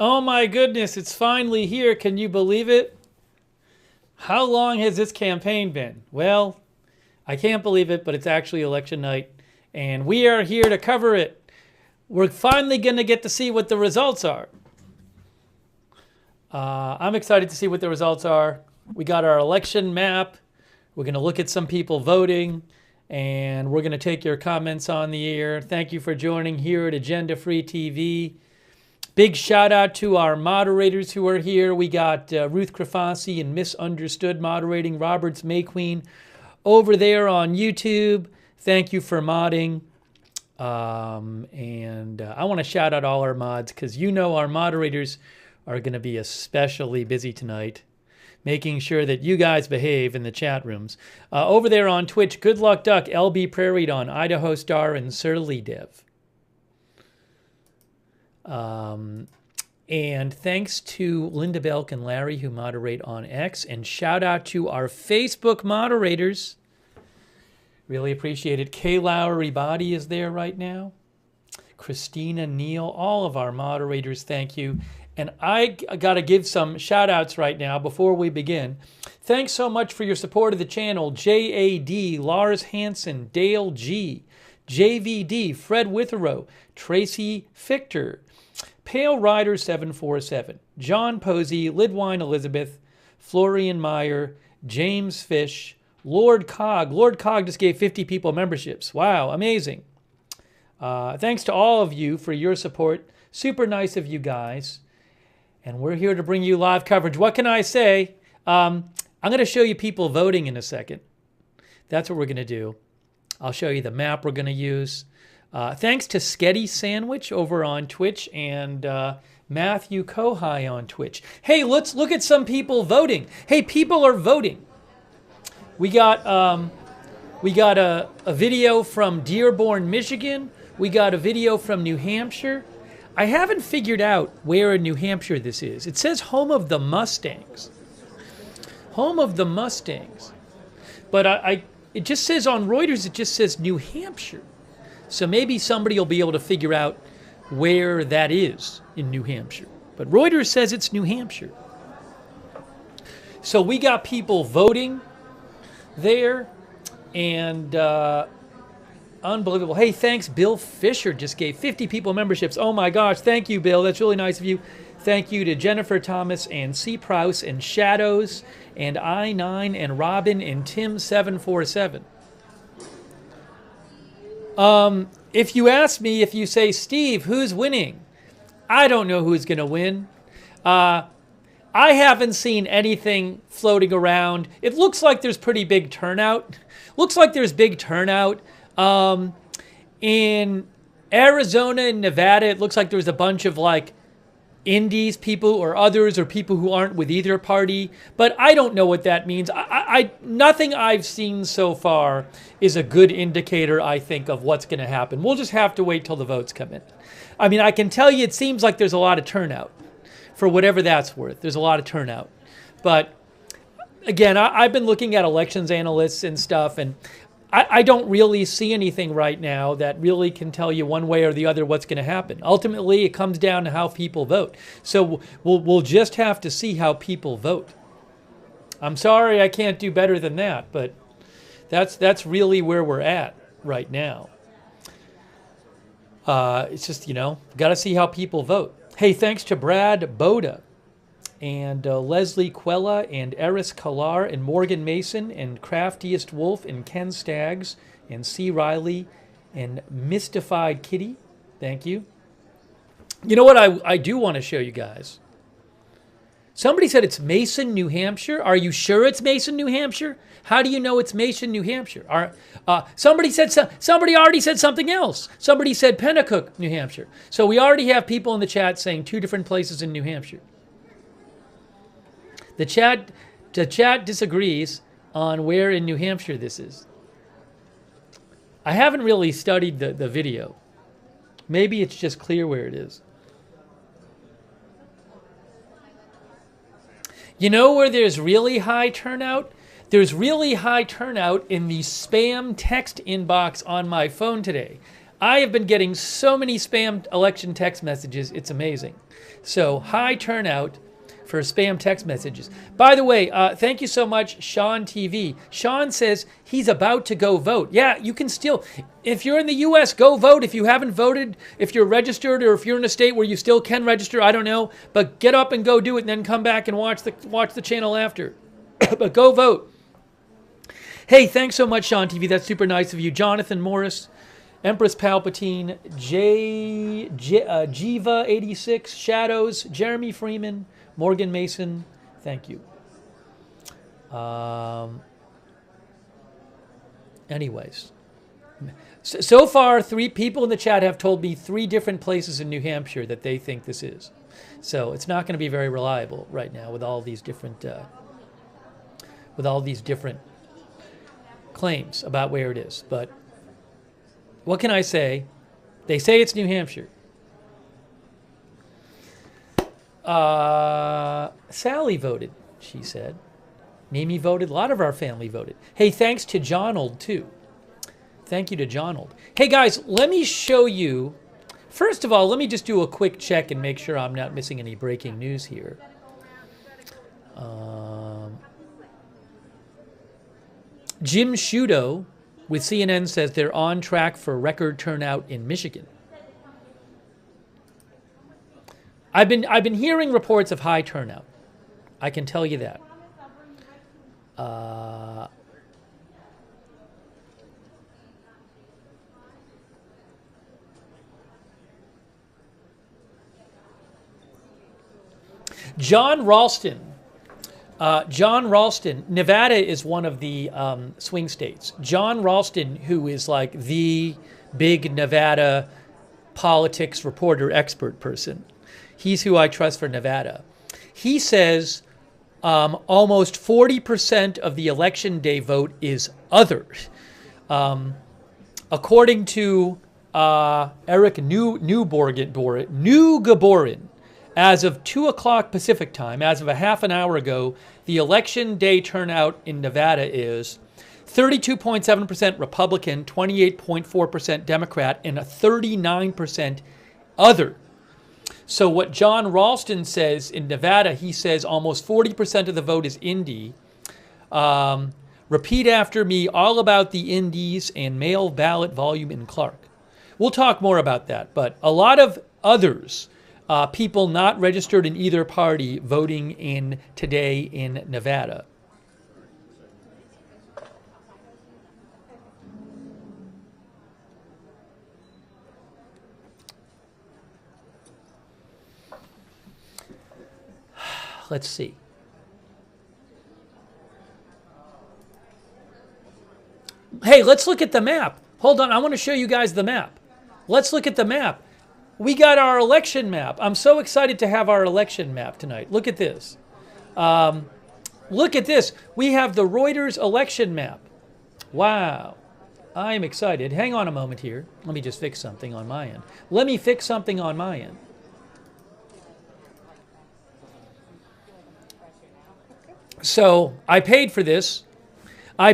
Oh my goodness, it's finally here. Can you believe it? How long has this campaign been? Well, I can't believe it, but it's actually election night, and we are here to cover it. We're finally going to get to see what the results are. I'm excited to see what the results are. We got our election map. We're going to look at some people voting, and we're going to take your comments on the air. Thank you for joining here at Agenda Free TV. Big shout out to our moderators who are here. We got Ruth Krafasi and Misunderstood moderating, Roberts Mayqueen over there on YouTube. Thank you for modding. And I want to shout out all our mods because you know our moderators are going to be especially busy tonight, making sure that you guys behave in the chat rooms. Over there on Twitch, Good Luck Duck, LB Prairie Dawn, Idaho Star, and Surly Dev. And thanks to Linda Belk and Larry who moderate on X, and shout out to our Facebook moderators. Really appreciate it. Kay Lowry Body is there right now. Christina Neal, all of our moderators, thank you. And I got to give some shout outs right now before we begin. Thanks so much for your support of the channel. JAD, Lars Hansen, Dale G, JVD, Fred Witherow, Tracy Fichter, Pale Rider 747, John Posey, Lidwine Elizabeth, Florian Meyer, James Fish, Lord Cog. Lord Cog just gave 50 people memberships. Wow, amazing. Thanks to all of you for your support. Super nice of you guys. And we're here to bring you live coverage. What can I say? I'm going to show you people voting in a second. That's what we're going to do. I'll show you the map we're going to use. Thanks to Sketty Sandwich over on Twitch and Matthew Kohai on Twitch. Hey, let's look at some people voting. Hey, people are voting. We got a video from Dearborn, Michigan. We got a video from New Hampshire. I haven't figured out where in New Hampshire this is. It says home of the Mustangs. Home of the Mustangs. But it just says on Reuters, it just says New Hampshire. So maybe somebody will be able to figure out where that is in New Hampshire. But Reuters says it's New Hampshire. So we got people voting there, and unbelievable. Hey, thanks. Bill Fisher just gave 50 people memberships. Oh my gosh, thank you, Bill. That's really nice of you. Thank you to Jennifer Thomas and C. Prouse and Shadows and I9 and Robin and Tim 747. If you ask me, if you say, Steve, who's winning? I don't know who's going to win. I haven't seen anything floating around. It looks like there's pretty big turnout. Looks like there's big turnout. In Arizona and Nevada, it looks like there's a bunch of like indies people or others or people who aren't with either party. But I don't know what that means. Nothing I've seen so far is a good indicator, I think, of what's going to happen. We'll just have to wait till the votes come in. I mean, I can tell you it seems like there's a lot of turnout. For whatever that's worth, there's a lot of turnout. But again, I've been looking at elections analysts and stuff, and I don't really see anything right now that really can tell you one way or the other what's going to happen. Ultimately, it comes down to how people vote. So we'll just have to see how people vote. I'm sorry I can't do better than that, but that's really where we're at right now. It's just, got to see how people vote. Hey, thanks to Brad Boda and Leslie Quella and Eris Kalar and Morgan Mason and Craftiest Wolf and Ken Staggs and C. Riley and Mystified Kitty. Thank you. You know what I do want to show you guys? Somebody said it's Mason, New Hampshire. Are you sure it's Mason, New Hampshire? How do you know it's Mason, New Hampshire? Somebody already said something else. Somebody said Pennacook, New Hampshire. So we already have people in the chat saying two different places in New Hampshire. The chat disagrees on where in New Hampshire this is. I haven't really studied the video. Maybe it's just clear where it is. You know where there's really high turnout? There's really high turnout in the spam text inbox on my phone today. I have been getting so many spam election text messages, it's amazing. So high turnout for spam text messages. By the way, thank you so much, Sean TV. Sean says he's about to go vote. Yeah, you can still, if you're in the U.S., go vote. If you haven't voted, if you're registered, or if you're in a state where you still can register, I don't know. But get up and go do it, and then come back and watch the channel after. But go vote. Hey, thanks so much, Sean TV. That's super nice of you. Jonathan Morris, Empress Palpatine, Jiva 86, Shadows, Jeremy Freeman, Morgan Mason, thank you. Anyways, so far, 3 people in the chat have told me 3 different places in New Hampshire that they think this is. So it's not going to be very reliable right now with all these different claims about where it is. But what can I say? They say it's New Hampshire. Sally voted, she said. Mimi voted. A lot of our family voted. Hey, thanks to Jonold, too. Thank you to Jonold. Hey, guys, let me show you. First of all, let me just do a quick check and make sure I'm not missing any breaking news here. Jim Sciutto with CNN says they're on track for record turnout in Michigan. I've been hearing reports of high turnout. I can tell you that. John Ralston. Nevada is one of the swing states. John Ralston, who is like the big Nevada politics reporter expert person, he's who I trust for Nevada. He says almost 40% of the election day vote is other. According to Eric Newgaborin, as of 2 o'clock Pacific time, as of a half an hour ago, the election day turnout in Nevada is 32.7% Republican, 28.4% Democrat, and a 39% other. So what John Ralston says in Nevada, he says almost 40% of the vote is indie. Repeat after me, all about the indies and mail ballot volume in Clark. We'll talk more about that, but a lot of others, people not registered in either party voting in today in Nevada. Let's see. Hey, let's look at the map. Hold on, I want to show you guys the map. Let's look at the map. We got our election map. I'm so excited to have our election map tonight. Look at this. Look at this. We have the Reuters election map. Wow. I'm excited. Hang on a moment here. Let me just fix something on my end. Let me fix something on my end. So I paid for this. And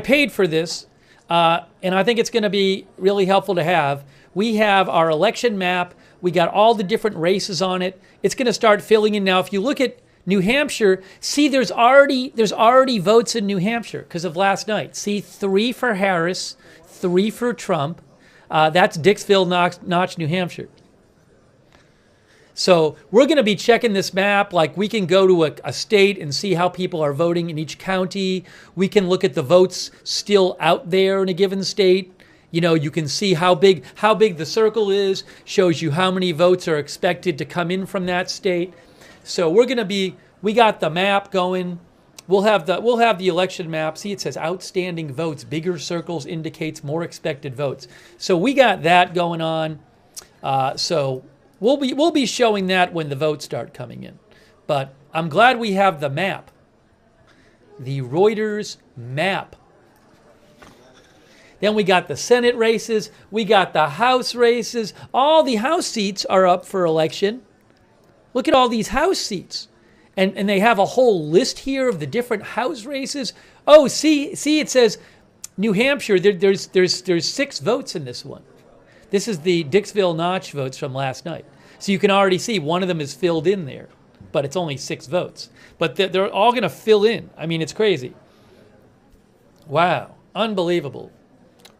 I think it's going to be really helpful to have. We have our election map. We got all the different races on it. It's going to start filling in now. If you look at New Hampshire, see there's already votes in New Hampshire because of last night. See, 3 for Harris, 3 for Trump. That's Dixville Notch, New Hampshire. So we're going to be checking this map. Like we can go to a state and see how people are voting in each county. We can look at the votes still out there in a given state. You know, you can see how big the circle is, shows you how many votes are expected to come in from that state. So we got the map going. We'll have the election map. See, it says outstanding votes. Bigger circles indicates more expected votes. So we got that going on. So we'll be showing that when the votes start coming in. But I'm glad we have the map. The Reuters map. Then we got the Senate races. We got the House races. All the House seats are up for election. Look at all these House seats. And they have a whole list here of the different House races. Oh, see, it says New Hampshire. There's 6 votes in this one. This is the Dixville Notch votes from last night. So you can already see one of them is filled in there, but it's only 6 votes. But they're all going to fill in. I mean, it's crazy. Wow. Unbelievable.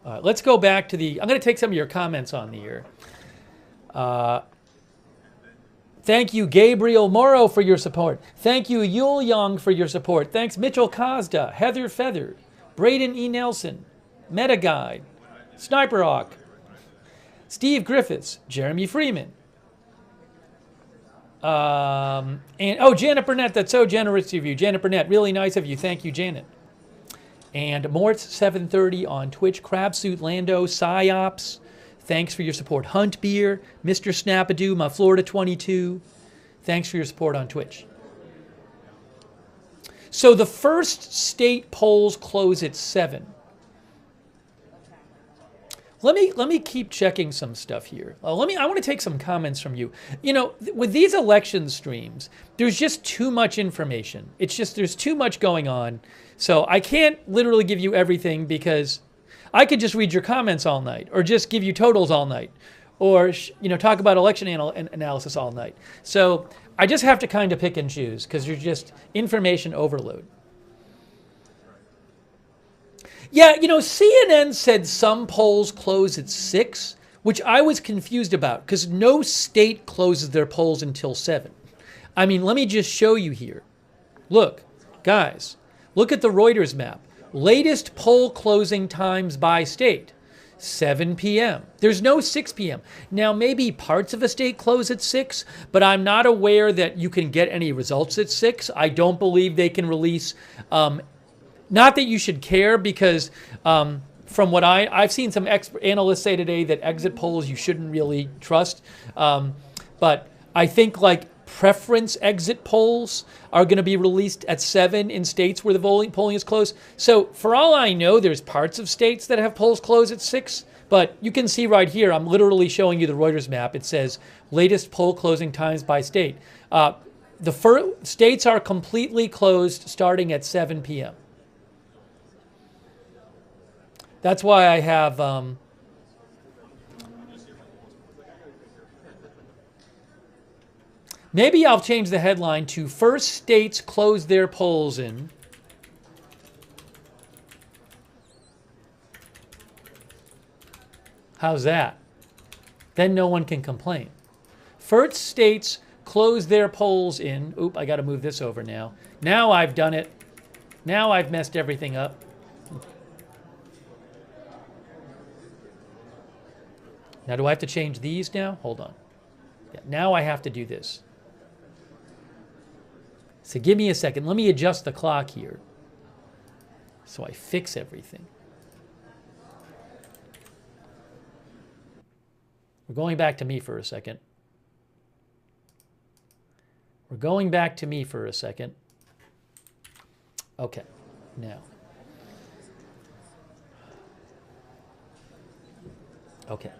Let's go back to I'm going to take some of your comments on the air. Thank you, Gabriel Morrow, for your support. Thank you, Yul Young, for your support. Thanks, Mitchell Kazda, Heather Feather, Braden E. Nelson, Meta Guide, Sniper Hawk, Steve Griffiths, Jeremy Freeman. Janet Burnett, that's so generous of you. Janet Burnett, really nice of you. Thank you, Janet. And Mort's 730 on Twitch, Crabsuit Lando, Psyops. Thanks for your support. Hunt Beer, Mr. Snapadoo, my Florida 22. Thanks for your support on Twitch. So the first state polls close at 7. Let me keep checking some stuff here. I want to take some comments from you. You know, with these election streams, there's just too much information. It's just there's too much going on. So I can't literally give you everything because I could just read your comments all night, or just give you totals all night, or talk about election analysis all night. So I just have to kind of pick and choose because there's just information overload. Yeah, CNN said some polls close at 6, which I was confused about because no state closes their polls until 7. I mean, let me just show you here. Look, guys, look at the Reuters map. Latest poll closing times by state, 7 p.m. There's no 6 p.m. Now, maybe parts of a state close at 6, but I'm not aware that you can get any results at 6. I don't believe they can release, not that you should care because from what I've seen some analysts say today that exit polls you shouldn't really trust. But I think like preference exit polls are going to be released at 7 in states where the polling is closed. So for all I know, there's parts of states that have polls closed at 6. But you can see right here, I'm literally showing you the Reuters map. It says latest poll closing times by state. The states are completely closed starting at 7 p.m. That's why I have... maybe I'll change the headline to first states close their polls in. How's that? Then no one can complain. First states close their polls in. Oop, I got to move this over now. Now I've done it. Now I've messed everything up. Now do I have to change these now? Hold on. Yeah, now I have to do this. So give me a second. Let me adjust the clock here so I fix everything. We're going back to me for a second. We're going back to me for a second. Okay, now. Okay.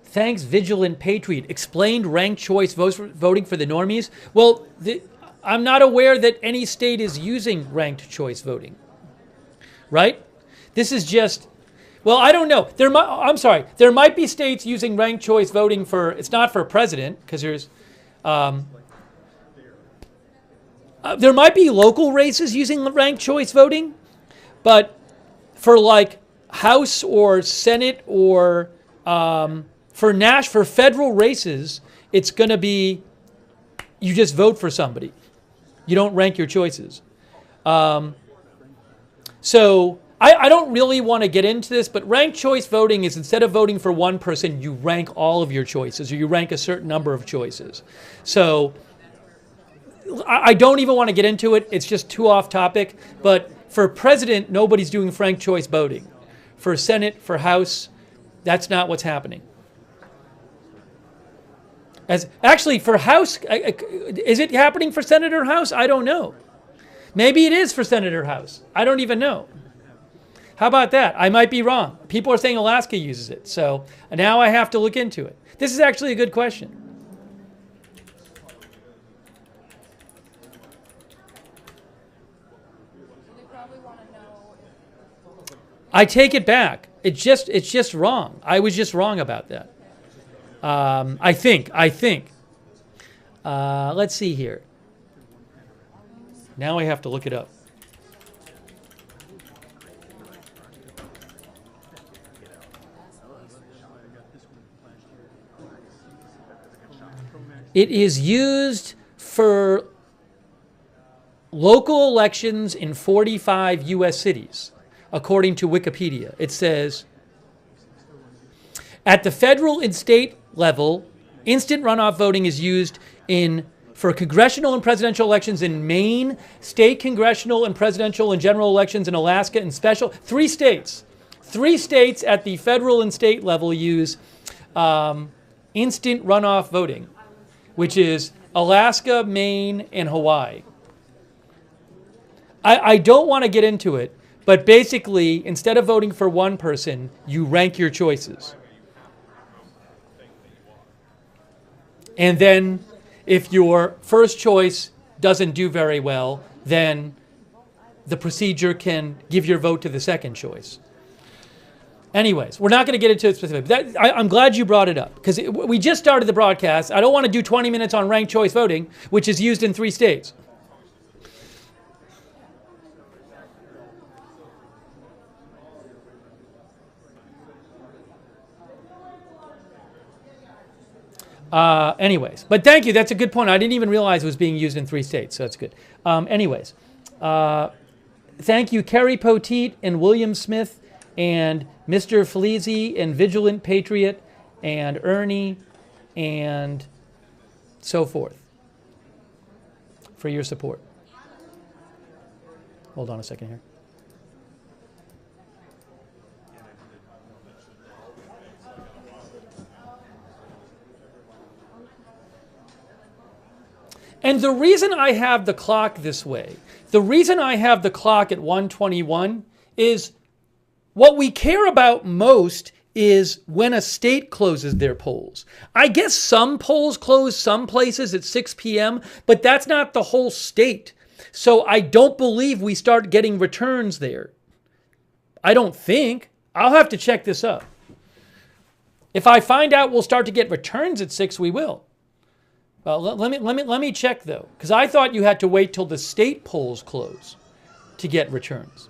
Thanks, Vigilant Patriot. Explained ranked choice voting for the normies. Well, I'm not aware that any state is using ranked choice voting. Right? This is just, well, I don't know. I'm sorry. There might be states using ranked choice voting for, it's not for president, because there's, there might be local races using ranked choice voting, but for like House or Senate or, for federal races, it's going to be, you just vote for somebody. You don't rank your choices. So I don't really want to get into this, but ranked choice voting is instead of voting for one person, you rank all of your choices, or you rank a certain number of choices. So I don't even want to get into it. It's just too off topic. But for president, nobody's doing ranked choice voting. For Senate, for House, that's not what's happening. Actually, for House, is it happening for Senate or House? I don't know. Maybe it is for Senate or House. I don't even know. How about that? I might be wrong. People are saying Alaska uses it. So now I have to look into it. This is actually a good question. I take it back. It's just wrong. I was just wrong about that. I think. Let's see here. Now I have to look it up. It is used for local elections in 45 U.S. cities, according to Wikipedia. It says, at the federal and state level, instant runoff voting is used for congressional and presidential elections in Maine, state congressional and presidential and general elections in Alaska, and special. 3 states. 3 states at the federal and state level use instant runoff voting, which is Alaska, Maine, and Hawaii. I don't want to get into it, but basically, instead of voting for one person, you rank your choices. And then, if your first choice doesn't do very well, then the procedure can give your vote to the second choice. Anyways, we're not going to get into it specifically. I'm glad you brought it up, because we just started the broadcast. I don't want to do 20 minutes on ranked choice voting, which is used in 3 states. Anyways, but thank you. That's a good point. I didn't even realize it was being used in 3 states, so that's good. Anyways, thank you, Kerry Poteet and William Smith and Mr. Felizi and Vigilant Patriot and Ernie and so forth for your support. Hold on a second here. And the reason I have the clock this way, the reason I have the clock at 1:21 is what we care about most is when a state closes their polls. I guess some polls close some places at 6 p.m., but that's not the whole state. So I don't believe we start getting returns there. I don't think. I'll have to check this up. If I find out we'll start to get returns at 6, we will. Well, let me check though, because I thought you had to wait till the state polls close to get returns.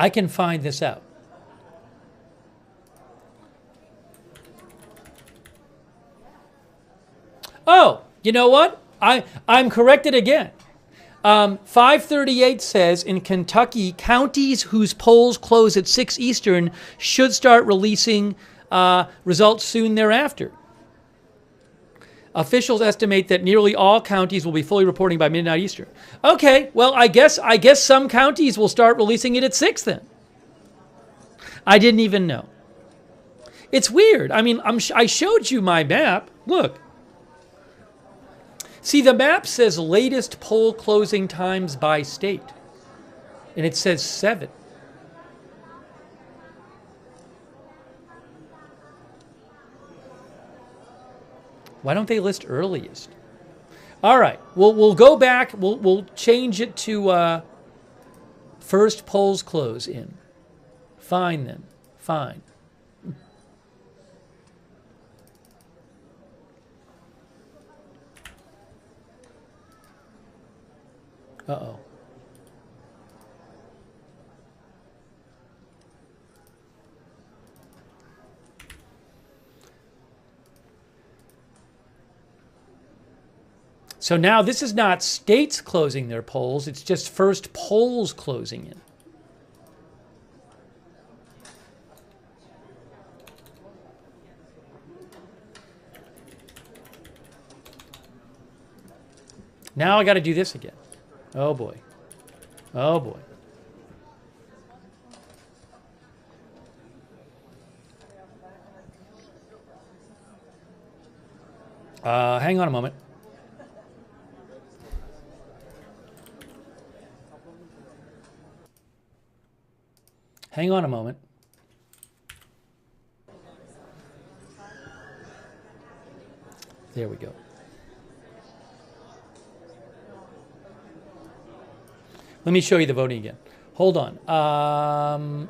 I can find this out. Oh, you know what? I'm corrected again. 538 says in Kentucky, counties whose polls close at 6 Eastern should start releasing results soon thereafter. Officials estimate that nearly all counties will be fully reporting by midnight Eastern. Okay, well, I guess some counties will start releasing it at 6 then. I didn't even know. It's weird. I mean, I showed you my map. Look. See, the map says latest poll closing times by state. And it says 7. Why don't they list earliest? All right, we'll go back. We'll change it to first polls close in. Fine then. Fine. Uh-oh. So now this is not states closing their polls, it's just first polls closing in. Now I got to do this again. Oh boy. Oh boy. Hang on a moment. Hang on a moment. There we go. Let me show you the voting again. Hold on.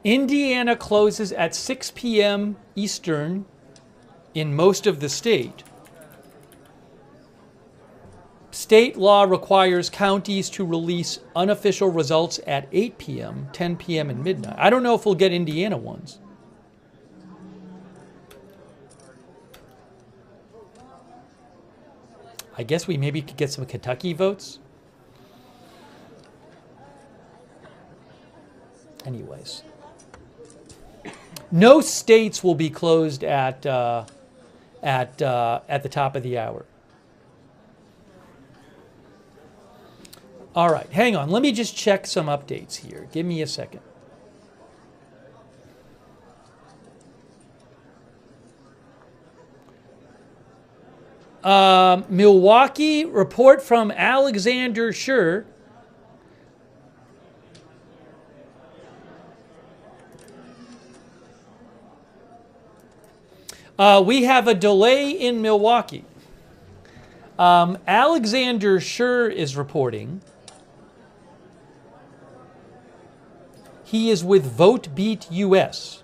Indiana closes at 6 p.m. Eastern in most of the state. State law requires counties to release unofficial results at 8 p.m., 10 p.m., and midnight. I don't know if we'll get Indiana ones. I guess we maybe could get some Kentucky votes. Anyways. No states will be closed at the top of the hour. All right, hang on. Let me just check some updates here. Give me a second. Milwaukee, report from Alexander Schur. We have a delay in Milwaukee. Alexander Schur is reporting. He is with VoteBeat US.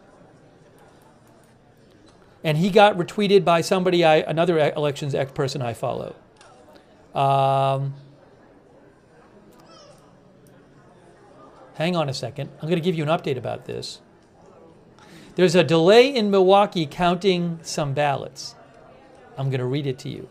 And he got retweeted by somebody, another elections person I follow. Hang on a second. I'm going to give you an update about this. There's a delay in Milwaukee counting some ballots. I'm going to read it to you.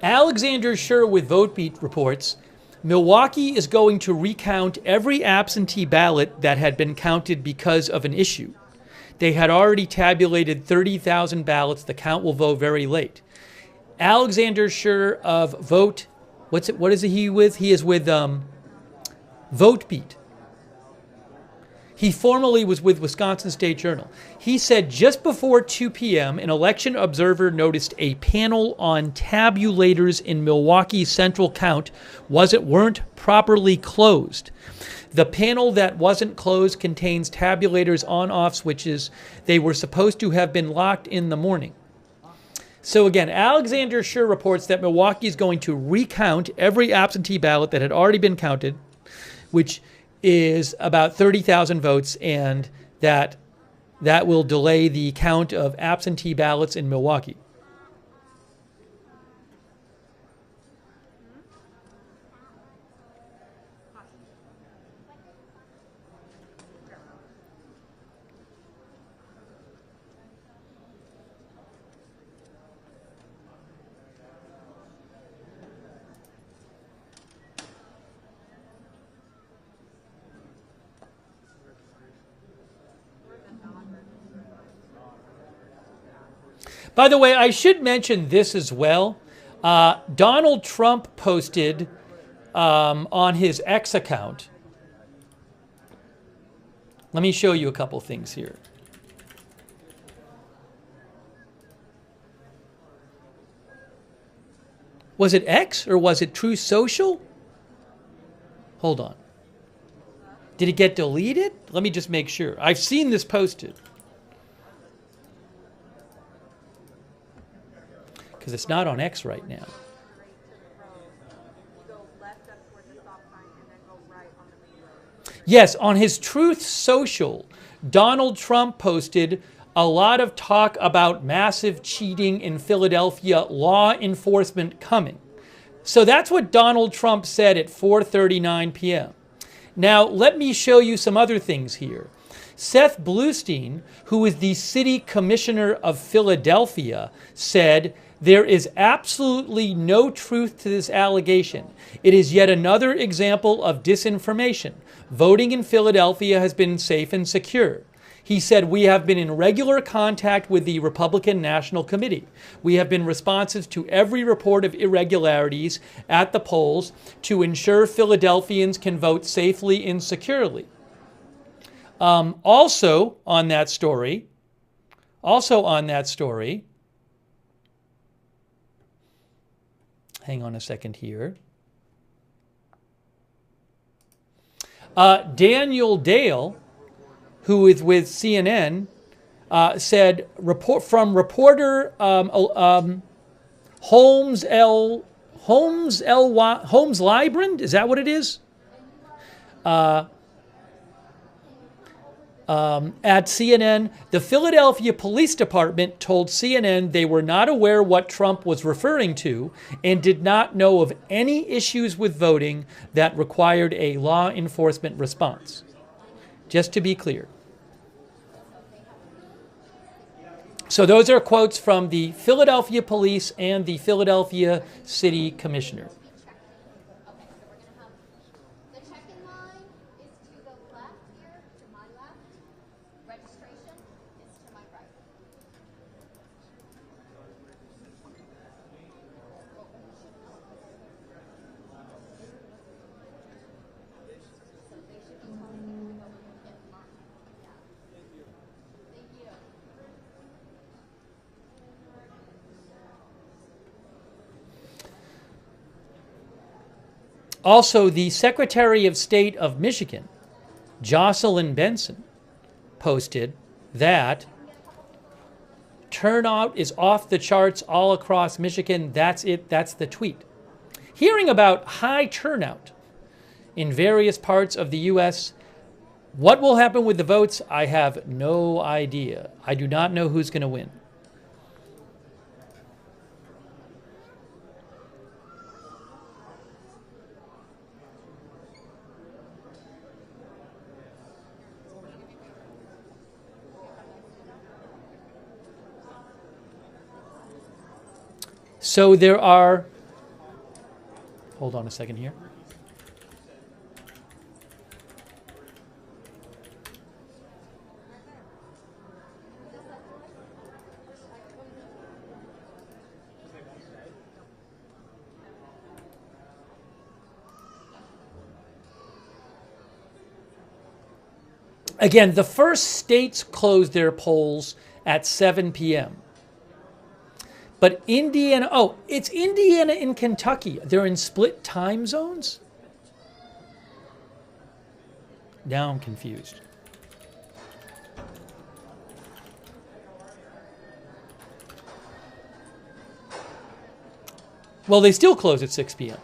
Alexander Schur with VoteBeat reports, Milwaukee is going to recount every absentee ballot that had been counted because of an issue. They had already tabulated 30,000 ballots. The count will vote very late. Alexander Schur of Vote, what is he with? He is with VoteBeat. He formerly was with Wisconsin State Journal. He said just before 2 p.m., an election observer noticed a panel on tabulators in Milwaukee's central count weren't properly closed. The panel that wasn't closed contains tabulators on-off switches. They were supposed to have been locked in the morning. So again, Alexander Schur reports that Milwaukee is going to recount every absentee ballot that had already been counted, which is about 30,000 votes, and that will delay the count of absentee ballots in Milwaukee. By the way, I should mention this as well. Donald Trump posted on his X account. Let me show you a couple things here. Was it X or was it True Social? Hold on. Did it get deleted? Let me just make sure. I've seen this posted. Because it's not on X right now. Yes, on his Truth Social, Donald Trump posted a lot of talk about massive cheating in Philadelphia, law enforcement coming. So that's what Donald Trump said at 4:39 p.m. Now, let me show you some other things here. Seth Bluestein, who is the city commissioner of Philadelphia, said, "There is absolutely no truth to this allegation. It is yet another example of disinformation. Voting in Philadelphia has been safe and secure." He said, "We have been in regular contact with the Republican National Committee. We have been responsive to every report of irregularities at the polls to ensure Philadelphians can vote safely and securely." Also on that story, hang on a second here. Daniel Dale, who is with CNN, said reporter Holmes Librand, is that what it is? At CNN, the Philadelphia Police Department told CNN they were not aware what Trump was referring to and did not know of any issues with voting that required a law enforcement response. Just to be clear. So those are quotes from the Philadelphia Police and the Philadelphia City Commissioner. Also, the Secretary of State of Michigan, Jocelyn Benson, posted that turnout is off the charts all across Michigan. That's it. That's the tweet. Hearing about high turnout in various parts of the U.S., what will happen with the votes? I have no idea. I do not know who's going to win. So there are, hold on a second here. Again, the first states closed their polls at 7 p.m. But Indiana, oh, it's Indiana and Kentucky. They're in split time zones? Now I'm confused. Well, they still close at 6 p.m.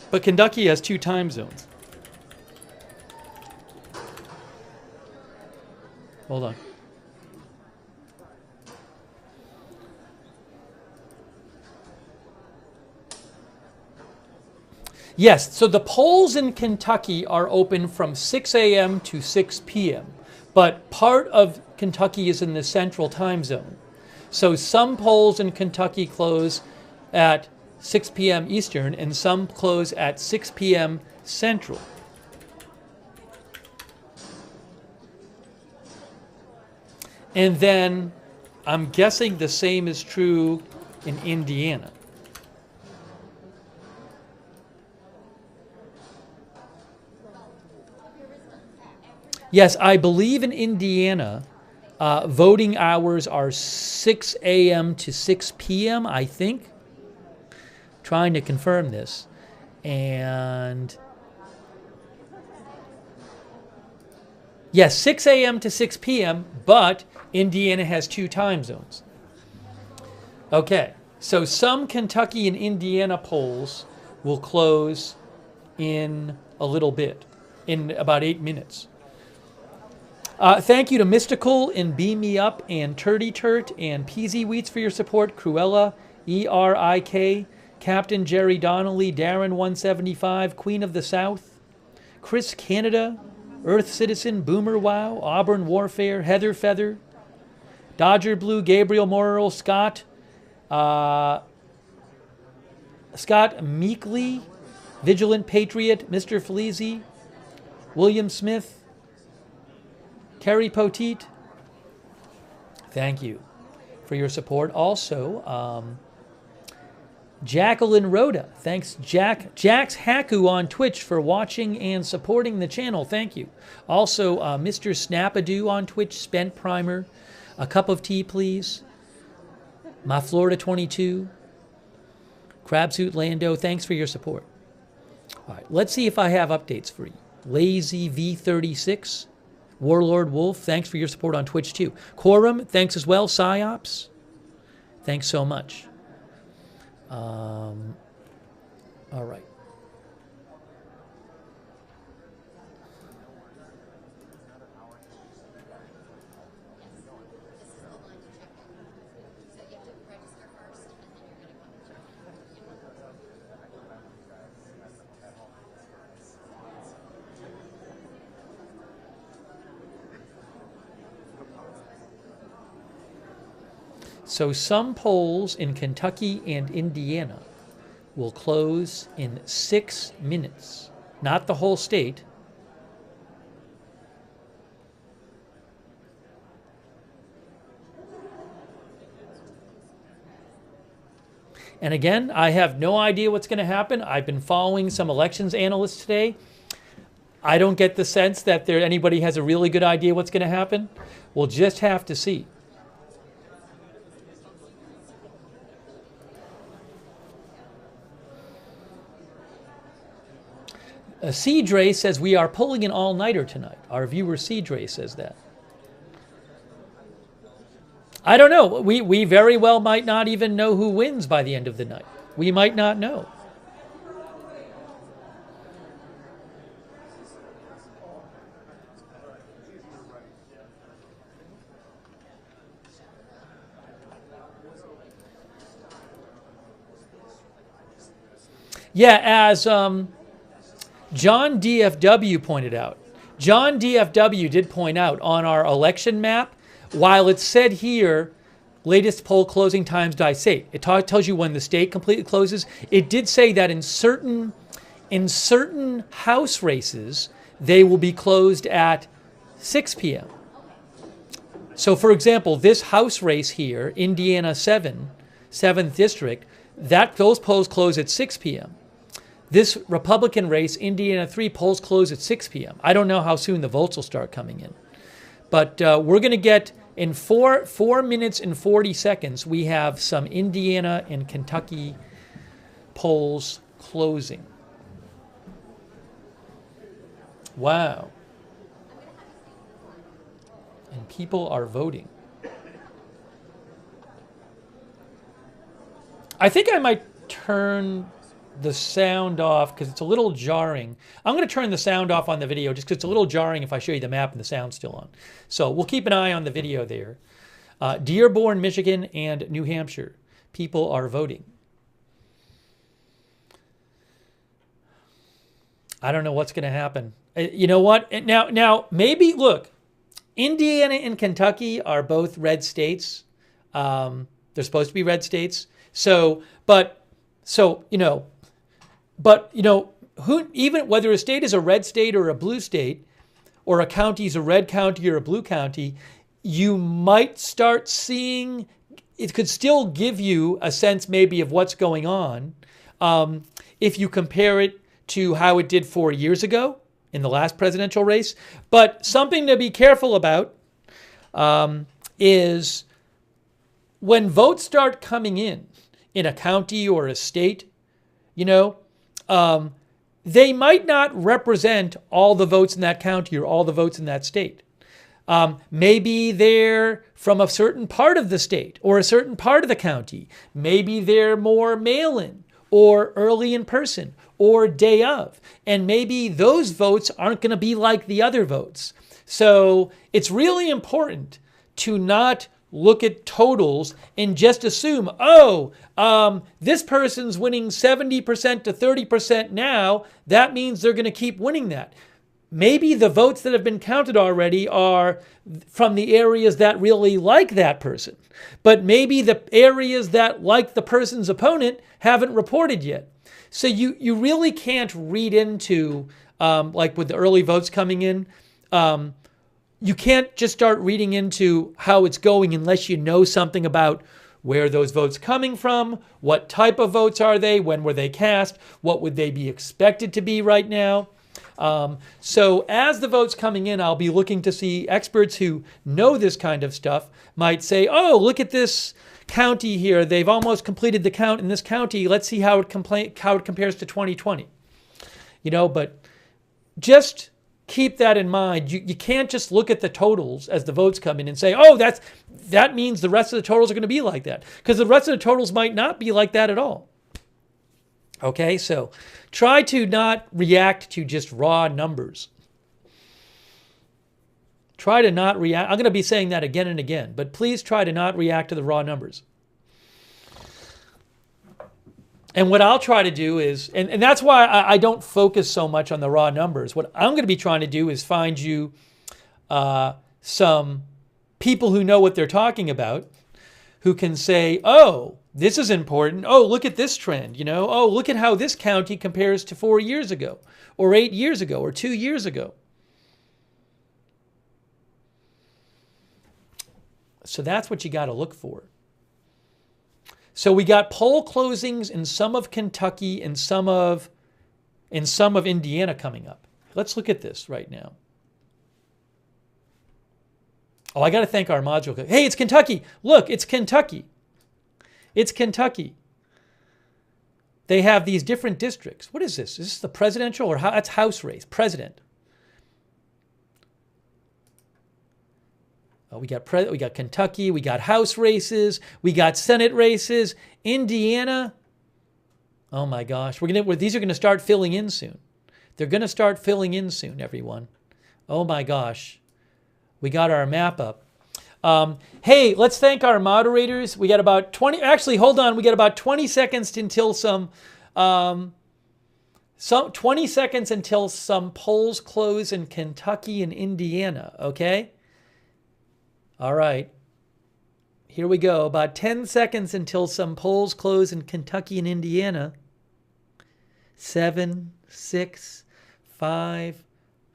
But Kentucky has 2 time zones. Hold on. Yes, so the polls in Kentucky are open from 6 a.m. to 6 p.m., but part of Kentucky is in the central time zone. So some polls in Kentucky close at 6 p.m. Eastern and some close at 6 p.m. Central. And then I'm guessing the same is true in Indiana. Yes, I believe in Indiana, voting hours are 6 a.m. to 6 p.m., I think. Trying to confirm this. And Yes, 6 a.m. to 6 p.m., but Indiana has 2 time zones. Okay, so some Kentucky and Indiana polls will close in a little bit, in about 8 minutes. Thank you to Mystical and Beam Me Up and Turdy Turt and Peasy Wheats for your support. Cruella, ERIK, Captain Jerry Donnelly, Darren 175, Queen of the South, Chris Canada, Earth Citizen, Boomer Wow, Auburn Warfare, Heather Feather, Dodger Blue, Gabriel Morrill, Scott Meekley, Vigilant Patriot, Mr. Fleazy, William Smith, Kerry Poteet, thank you for your support. Also, Jacqueline Rhoda, thanks Jack's Haku on Twitch for watching and supporting the channel. Thank you. Also, Mr. Snapadoo on Twitch, Spent Primer, a cup of tea, please. My Florida 22, Crabsuit Lando, thanks for your support. All right, let's see if I have updates for you. Lazy V36, Warlord Wolf, thanks for your support on Twitch too. Quorum, thanks as well. Psyops, thanks so much. All right. So some polls in Kentucky and Indiana will close in 6 minutes. Not the whole state. And again, I have no idea what's going to happen. I've been following some elections analysts today. I don't get the sense that anybody has a really good idea what's going to happen. We'll just have to see. Cedre says we are pulling an all-nighter tonight. Our viewer Cedre says that. I don't know. We very well might not even know who wins by the end of the night. We might not know. Yeah, as John DFW pointed out. John DFW did point out on our election map, while it said here, latest poll closing times by state, it tells you when the state completely closes. It did say that in certain House races, they will be closed at 6 p.m. So, for example, this House race here, Indiana 7th District, those polls close at 6 p.m. This Republican race, Indiana 3, polls close at 6 p.m. I don't know how soon the votes will start coming in. But we're going to get, in 4 minutes and 40 seconds, we have some Indiana and Kentucky polls closing. Wow. And people are voting. I think I might turn the sound off because it's a little jarring. I'm going to turn the sound off on the video just because it's a little jarring if I show you the map and the sound's still on. So we'll keep an eye on the video there. Dearborn, Michigan, and New Hampshire. People are voting. I don't know what's going to happen. You know what? Now maybe, look, Indiana and Kentucky are both red states. They're supposed to be red states. Even whether a state is a red state or a blue state, or a county is a red county or a blue county, you might start seeing, it could still give you a sense maybe of what's going on if you compare it to how it did 4 years ago in the last presidential race. But something to be careful about is when votes start coming in a county or a state, they might not represent all the votes in that county or all the votes in that state. Maybe they're from a certain part of the state or a certain part of the county. Maybe they're more mail-in or early in person or day of. And maybe those votes aren't going to be like the other votes. So it's really important to not look at totals and just assume, this person's winning 70% to 30% now. That means they're going to keep winning that. Maybe the votes that have been counted already are from the areas that really like that person. But maybe the areas that like the person's opponent haven't reported yet. So you really can't read into, like with the early votes coming in, you can't just start reading into how it's going unless you know something about where those votes coming from, what type of votes are they, when were they cast, what would they be expected to be right now. So as the votes coming in, I'll be looking to see experts who know this kind of stuff might say, oh, look at this county here. They've almost completed the count in this county. Let's see how it compares to 2020. But just keep that in mind. You can't just look at the totals as the votes come in and say, oh, that means the rest of the totals are going to be like that. Because the rest of the totals might not be like that at all. Okay, so try to not react to just raw numbers. Try to not react. I'm going to be saying that again and again, but please try to not react to the raw numbers. And what I'll try to do is, and that's why I don't focus so much on the raw numbers. What I'm going to be trying to do is find you some people who know what they're talking about, who can say, oh, this is important. Oh, look at this trend. Oh, look at how this county compares to 4 years ago or 8 years ago or 2 years ago. So that's what you got to look for. So we got poll closings in some of Kentucky and some of Indiana coming up. Let's look at this right now. Oh, I got to thank our module. Hey, it's Kentucky. Look, it's Kentucky. It's Kentucky. They have these different districts. What is this? Is this the presidential or that's House race? President. Oh, we got Kentucky. We got House races. We got Senate races. Indiana. Oh my gosh, these are going to start filling in soon. They're going to start filling in soon, everyone. Oh my gosh, we got our map up. Hey, let's thank our moderators. We got about 20, actually, hold on. We got about 20 seconds until some 20 seconds until some polls close in Kentucky and Indiana, okay? All right. Here we go. About 10 seconds until some polls close in Kentucky and Indiana. 7, 6, 5,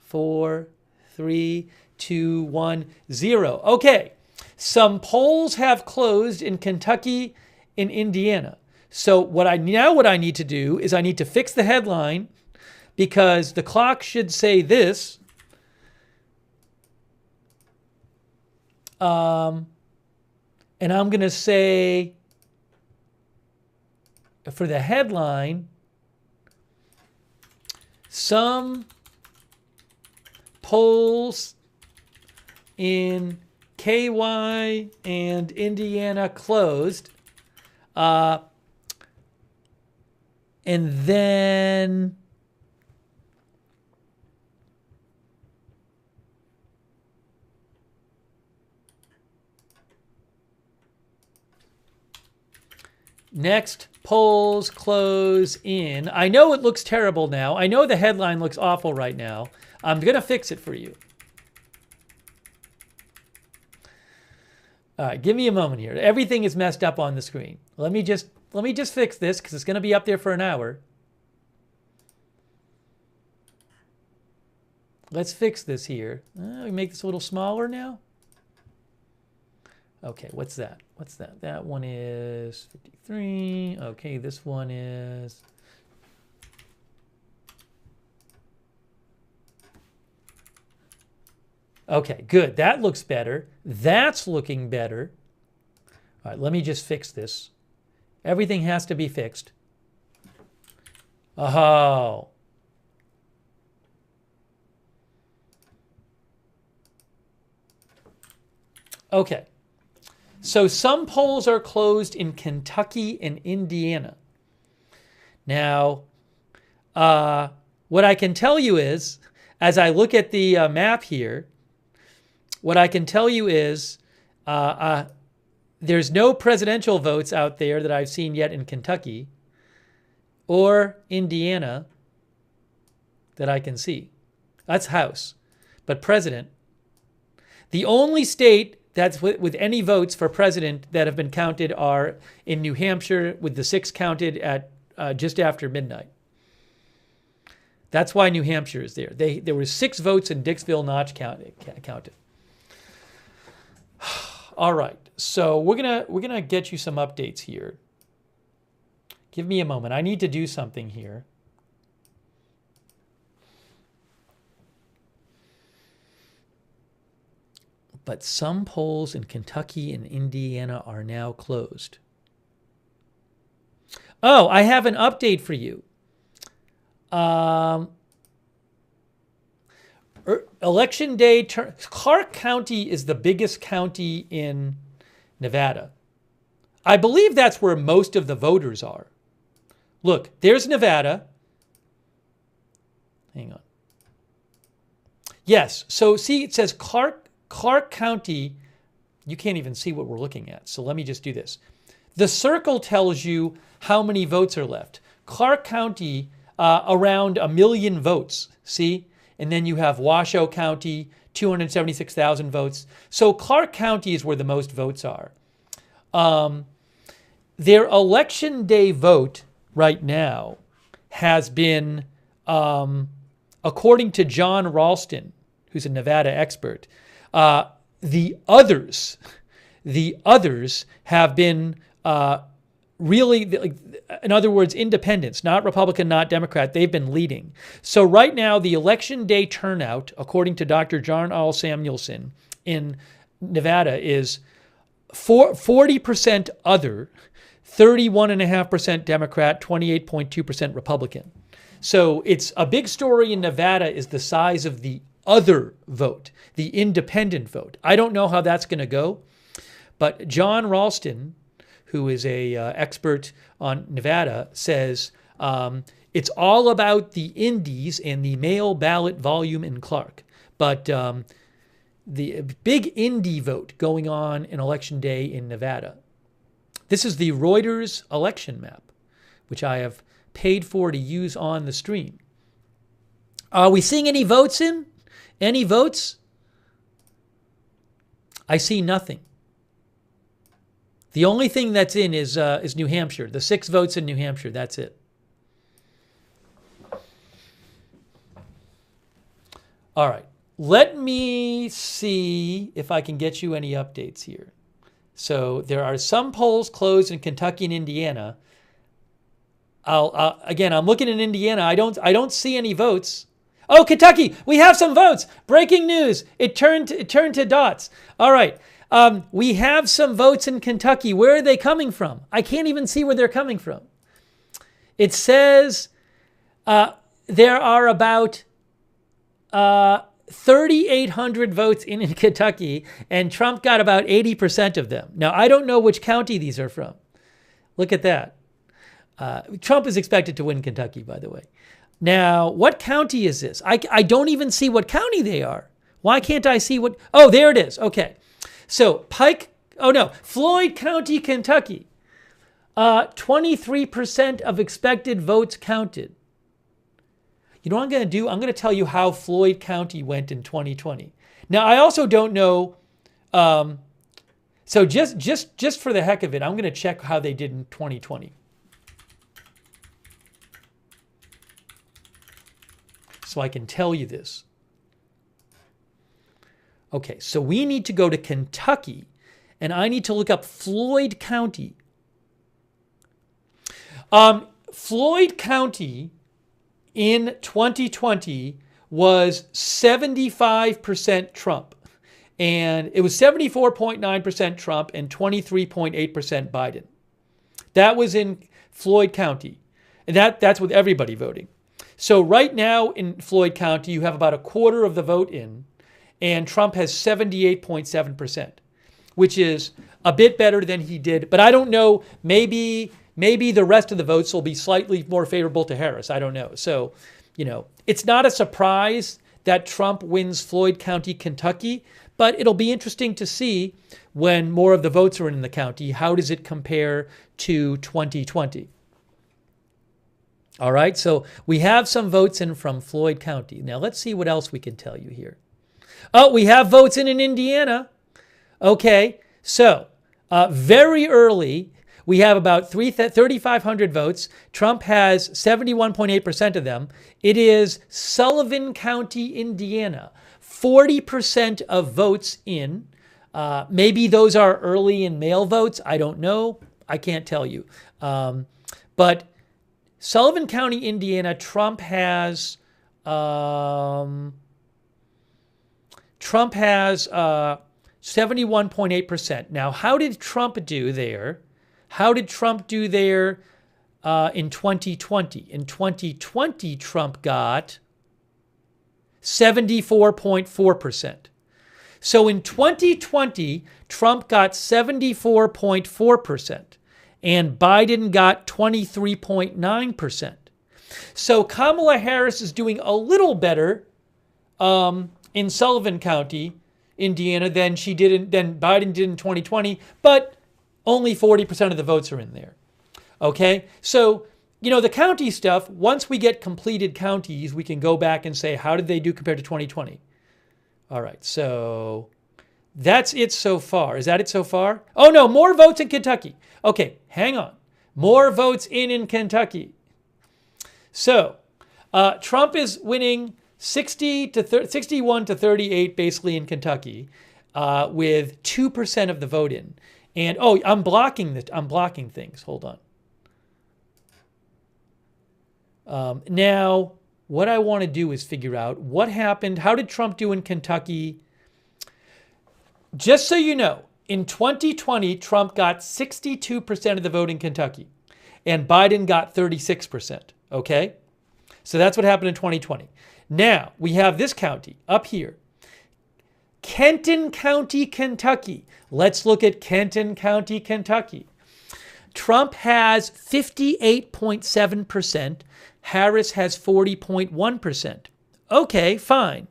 4, 3, 2, 1, 0. Okay. Some polls have closed in Kentucky and Indiana. So what I need to do is I need to fix the headline because the clock should say this. And I'm going to say for the headline, some polls in KY and Indiana closed. And then next polls close in. I know it looks terrible now. I know the headline looks awful right now. I'm going to fix it for you. All right, give me a moment here. Everything is messed up on the screen. Let me just fix this because it's going to be up there for an hour. Let's fix this here. We make this a little smaller now. Okay, what's that? What's that? That one is 53. Okay, this one is... Okay, good. That looks better. That's looking better. All right, let me just fix this. Everything has to be fixed. Oh. Okay. So some polls are closed in Kentucky and Indiana. Now, what I can tell you is, as I look at the map here, what I can tell you is there's no presidential votes out there that I've seen yet in Kentucky or Indiana that I can see. That's House. But president, the only state that's with any votes for president that have been counted are in New Hampshire, with the 6 counted at just after midnight. That's why New Hampshire is there. There were 6 votes in Dixville Notch counted. All right, so we're gonna get you some updates here. Give me a moment. I need to do something here. But some polls in Kentucky and Indiana are now closed. Oh, I have an update for you. Election day, Clark County is the biggest county in Nevada. I believe that's where most of the voters are. Look, there's Nevada. Hang on. Yes, so see, it says Clark County. You can't even see what we're looking at. So let me just do this. The circle tells you how many votes are left. Clark County, around 1 million votes. See? And then you have Washoe County, 276,000 votes. So Clark County is where the most votes are. Their election day vote right now has been, according to John Ralston, who's a Nevada expert, the others have been really, in other words, independents, not Republican, not Democrat. They've been leading. So right now, the election day turnout, according to Dr. John R. Samuelson in Nevada, is 40% other, 31.5% Democrat, 28.2% Republican. So it's a big story in Nevada is the size of the other vote, the independent vote. I don't know how that's going to go, but John Ralston, who is a expert on Nevada, says it's all about the indies and the mail ballot volume in Clark. But the big indie vote going on in Election Day in Nevada. This is the Reuters election map, which I have paid for to use on the stream. Are we seeing any votes in? Any votes? I see nothing. The only thing that's in is New Hampshire. The 6 votes in New Hampshire. That's it. All right. Let me see if I can get you any updates here. So there are some polls closed in Kentucky and Indiana. Again, I'm looking in Indiana. I don't see any votes. Oh, Kentucky, we have some votes. Breaking news. It turned to dots. All right. We have some votes in Kentucky. Where are they coming from? I can't even see where they're coming from. It says there are about 3,800 votes in Kentucky, and Trump got about 80% of them. Now, I don't know which county these are from. Look at that. Trump is expected to win Kentucky, by the way. Now, what county is this? I don't even see what county they are. Why can't I see what? Oh, there it is. Okay. So Floyd County, Kentucky. 23% of expected votes counted. You know what I'm going to do? I'm going to tell you how Floyd County went in 2020. Now, I also don't know. So just for the heck of it, I'm going to check how they did in 2020. So I can tell you this. Okay, so we need to go to Kentucky, and I need to look up Floyd County. Floyd County in 2020 was 75% Trump. And it was 74.9% Trump and 23.8% Biden. That was in Floyd County. And that's with everybody voting. So right now in Floyd County, you have about a quarter of the vote in, and Trump has 78.7%. which is a bit better than he did. But I don't know, maybe the rest of the votes will be slightly more favorable to Harris. I don't know. So, it's not a surprise that Trump wins Floyd County, Kentucky, but it'll be interesting to see when more of the votes are in the county. How does it compare to 2020? All right, so we have some votes in from Floyd County. Now let's see what else we can tell you here. Oh, we have votes in Indiana. Okay, so very early, we have about 3,500 votes. Trump has 71.8% of them. It is Sullivan County, Indiana. 40% of votes in. Maybe those are early in mail votes. I don't know. I can't tell you. But Sullivan County, Indiana, Trump has 71.8%. Now, how did Trump do there? How did Trump do there in 2020? In 2020, Trump got 74.4%. So in 2020, Trump got 74.4%, and Biden got 23.9%. So Kamala Harris is doing a little better in Sullivan County, Indiana, than Biden did in 2020, but only 40% of the votes are in there. Okay, so the county stuff, once we get completed counties, we can go back and say, how did they do compared to 2020? All right, so that's it so far. Is that it so far? Oh, no, more votes in Kentucky. Okay, hang on. More votes in Kentucky. So Trump is winning 61 to 38 basically in Kentucky with 2% of the vote in. And, I'm blocking things. Hold on. Now, what I want to do is figure out what happened. How did Trump do in Kentucky? Just so you know, in 2020, Trump got 62% of the vote in Kentucky, and Biden got 36%. Okay? So that's what happened in 2020. Now, we have this county up here. Kenton County, Kentucky. Let's look at Kenton County, Kentucky. Trump has 58.7%. Harris has 40.1%. Okay, fine.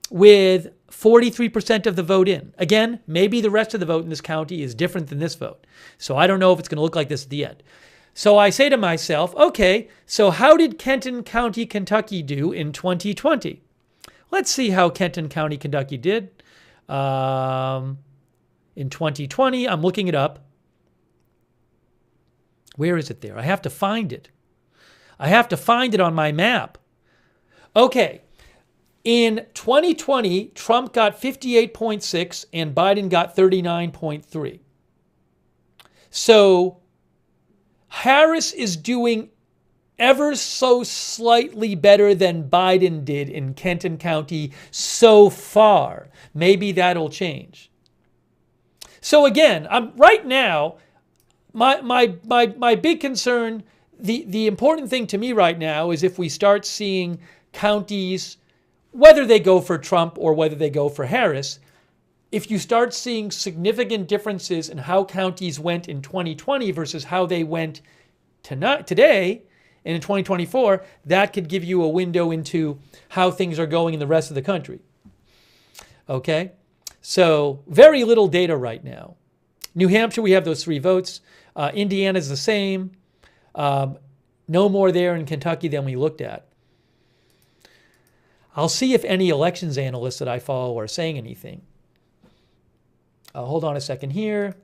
With 43% of the vote in. Again, maybe the rest of the vote in this county is different than this vote. So I don't know if it's going to look like this at the end. So I say to myself, okay, so how did Kenton County, Kentucky do in 2020? Let's see how Kenton County, Kentucky did in 2020. I'm looking it up. Where is it there? I have to find it. I have to find it on my map. Okay. In 2020, Trump got 58.6 and Biden got 39.3. So Harris is doing ever so slightly better than Biden did in Kenton County so far. Maybe that'll change. So again, right now, my big concern, the important thing to me right now is if we start seeing counties, whether they go for Trump or whether they go for Harris, if you start seeing significant differences in how counties went in 2020 versus how they went today and in 2024, that could give you a window into how things are going in the rest of the country. Okay? So very little data right now. New Hampshire, we have those 3 votes. Indiana's the same. No more there in Kentucky than we looked at. I'll see if any elections analysts that I follow are saying anything. Hold on a second here.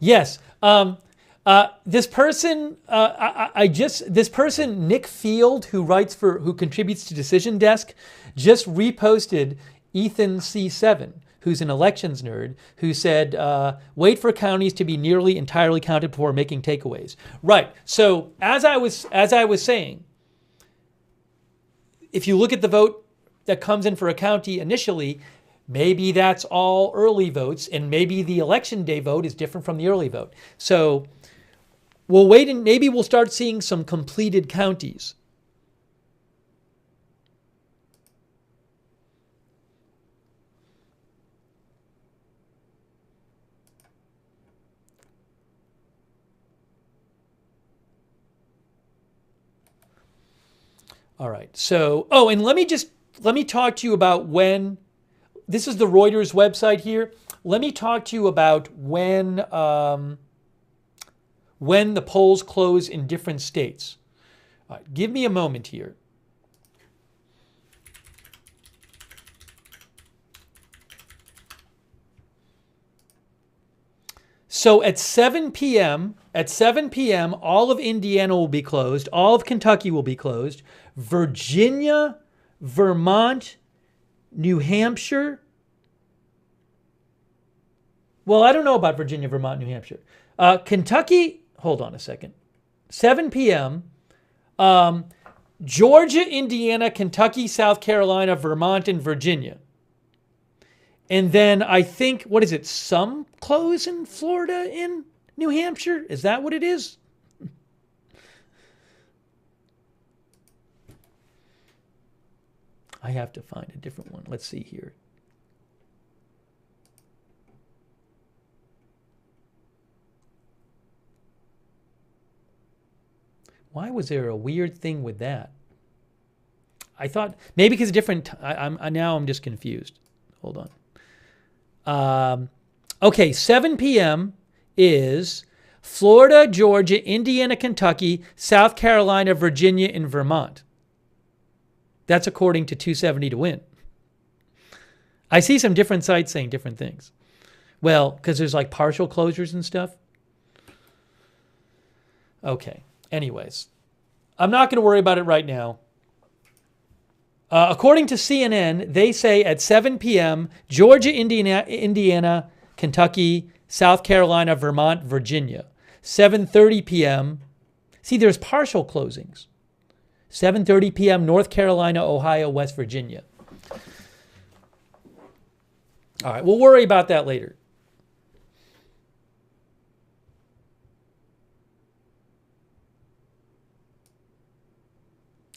Yes. This person, Nick Field, who contributes to Decision Desk, just reposted Ethan C7, who's an elections nerd, who said, wait for counties to be nearly entirely counted before making takeaways. Right. So as I was saying, if you look at the vote that comes in for a county initially, Maybe that's all early votes, and maybe the election day vote is different from the early vote. So we'll wait, and maybe we'll start seeing some completed counties. All right. So, and let me talk to you about when. This is the Reuters website here. Let me talk to you about when the polls close in different states. All right, give me a moment here. So at 7 p.m., all of Indiana will be closed. All of Kentucky will be closed. Virginia, Vermont, New Hampshire. Well, I don't know about Virginia, Vermont, New Hampshire. Kentucky, hold on a second. 7 p.m. Georgia, Indiana, Kentucky, South Carolina, Vermont, and Virginia. And then I think, what is it? Some close in Florida, in New Hampshire? Is that what it is? I have to find a different one. Let's see here. Why was there a weird thing with that? I thought maybe because different. Now I'm just confused. Hold on. Okay, 7 p.m. is Florida, Georgia, Indiana, Kentucky, South Carolina, Virginia, and Vermont. That's according to 270 to win. I see some different sites saying different things. Well, because there's like partial closures and stuff. Okay. Anyways, I'm not going to worry about it right now. According to CNN, they say at 7 p.m., Georgia, Indiana, Kentucky, South Carolina, Vermont, Virginia. 7:30 p.m. See, there's partial closings. 7:30 p.m., North Carolina, Ohio, West Virginia. All right, we'll worry about that later.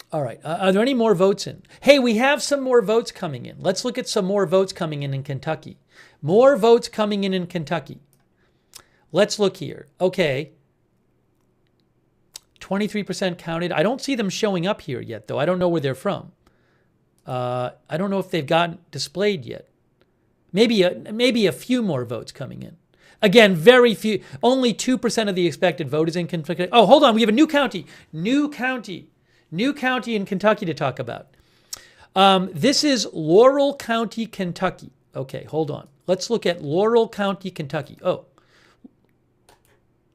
All right, are there any more votes in? Hey, we have some more votes coming in. Let's look at some more votes coming in Kentucky. More votes coming in Kentucky. Let's look here. Okay. 23% counted. I don't see them showing up here yet, though. I don't know where they're from. I don't know if they've gotten displayed yet. Maybe a few more votes coming in. Again, very few. Only 2% of the expected vote is in Kentucky. Oh, hold on. We have a new county. New county in Kentucky to talk about. This is Laurel County, Kentucky. Okay, hold on. Let's look at Laurel County, Kentucky. Oh,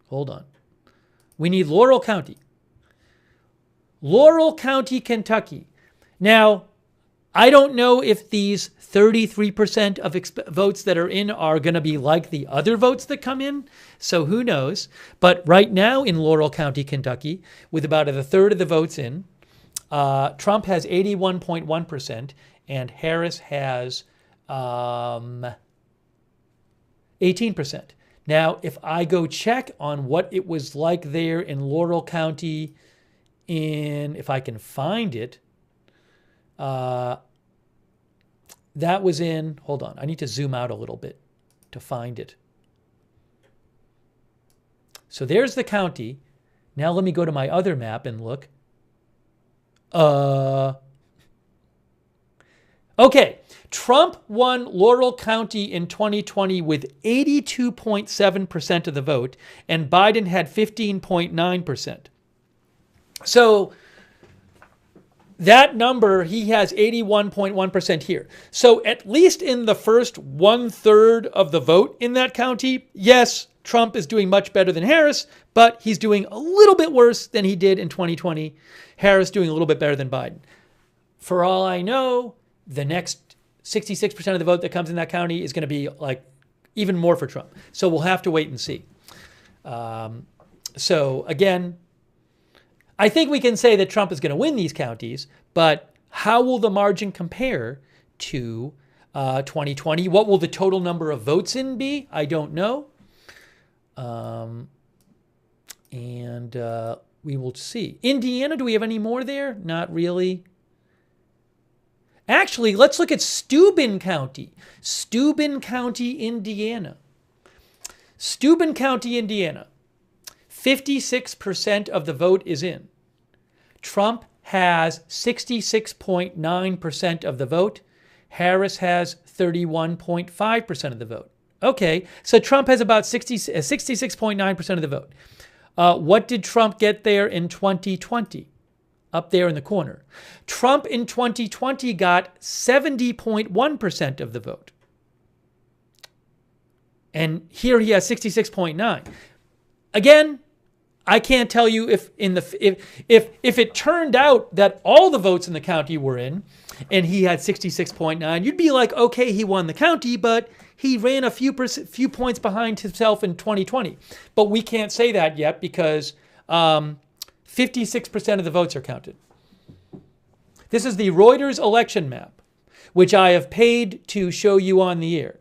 hold on. We need Laurel County. Laurel County, Kentucky. Now, I don't know if these 33% of votes that are in are going to be like the other votes that come in. So who knows? But right now in Laurel County, Kentucky, with about a third of the votes in, Trump has 81.1% and Harris has 18%. Now, if I go check on what it was like there in Laurel County, if I can find it, that was in, hold on, I need to zoom out a little bit to find it. So there's the county. Now let me go to my other map and look. Okay, Trump won Laurel County in 2020 with 82.7% of the vote, and Biden had 15.9%. So that number, he has 81.1% here. So at least in the first 1/3 of the vote in that county, yes, Trump is doing much better than Harris, but he's doing a little bit worse than he did in 2020. Harris doing a little bit better than Biden. For all I know, the next 66% of the vote that comes in that county is going to be like even more for Trump. So we'll have to wait and see. So again, I think we can say that Trump is going to win these counties, but how will the margin compare to 2020. What will the total number of votes in be? I don't know. And we will see. Indiana, do we have any more there? Not really. Actually, let's look at Steuben County. Steuben County, Indiana. Steuben County, Indiana. 56% of the vote is in. Trump has 66.9% of the vote. Harris has 31.5% of the vote. Okay, so Trump has about 66.9% of the vote. What did Trump get there in 2020? Up there in the corner. Trump in 2020 got 70.1% of the vote. And here he has 66.9. Again, I can't tell you if it turned out that all the votes in the county were in and he had 66.9, you'd be like, okay, he won the county, but he ran a few points behind himself in 2020. But we can't say that yet because 56% of the votes are counted. This is the Reuters election map, which I have paid to show you on the air.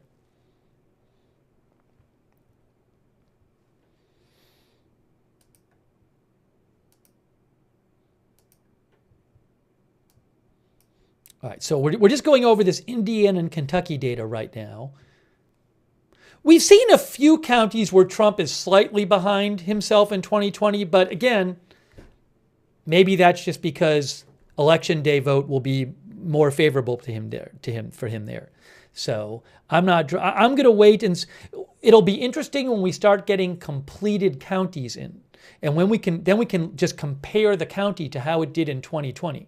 All right, so we're just going over this Indiana and Kentucky data right now. We've seen a few counties where Trump is slightly behind himself in 2020, but again, maybe that's just because election day vote will be more favorable to him there. So I'm going to wait, and it'll be interesting when we start getting completed counties in, and when we can just compare the county to how it did in 2020.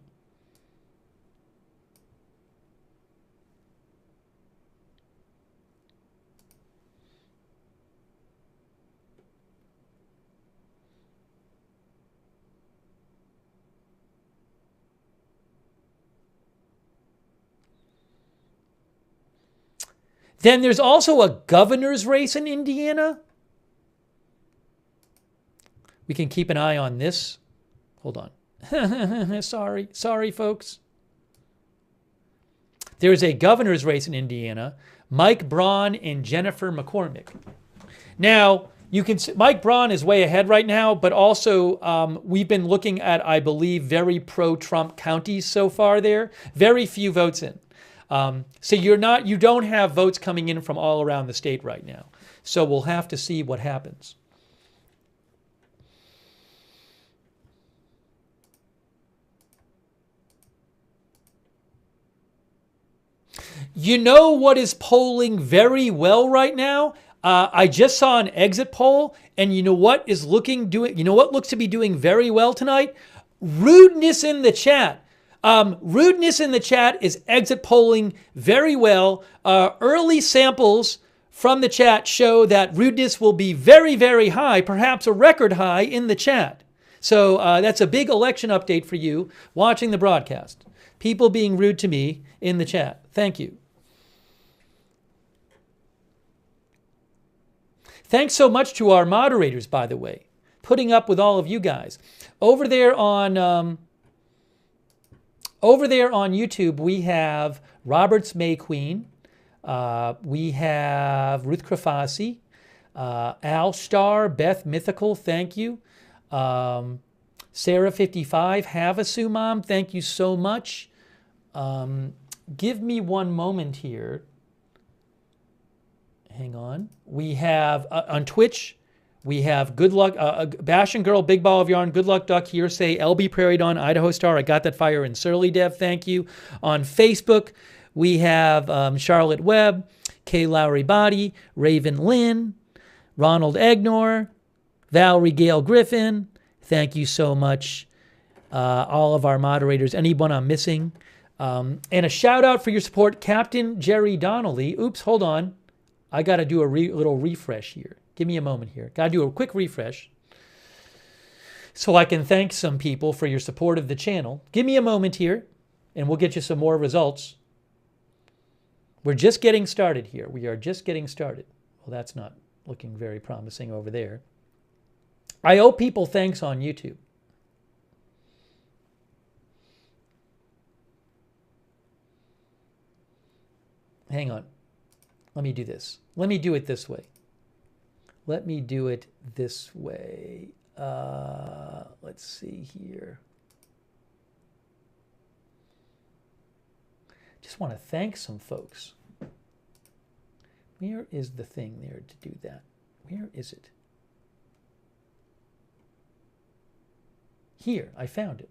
Then there's also a governor's race in Indiana. We can keep an eye on this. Hold on. Sorry, folks. There's a governor's race in Indiana. Mike Braun and Jennifer McCormick. Now, you can see Mike Braun is way ahead right now, but also we've been looking at, I believe, very pro-Trump counties so far there. Very few votes in. So you don't have votes coming in from all around the state right now. So we'll have to see what happens. You know what is polling very well right now? I just saw an exit poll, and you know what looks to be doing very well tonight? Rudeness in the chat. Rudeness in the chat is exit polling very well. Early samples from the chat show that rudeness will be very, very high, perhaps a record high in the chat. So that's a big election update for you watching the broadcast. People being rude to me in the chat. Thank you. Thanks so much to our moderators, by the way, putting up with all of you guys. Over there on YouTube, we have Roberts May Queen. We have Ruth Krafasi, Al Star, Beth Mythical, thank you. Sarah 55, Havasu Mom, thank you so much. Give me one moment here. Hang on. We have on Twitch, we have Good Luck, Bash and Girl, Big Ball of Yarn, Good Luck Duck, Hearsay, LB Prairie Dawn, Idaho Star, I Got That Fire, and Surly Dev, thank you. On Facebook, we have Charlotte Webb, Kay Lowry Body, Raven Lynn, Ronald Egnor, Valerie Gale Griffin, thank you so much. All of our moderators, anyone I'm missing. And a shout out for your support, Captain Jerry Donnelly. Oops, hold on. I got to do a little refresh here. Give me a moment here. Got to do a quick refresh so I can thank some people for your support of the channel. Give me a moment here, and we'll get you some more results. We're just getting started here. We are just getting started. Well, that's not looking very promising over there. I owe people thanks on YouTube. hang on. Let me do this. Let me do it this way. Let me do it this way. Let's see here. Just want to thank some folks. Where is the thing there to do that? Where is it? Here, I found it.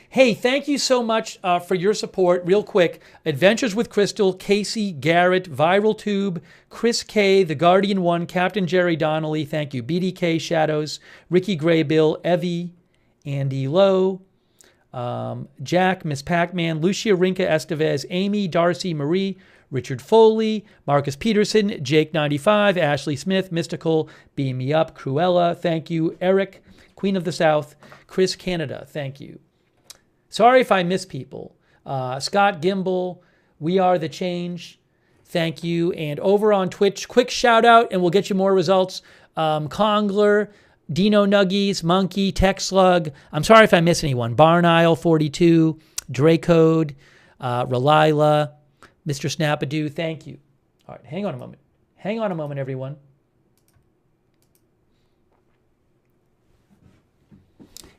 Hey, thank you so much for your support. Real quick, Adventures with Crystal, Casey, Garrett, Viral Tube, Chris K, The Guardian One, Captain Jerry Donnelly, thank you, BDK Shadows, Ricky Graybill, Evie, Andy Lowe, Jack, Miss Pac-Man, Lucia Rinka Estevez, Amy, Darcy, Marie, Richard Foley, Marcus Peterson, Jake95, Ashley Smith, Mystical, Beam Me Up, Cruella, thank you, Eric, Queen of the South, Chris Canada, thank you. Sorry if I miss people. Scott Gimble, We Are the Change, thank you. And over on Twitch, quick shout out, and we'll get you more results. Congler, Dino Nuggies, Monkey, Tech Slug. I'm sorry if I miss anyone. Barn Isle 42, Dracode, Relila, Mr. Snapadoo, thank you. All right, hang on a moment. Hang on a moment, everyone.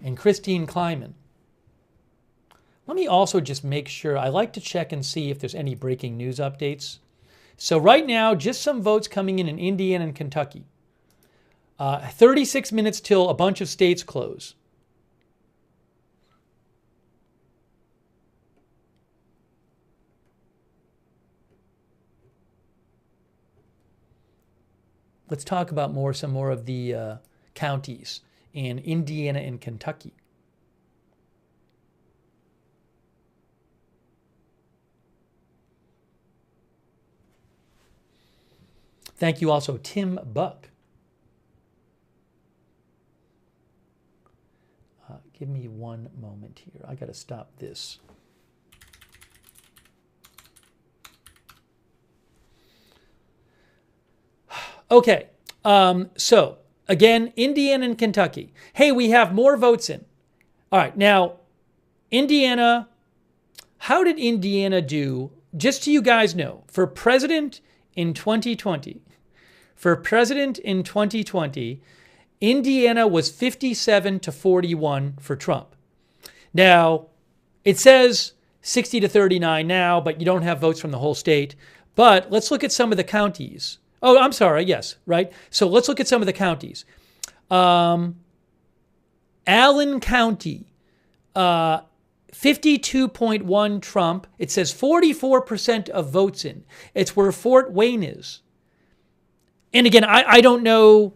And Christine Kleiman. Let me also just make sure, I like to check and see if there's any breaking news updates. So right now, just some votes coming in Indiana and Kentucky. 36 minutes till a bunch of states close. Let's talk about some more of the counties in Indiana and Kentucky. Thank you also, Tim Buck. Give me one moment here. I got to stop this. Okay, so again, Indiana and Kentucky. Hey, we have more votes in. All right, now, Indiana, how did Indiana do, just so you guys know, for president in 2020? For president in 2020, Indiana was 57-41 for Trump. Now, it says 60-39 now, but you don't have votes from the whole state. But let's look at some of the counties. Oh, I'm sorry. Yes, right. So let's look at some of the counties. Allen County, 52.1 Trump. It says 44% of votes in. It's where Fort Wayne is. And again, I don't know.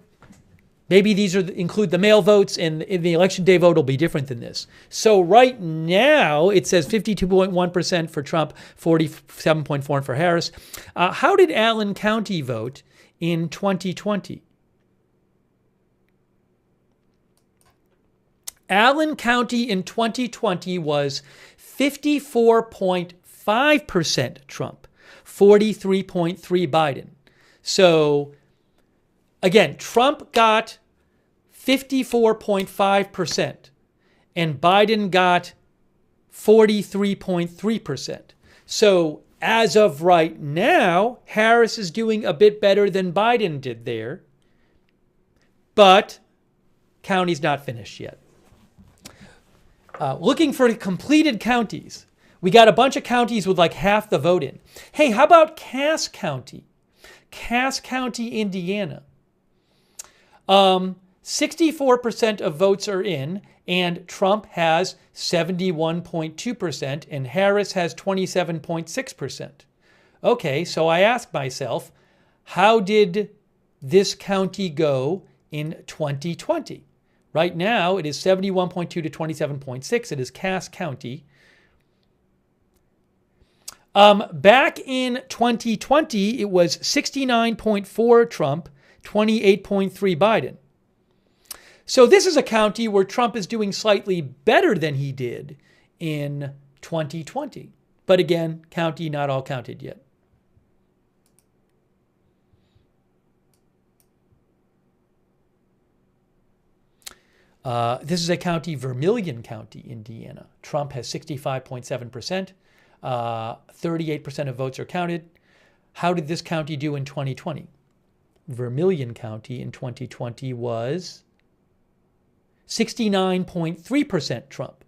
Maybe these include the mail votes, and the election day vote will be different than this. So right now, it says 52.1% for Trump, 47.4% for Harris. How did Allen County vote in 2020? Allen County in 2020 was 54.5% Trump, 43.3% Biden. So again, Trump got 54.5% and Biden got 43.3%. So as of right now, Harris is doing a bit better than Biden did there, but county's not finished yet. Looking for completed counties. We got a bunch of counties with like half the vote in. Hey, how about Cass County? Cass County, Indiana. 64% of votes are in, and Trump has 71.2%, and Harris has 27.6%. Okay, so I ask myself, how did this county go in 2020? Right now, it is 71.2 to 27.6. It is Cass County. Back in 2020, it was 69.4 Trump, 28.3 Biden. So this is a county where Trump is doing slightly better than he did in 2020. But again, county not all counted yet. This is a county, Vermilion County, Indiana. Trump has 65.7%. 38% of votes are counted. How did this county do in 2020? Vermilion County in 2020 was 69.3% Trump.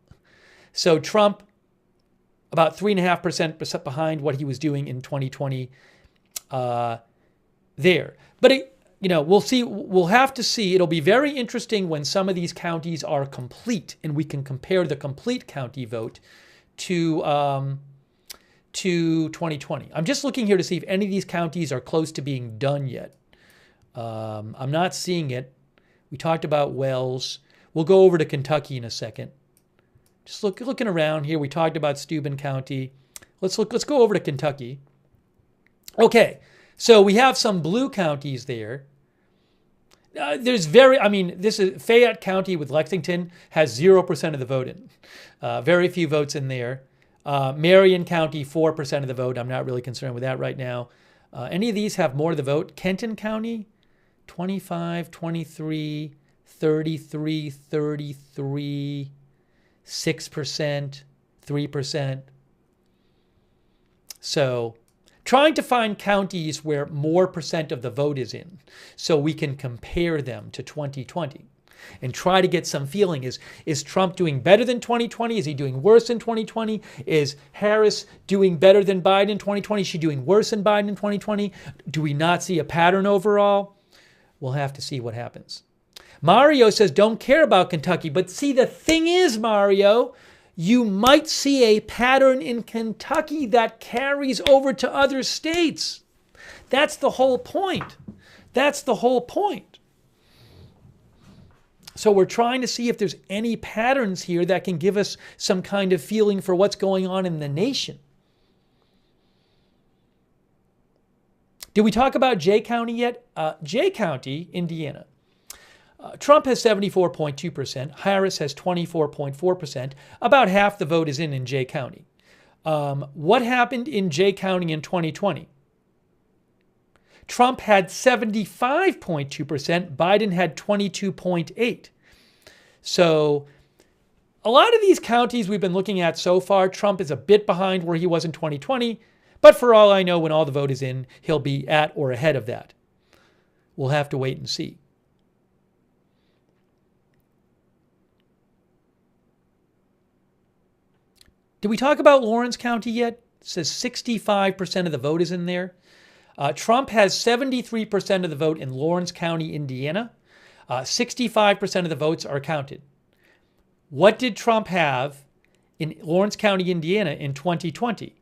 So Trump, about 3.5% behind what he was doing in 2020 there. But, we'll see. We'll have to see. It'll be very interesting when some of these counties are complete and we can compare the complete county vote to 2020. I'm just looking here to see if any of these counties are close to being done yet. I'm not seeing it. We talked about Wells. We'll go over to Kentucky in a second. Just looking around here. We talked about Steuben County. Let's go over to Kentucky. Okay, so we have some blue counties there. This is Fayette County with Lexington has 0% of the vote in. Very few votes in there. Marion County, 4% of the vote. I'm not really concerned with that right now. Any of these have more of the vote. Kenton County, 25, 23, 33, 33, 6%, 3%. So trying to find counties where more percent of the vote is in so we can compare them to 2020 and try to get some feeling. Is Trump doing better than 2020? Is he doing worse than 2020? Is Harris doing better than Biden in 2020? Is she doing worse than Biden in 2020? Do we not see a pattern overall? We'll have to see what happens. Mario says, don't care about Kentucky. But see, the thing is, Mario, you might see a pattern in Kentucky that carries over to other states. That's the whole point. That's the whole point. So we're trying to see if there's any patterns here that can give us some kind of feeling for what's going on in the nation. Did we talk about Jay County yet? Jay County, Indiana. Trump has 74.2%. Harris has 24.4%. About half the vote is in Jay County. What happened in Jay County in 2020? Trump had 75.2%. Biden had 22.8%. So a lot of these counties we've been looking at so far, Trump is a bit behind where he was in 2020. But for all I know, when all the vote is in, he'll be at or ahead of that. We'll have to wait and see. Did we talk about Lawrence County yet? It says 65% of the vote is in there. Trump has 73% of the vote in Lawrence County, Indiana. 65% of the votes are counted. What did Trump have in Lawrence County, Indiana in 2020?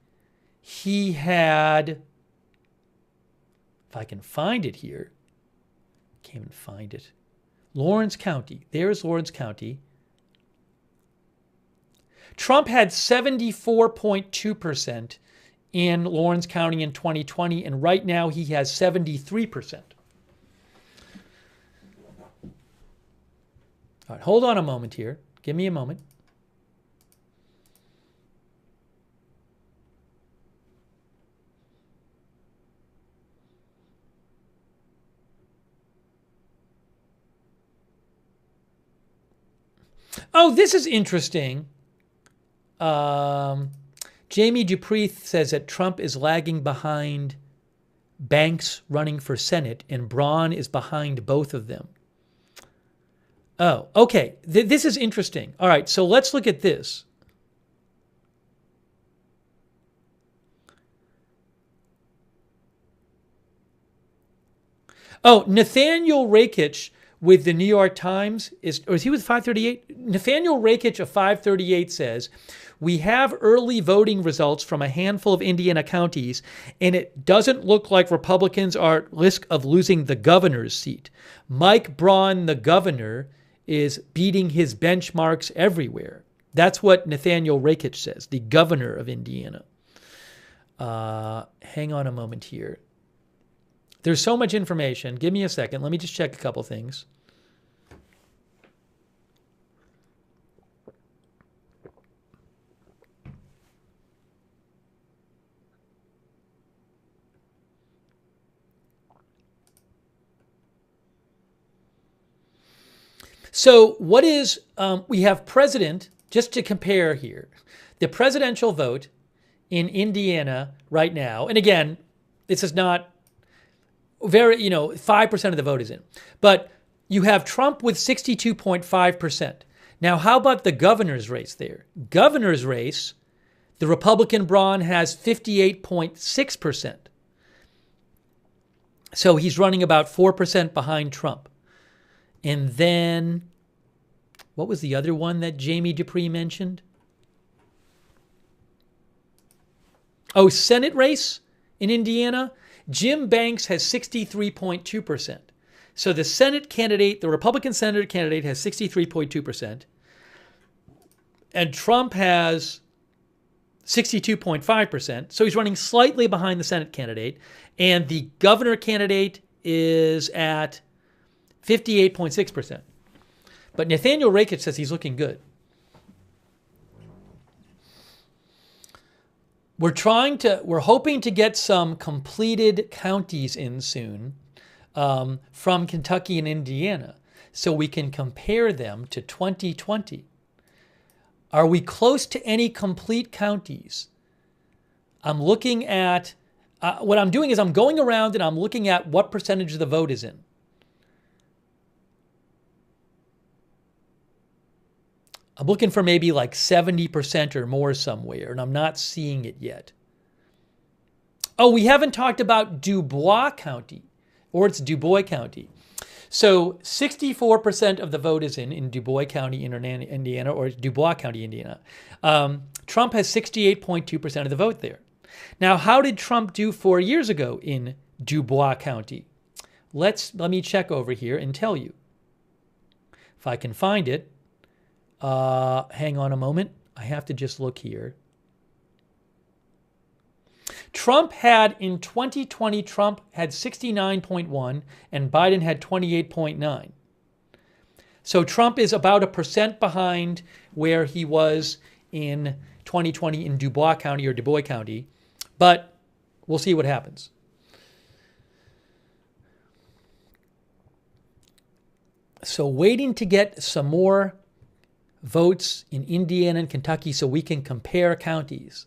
He had, if I can find it here, can't even find it. Lawrence County. There's Lawrence County. Trump had 74.2% in Lawrence County in 2020, and right now he has 73%. All right, hold on a moment here. Give me a moment. Oh, this is interesting. Jamie Dupree says that Trump is lagging behind Banks running for Senate, and Braun is behind both of them. Oh, okay. This is interesting. All right, so let's look at this. Oh, Nathaniel Rakich with the New York Times is he with 538? Nathaniel Rakich of 538 says, we have early voting results from a handful of Indiana counties, and it doesn't look like Republicans are at risk of losing the governor's seat. Mike Braun, the governor, is beating his benchmarks everywhere. That's what Nathaniel Rakich says, the governor of Indiana. Hang on a moment here. There's so much information. Give me a second. Let me just check a couple things. So what is, we have president, just to compare here, the presidential vote in Indiana right now, and again, this is not very, 5% of the vote is in, but you have Trump with 62.5%. Now, how about the governor's race there? Governor's race, the Republican Braun has 58.6%. So he's running about 4% behind Trump. And then, what was the other one that Jamie Dupree mentioned? Oh, Senate race in Indiana. Jim Banks has 63.2%. So the Senate candidate, the Republican senator candidate, has 63.2%. And Trump has 62.5%. So he's running slightly behind the Senate candidate. And the governor candidate is at 58.6%. But Nathaniel Rakich says he's looking good. We're hoping to get some completed counties in soon from Kentucky and Indiana so we can compare them to 2020. Are we close to any complete counties? I'm looking at, what I'm doing is I'm going around and I'm looking at what percentage of the vote is in. I'm looking for maybe like 70% or more somewhere, and I'm not seeing it yet. Oh, we haven't talked about Dubois County, or it's Dubois County. So 64% of the vote is in Dubois County, Indiana, or Dubois County, Indiana. Trump has 68.2% of the vote there. Now, how did Trump do 4 years ago in Dubois County? Let me check over here and tell you. If I can find it. Hang on a moment. I have to just look here. In 2020, Trump had 69.1 and Biden had 28.9. So Trump is about 1% behind where he was in 2020 in Dubois County, but we'll see what happens. So waiting to get some more votes in Indiana and Kentucky so we can compare counties.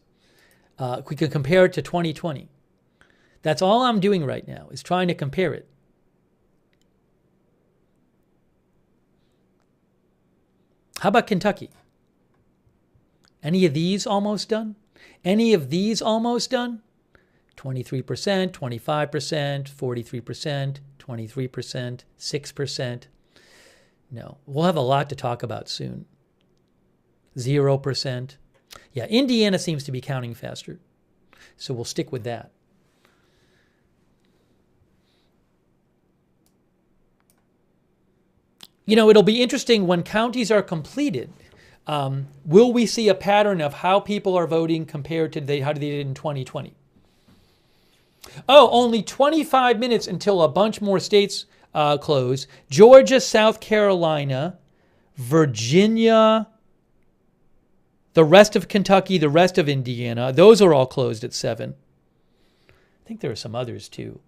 We can compare it to 2020. That's all I'm doing right now, is trying to compare it. How about Kentucky? Any of these almost done? Any of these almost done? 23%, 25%, 43%, 23%, 6%. No, we'll have a lot to talk about soon. 0%. Yeah, Indiana seems to be counting faster. So we'll stick with that. It'll be interesting when counties are completed. Will we see a pattern of how people are voting compared to how they did in 2020? Oh, only 25 minutes until a bunch more states close. Georgia, South Carolina, Virginia, the rest of Kentucky, the rest of Indiana, those are all closed at 7. I think there are some others too.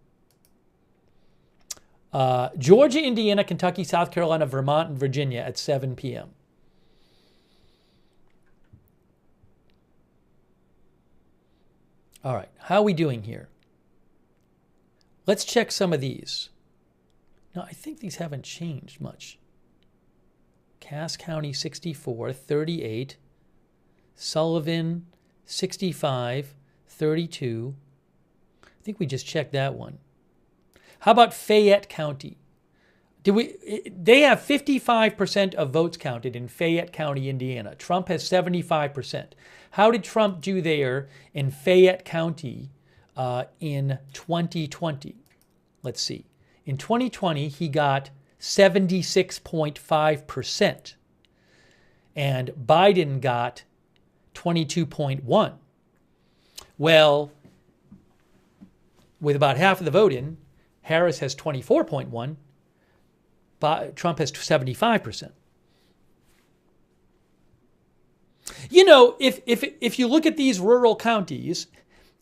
Georgia, Indiana, Kentucky, South Carolina, Vermont, and Virginia at 7 p.m. All right, how are we doing here? Let's check some of these. No, I think these haven't changed much. Cass County, 64, 38. Sullivan, 65, 32. I think we just checked that one. How about Fayette County? They have 55% of votes counted in Fayette County, Indiana. Trump has 75%. How did Trump do there in Fayette County in 2020? Let's see. In 2020, he got 76.5%. And Biden got 22.1. Well, with about half of the vote in, Harris has 24.1. Trump has 75%. If you look at these rural counties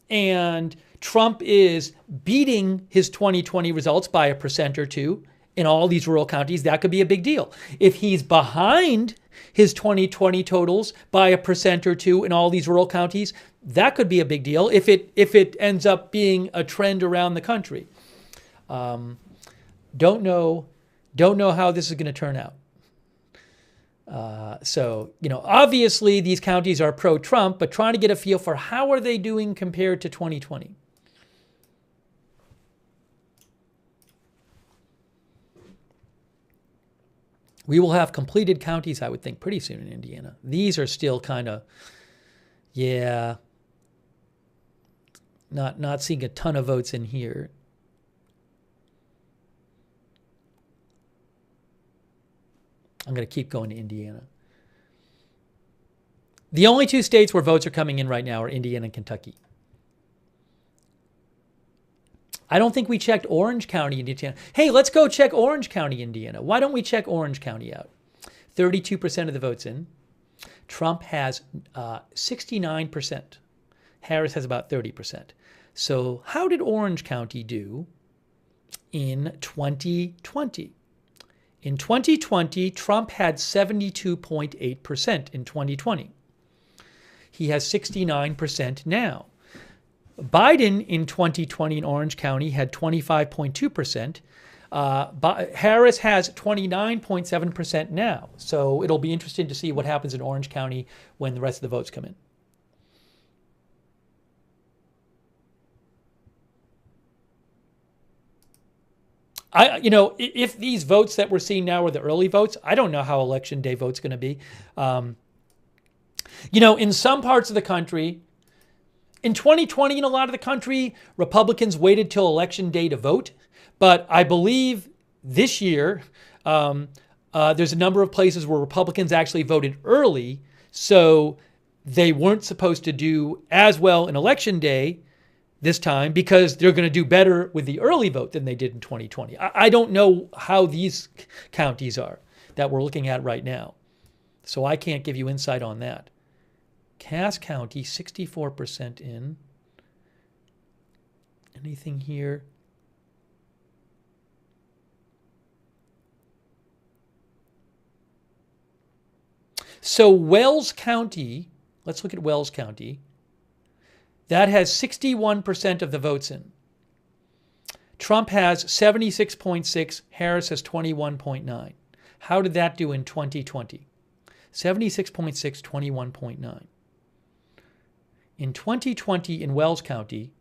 and Trump is beating his 2020 results by 1% or 2, in all these rural counties, that could be a big deal. If he's behind his 2020 totals by a percent or two in all these rural counties, that could be a big deal if it ends up being a trend around the country. Don't know how this is going to turn out. So, obviously these counties are pro-Trump, but trying to get a feel for how are they doing compared to 2020. We will have completed counties, I would think, pretty soon in Indiana. These are still kind of, not seeing a ton of votes in here. I'm going to keep going to Indiana. The only two states where votes are coming in right now are Indiana and Kentucky. I don't think we checked Orange County, Indiana. Hey, let's go check Orange County, Indiana. Why don't we check Orange County out? 32% of the votes in. Trump has 69%. Harris has about 30%. So how did Orange County do in 2020? In 2020, Trump had 72.8% in 2020. He has 69% now. Biden in 2020 in Orange County had 25.2%. Harris has 29.7% now. So it'll be interesting to see what happens in Orange County when the rest of the votes come in. If these votes that we're seeing now are the early votes, I don't know how Election Day vote's going to be. In some parts of the country, in 2020, in a lot of the country, Republicans waited till Election Day to vote. But I believe this year, there's a number of places where Republicans actually voted early. So they weren't supposed to do as well in Election Day this time because they're going to do better with the early vote than they did in 2020. I don't know how these counties are that we're looking at right now. So I can't give you insight on that. Cass County, 64% in. Anything here? So Wells County, let's look at Wells County. That has 61% of the votes in. Trump has 76.6, Harris has 21.9. How did that do in 2020? 76.6, 21.9. In 2020 in Wells County,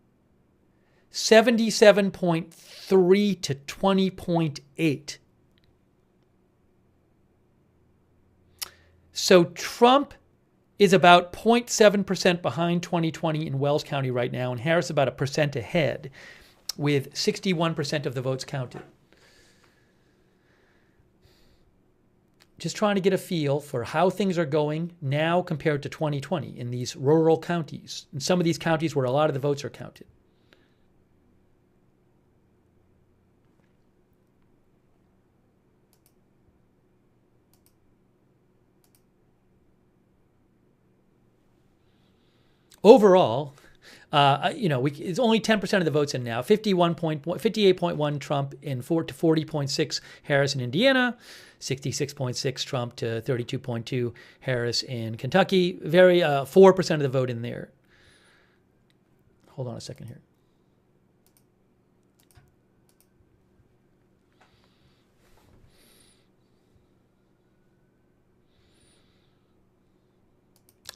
77.3 to 20.8. So Trump is about 0.7% behind 2020 in Wells County right now, and Harris about 1% ahead with 61% of the votes counted. Just trying to get a feel for how things are going now compared to 2020 in these rural counties, in some of these counties where a lot of the votes are counted. Overall, it's only 10% of the votes in now. 58.1 Trump to 40.6 Harris in Indiana, 66.6 Trump to 32.2 Harris in Kentucky. 4% of the vote in there. Hold on a second here.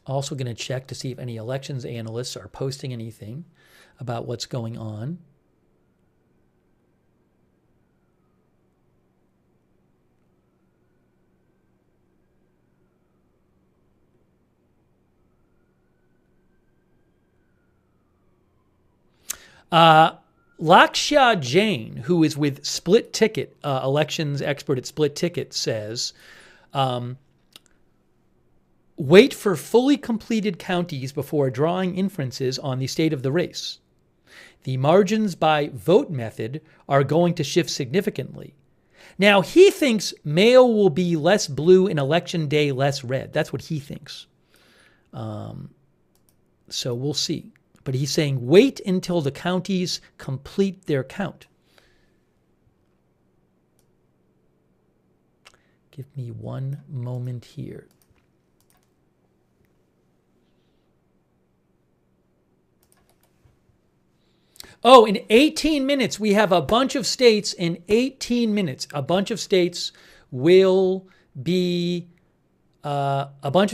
Also going to check to see if any elections analysts are posting anything about what's going on. Lakshya Jain, who is with Split Ticket, elections expert at Split Ticket, says, wait for fully completed counties before drawing inferences on the state of the race. The margins by vote method are going to shift significantly. Now, he thinks mail will be less blue and election day less red. That's what he thinks. So we'll see. But he's saying wait until the counties complete their count. Give me one moment here. Oh, in 18 minutes, we have a bunch of states. In 18 minutes, a bunch of states will be, polls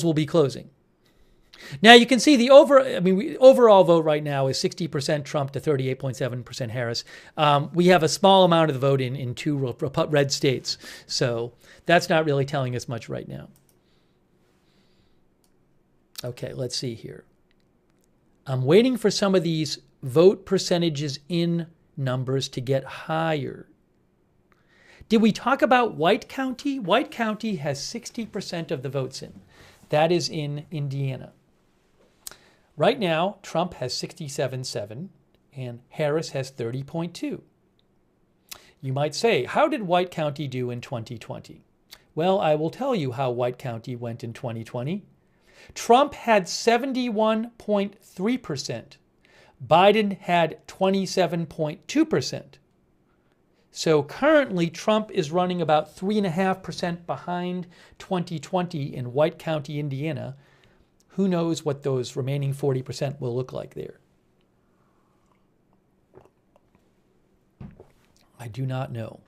will be closing. Now you can see the overall vote right now is 60% Trump to 38.7% Harris. We have a small amount of the vote in two red states, so that's not really telling us much right now. Okay, let's see here. I'm waiting for some of these vote percentages in numbers to get higher. Did we talk about White County? White County has 60% of the votes in. That is in Indiana. Right now, Trump has 67.7 and Harris has 30.2. You might say, how did White County do in 2020? Well, I will tell you how White County went in 2020. Trump had 71.3%. Biden had 27.2%. So currently, Trump is running about 3.5% behind 2020 in White County, Indiana. Who knows what those remaining 40% will look like there? I do not know.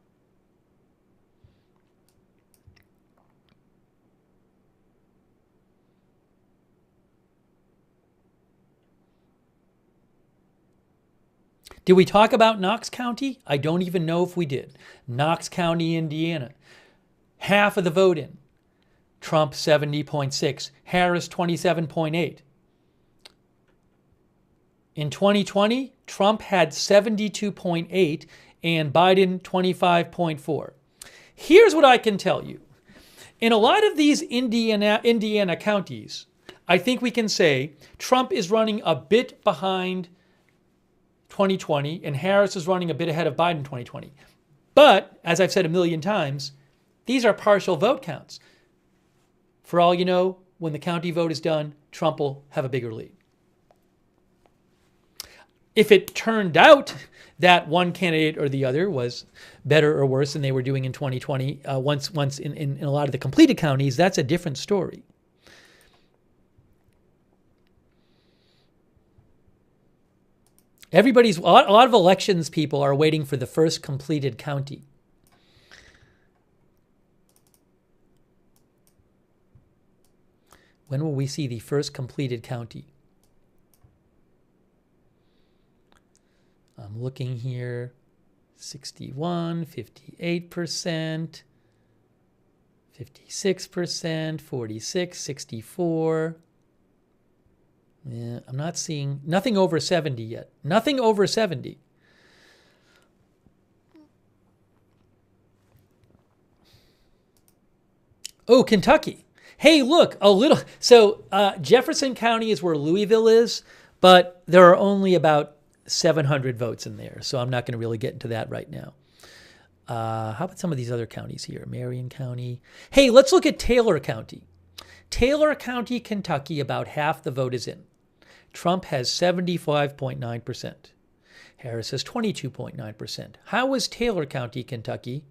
Did we talk about Knox County? I don't even know if we did. Knox County, Indiana. Half of the vote in. Trump 70.6, Harris 27.8. In 2020, Trump had 72.8 and Biden 25.4. Here's what I can tell you. In a lot of these Indiana counties, I think we can say Trump is running a bit behind 2020 and Harris is running a bit ahead of Biden 2020. But, as I've said a million times, these are partial vote counts. For all you know, when the county vote is done, Trump will have a bigger lead. If it turned out that one candidate or the other was better or worse than they were doing in 2020, once in a lot of the completed counties, that's a different story. A lot of elections people are waiting for the first completed county. When will we see the first completed county? I'm looking here, 61, 58%, 56%, 46, 64. Yeah, I'm not seeing nothing over 70 yet. Nothing over 70. Oh, Kentucky. Hey, look, a little. So Jefferson County is where Louisville is, but there are only about 700 votes in there. So I'm not going to really get into that right now. How about some of these other counties here? Marion County. Hey, let's look at Taylor County. Taylor County, Kentucky, about half the vote is in. Trump has 75.9%. Harris has 22.9%. How was Taylor County, Kentucky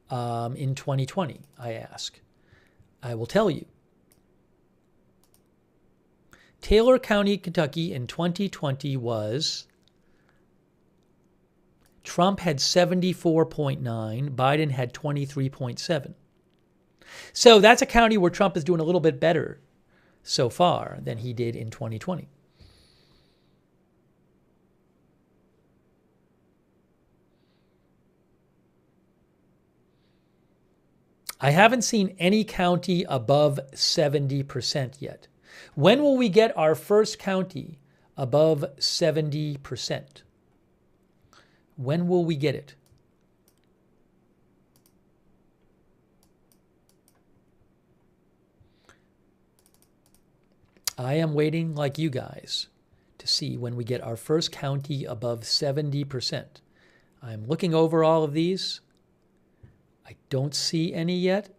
in 2020, I ask? I will tell you. Taylor County, Kentucky in 2020 was Trump had 74.9, Biden had 23.7. So that's a county where Trump is doing a little bit better so far than he did in 2020. I haven't seen any county above 70% yet. When will we get our first county above 70%? When will we get it? I am waiting, like you guys, to see when we get our first county above 70%. I'm looking over all of these. I don't see any yet.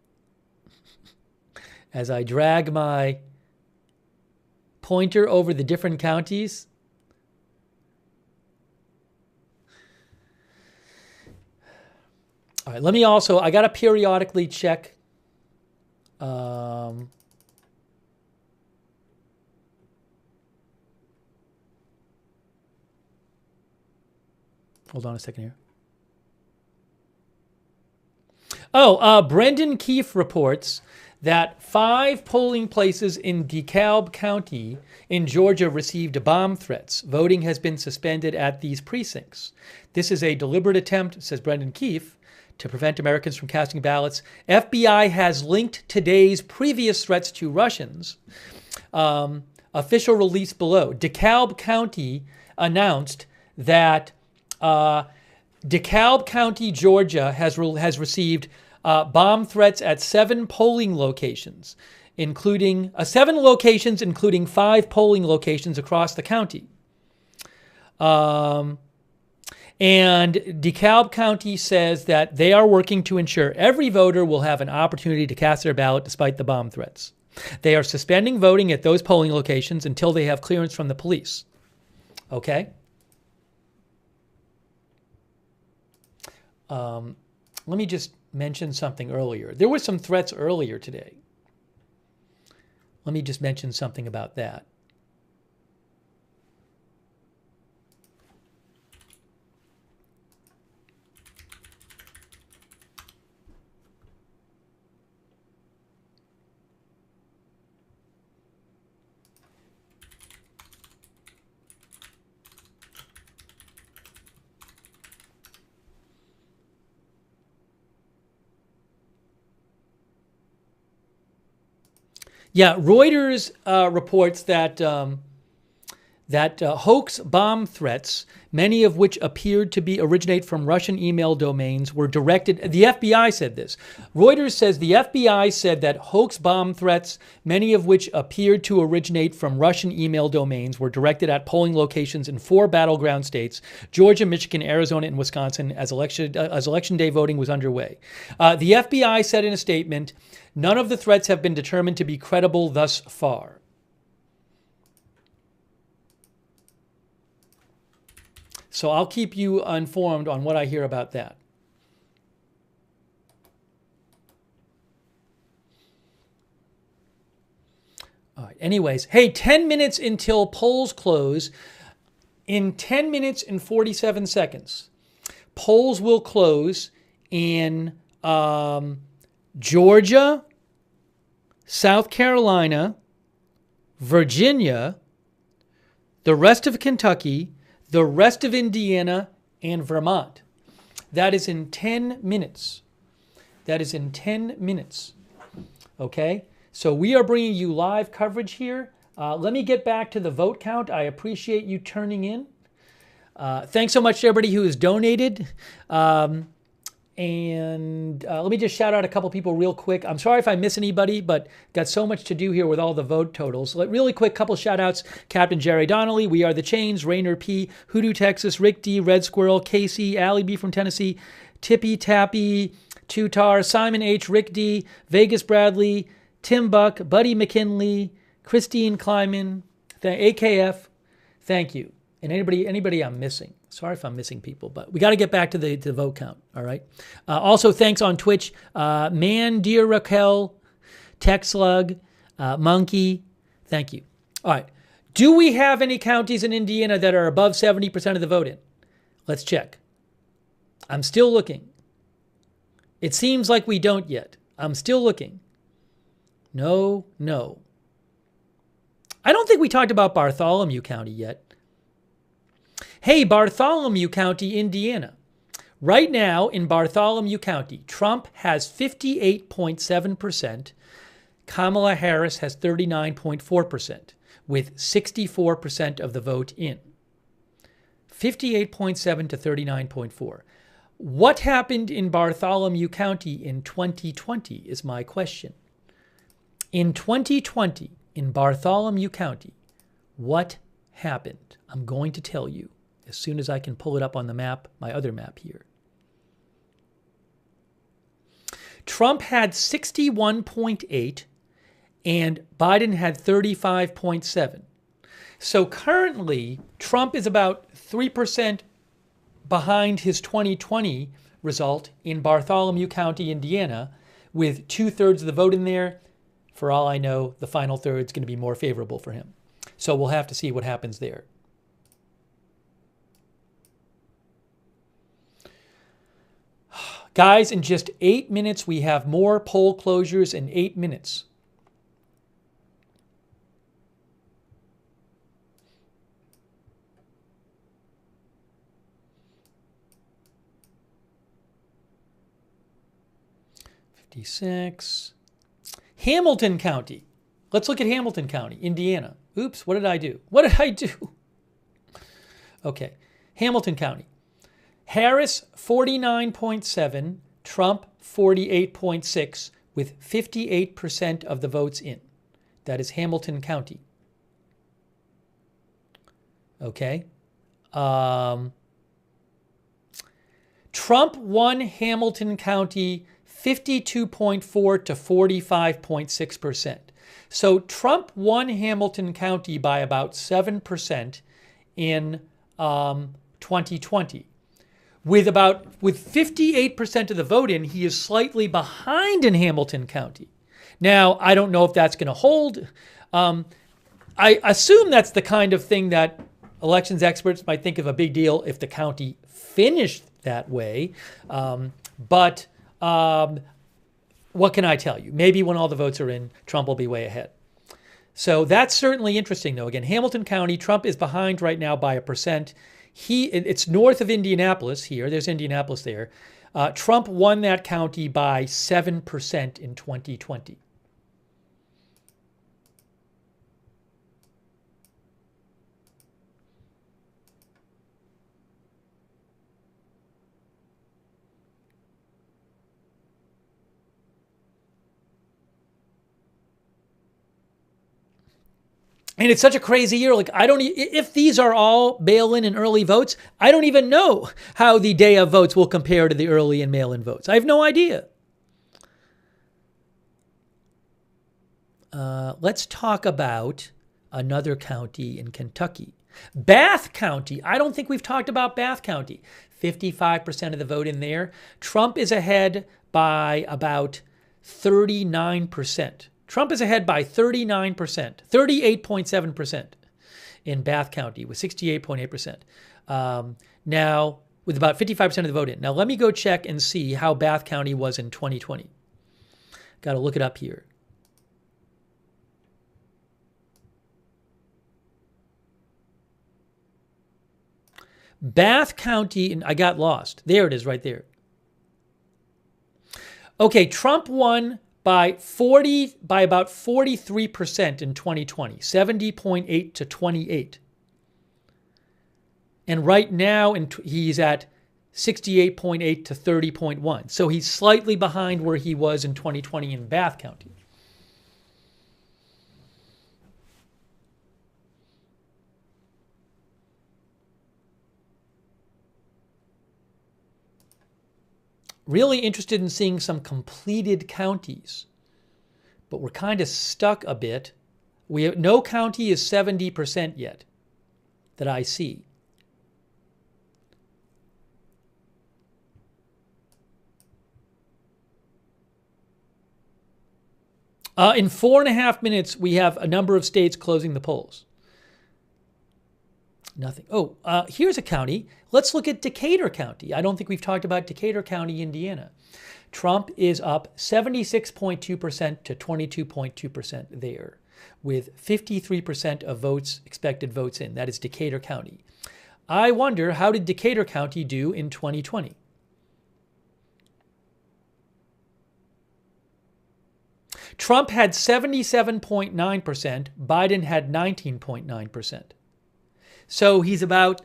As I drag my pointer over the different counties, All right, let me also, I got to periodically check. Hold on a second here. Brendan Keefe reports that 5 polling places in DeKalb County in Georgia received bomb threats. Voting has been suspended at these precincts. This is a deliberate attempt, says Brendan Keefe, to prevent Americans from casting ballots. FBI has linked today's previous threats to Russians. Official release below. DeKalb County announced that DeKalb County, Georgia, has received bomb threats at 7 polling locations, including 7 locations, including 5 polling locations across the county. And DeKalb County says that they are working to ensure every voter will have an opportunity to cast their ballot despite the bomb threats. They are suspending voting at those polling locations until they have clearance from the police. Okay? Let me just mention something earlier. There were some threats earlier today. Let me just mention something about that. Yeah, Reuters reports that hoax bomb threats, many of which appeared to originate from Russian email domains, were directed. The FBI said this. Reuters says the FBI said that hoax bomb threats, many of which appeared to originate from Russian email domains, were directed at polling locations in 4 battleground states: Georgia, Michigan, Arizona, and Wisconsin, as election day voting was underway. The FBI said in a statement, "None of the threats have been determined to be credible thus far." So I'll keep you informed on what I hear about that. All right. Anyways, hey, 10 minutes until polls close. In 10 minutes and 47 seconds, polls will close in Georgia, South Carolina, Virginia, the rest of Kentucky, the rest of Indiana, and Vermont. That is in 10 minutes. That is in 10 minutes. Okay? So we are bringing you live coverage here. Let me get back to the vote count. I appreciate you turning in. Thanks so much to everybody who has donated. And let me just shout out a couple people real quick. I'm sorry if I miss anybody, but got so much to do here with all the vote totals. Really quick, couple shout outs. Captain Jerry Donnelly, We Are the Chains, Rainer P, Hoodoo Texas, Rick D, Red Squirrel, Casey, Allie B from Tennessee, Tippy Tappy, Tutar, Simon H, Rick D, Vegas Bradley, Tim Buck, Buddy McKinley, Christine Kleiman, AKF, thank you. And anybody I'm missing. Sorry if I'm missing people, but we got to get back to the vote count, all right? Also, thanks on Twitch, Man, Dear Raquel, Tech Slug, Monkey, thank you. All right, do we have any counties in Indiana that are above 70% of the vote in? Let's check. I'm still looking. It seems like we don't yet. I'm still looking. No. I don't think we talked about Bartholomew County yet. Hey, Bartholomew County, Indiana. Right now in Bartholomew County, Trump has 58.7%. Kamala Harris has 39.4%, with 64% of the vote in. 58.7 to 39.4. What happened in Bartholomew County in 2020 is my question. In 2020, in Bartholomew County, what happened? I'm going to tell you as soon as I can pull it up on the map, my other map here. Trump had 61.8 and Biden had 35.7. So currently, Trump is about 3% behind his 2020 result in Bartholomew County, Indiana, with 2/3 of the vote in there. For all I know, the final third is going to be more favorable for him. So we'll have to see what happens there. Guys, in just 8 minutes, we have more poll closures in 8 minutes. Hamilton County. Let's look at Hamilton County, Indiana. Oops, what did I do? What did I do? Okay, Hamilton County. Harris 49.7, Trump 48.6, with 58% of the votes in. That is Hamilton County. Okay. Trump won Hamilton County 52.4 to 45.6%. So Trump won Hamilton County by about 7% in 2020. With 58% of the vote in, he is slightly behind in Hamilton County. Now, I don't know if that's going to hold. I assume that's the kind of thing that elections experts might think of a big deal if the county finished that way. But what can I tell you? Maybe when all the votes are in, Trump will be way ahead. So that's certainly interesting, though. Again, Hamilton County, Trump is behind right now by 1%. It's north of Indianapolis here. There's Indianapolis there. Trump won that county by 7% in 2020. And it's such a crazy year. Like, if these are all mail-in and early votes, I don't even know how the day of votes will compare to the early and mail-in votes. I have no idea. Let's talk about another county in Kentucky. Bath County. I don't think we've talked about Bath County. 55% of the vote in there. Trump is ahead by about 39%. Trump is ahead by 39%, 38.7% in Bath County with 68.8%. Now, with about 55% of the vote in. Now, let me go check and see how Bath County was in 2020. Got to look it up here. Bath County, and I got lost. There it is right there. Okay, Trump won by about 43% in 2020, 70.8 to 28. And right now he's at 68.8 to 30.1. So he's slightly behind where he was in 2020 in Bath County. Really interested in seeing some completed counties, but we're kind of stuck a bit. No county is 70% yet that I see. In 4.5 minutes, we have a number of states closing the polls. Nothing. Oh, here's a county. Let's look at Decatur County. I don't think we've talked about Decatur County, Indiana. Trump is up 76.2% to 22.2% there, with 53% of votes, expected votes in. That is Decatur County. I wonder, how did Decatur County do in 2020? Trump had 77.9%. Biden had 19.9%. So he's about,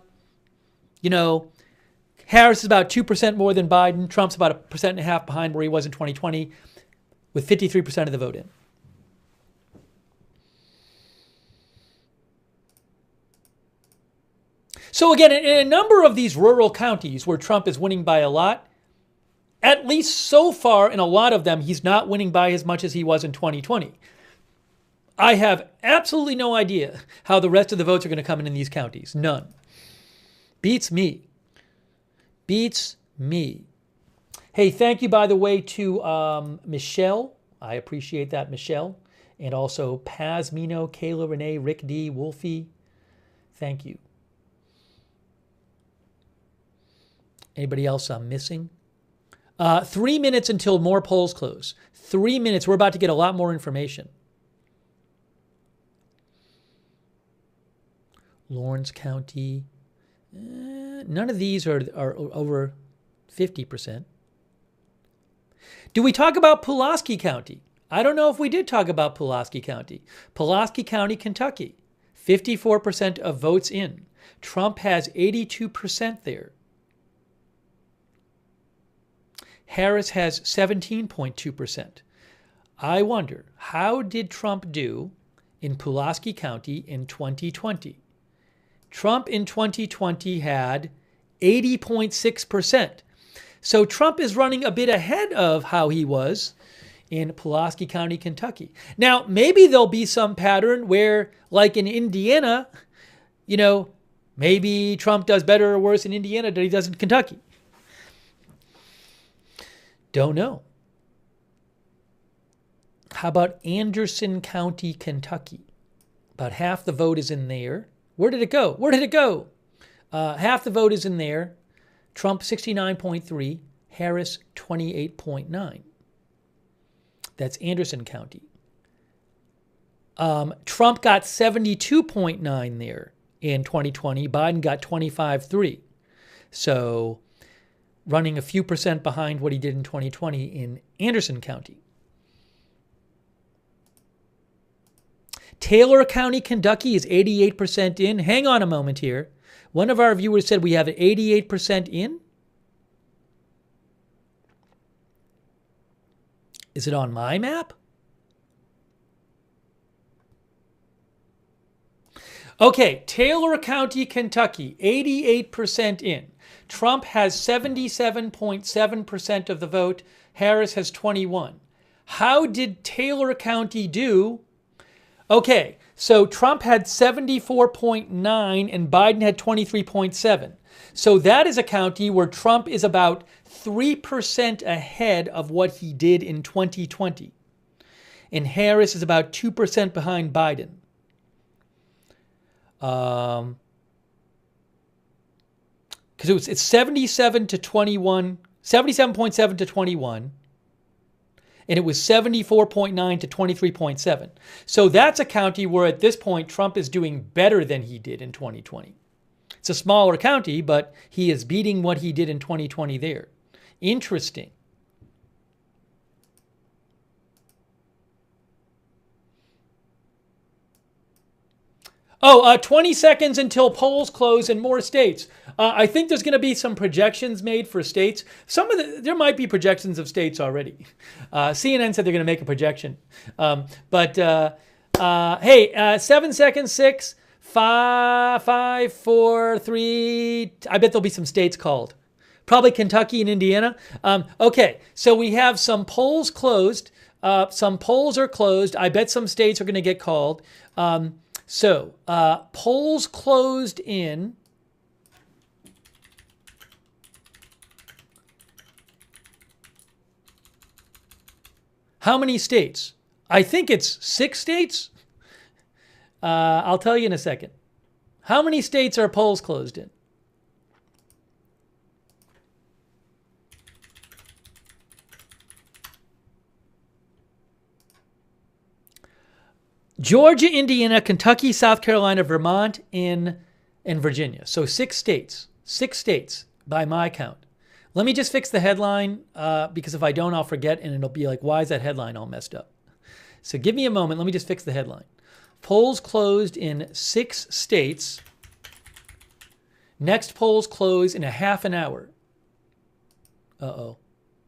Harris is about 2% more than Biden. Trump's about 1.5% behind where he was in 2020, with 53% of the vote in. So again, in a number of these rural counties where Trump is winning by a lot, at least so far in a lot of them, he's not winning by as much as he was in 2020. I have absolutely no idea how the rest of the votes are going to come in these counties. None. Beats me. Beats me. Hey, thank you, by the way, to Michelle. I appreciate that, Michelle. And also Paz, Mino, Kayla, Renee, Rick D, Wolfie. Thank you. Anybody else I'm missing? 3 minutes until more polls close. 3 minutes. We're about to get a lot more information. Lawrence County. None of these are over 50%. Do we talk about Pulaski County? I don't know if we did talk about Pulaski County. Pulaski County, Kentucky. 54% of votes in. Trump has 82% there. Harris has 17.2%. I wonder, how did Trump do in Pulaski County in 2020? Trump in 2020 had 80.6%. So Trump is running a bit ahead of how he was in Pulaski County, Kentucky. Now, maybe there'll be some pattern where, like in Indiana, maybe Trump does better or worse in Indiana than he does in Kentucky. Don't know. How about Anderson County, Kentucky? About half the vote is in there. Where did it go? Where did it go? Half the vote is in there. Trump 69.3, Harris 28.9. That's Anderson County. Trump got 72.9 there in 2020. Biden got 25.3. So running a few percent behind what he did in 2020 in Anderson County. Taylor County, Kentucky is 88% in. Hang on a moment here. One of our viewers said we have an 88% in. Is it on my map? Okay, Taylor County, Kentucky, 88% in. Trump has 77.7% of the vote. Harris has 21. How did Taylor County do? Okay, so Trump had 74.9 and Biden had 23.7. So that is a county where Trump is about 3% ahead of what he did in 2020. And Harris is about 2% behind Biden. Because it's 77 to 21, 77.7 to 21. And it was 74.9 to 23.7. So that's a county where at this point Trump is doing better than he did in 2020. It's a smaller county, but he is beating what he did in 2020 there. Interesting. Oh, 20 seconds until polls close in more states. I think there's going to be some projections made for states. There might be projections of states already. CNN said they're going to make a projection. Hey, 7 seconds, 6, 5, 4, 3. I bet there'll be some states called. Probably Kentucky and Indiana. Okay, so we have some polls closed. Some polls are closed. I bet some states are going to get called. So, polls closed in how many states? I think it's 6 states. I'll tell you in a second. How many states are polls closed in? Georgia, Indiana, Kentucky, South Carolina, Vermont, and Virginia. So 6 states. 6 states by my count. Let me just fix the headline because if I don't, I'll forget and it'll be like, why is that headline all messed up? So give me a moment. Let me just fix the headline. Polls closed in 6 states. Next polls close in a half an hour. Uh-oh.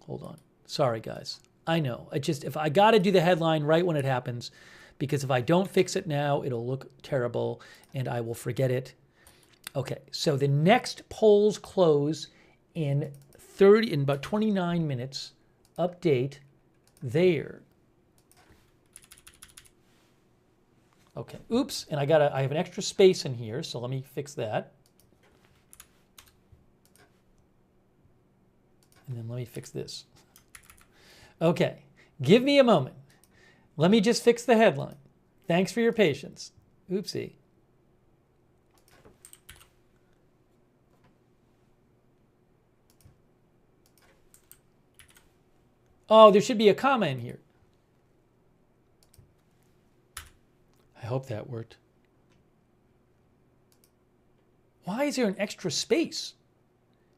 Hold on. Sorry, guys. I know. If I got to do the headline right when it happens, because if I don't fix it now, it'll look terrible and I will forget it. Okay, so the next polls close in about 29 minutes. Update there. Okay, oops, and I have an extra space in here, so let me fix that. And then let me fix this. Okay, give me a moment. Let me just fix the headline. Thanks for your patience. Oopsie. Oh, there should be a comma in here. I hope that worked. Why is there an extra space?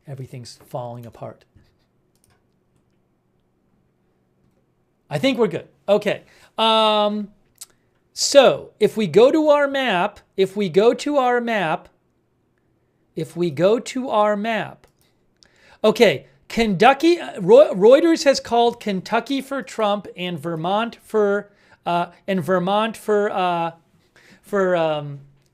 Everything's falling apart. I think we're good. Okay. So if we go to our map, okay, Kentucky, Reuters has called Kentucky for Trump and Vermont for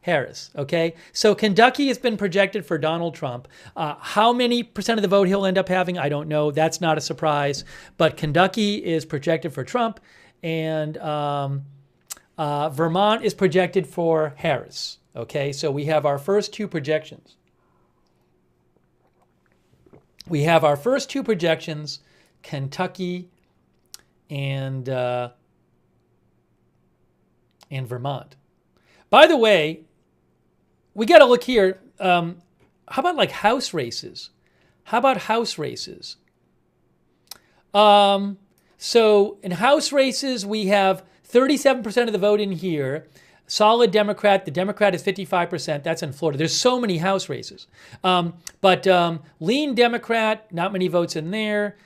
Harris. Okay, so Kentucky has been projected for Donald Trump. How many percent of the vote he'll end up having, I don't know. That's not a surprise. But Kentucky is projected for Trump, and Vermont is projected for Harris. Okay, so we have our first two projections. Kentucky and Vermont. By the way, we got to look here. How about like house races? So in house races, we have 37% of the vote in here. Solid Democrat. The Democrat is 55%. That's in Florida. There's so many house races. But lean Democrat, not many votes in there.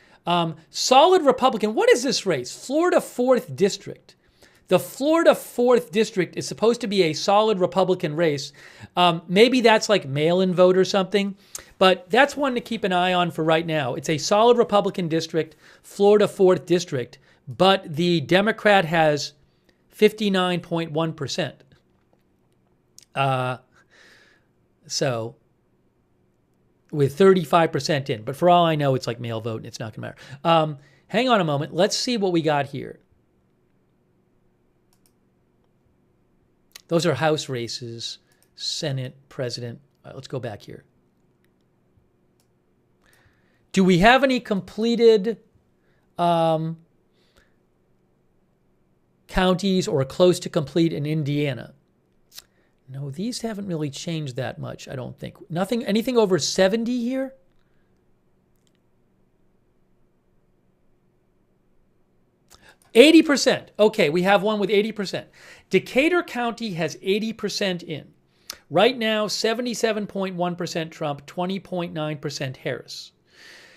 Solid Republican. What is this race? Florida 4th District. The Florida 4th District is supposed to be a solid Republican race. Maybe that's like mail-in vote or something. But that's one to keep an eye on for right now. It's a solid Republican district, Florida 4th District. But the Democrat has 59.1%. So with 35% in. But for all I know, it's like mail vote and it's not going to matter. Hang on a moment. Let's see what we got here. Those are House races, Senate, President. All right, let's go back here. Do we have any completed counties or close to complete in Indiana? No, these haven't really changed that much, I don't think. Nothing, anything over 70 here? %. Okay, we have one with 80%. Decatur County has 80% in. Right now, 77.1% Trump, 20.9% Harris.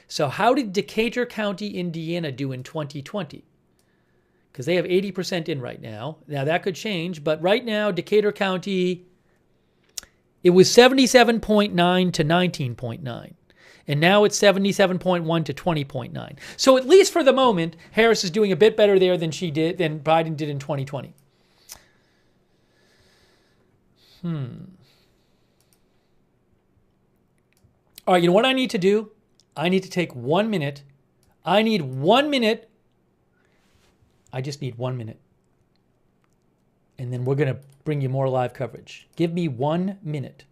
So how did Decatur County, Indiana do in 2020? Because they have 80% in right now. Now, that could change, but right now, Decatur County, it was 77.9 to 19.9. And now it's 77.1 to 20.9. So at least for the moment, Harris is doing a bit better there than Biden did in 2020. All right, you know what I need to do? I need to take 1 minute. I need 1 minute. I just need 1 minute. And then we're going to bring you more live coverage. Give me 1 minute.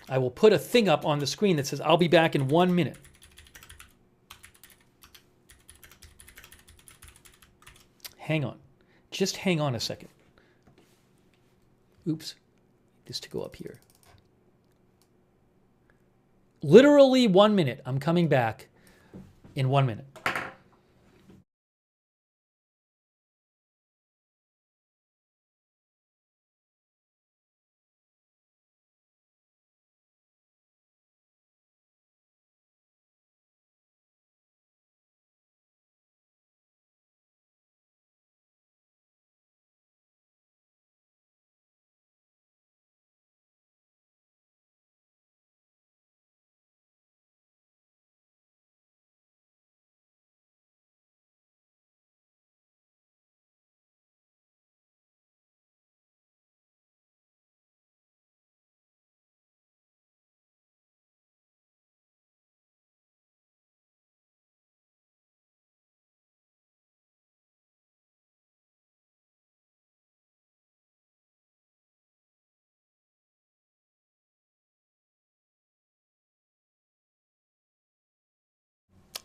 I will put a thing up on the screen that says, I'll be back in 1 minute. Hang on. Just hang on a second. Oops. Just to go up here. Literally 1 minute. I'm coming back in 1 minute.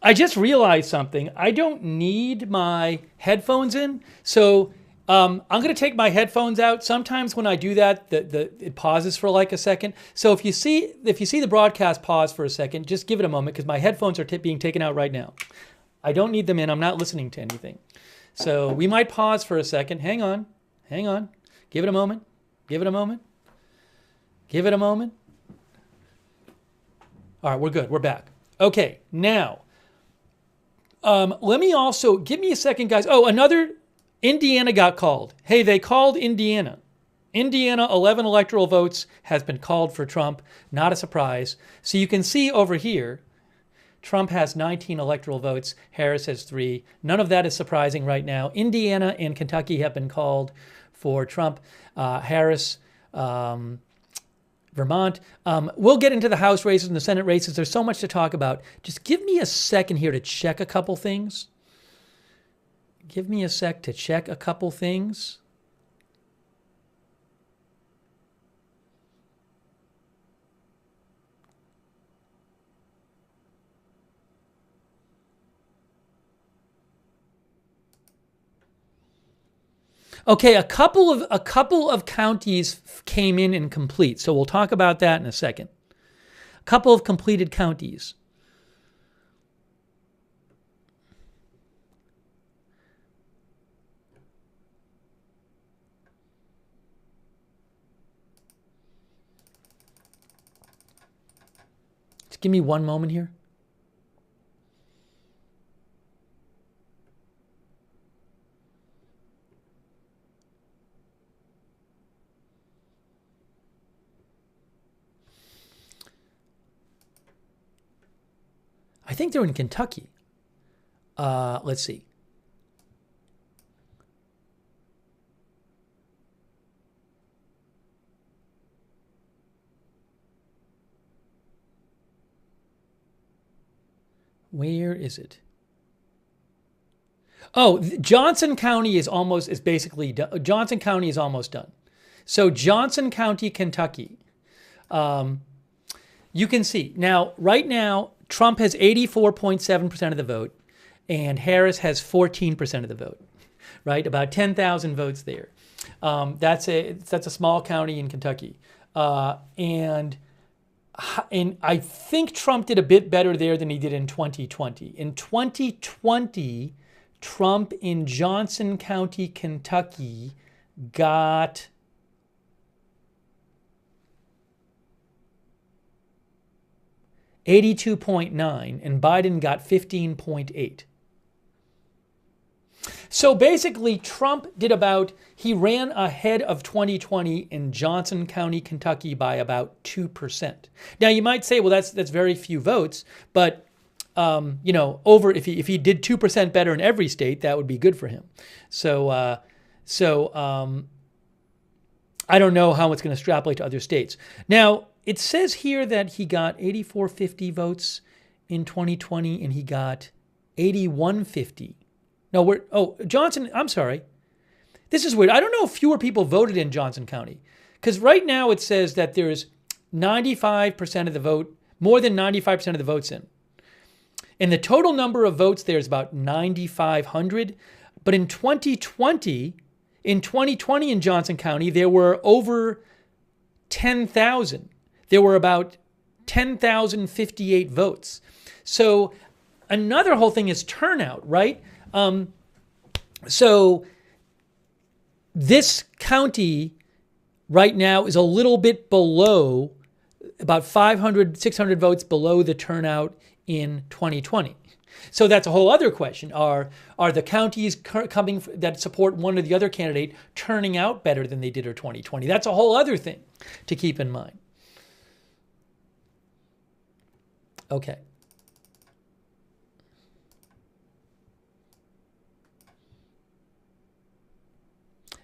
I just realized something. I don't need my headphones in, so I'm going to take my headphones out. Sometimes when I do that, it pauses for like a second. So if you see the broadcast pause for a second, just give it a moment because my headphones are being taken out right now. I don't need them in. I'm not listening to anything. So we might pause for a second. Hang on. Give it a moment. Give it a moment. Give it a moment. All right, we're good. We're back. Okay, now, let me also, give me a second, guys. Oh, Indiana got called. Hey, they called Indiana. Indiana, 11 electoral votes has been called for Trump. Not a surprise. So you can see over here, Trump has 19 electoral votes. Harris has 3. None of that is surprising right now. Indiana and Kentucky have been called for Trump. Harris, Vermont. We'll get into the House races and the Senate races. There's so much to talk about. Just give me a second here to check a couple things. Give me a sec to check a couple things. Okay, a couple of counties came in incomplete, so we'll talk about that in a second. A couple of completed counties. Just give me one moment here. I think they're in Kentucky. Let's see. Where is it? Oh, Johnson County is basically done. Johnson County is almost done. So Johnson County, Kentucky. You can see now, right now, Trump has 84.7% of the vote, and Harris has 14% of the vote, right? About 10,000 votes there. That's a small county in Kentucky. And I think Trump did a bit better there than he did in 2020. In 2020, Trump in Johnson County, Kentucky got 82.9, and Biden got 15.8. So basically, Trump he ran ahead of 2020 in Johnson County, Kentucky by about 2%. Now you might say, well, that's very few votes, but if he did 2% better in every state, that would be good for him. So I don't know how it's going to extrapolate to other states. Now, it says here that he got 8,450 votes in 2020, and he got 8,150. No, Johnson, I'm sorry. This is weird. I don't know if fewer people voted in Johnson County, because right now it says that there's 95% of the vote, more than 95% of the votes in. And the total number of votes there is about 9,500. But in 2020 in Johnson County, there were over 10,000. There were about 10,058 votes. So another whole thing is turnout, right? So this county right now is a little bit below, about 500, 600 votes below the turnout in 2020. So that's a whole other question. Are the counties that support one or the other candidate turning out better than they did in 2020? That's a whole other thing to keep in mind. Okay.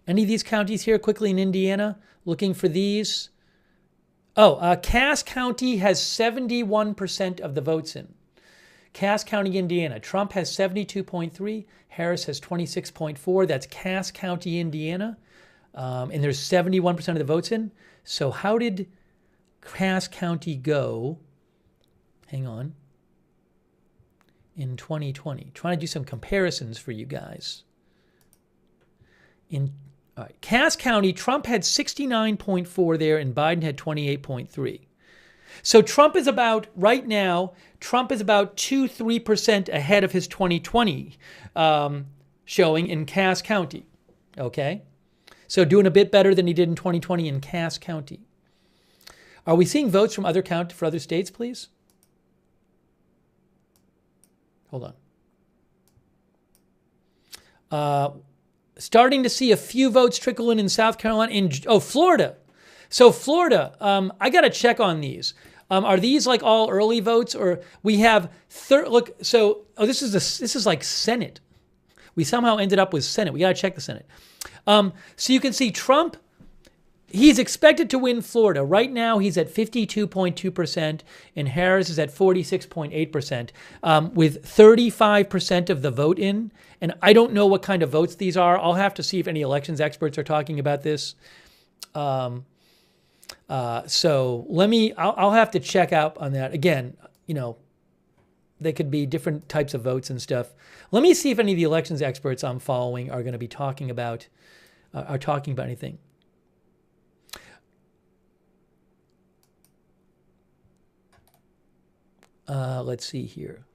Any of these counties here quickly in Indiana? Looking for these. Oh, Cass County has 71% of the votes in. Cass County, Indiana. Trump has 72.3. Harris has 26.4. That's Cass County, Indiana. And there's 71% of the votes in. So how did Cass County go? Hang on. in 2020. Trying to do some comparisons for you guys. In all right, Cass County, Trump had 69.4 there and Biden had 28.3. So Trump is about, right now, Trump is about 2-3% ahead of his 2020 showing in Cass County. Okay? So doing a bit better than he did in 2020 in Cass County. Are we seeing votes from other for other states, please? Hold on. Starting to see a few votes trickle in South Carolina. Florida. So Florida, I got to check on these. Are these like all early votes, or we have look? So this is like Senate. We somehow ended up with Senate. We got to check the Senate. So you can see Trump. He's expected to win Florida. Right now, he's at 52.2%, and Harris is at 46.8%, with 35% of the vote in. And I don't know what kind of votes these are. I'll have to see if any elections experts are talking about this. So I'll have to check out on that. Again, they could be different types of votes and stuff. Let me see if any of the elections experts I'm following are going to be talking about anything. Let's see here.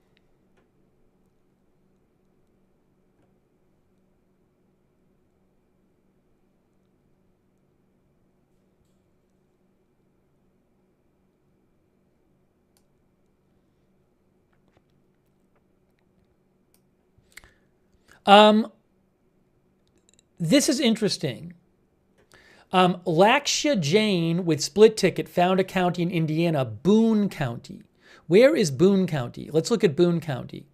This is interesting. Lakshya Jain with split ticket found a county in Indiana, Boone County. Where is Boone County? Let's look at Boone County.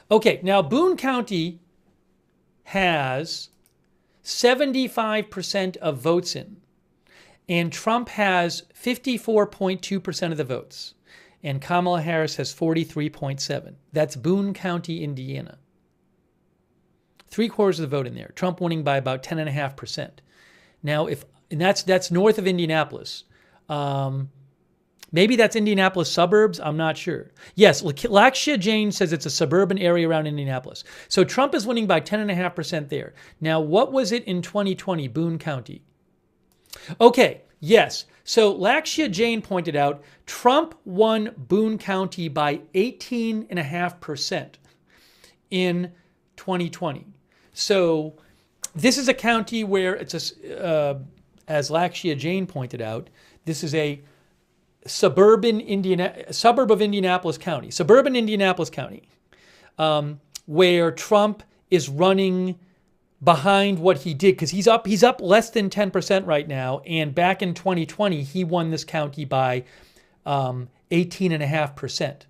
Okay, now Boone County has 75% of votes in, and Trump has 54.2% of the votes, and Kamala Harris has 43.7%. That's Boone County, Indiana. 3/4 of the vote in there. Trump winning by about 10.5%. Now, that's north of Indianapolis. Maybe that's Indianapolis suburbs. I'm not sure. Yes, Lakshya Jain says it's a suburban area around Indianapolis. So Trump is winning by 10.5% there. Now, what was it in 2020, Boone County? Okay, yes. So Lakshya Jain pointed out Trump won Boone County by 18.5% in 2020. So this is a county where it's as Lakshya Jain pointed out, this is a suburb of Indianapolis County, where Trump is running behind what he did, because he's up less than 10% right now. And back in 2020, he won this county by 18.5%.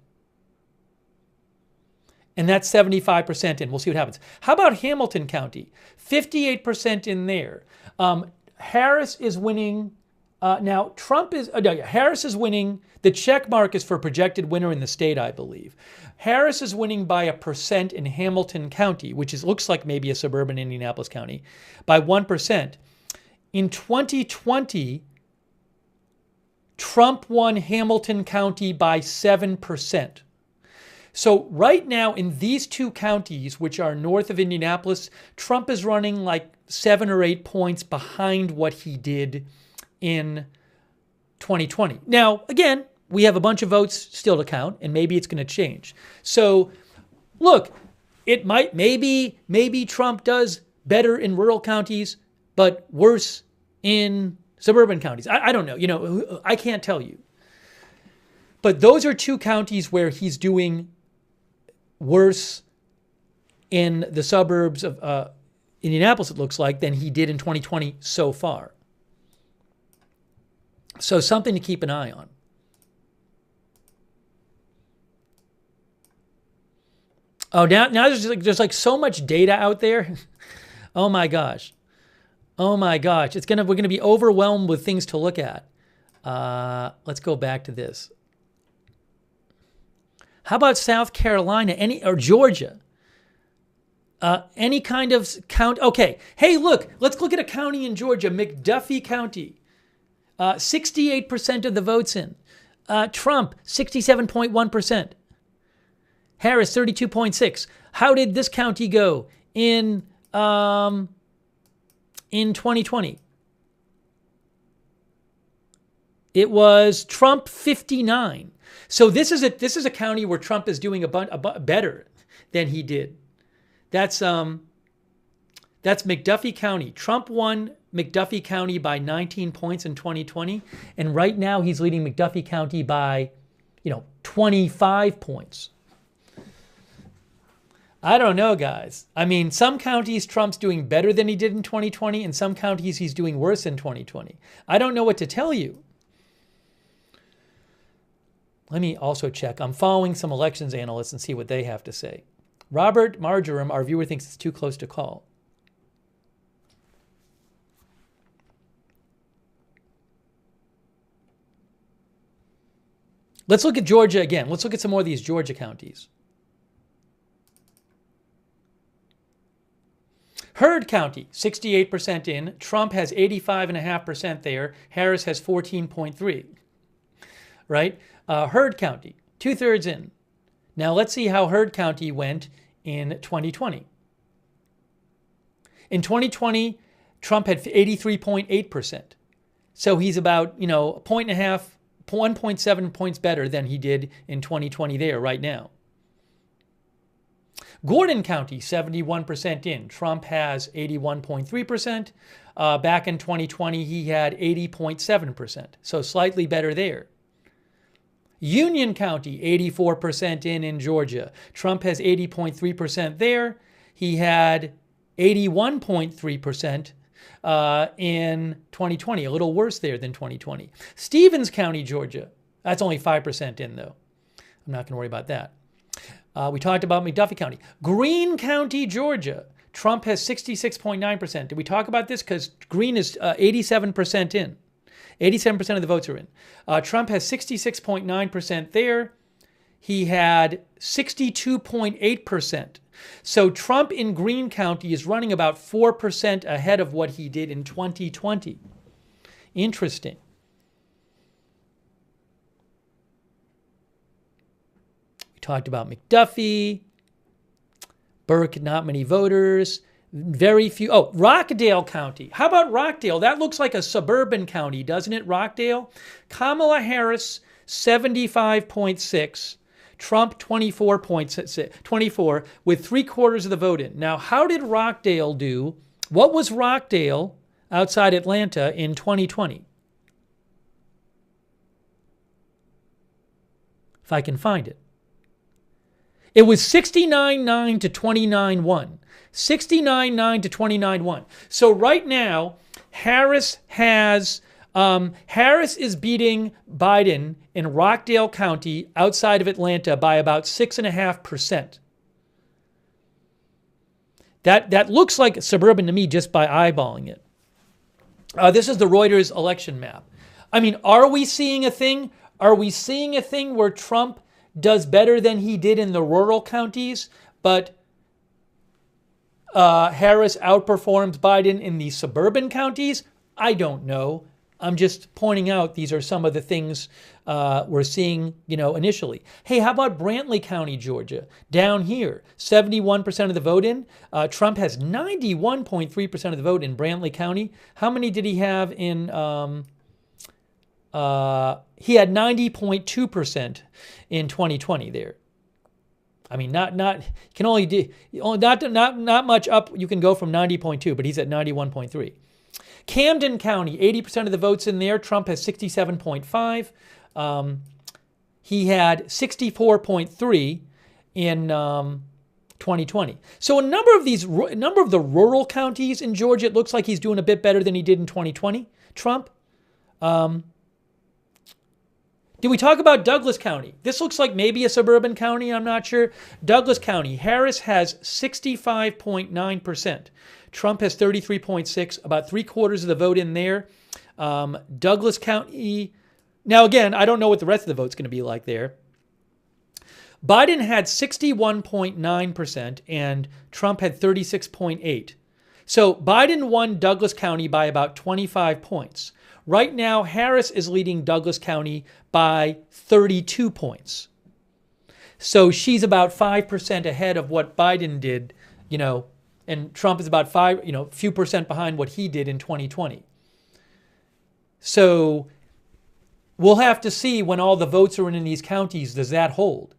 And that's 75% in. We'll see what happens. How about Hamilton County? 58% in there. Harris is winning. Now, Harris is winning. The check mark is for projected winner in the state, I believe. Harris is winning by 1% in Hamilton County, which looks like maybe a suburban Indianapolis county, by 1%. In 2020, Trump won Hamilton County by 7%. So right now in these two counties, which are north of Indianapolis, Trump is running like 7 or 8 points behind what he did in 2020. Now, again, we have a bunch of votes still to count, and maybe it's going to change. So, look, it might, maybe Trump does better in rural counties, but worse in suburban counties. I don't know. I can't tell you. But those are two counties where he's doing worse in the suburbs of Indianapolis, it looks like, than he did in 2020 so far. So something to keep an eye on. Oh, now there's like so much data out there. Oh my gosh. We're gonna be overwhelmed with things to look at. Let's go back to this. How about South Carolina, or Georgia? Any kind of count? Okay. Hey, look. Let's look at a county in Georgia, McDuffie County. 68% of the votes in. Trump, 67.1%. Harris, 32.6%. How did this county go in 2020? It was Trump 59. So this is a county where Trump is doing better than he did. That's McDuffie County. Trump won McDuffie County by 19 points in 2020, and right now he's leading McDuffie County by, 25 points. I don't know, guys. I mean, some counties Trump's doing better than he did in 2020, and some counties he's doing worse in 2020. I don't know what to tell you. Let me also check. I'm following some elections analysts and see what they have to say. Robert Marjoram, our viewer, thinks it's too close to call. Let's look at Georgia again. Let's look at some more of these Georgia counties. Heard County, 68% in. Trump has 85.5% there. Harris has 14.3%. Right? Heard County, 2/3 in. Now let's see how Heard County went in 2020. In 2020, Trump had 83.8%. So he's about, 1.7 points better than he did in 2020 there right now. Gordon County, 71% in. Trump has 81.3%. Back in 2020, he had 80.7%. So slightly better there. Union County, 84% in Georgia. Trump has 80.3% there. He had 81.3% in 2020, a little worse there than 2020. Stevens County, Georgia, that's only 5% in though. I'm not going to worry about that. We talked about McDuffie County. Greene County, Georgia, Trump has 66.9%. Did we talk about this? Because Greene is 87% in. 87% of the votes are in. Trump has 66.9% there. He had 62.8%. So Trump in Greene County is running about 4% ahead of what he did in 2020. Interesting. We talked about McDuffie. Burke, not many voters. Very few. Oh, Rockdale County. How about Rockdale? That looks like a suburban county, doesn't it, Rockdale? Kamala Harris, 75.6. Trump, 24 with 3/4 of the vote in. Now, how did Rockdale do? What was Rockdale outside Atlanta in 2020? If I can find it. It was 69-9 to 29-1. 69-9 to 29-1. So right now, Harris is beating Biden in Rockdale County outside of Atlanta by about 6.5%. That looks like suburban to me just by eyeballing it. This is the Reuters election map. I mean, are we seeing a thing? Are we seeing a thing where Trump does better than he did in the rural counties, but Harris outperforms Biden in the suburban counties? I don't know. I'm just pointing out these are some of the things we're seeing, initially. Hey, how about Brantley County, Georgia? Down here, 71% of the vote in. Trump has 91.3% of the vote in Brantley County. How many did he have in? He had 90.2% in 2020 there. I mean, not much up. You can go from 90.2, but he's at 91.3. Camden County, 80% of the votes in there. Trump has 67.5. He had 64.3 in 2020. So a number of the rural counties in Georgia, it looks like he's doing a bit better than he did in 2020. Trump. Did we talk about Douglas County? This looks like maybe a suburban county. I'm not sure. Douglas County. Harris has 65.9%. Trump has 33.6%, about 3/4 of the vote in there. Douglas County. Now, again, I don't know what the rest of the vote's going to be like there. Biden had 61.9% and Trump had 36.8%. So Biden won Douglas County by about 25 points. Right now, Harris is leading Douglas County by 32 points. So she's about 5% ahead of what Biden did, and Trump is about a few percent behind what he did in 2020. So we'll have to see when all the votes are in these counties, does that hold?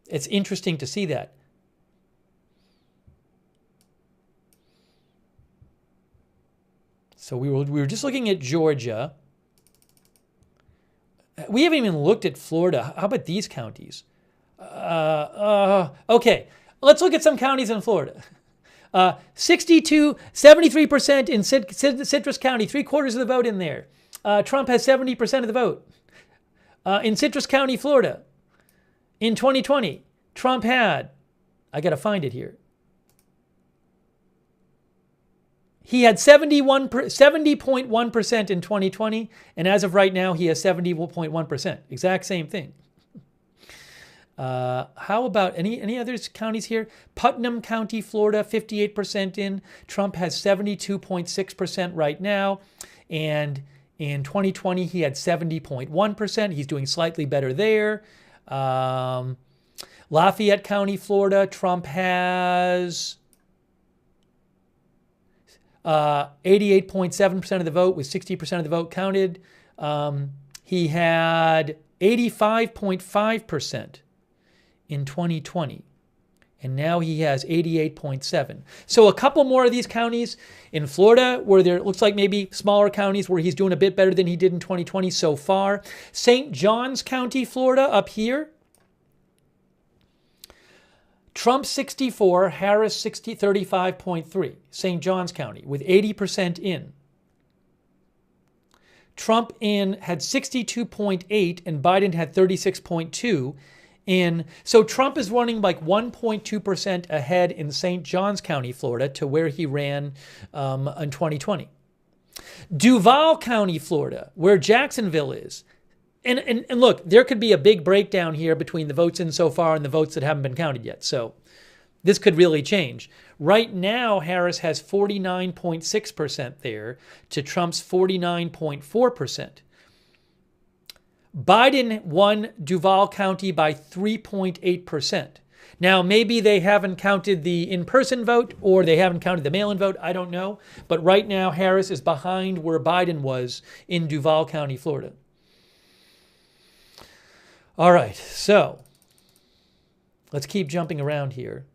It's interesting to see that. So we were just looking at Georgia. We haven't even looked at Florida. How about these counties? Okay, let's look at some counties in Florida. 73% in Citrus County, 3/4 of the vote in there. Trump has 70% of the vote. In Citrus County, Florida, in 2020, Trump had, I got to find it here. He had 70.1% in 2020, and as of right now, he has 70.1%. Exact same thing. How about any other counties here? Putnam County, Florida, 58% in. Trump has 72.6% right now, and in 2020, he had 70.1%. He's doing slightly better there. Lafayette County, Florida, Trump has 88.7% of the vote with 60% of the vote counted. He had 85.5% in 2020, and now he has 88.7. So a couple more of these counties in Florida where there looks like maybe smaller counties where he's doing a bit better than he did in 2020 so far. St. Johns County, Florida, up here. Trump 64, Harris 35.3, St. Johns County with 80% in. Trump had 62.8 and Biden had 36.2 in. So Trump is running like 1.2% ahead in St. Johns County, Florida, to where he ran in 2020. Duval County, Florida, where Jacksonville is. And look, there could be a big breakdown here between the votes in so far and the votes that haven't been counted yet. So this could really change. Right now, Harris has 49.6% there to Trump's 49.4%. Biden won Duval County by 3.8%. Now, maybe they haven't counted the in-person vote or they haven't counted the mail-in vote. I don't know. But right now, Harris is behind where Biden was in Duval County, Florida. All right, so let's keep jumping around here.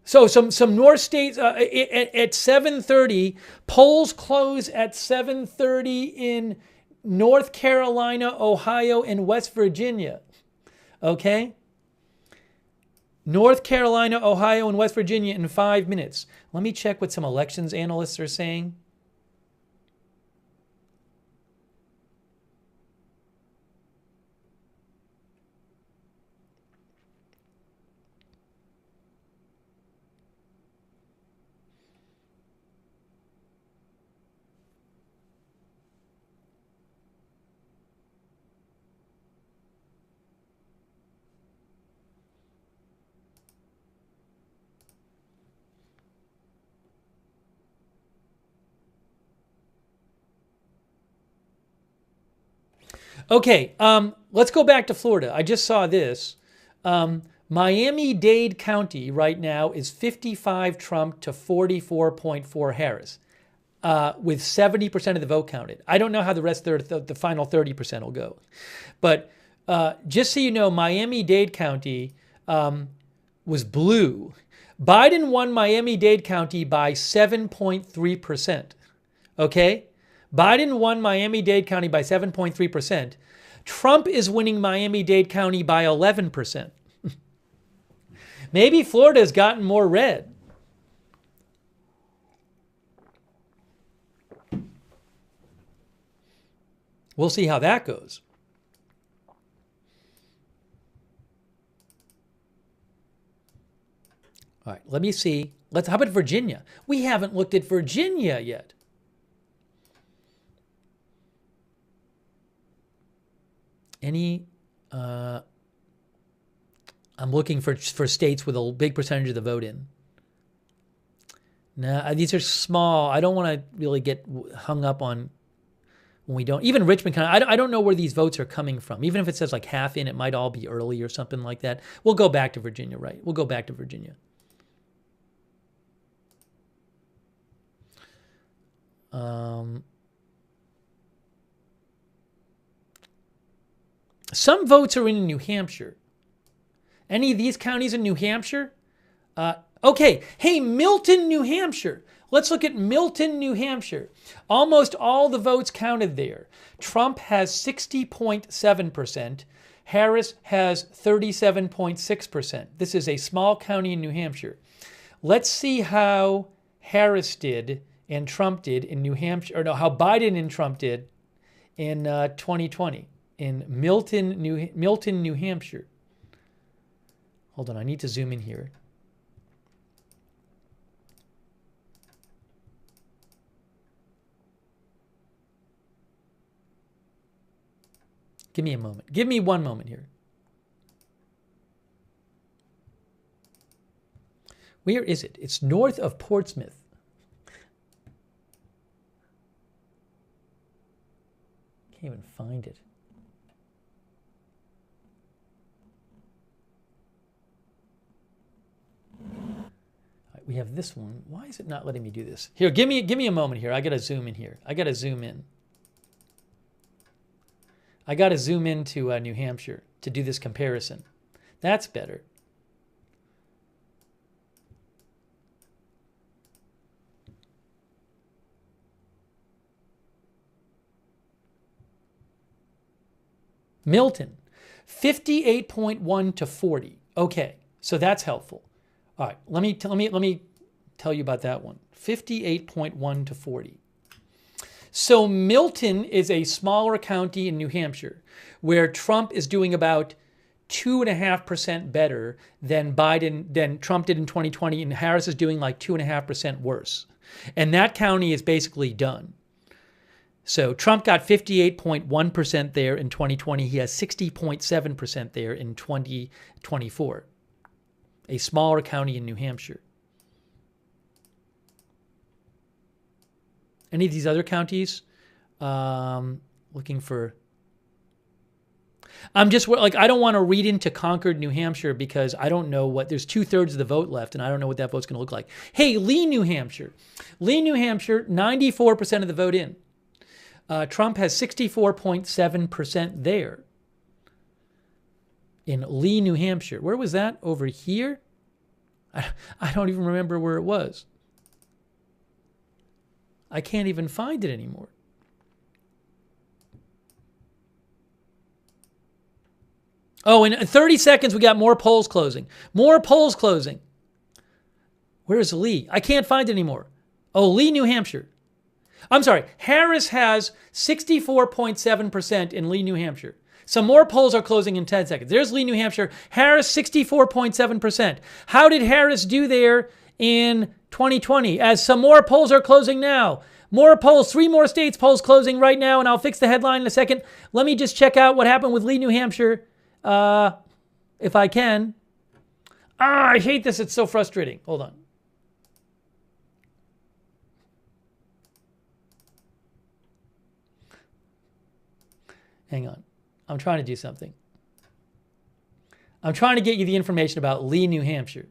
So some North states at 7:30, polls close at 7:30 in North Carolina, Ohio, and West Virginia. Okay? North Carolina, Ohio, and West Virginia in 5 minutes. Let me check what some elections analysts are saying. Okay, let's go back to Florida. I just saw this. Miami-Dade County right now is 55 Trump to 44.4 Harris, with 70% of the vote counted. I don't know how the rest of the final 30% will go. But just so you know, Miami-Dade County was blue. Biden won Miami-Dade County by 7.3%. Okay? Biden won Miami-Dade County by 7.3%. Trump is winning Miami-Dade County by 11%. Maybe Florida has gotten more red. We'll see how that goes. All right, let me see. How about Virginia? We haven't looked at Virginia yet. I'm looking for states with a big percentage of the vote in. Nah, these are small. I don't want to really get hung up on when we don't. Even Richmond County, I don't know where these votes are coming from. Even if it says like half in, it might all be early or something like that. We'll go back to Virginia, right? We'll go back to Virginia. Some votes are in New Hampshire. Any of these counties in New Hampshire? Okay. Hey, Milton, New Hampshire. Let's look at Milton, New Hampshire. Almost all the votes counted there. Trump has 60.7%. Harris has 37.6%. This is a small county in New Hampshire. Let's see how Harris did and Trump did in New Hampshire, or no, how Biden and Trump did in 2020 in Milton, New Hampshire. Hold on, I need to zoom in here. Give me a moment. Give me one moment here. Where is it? It's north of Portsmouth. Can't even find it. We have this one. Why is it not letting me do this? Here, give me a moment here. I got to zoom in here. I got to zoom in. I got to zoom into New Hampshire to do this comparison. That's better. Milton, 58.1 to 40. Okay, so that's helpful. All right, let me tell you about that one. 58.1 to 40. So Milton is a smaller county in New Hampshire where Trump is doing about 2.5% better than Trump did in 2020, and Harris is doing like 2.5% worse. And that county is basically done. So Trump got 58.1% there in 2020. He has 60.7% there in 2024. A smaller county in New Hampshire. Any of these other counties? Looking for... I'm just like, I don't want to read into Concord, New Hampshire, because I don't know what... There's 2/3 of the vote left, and I don't know what that vote's going to look like. Hey, Lee, New Hampshire. Lee, New Hampshire, 94% of the vote in. Trump has 64.7% there. In Lee, New Hampshire. Where was that? Over here? I don't even remember where it was. I can't even find it anymore. Oh, in 30 seconds, we got more polls closing. More polls closing. Where's Lee? I can't find it anymore. Oh, Lee, New Hampshire. I'm sorry. Harris has 64.7% in Lee, New Hampshire. Some more polls are closing in 10 seconds. There's Lee, New Hampshire. Harris, 64.7%. How did Harris do there in 2020? As some more polls are closing now. More polls, 3 more states polls closing right now, and I'll fix the headline in a second. Let me just check out what happened with Lee, New Hampshire, if I can. I hate this. It's so frustrating. Hold on. Hang on. I'm trying to do something. I'm trying to get you the information about Lee, New Hampshire.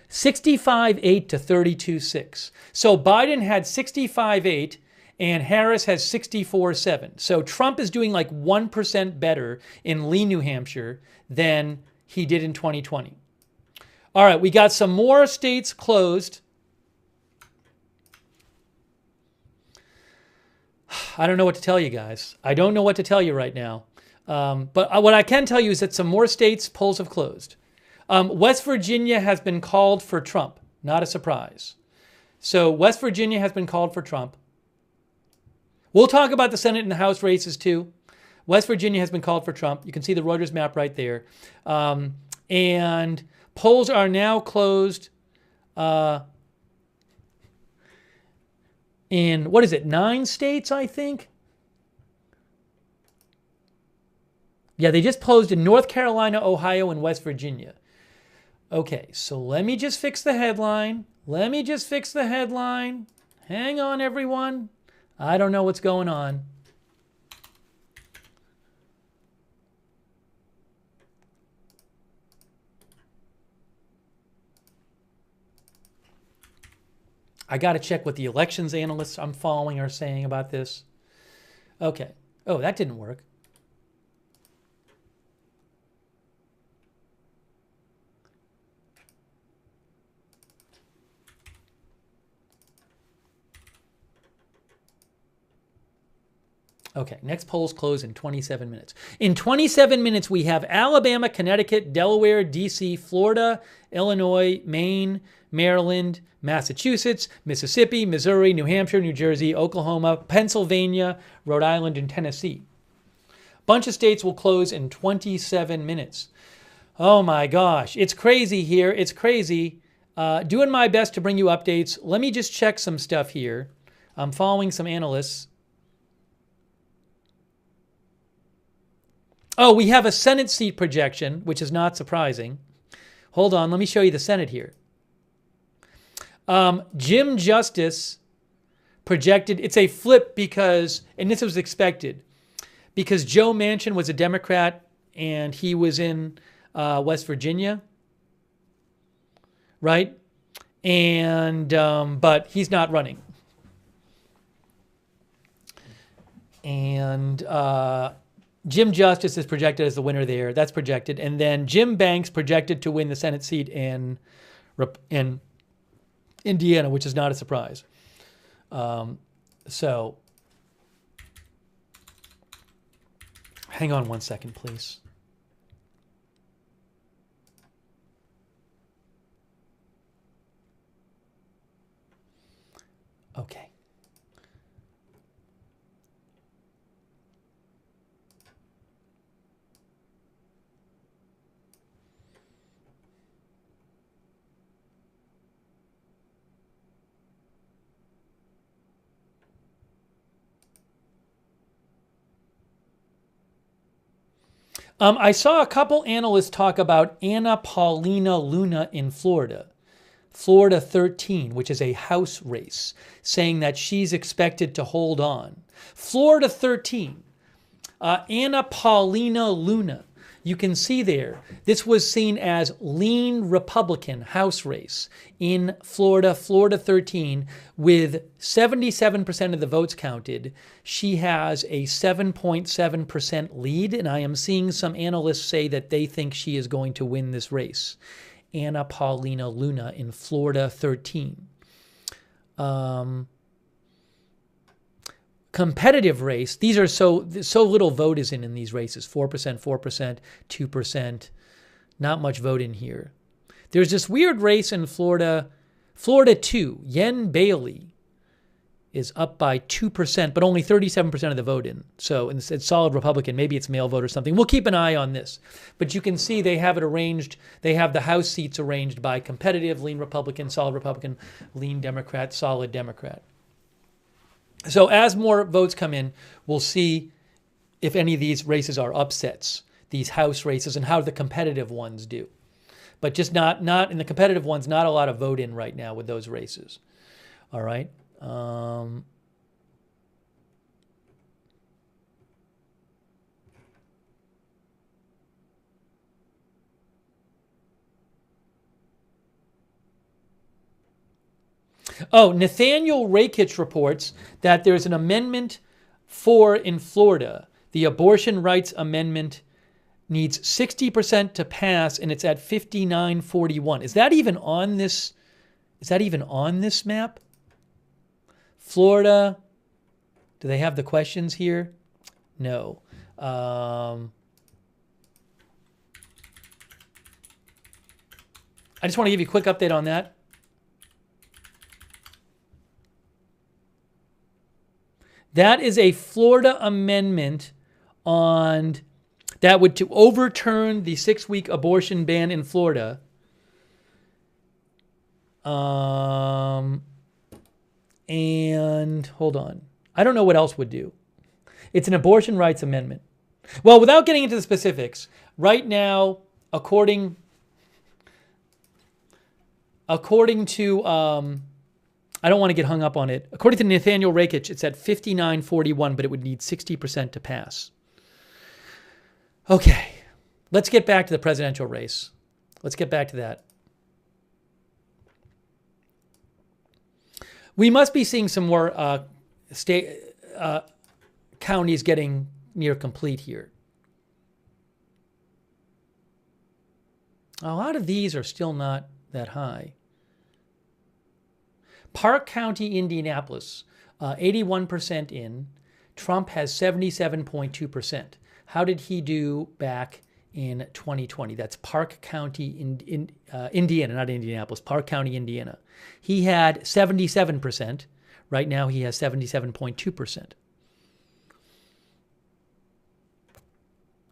$65.8 to $32.6. So Biden had 65.8 and Harris has 64.7. So Trump is doing like 1% better in Lee, New Hampshire than he did in 2020. All right, we got some more states closed. I don't know what to tell you guys. I don't know what to tell you right now. But what I can tell you is that some more states polls have closed. West Virginia has been called for Trump. Not a surprise. So West Virginia has been called for Trump. We'll talk about the Senate and the House races too. West Virginia has been called for Trump. You can see the Reuters map right there. And polls are now closed in, 9 states, I think? Yeah, they just closed in North Carolina, Ohio, and West Virginia. Okay, so let me just fix the headline. Hang on, everyone. I don't know what's going on. I got to check what the elections analysts I'm following are saying about this. Okay. Oh, that didn't work. Okay, next polls close in 27 minutes. In 27 minutes, we have Alabama, Connecticut, Delaware, D.C., Florida, Illinois, Maine, Maryland, Massachusetts, Mississippi, Missouri, New Hampshire, New Jersey, Oklahoma, Pennsylvania, Rhode Island, and Tennessee. Bunch of states will close in 27 minutes. Oh my gosh, it's crazy here. It's crazy. Doing my best to bring you updates. Let me just check some stuff here. I'm following some analysts. Oh, we have a Senate seat projection, which is not surprising. Hold on, let me show you the Senate here. Jim Justice projected, it's a flip because, and this was expected, because Joe Manchin was a Democrat and he was in West Virginia, right? And, but he's not running. And Jim Justice is projected as the winner there. That's projected. And then Jim Banks projected to win the Senate seat in Indiana, which is not a surprise. So hang on one second, please. Okay. I saw a couple analysts talk about Anna Paulina Luna in Florida, Florida 13, which is a House race, saying that she's expected to hold on. Florida 13, Anna Paulina Luna. You can see there, this was seen as lean Republican House race in Florida, Florida 13, with 77% of the votes counted. She has a 7.7% lead, and I am seeing some analysts say that they think she is going to win this race. Anna Paulina Luna in Florida 13. Competitive race, these are so little vote is in these races, 4%, 4%, 2%, not much vote in here. There's this weird race in Florida, Florida 2, Yen Bailey is up by 2%, but only 37% of the vote in. So it's solid Republican, maybe it's mail vote or something. We'll keep an eye on this. But you can see they have it arranged, they have the House seats arranged by competitive, lean Republican, solid Republican, lean Democrat, solid Democrat. So as more votes come in, we'll see if any of these races are upsets, these House races, and how the competitive ones do. But just not in the competitive ones, not a lot of vote in right now with those races. All right. Oh, Nathaniel Rakich reports that there's an amendment in Florida. The abortion rights amendment needs 60% to pass, and it's at 5941. Is that even on this? Is that even on this map? Florida. Do they have the questions here? No. I just want to give you a quick update on that. That is a Florida amendment on that would to overturn the 6-week abortion ban in Florida. And hold on. I don't know what else would do. It's an abortion rights amendment. Well, without getting into the specifics, right now, according to, I don't want to get hung up on it. According to Nathaniel Rakich, it's at 59-41, but it would need 60% to pass. Okay, let's get back to the presidential race. Let's get back to that. We must be seeing some more counties getting near complete here. A lot of these are still not that high. Park County, Indianapolis, 81% in. Trump has 77.2%. How did he do back in 2020? That's Park County, Indiana, not Indianapolis, Park County, Indiana. He had 77%. Right now he has 77.2%.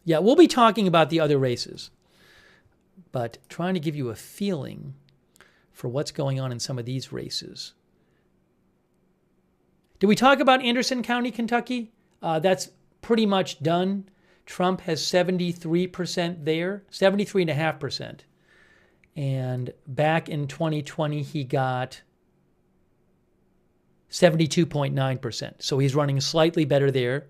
Yeah, we'll be talking about the other races, but trying to give you a feeling for what's going on in some of these races. Did we talk about Anderson County, Kentucky? That's pretty much done. Trump has 73% there, 73.5%. And back in 2020, he got 72.9%. So he's running slightly better there.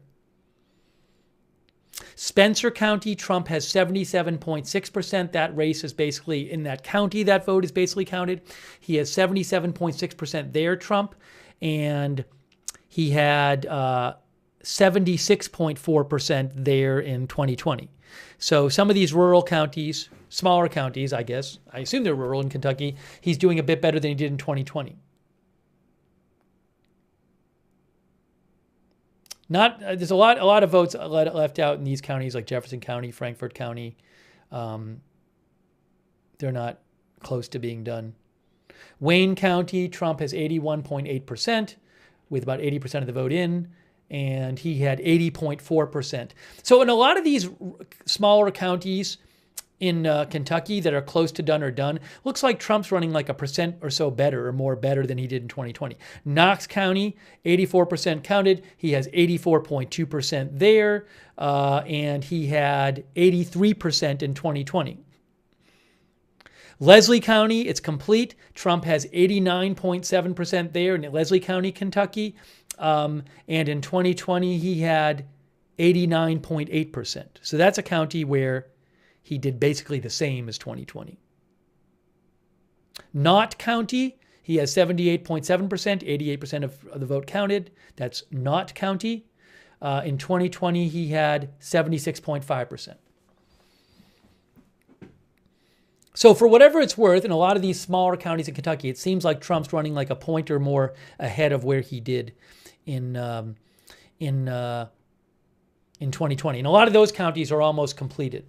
Spencer County, Trump has 77.6%. That race is basically in that county. That vote is basically counted. He has 77.6% there, Trump. And he had 76.4% there in 2020. So some of these rural counties, smaller counties, I guess, I assume they're rural in Kentucky, he's doing a bit better than he did in 2020. There's a lot of votes left out in these counties like Jefferson County, Frankfort County. They're not close to being done. Wayne County, Trump has 81.8% with about 80% of the vote in, and he had 80.4%. So in a lot of these smaller counties in Kentucky that are close to done or done, looks like Trump's running like 1% or so better or more better than he did in 2020. Knox County, 84% counted. He has 84.2% there, and he had 83% in 2020. Leslie County, it's complete. Trump has 89.7% there in Leslie County, Kentucky. And in 2020, he had 89.8%. So that's a county where he did basically the same as 2020. Knott County, he has 78.7%, 88% of the vote counted. That's Knott County. In 2020, he had 76.5%. So for whatever it's worth, in a lot of these smaller counties in Kentucky, it seems like Trump's running like a point or more ahead of where he did in 2020. And a lot of those counties are almost completed.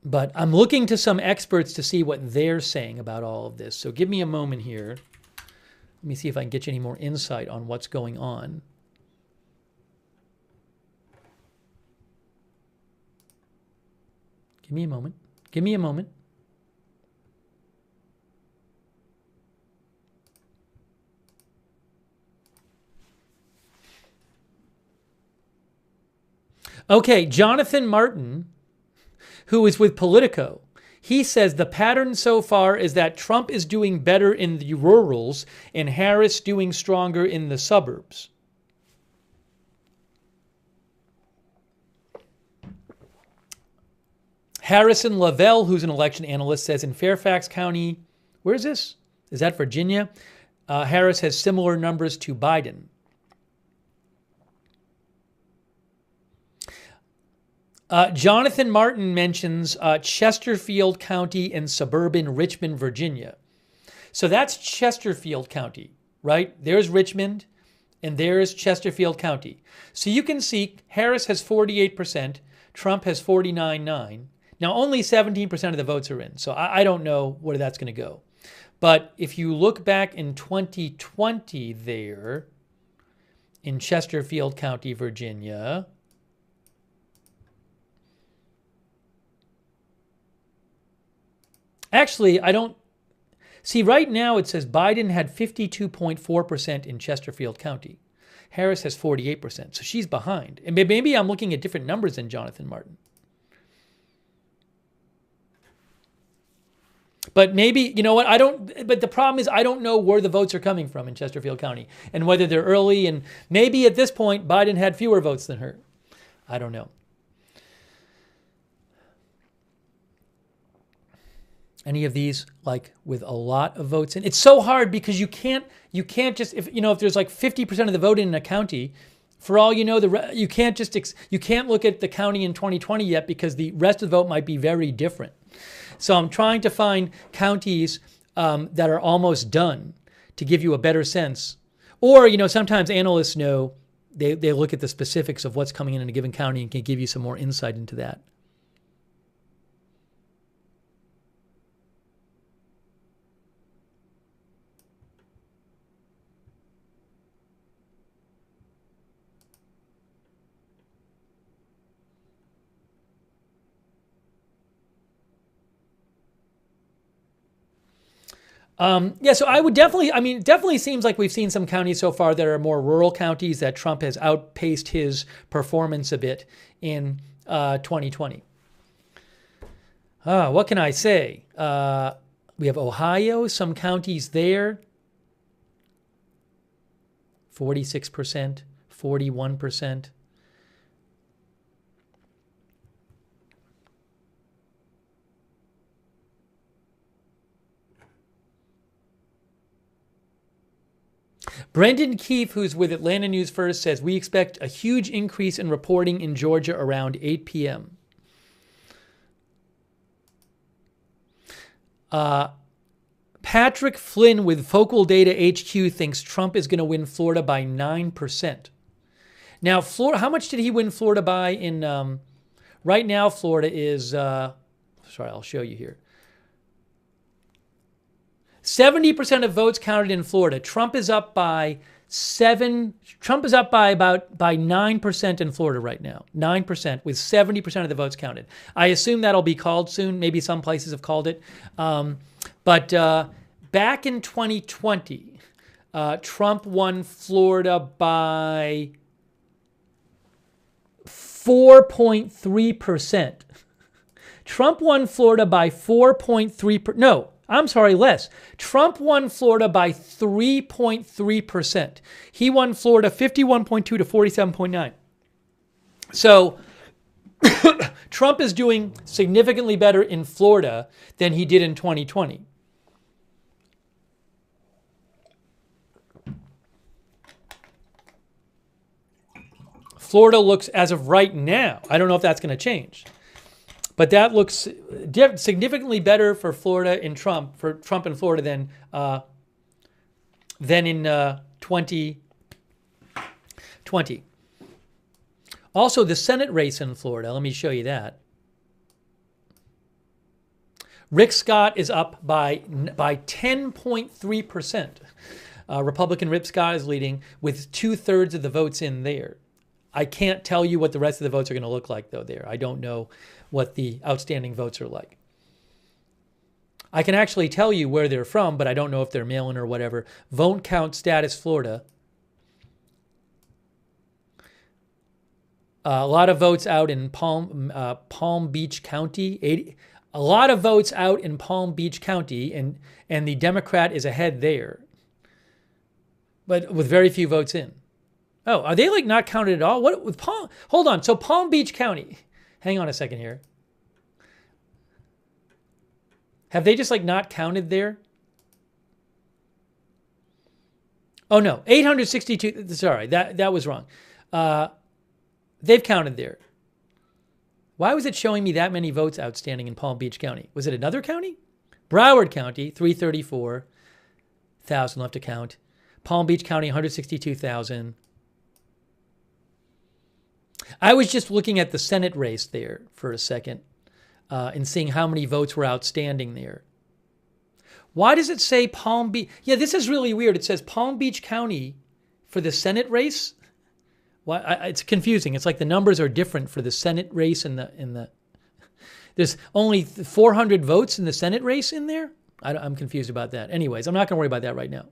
But I'm looking to some experts to see what they're saying about all of this. So give me a moment here. Let me see if I can get you any more insight on what's going on. Give me a moment. Give me a moment. Okay, Jonathan Martin, who is with Politico, he says the pattern so far is that Trump is doing better in the rurals and Harris doing stronger in the suburbs. Harrison Lavelle, who's an election analyst, says in Fairfax County, where is this? Is that Virginia? Harris has similar numbers to Biden. Jonathan Martin mentions Chesterfield County and suburban Richmond, Virginia. So that's Chesterfield County, right? There's Richmond and there's Chesterfield County. So you can see Harris has 48%, Trump has 49.9%. Now, only 17% of the votes are in, so I don't know where that's going to go. But if you look back in 2020 there, in Chesterfield County, Virginia, actually, I don't see right now it says Biden had 52.4% in Chesterfield County. Harris has 48%. So she's behind. And maybe I'm looking at different numbers than Jonathan Martin. But maybe, you know what, but the problem is I don't know where the votes are coming from in Chesterfield County and whether they're early, and maybe at this point Biden had fewer votes than her. I don't know. Any of these, like with a lot of votes in? It's so hard because you can't just, if there's like 50% of the vote in a county, for all you know, you can't look at the county in 2020 yet because the rest of the vote might be very different. So I'm trying to find counties that are almost done to give you a better sense. Or, sometimes analysts know, they look at the specifics of what's coming in a given county and can give you some more insight into that. So I would definitely seems like we've seen some counties so far that are more rural counties that Trump has outpaced his performance a bit in 2020. What can I say? We have Ohio, some counties there, 46%, 41%. Brendan Keefe, who's with Atlanta News First, says, we expect a huge increase in reporting in Georgia around 8 p.m. Patrick Flynn with Focal Data HQ thinks Trump is going to win Florida by 9%. Now, Florida, how much did he win Florida by in, right now Florida is, sorry, I'll show you here. 70% of votes counted in Florida. Trump is up by 9% in Florida right now. 9% with 70% of the votes counted. I assume that'll be called soon. Maybe some places have called it. But back in 2020, Trump won Florida by 4.3%. Trump won Florida by 4.3%. No. I'm sorry, less. Trump won Florida by 3.3%. He won Florida 51.2 to 47.9. So Trump is doing significantly better in Florida than he did in 2020. Florida looks, as of right now, I don't know if that's going to change, but that looks significantly better for Florida in Trump, for Trump in Florida than in 2020. Also, the Senate race in Florida, let me show you that. Rick Scott is up by 10.3%. Republican Rick Scott is leading with 2/3 of the votes in there. I can't tell you what the rest of the votes are going to look like, though, there. I don't know what the outstanding votes are like. I can actually tell you where they're from, but I don't know if they're mail-in or whatever. Vote count status, Florida. A lot of votes out in Palm Beach County. A lot of votes out in Palm Beach County, and the Democrat is ahead there, but with very few votes in. Oh, are they like not counted at all? What with Palm? Hold on. So Palm Beach County. Hang on a second here. Have they just like not counted there? Oh no, 862. Sorry, that was wrong. They've counted there. Why was it showing me that many votes outstanding in Palm Beach County? Was it another county? Broward County, 334,000 left to count. Palm Beach County, 162,000. I was just looking at the Senate race there for a second and seeing how many votes were outstanding there. Why does it say Palm Beach? Yeah, this is really weird. It says Palm Beach County for the Senate race. Why? It's confusing. It's like the numbers are different for the Senate race and the. There's only 400 votes in the Senate race in there. I'm confused about that. Anyways, I'm not going to worry about that right now.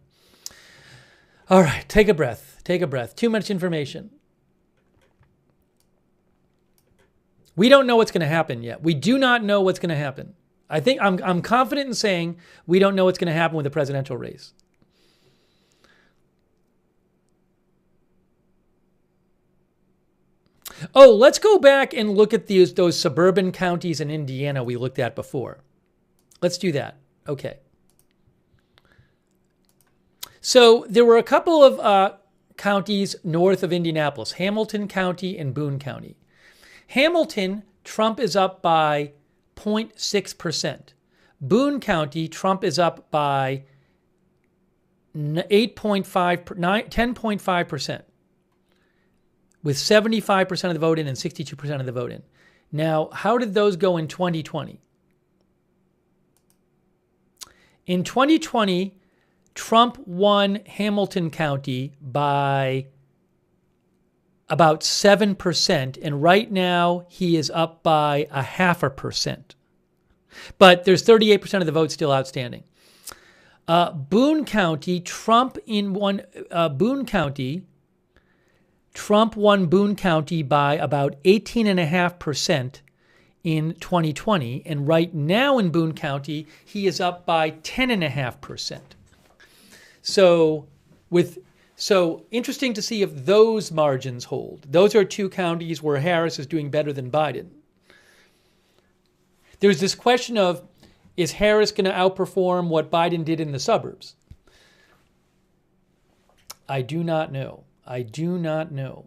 All right, take a breath. Take a breath. Too much information. We don't know what's going to happen yet. We do not know what's going to happen. I think I'm confident in saying we don't know what's going to happen with the presidential race. Oh, let's go back and look at those suburban counties in Indiana we looked at before. Let's do that. Okay. So there were a couple of counties north of Indianapolis, Hamilton County and Boone County. Hamilton, Trump is up by 0.6%. Boone County, Trump is up by 10.5%, with 75% of the vote in and 62% of the vote in. Now, how did those go in 2020? In 2020, Trump won Hamilton County by about 7%, and right now he is up by 0.5%. But there's 38% of the vote still outstanding. Boone County, Trump won Boone County by about 18.5% in 2020, and right now in Boone County he is up by 10.5%. So interesting to see if those margins hold. Those are two counties where Harris is doing better than Biden. There's this question of, is Harris going to outperform what Biden did in the suburbs? I do not know. I do not know.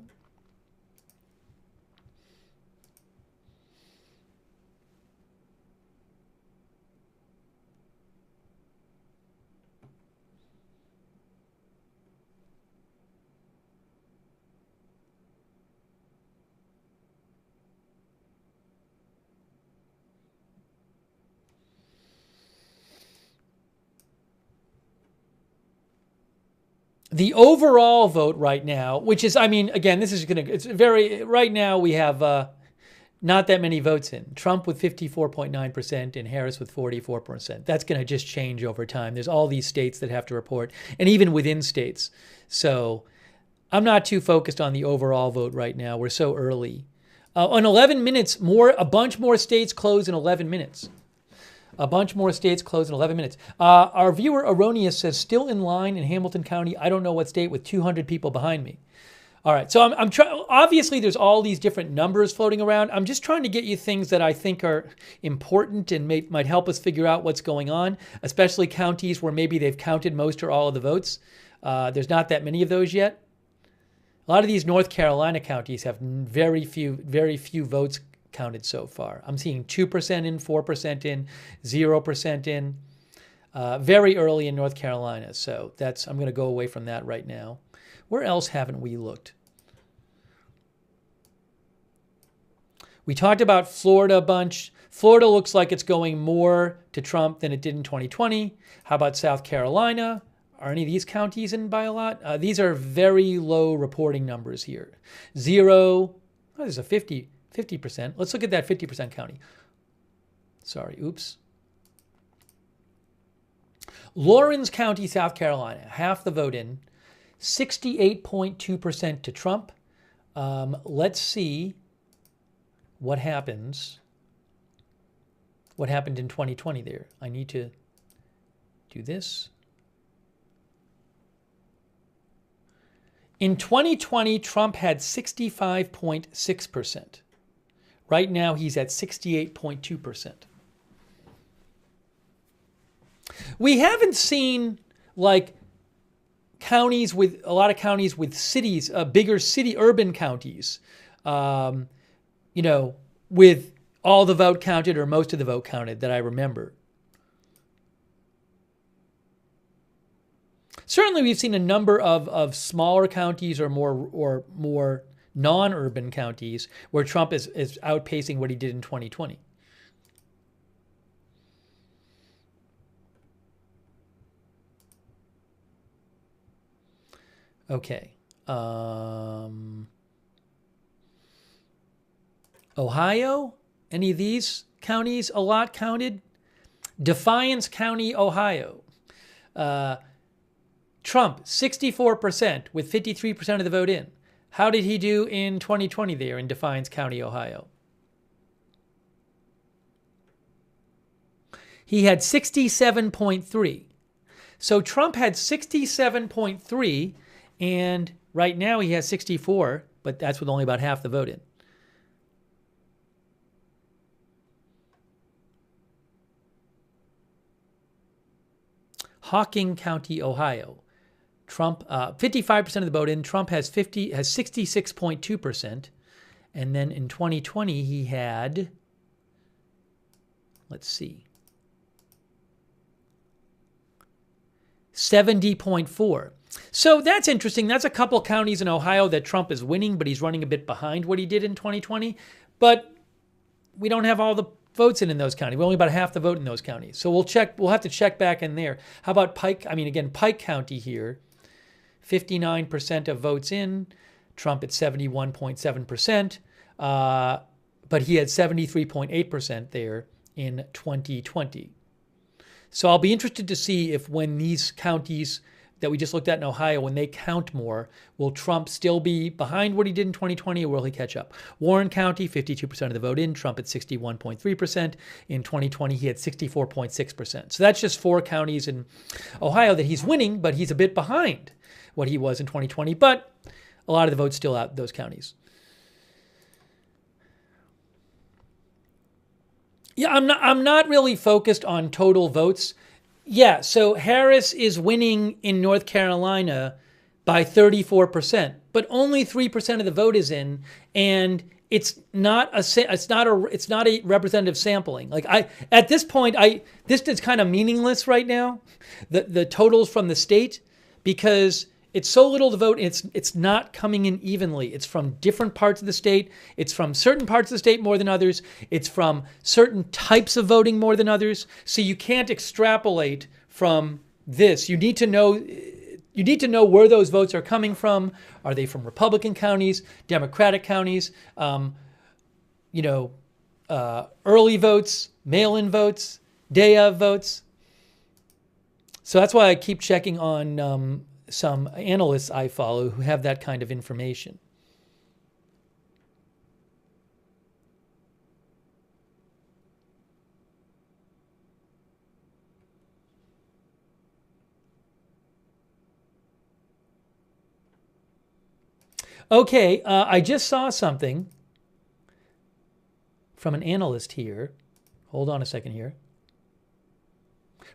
The overall vote right now, which is, I mean, again, this is going to, it's very, right now we have not that many votes in. Trump with 54.9% and Harris with 44%. That's going to just change over time. There's all these states that have to report, and even within states. So I'm not too focused on the overall vote right now. We're so early. On 11 minutes, a bunch more states close in 11 minutes. A bunch more states close in 11 minutes. Our viewer Erroneous says, still in line in Hamilton County. I don't know what state, with 200 people behind me. All right, so I'm trying. Obviously, there's all these different numbers floating around. I'm just trying to get you things that I think are important and might help us figure out what's going on, especially counties where maybe they've counted most or all of the votes. There's not that many of those yet. A lot of these North Carolina counties have very few votes counted so far. I'm seeing 2% in, 4% in, 0% in. Very early in North Carolina, so I'm going to go away from that right now. Where else haven't we looked? We talked about Florida a bunch. Florida looks like it's going more to Trump than it did in 2020. How about South Carolina? Are any of these counties in by a lot? These are very low reporting numbers here. 0. Oh, there's a 50%. Let's look at that 50% county. Sorry, oops. Lawrence County, South Carolina, half the vote in, 68.2% to Trump. Let's see what happens. What happened in 2020 there? I need to do this. In 2020, Trump had 65.6%. Right now, he's at 68.2%. We haven't seen like counties with a lot of counties with cities, bigger urban counties, with all the vote counted or most of the vote counted that I remember. Certainly, we've seen a number of smaller counties or more non-urban counties where Trump is outpacing what he did in 2020. Okay. Ohio? Any of these counties a lot counted? Defiance County, Ohio. Trump, 64% with 53% of the vote in. How did he do in 2020 there in Defiance County, Ohio? He had 67.3. So Trump had 67.3, and right now he has 64, but that's with only about half the vote in. Hocking County, Ohio. Trump, 55% of the vote in. Trump has 66.2%. And then in 2020, he had, let's see, 70.4. So that's interesting. That's a couple counties in Ohio that Trump is winning, but he's running a bit behind what he did in 2020. But we don't have all the votes in those counties. We're only about half the vote in those counties. So we'll have to check back in there. How about Pike? I mean, again, Pike County here, 59% of votes in. Trump at 71.7%. But he had 73.8% there in 2020. So I'll be interested to see if when these counties that we just looked at in Ohio, when they count more, will Trump still be behind what he did in 2020 or will he catch up? Warren County, 52% of the vote in, Trump at 61.3%. In 2020, he had 64.6%. So that's just 4 counties in Ohio that he's winning, but he's a bit behind what he was in 2020. But a lot of the vote's still out in those counties. Yeah, I'm not really focused on total votes. Yeah, so Harris is winning in North Carolina by 34%, but only 3% of the vote is in, and it's not a representative sampling. Like at this point, this is kind of meaningless right now, the totals from the state, because it's so little to vote. It's not coming in evenly. It's from different parts of the state. It's from certain parts of the state more than others. It's from certain types of voting more than others. So you can't extrapolate from this. You need to know where those votes are coming from. Are they from Republican counties, Democratic counties? Early votes, mail-in votes, day of votes. So that's why I keep checking on some analysts I follow who have that kind of information. Okay, I just saw something from an analyst here. Hold on a second here.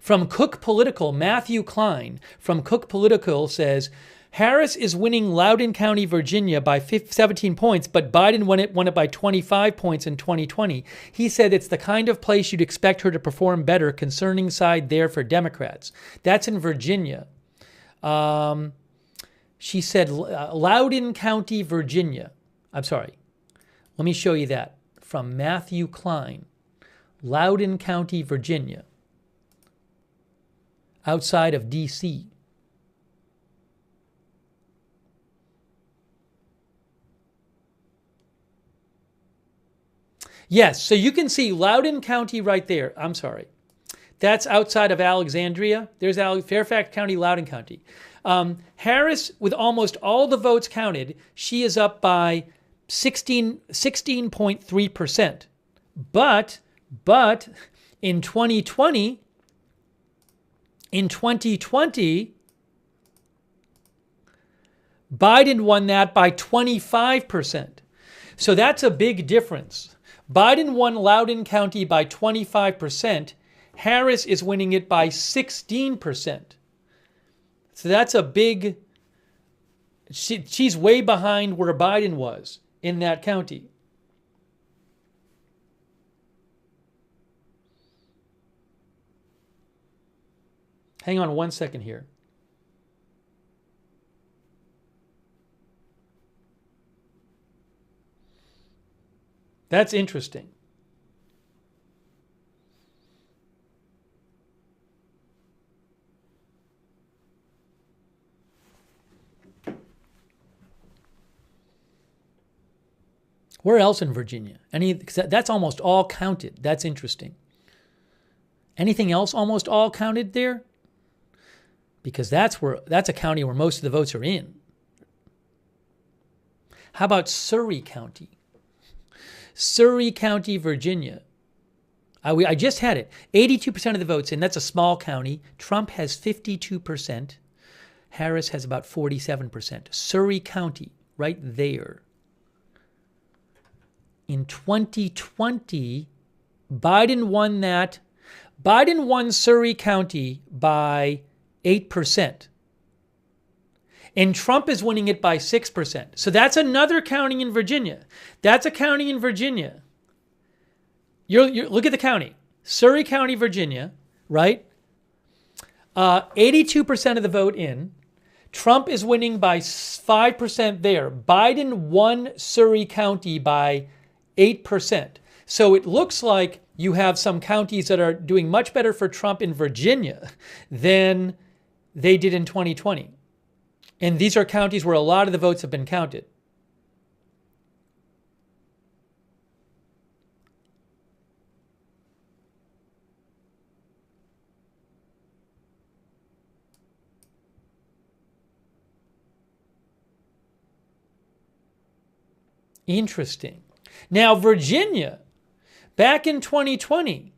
From Cook Political, Matthew Klein from Cook Political says, Harris is winning Loudoun County, Virginia by 17 points, but Biden won it by 25 points in 2020. He said it's the kind of place you'd expect her to perform better, concerning side there for Democrats. That's in Virginia. She said Loudoun County, Virginia. I'm sorry. Let me show you that. From Matthew Klein. Loudoun County, Virginia. Outside of D.C. Yes, so you can see Loudoun County right there. I'm sorry. That's outside of Alexandria. There's Fairfax County, Loudoun County. Harris, with almost all the votes counted, she is up by 16.3%. But in 2020, Biden won that by 25%. So that's a big difference. Biden won Loudoun County by 25%. Harris is winning it by 16%. So that's a big... She's way behind where Biden was in that county. Hang on one second here. That's interesting. Where else in Virginia? That's almost all counted. That's interesting. Anything else almost all counted there? because that's a county where most of the votes are in. How about Surrey County? Surrey County, Virginia. I just had it. 82% of the votes in. That's a small county. Trump has 52%. Harris has about 47%. Surrey County, right there. In 2020, Biden won that. Biden won Surrey County by 8%. And Trump is winning it by 6%. So that's another county in Virginia. That's a county in Virginia. Look at the county. Surrey County, Virginia, right? 82% of the vote in. Trump is winning by 5% there. Biden won Surrey County by 8%. So it looks like you have some counties that are doing much better for Trump in Virginia than they did in 2020. And these are counties where a lot of the votes have been counted. Interesting. Now, Virginia, back in 2020,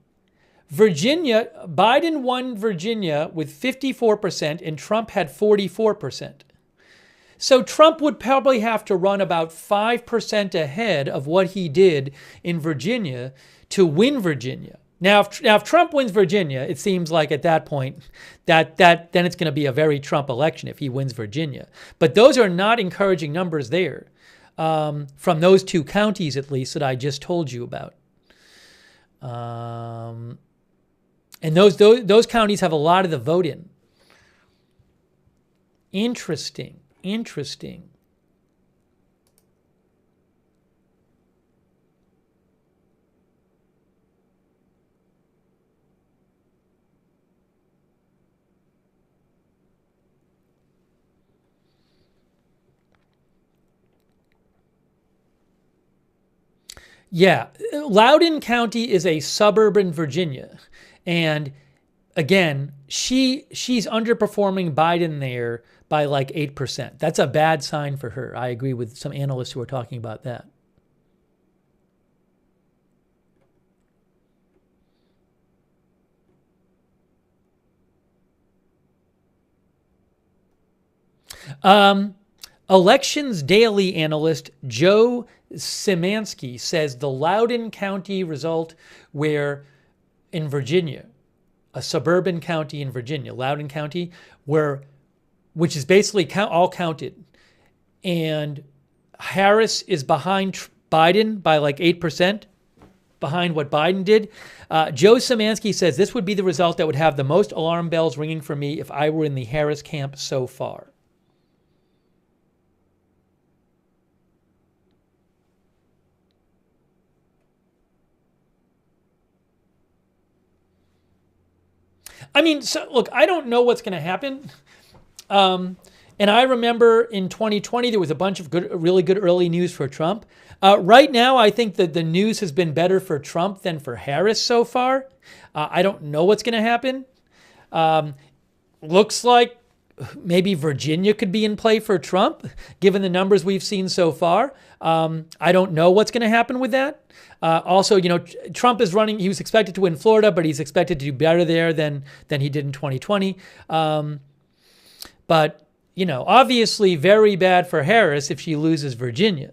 Biden won Virginia with 54% and Trump had 44%. So Trump would probably have to run about 5% ahead of what he did in Virginia to win Virginia. Now, if Trump wins Virginia, it seems like at that point that then it's going to be a very Trump election if he wins Virginia. But those are not encouraging numbers there, from those two counties at least that I just told you about. And those counties have a lot of the vote in. Interesting. Yeah, Loudoun County is a suburban Virginia. And again, she's underperforming Biden there by like 8%. That's a bad sign for her. I agree with some analysts who are talking about that. Elections Daily analyst Joe Szymanski says the Loudoun County result where in Virginia, a suburban county in Virginia, Loudoun County, which is basically all counted. And Harris is behind Biden by like 8%, behind what Biden did. Joe Szymanski says this would be the result that would have the most alarm bells ringing for me if I were in the Harris camp so far. I mean, so look, I don't know what's going to happen. And I remember in 2020, there was a bunch of really good early news for Trump. Right now, I think that the news has been better for Trump than for Harris so far. I don't know what's going to happen. Looks like maybe Virginia could be in play for Trump, given the numbers we've seen so far. I don't know what's going to happen with that. Also, Trump is running. He was expected to win Florida, but he's expected to do better there than he did in 2020. But, obviously very bad for Harris if she loses Virginia.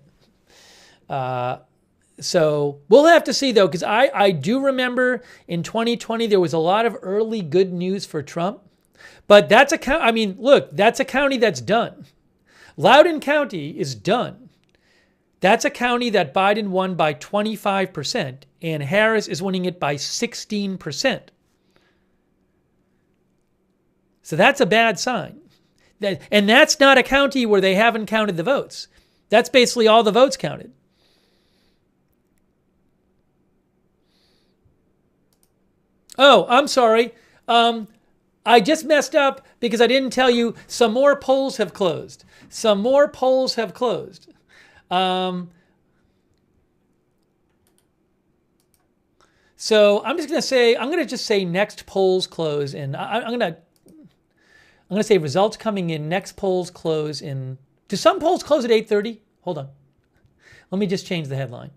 So we'll have to see, though, because I do remember in 2020 there was a lot of early good news for Trump. But that's a county. I mean, look, that's a county that's done. Loudoun County is done. That's a county that Biden won by 25%, and Harris is winning it by 16%. So that's a bad sign. And that's not a county where they haven't counted the votes. That's basically all the votes counted. Oh, I'm sorry. I just messed up because I didn't tell you some more polls have closed. So I'm going to just say next polls close, and I'm going I'm going to say results coming in. Next polls close in. Do some polls close at 8:30? Hold on. Let me just change the headline.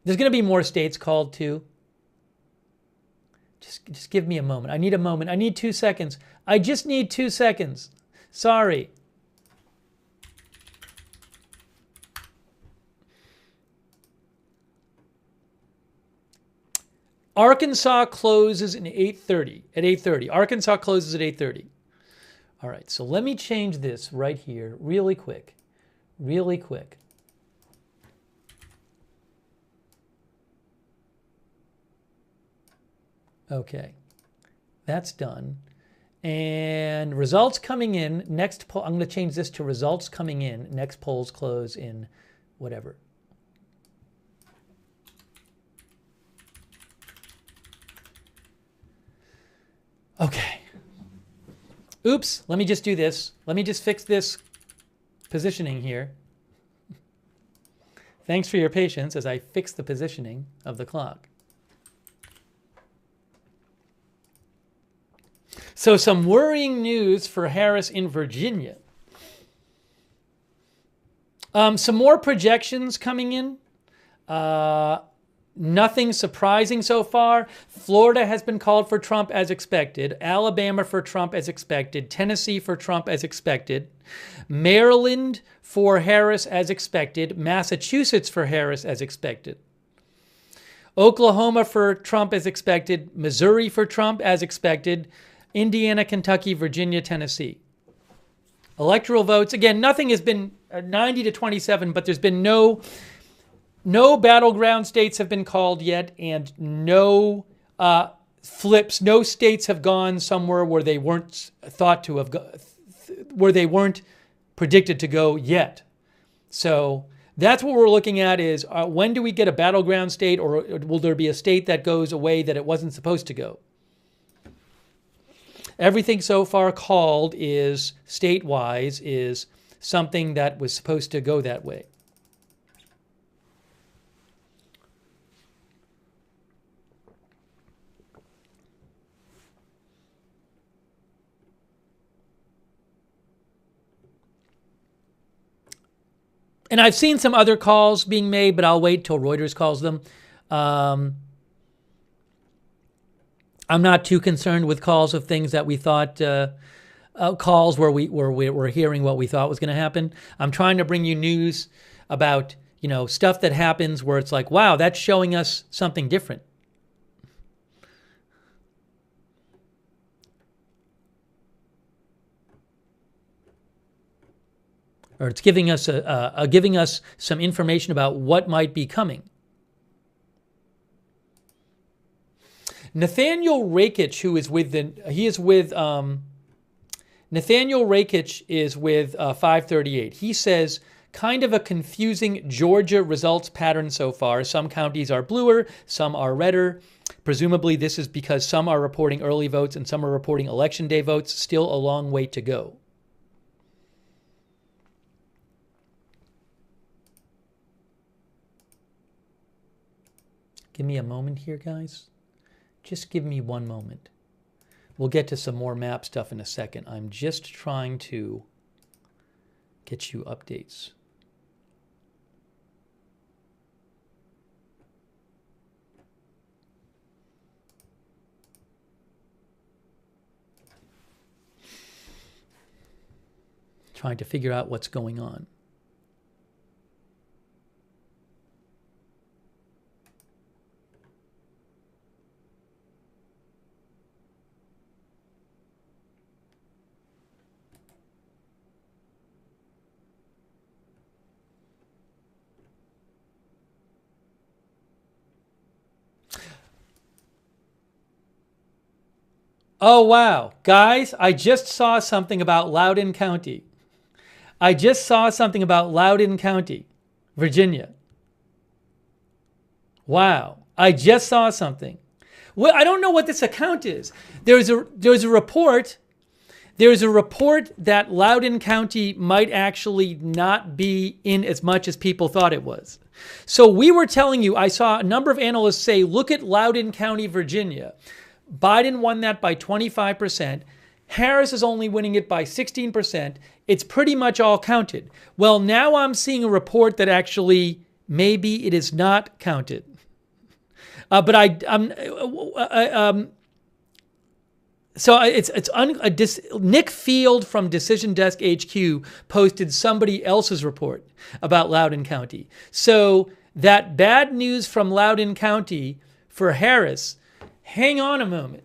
There's going to be more states called too. Just give me a moment. I need a moment. I need 2 seconds. I just need 2 seconds. Sorry. Arkansas closes at 8:30. At 8:30. Arkansas closes at 8:30. All right, so let me change this right here really quick. Really quick. Okay, that's done. And results coming in, next poll, I'm going to change this to results coming in, next polls close in whatever. Okay. Oops, let me just do this. Let me just fix this positioning here. Thanks for your patience as I fix the positioning of the clock. So some worrying news for Harris in Virginia. Some more projections coming in. Nothing surprising so far. Florida has been called for Trump as expected. Alabama for Trump as expected. Tennessee for Trump as expected. Maryland for Harris as expected. Massachusetts for Harris as expected. Oklahoma for Trump as expected. Missouri for Trump as expected. Indiana, Kentucky, Virginia, Tennessee. Electoral votes, again, nothing has been 90 to 27, but there's been no battleground states have been called yet, and no flips. No states have gone somewhere where they weren't thought to have where they weren't predicted to go yet. So that's what we're looking at is when do we get a battleground state, or will there be a state that goes away that it wasn't supposed to go? Everything so far called is state-wise is something that was supposed to go that way. And I've seen some other calls being made, but I'll wait till Reuters calls them. I'm not too concerned with calls of things that we thought, calls where we're hearing what we thought was going to happen. I'm trying to bring you news about, stuff that happens where it's like, wow, that's showing us something different. Or it's giving us giving us some information about what might be coming. Nathaniel Rakich, who is with Nathaniel Rakich is with 538. He says, kind of a confusing Georgia results pattern so far. Some counties are bluer, some are redder. Presumably this is because some are reporting early votes and some are reporting election day votes. Still a long way to go. Give me a moment here, guys. Just give me one moment. We'll get to some more map stuff in a second. I'm just trying to get you updates. Trying to figure out what's going on. Oh, wow. Guys, I just saw something about Loudoun County. I just saw something about Loudoun County, Virginia. Wow. I just saw something. Well, I don't know what this account is. There's a report. There's a report that Loudoun County might actually not be in as much as people thought it was. So we were telling you, I saw a number of analysts say, look at Loudoun County, Virginia. Biden won that by 25%. Harris is only winning it by 16%. It's pretty much all counted. Well, now I'm seeing a report that actually maybe it is not counted. Nick Field from Decision Desk HQ posted somebody else's report about Loudoun County. So that bad news from Loudoun County for Harris, hang on a moment,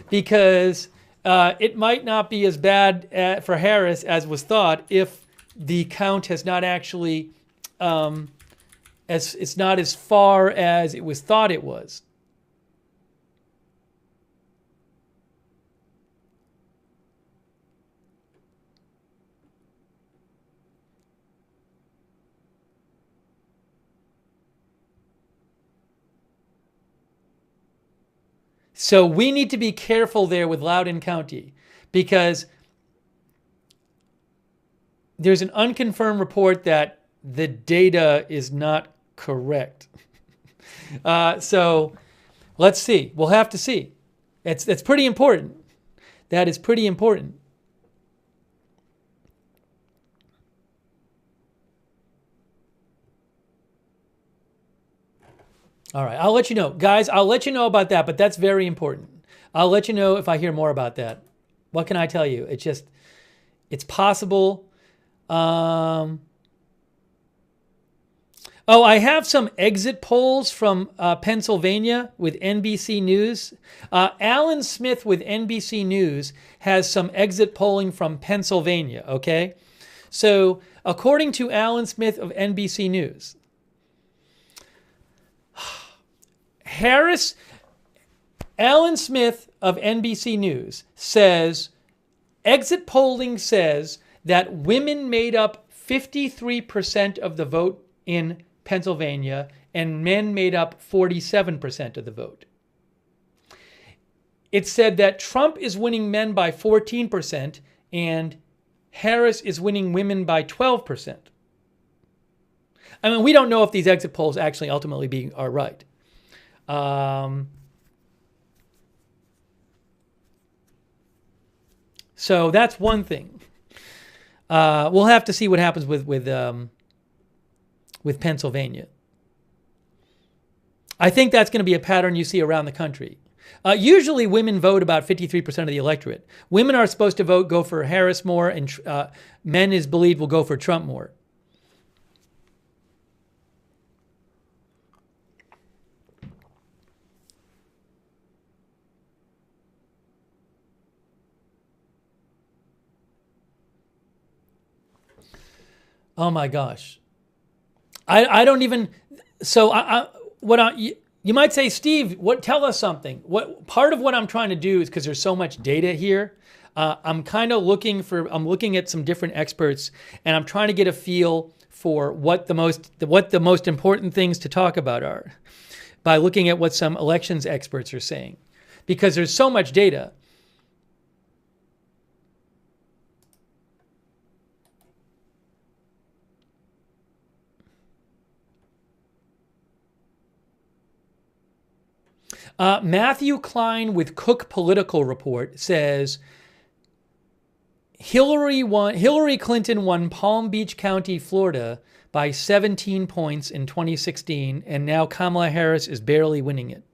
because it might not be as bad for Harris as was thought if the count has not actually, it's not as far as it was thought it was. So we need to be careful there with Loudoun County, because there's an unconfirmed report that the data is not correct. So let's see. We'll have to see. That's pretty important. That is pretty important. All right, I'll let you know. Guys, I'll let you know about that, but that's very important. I'll let you know if I hear more about that. What can I tell you? It's possible. Oh, I have some exit polls from Pennsylvania with NBC News. Alan Smith with NBC News has some exit polling from Pennsylvania, okay? So according to Alan Smith of NBC News, Alan Smith of NBC News says, exit polling says that women made up 53% of the vote in Pennsylvania and men made up 47% of the vote. It said that Trump is winning men by 14% and Harris is winning women by 12%. I mean, we don't know if these exit polls actually ultimately are right. So that's one thing. We'll have to see what happens with Pennsylvania. I think that's going to be a pattern you see around the country. Usually women vote about 53% of the electorate. Women are supposed to go for Harris more, and men is believed will go for Trump more. Oh my gosh. I don't even, so you might say, Steve, tell us something. Part of what I'm trying to do is because there's so much data here. I'm looking at some different experts, and I'm trying to get a feel for what the most important things to talk about are by looking at what some elections experts are saying, because there's so much data. Matthew Klein with Cook Political Report says Hillary Clinton won Palm Beach County, Florida by 17 points in 2016, and now Kamala Harris is barely winning it.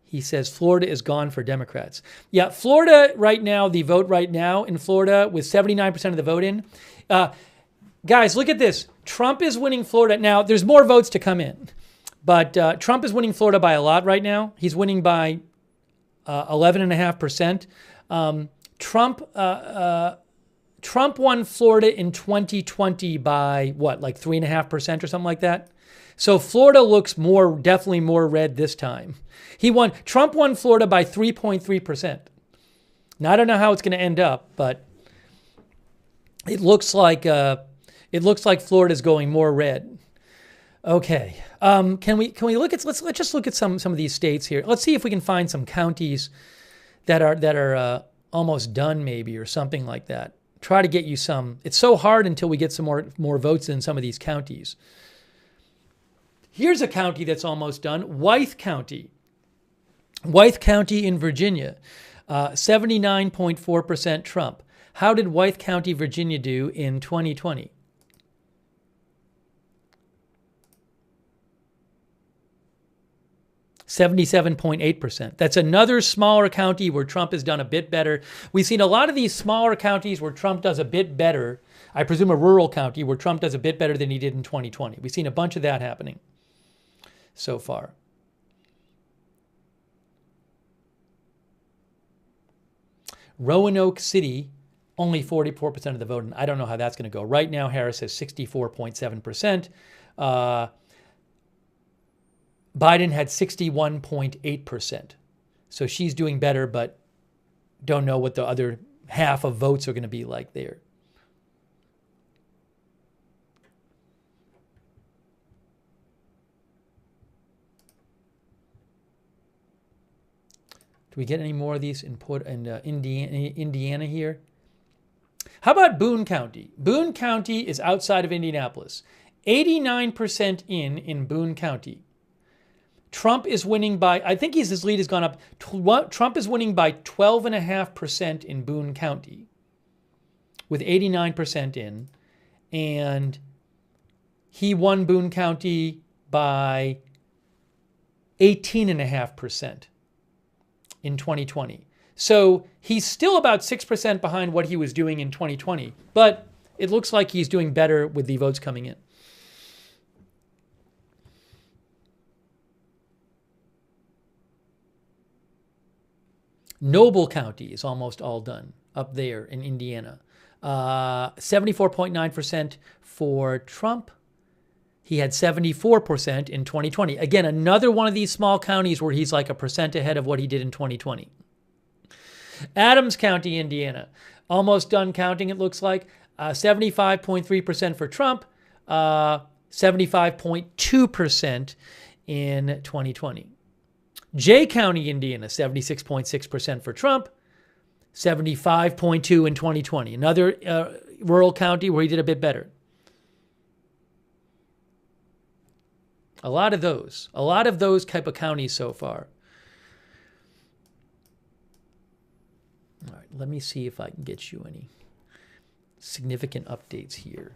He says Florida is gone for Democrats. Yeah, Florida right now, the vote right now in Florida with 79% of the vote in. Guys, look at this. Trump is winning Florida. Now, there's more votes to come in. But Trump is winning Florida by a lot right now. He's winning by 11.5%. Trump won Florida in 2020 by what, like 3.5% or something like that. So Florida looks definitely more red this time. Trump won Florida by 3.3%. Now I don't know how it's going to end up, but it looks like Florida's going more red. Okay. Can we look at let's just look at some of these states here. Let's see if we can find some counties that are almost done maybe, or something like that. Try to get you some. It's so hard until we get some more votes in some of these counties. Here's a county that's almost done, Wythe County. Wythe County in Virginia. 79.4% Trump. How did Wythe County, Virginia do in 2020? %77.8%. That's another smaller county where Trump has done a bit better. We've seen a lot of these smaller counties where Trump does a bit better. I presume a rural county where Trump does a bit better than he did in 2020. We've seen a bunch of that happening so far. Roanoke City, only 44% of the vote, and I don't know how that's going to go. Right now, Harris has 64.7%. Biden had 61.8%. So she's doing better, but don't know what the other half of votes are going to be like there. Do we get any more of these in Indiana here? How about Boone County? Boone County is outside of Indianapolis. 89% in Boone County. Trump is winning by, I think his lead has gone up. Trump is winning by 12.5% in Boone County with 89% in. And he won Boone County by 18.5% in 2020. So he's still about 6% behind what he was doing in 2020. But it looks like he's doing better with the votes coming in. Noble County is almost all done up there in Indiana. 74.9% for Trump. He had 74% in 2020. Again, another one of these small counties where he's like a percent ahead of what he did in 2020. Adams County, Indiana. Almost done counting, it looks like. 75.3% for Trump. 75.2% in 2020. Jay County, Indiana, 76.6% for Trump, 75.2% in 2020. Another rural county where he did a bit better. A lot of those type of counties so far. All right, let me see if I can get you any significant updates here.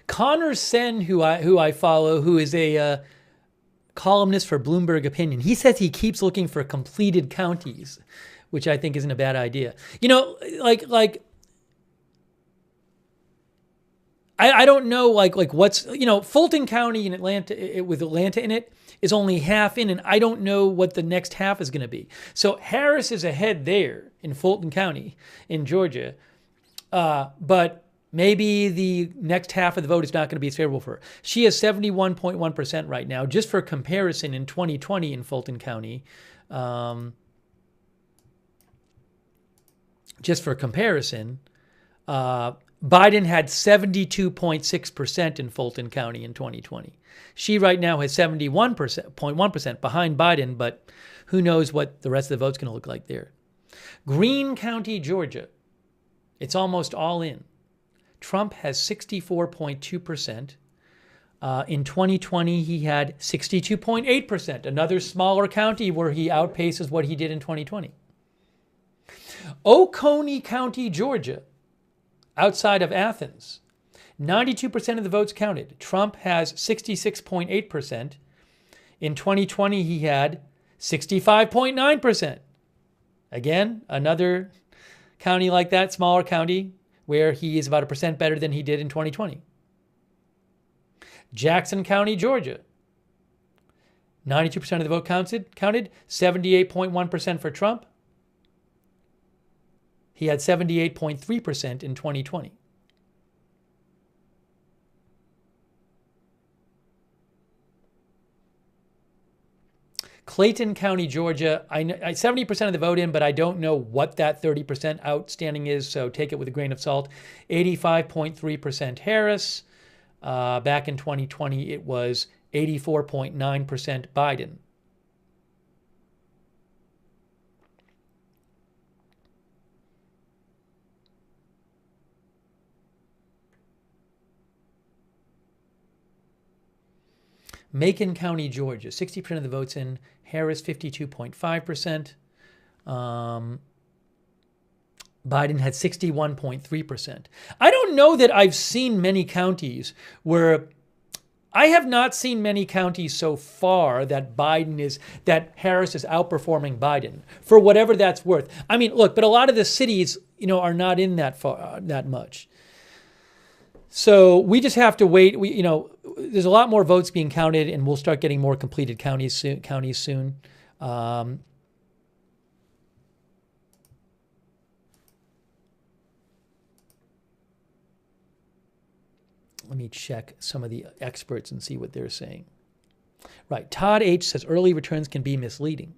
Connor Sen, who I follow, who is a columnist for Bloomberg Opinion, he says he keeps looking for completed counties, which I think isn't a bad idea. You know, I don't know, what's, Fulton County in Atlanta, with Atlanta in it, is only half in, and I don't know what the next half is going to be. So Harris is ahead there in Fulton County in Georgia, but maybe the next half of the vote is not going to be as favorable for her. She has 71.1% right now. Just for comparison, in 2020 in Fulton County, Biden had 72.6% in Fulton County in 2020. She right now has 71.1% behind Biden, but who knows what the rest of the vote's going to look like there. Greene County, Georgia. It's almost all in. Trump has 64.2%. In 2020, he had 62.8%, another smaller county where he outpaces what he did in 2020. Oconee County, Georgia, outside of Athens, 92% of the votes counted. Trump has 66.8%. In 2020, he had 65.9%. Again, another county like that, smaller county, where he is about 1% better than he did in 2020. Jackson County, Georgia, 92% of the vote counted, 78.1% for Trump. He had 78.3% in 2020. Clayton County, Georgia, 70% of the vote in, but I don't know what that 30% outstanding is, so take it with a grain of salt. 85.3% Harris. Back in 2020, it was 84.9% Biden. Macon County, Georgia, 60% of the votes in. Harris, 52.5%. Biden had 61.3%. I don't know that I've seen many counties where I have not seen many counties so far that Harris is outperforming Biden for whatever that's worth. I mean, look, but a lot of the cities, are not in that much. So we just have to wait. There's a lot more votes being counted, and we'll start getting more completed counties soon. Let me check some of the experts and see what they're saying. Right. Todd H. says early returns can be misleading.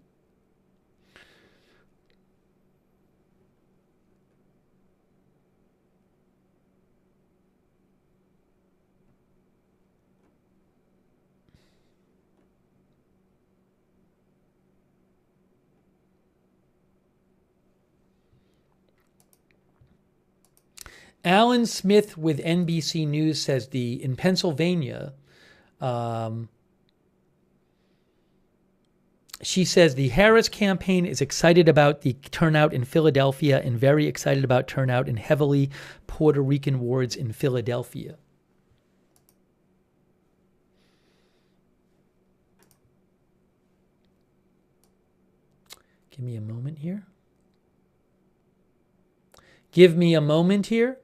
Alan Smith with NBC News says in Pennsylvania, she says the Harris campaign is excited about the turnout in Philadelphia and very excited about turnout in heavily Puerto Rican wards in Philadelphia. Give me a moment here. Give me a moment here.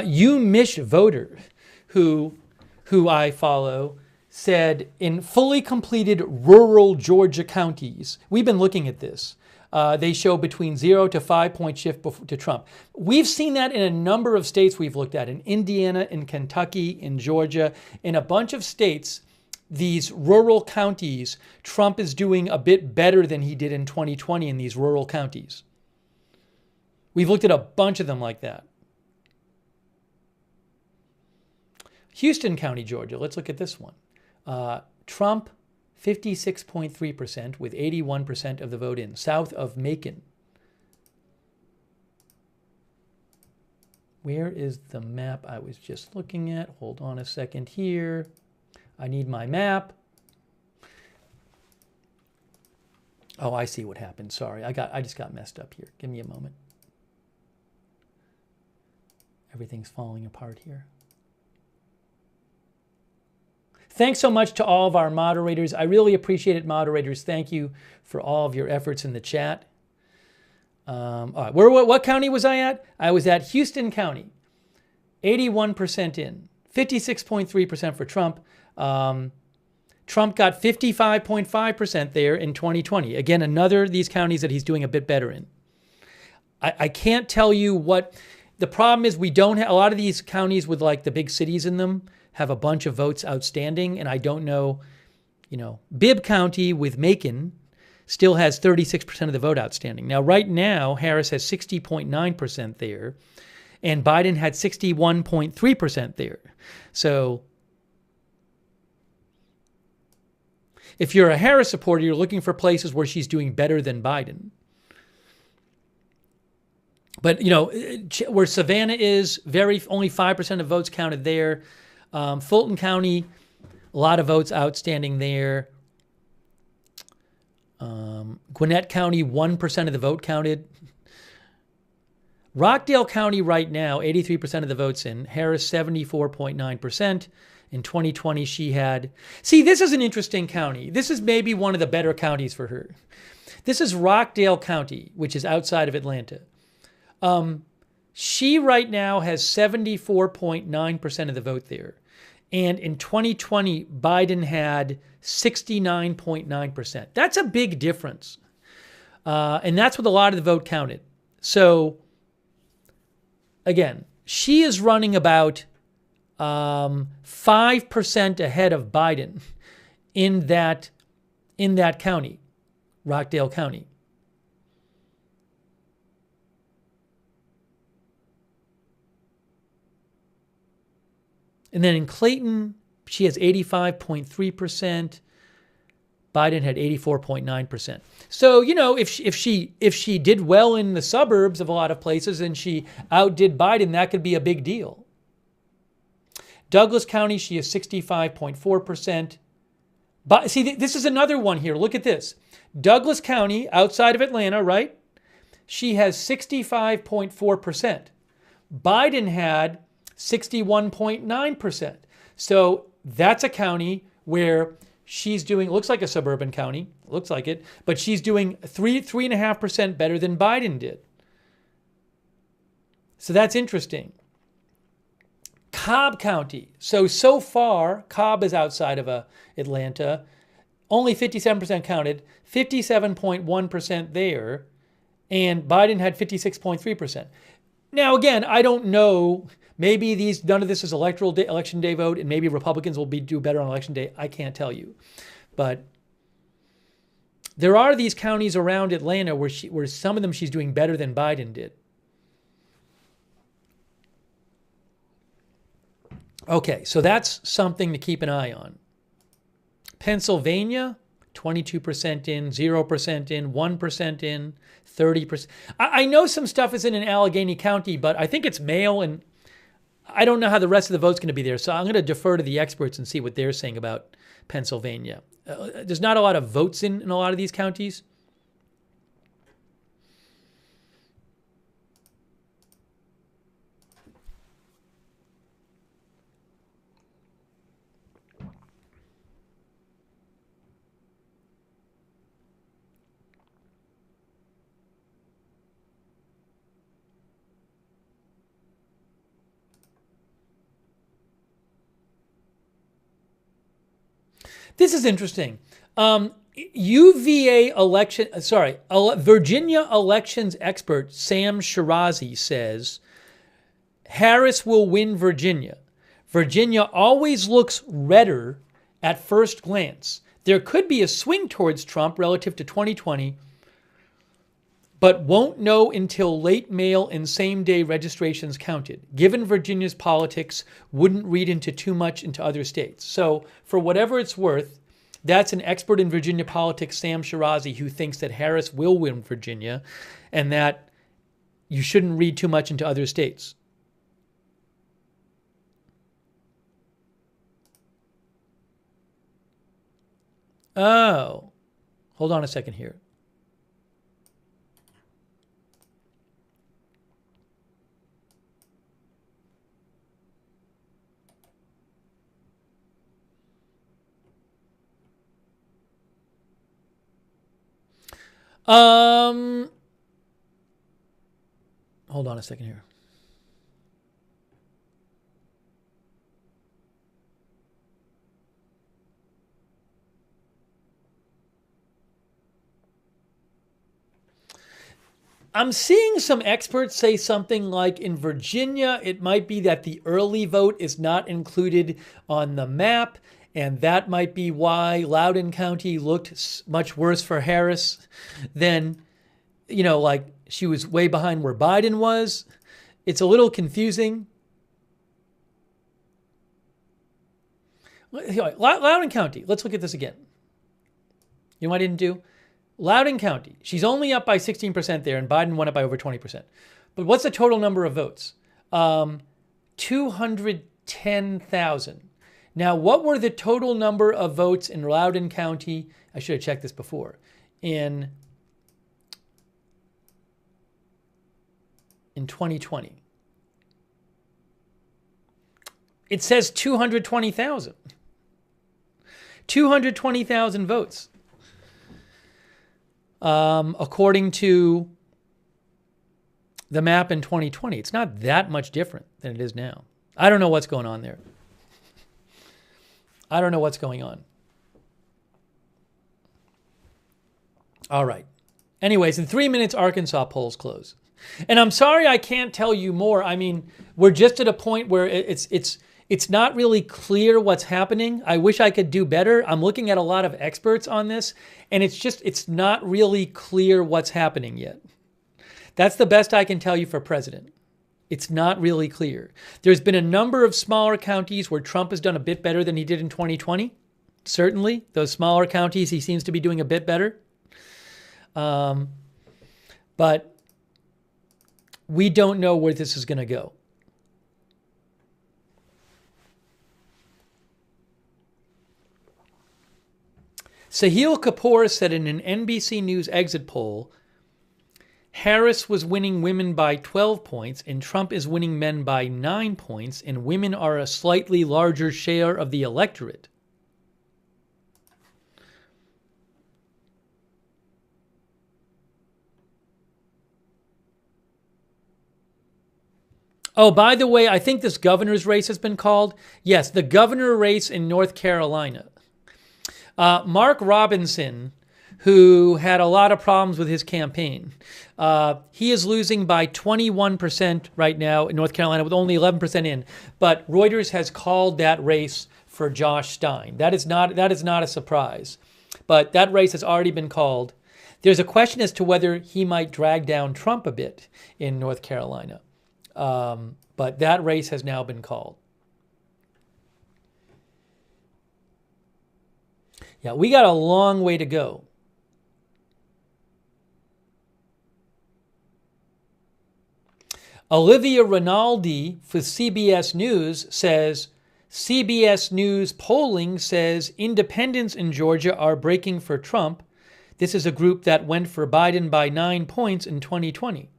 You Mish voter, who I follow, said in fully completed rural Georgia counties, we've been looking at this. They show between 0 to 5 point shift to Trump. We've seen that in a number of states we've looked at, in Indiana, in Kentucky, in Georgia, in a bunch of states. These rural counties, Trump is doing a bit better than he did in 2020 in these rural counties. We've looked at a bunch of them like that. Houston County, Georgia. Let's look at this one. Trump, 56.3% with 81% of the vote in, south of Macon. Where is the map I was just looking at? Hold on a second here. I need my map. Oh, I see what happened. Sorry, I just got messed up here. Give me a moment. Everything's falling apart here. Thanks so much to all of our moderators. I really appreciate it, moderators. Thank you for all of your efforts in the chat. All right, what county was I at? I was at Houston County, 81% in, 56.3% for Trump. Trump got 55.5% there in 2020. Again, another of these counties that he's doing a bit better in. I can't tell you what the problem is. We don't have a lot of these counties with like the big cities in them have a bunch of votes outstanding, and I don't know, Bibb County with Macon still has 36% of the vote outstanding. Now, right now, Harris has 60.9% there, and Biden had 61.3% there. So if you're a Harris supporter, you're looking for places where she's doing better than Biden. But, where Savannah is, only 5% of votes counted there. Fulton County, a lot of votes outstanding there. Gwinnett County, 1% of the vote counted. Rockdale County right now, 83% of the votes in. Harris, 74.9%. In 2020, she had... See, this is an interesting county. This is maybe one of the better counties for her. This is Rockdale County, which is outside of Atlanta. She right now has 74.9% of the vote there. And in 2020, Biden had 69.9%. That's a big difference. And that's with a lot of the vote counted. So, again, she is running about 5% ahead of Biden in that county, Rockdale County. And then in Clayton, she has 85.3%. Biden had 84.9%. So, you know, if she did well in the suburbs of a lot of places and she outdid Biden, that could be a big deal. Douglas County, she has 65.4%. But see, this is another one here. Look at this. Douglas County, outside of Atlanta, right? She has 65.4%. Biden had 61.9%. So that's a county where she's doing, looks like a suburban county, looks like it, but she's doing 3.5% better than Biden did. So that's interesting. Cobb County. So far, Cobb is outside of Atlanta. Only 57% counted, 57.1% there, and Biden had 56.3%. Now, again, I don't know. Maybe none of this is election day vote, and maybe Republicans will do better on election day. I can't tell you. But there are these counties around Atlanta where some of them she's doing better than Biden did. Okay, so that's something to keep an eye on. Pennsylvania, 22% in, 0% in, 1% in, 30%. I know some stuff is in Allegheny County, but I think it's mail, and I don't know how the rest of the vote's going to be there. So I'm going to defer to the experts and see what they're saying about Pennsylvania. There's not a lot of votes in a lot of these counties. This is interesting. Virginia elections expert Sam Shirazi says Harris will win Virginia. Virginia always looks redder at first glance. There could be a swing towards Trump relative to 2020, but won't know until late mail and same-day registrations counted. Given Virginia's politics, wouldn't read too much into other states. So for whatever it's worth, that's an expert in Virginia politics, Sam Shirazi, who thinks that Harris will win Virginia and that you shouldn't read too much into other states. Oh, hold on a second here. Hold on a second here. I'm seeing some experts say something like in Virginia, it might be that the early vote is not included on the map, and that might be why Loudoun County looked much worse for Harris than, like she was way behind where Biden was. It's a little confusing. Loudoun County, let's look at this again. You know what I didn't do? Loudoun County, she's only up by 16% there, and Biden went up by over 20%. But what's the total number of votes? 210,000. Now, what were the total number of votes in Loudoun County? I should have checked this before. in 2020. It says 220,000. 220,000 votes. According to the map in 2020. It's not that much different than it is now. I don't know what's going on there. I don't know what's going on. All right. Anyways, in 3 minutes, Arkansas polls close. And I'm sorry I can't tell you more. I mean, we're just at a point where it's not really clear what's happening. I wish I could do better. I'm looking at a lot of experts on this, and it's not really clear what's happening yet. That's the best I can tell you for president. It's not really clear. There's been a number of smaller counties where Trump has done a bit better than he did in 2020. Certainly, those smaller counties, he seems to be doing a bit better. But we don't know where this is going to go. Sahil Kapoor said in an NBC News exit poll, Harris was winning women by 12 points and Trump is winning men by 9 points, and women are a slightly larger share of the electorate. Oh, by the way, I think this governor's race has been called. Yes, the governor race in North Carolina. Mark Robinson, who had a lot of problems with his campaign, he is losing by 21% right now in North Carolina with only 11% in. But Reuters has called that race for Josh Stein. That is not a surprise. But that race has already been called. There's a question as to whether he might drag down Trump a bit in North Carolina. But that race has now been called. Yeah, we got a long way to go. Olivia Rinaldi for CBS News says, CBS News polling says independents in Georgia are breaking for Trump. This is a group that went for Biden by 9 points in 2020.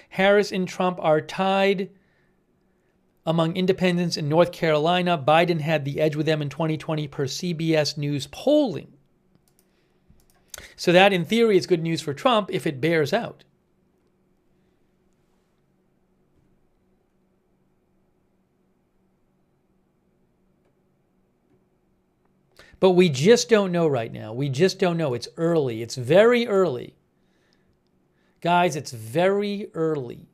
Harris and Trump are tied among independents in North Carolina. Biden had the edge with them in 2020 per CBS News polling. So that, in theory, is good news for Trump if it bears out. But we just don't know right now. We just don't know. It's early. It's very early. Guys, it's very early.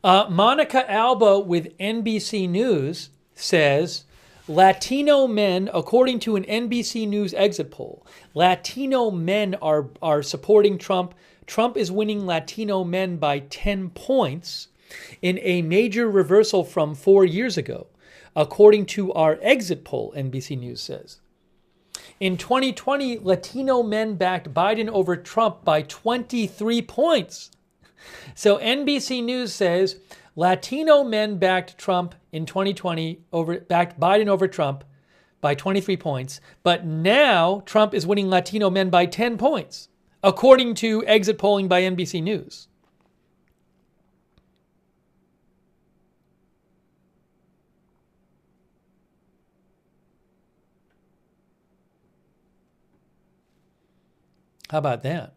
Monica Alba with NBC News says, Latino men, according to an NBC News exit poll, Latino men are supporting Trump. Trump is winning Latino men by 10 points in a major reversal from 4 years ago, according to our exit poll, NBC News says. In 2020, Latino men backed Biden over Trump by 23 points. So NBC News says Latino men backed Trump in 2020, backed Biden over Trump by 23 points. But now Trump is winning Latino men by 10 points, according to exit polling by NBC News. How about that?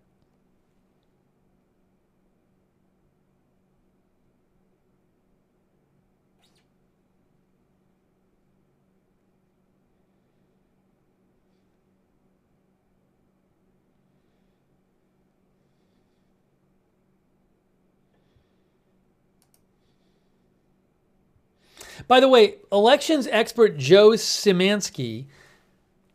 By the way, elections expert Joe Szymanski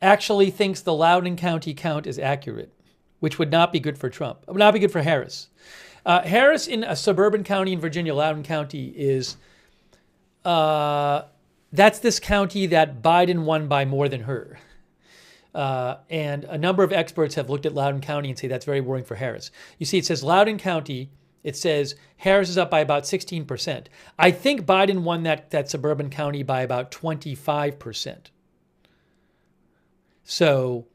actually thinks the Loudoun County count is accurate, which would not be good for Trump. It would not be good for Harris. Harris in a suburban county in Virginia, Loudoun County, is that's this county that Biden won by more than her. And a number of experts have looked at Loudoun County and say that's very worrying for Harris. You see, it says Loudoun County, it says Harris is up by about 16%. I think Biden won that suburban county by about 25%. So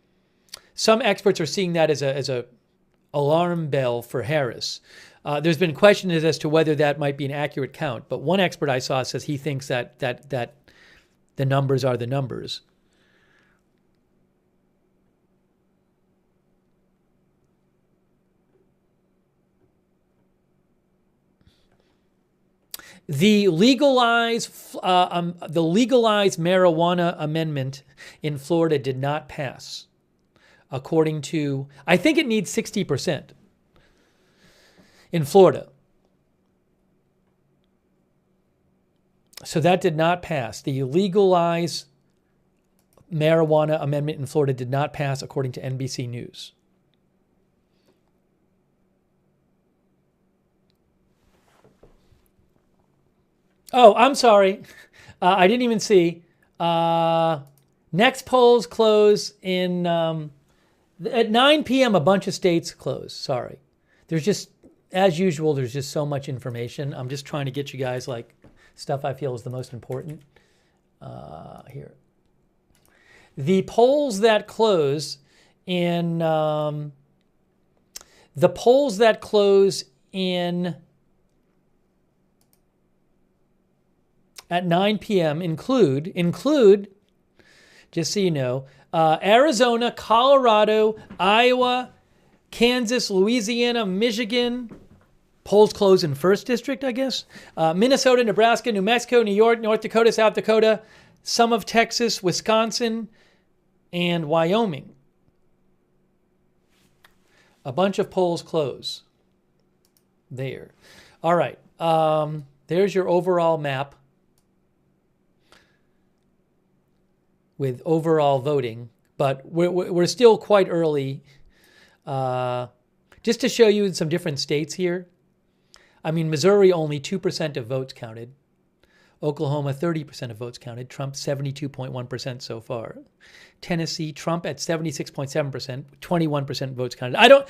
some experts are seeing that as a alarm bell for Harris. There's been questions as to whether that might be an accurate count, but one expert I saw says he thinks that the numbers are the numbers. The legalized marijuana amendment in Florida did not pass, according to, I think it needs 60% in Florida. So that did not pass. The legalized marijuana amendment in Florida did not pass, according to NBC News. Oh, I'm sorry. I didn't even see. Next polls close in at 9 p.m. A bunch of states close. Sorry. There's just, as usual, there's just so much information. I'm just trying to get you guys like stuff I feel is the most important. Here. The polls that close in at 9 p.m. include, just so you know, Arizona, Colorado, Iowa, Kansas, Louisiana, Michigan. Polls close in 1st District, I guess. Minnesota, Nebraska, New Mexico, New York, North Dakota, South Dakota, some of Texas, Wisconsin, and Wyoming. A bunch of polls close there. All right. There's your overall map with overall voting, but we're still quite early. Just to show you some different states here. I mean, Missouri, only 2% of votes counted. Oklahoma, 30% of votes counted. Trump, 72.1% so far. Tennessee, Trump at 76.7%, 21% votes counted.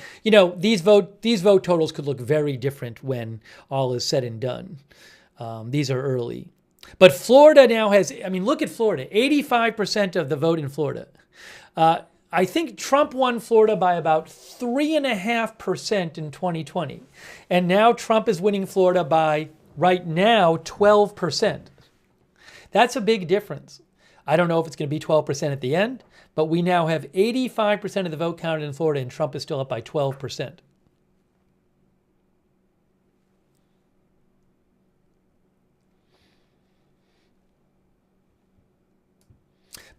These vote totals could look very different when all is said and done. These are early. But Florida now has, look at Florida, 85% of the vote in Florida. I think Trump won Florida by about 3.5% in 2020. And now Trump is winning Florida by, right now, 12%. That's a big difference. I don't know if it's going to be 12% at the end, but we now have 85% of the vote counted in Florida, and Trump is still up by 12%.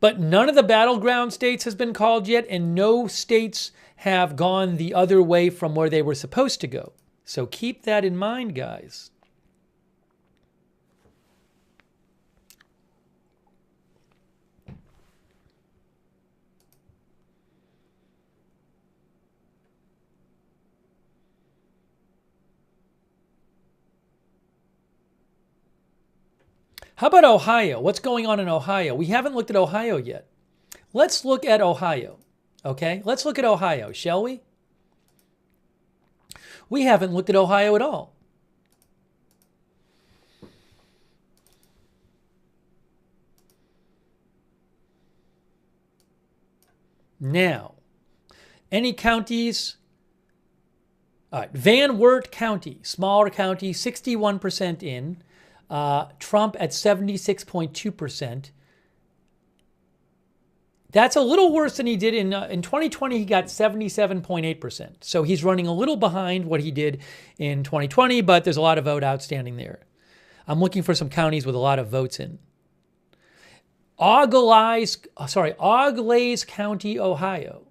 But none of the battleground states has been called yet, and no states have gone the other way from where they were supposed to go. So keep that in mind, guys. How about Ohio? What's going on in Ohio? We haven't looked at Ohio yet. Let's look at Ohio, okay? Let's look at Ohio, shall we? We haven't looked at Ohio at all. Now, any counties? All right, Van Wert County, smaller county, 61% in. Trump at 76.2%. That's a little worse than he did in 2020. He got 77.8%. So he's running a little behind what he did in 2020, but there's a lot of vote outstanding there. I'm looking for some counties with a lot of votes in. Auglaize County, Ohio.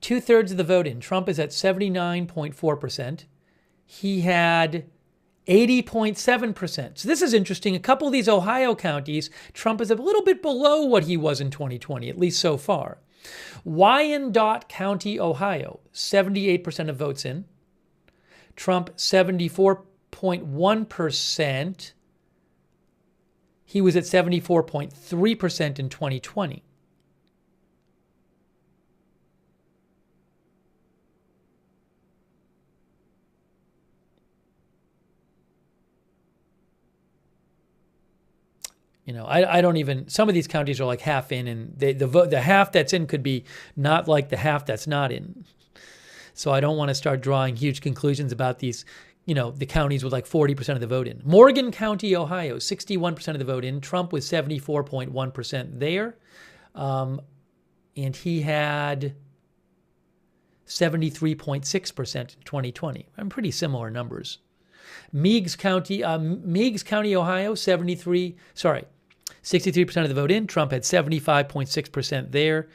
2/3 of the vote in. Trump is at 79.4%. He had 80.7%. So this is interesting. A couple of these Ohio counties, Trump is a little bit below what he was in 2020, at least so far. Wyandotte County, Ohio, 78% of votes in. Trump, 74.1%. He was at 74.3% in 2020. I don't even, some of these counties are like half in, and the half that's in could be not like the half that's not in. So I don't want to start drawing huge conclusions about these, the counties with like 40% of the vote in. Morgan County, Ohio, 61% of the vote in. Trump was 74.1% there. And he had 73.6% in 2020. Pretty similar numbers. Meigs County, Ohio, 63% of the vote in. Trump had 75.6% there.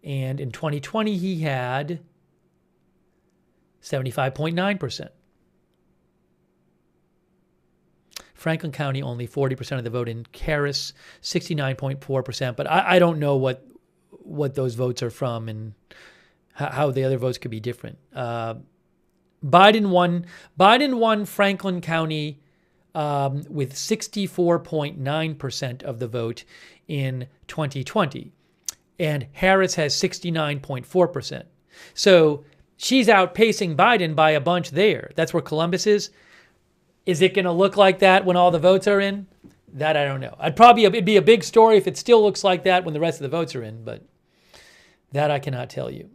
And in 2020, he had 75.9%. Franklin County, only 40% of the vote in. Harris, 69.4%. But I don't know what those votes are from and how the other votes could be different. Biden won Franklin County with 64.9% of the vote in 2020. And Harris has 69.4%. So she's outpacing Biden by a bunch there. That's where Columbus is. Is it going to look like that when all the votes are in? That I don't know. It'd be a big story if it still looks like that when the rest of the votes are in, but that I cannot tell you.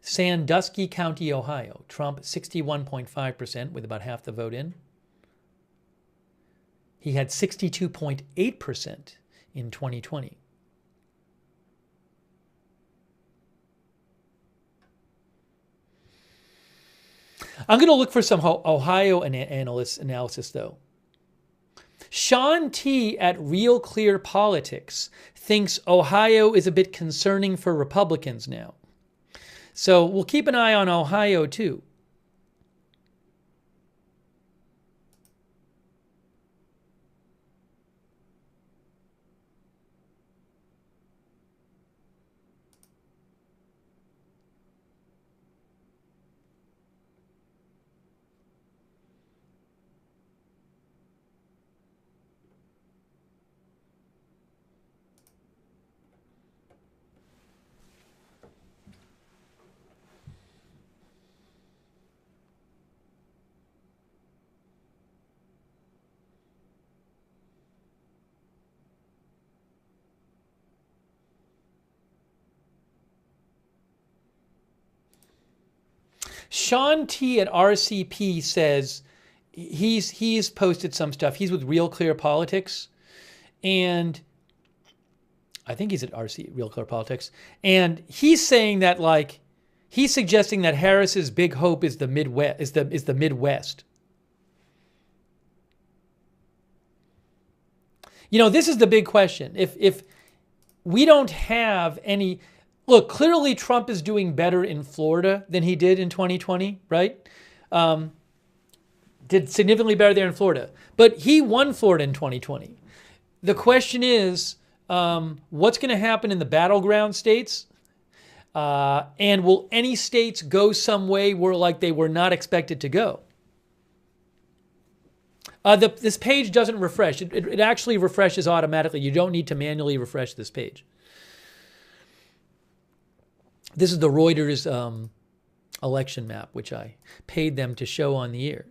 Sandusky County, Ohio. Trump, 61.5% with about half the vote in. He had 62.8% in 2020. I'm going to look for some Ohio analysis, though. Sean T. at Real Clear Politics thinks Ohio is a bit concerning for Republicans now. So we'll keep an eye on Ohio, too. Sean T. at RCP says he's posted some stuff. He's with Real Clear Politics, and I think he's at Real Clear Politics, and he's saying that he's suggesting that Harris's big hope is the Midwest. Is the Midwest. This is the big question. If we don't have any. Look, clearly Trump is doing better in Florida than he did in 2020, right? Did significantly better there in Florida. But he won Florida in 2020. The question is, what's going to happen in the battleground states? And will any states go some way where they were not expected to go? This page doesn't refresh. It actually refreshes automatically. You don't need to manually refresh this page. This is the Reuters election map, which I paid them to show on the air.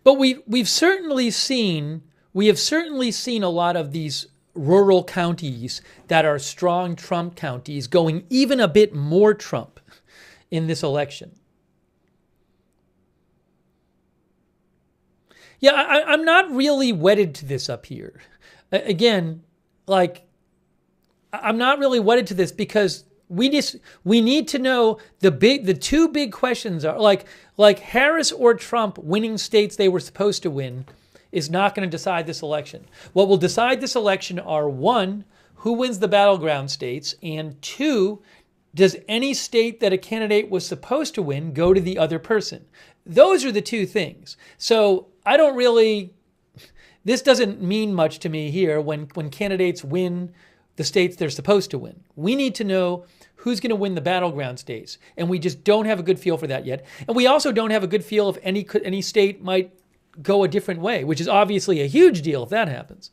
But we have certainly seen a lot of these rural counties that are strong Trump counties going even a bit more Trump in this election. Yeah, I'm not really wedded to this up here. Again, I'm not really wedded to this because we need to know the two big questions are like Harris or Trump winning states they were supposed to win is not going to decide this election. What will decide this election are, one, who wins the battleground states, and two, does any state that a candidate was supposed to win go to the other person? Those are the two things. So I don't really, this doesn't mean much to me here when candidates win the states they're supposed to win. We need to know who's going to win the battleground states, and we just don't have a good feel for that yet. And we also don't have a good feel if any state might go a different way, which is obviously a huge deal if that happens.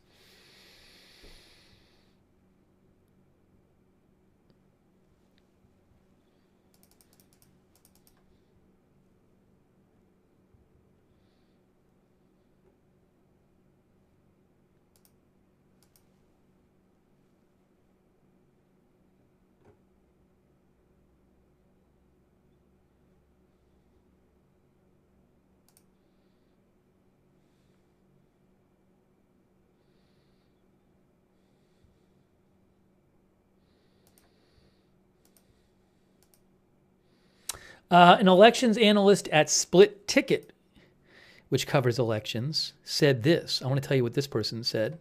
An elections analyst at Split Ticket, which covers elections, said this. I want to tell you what this person said.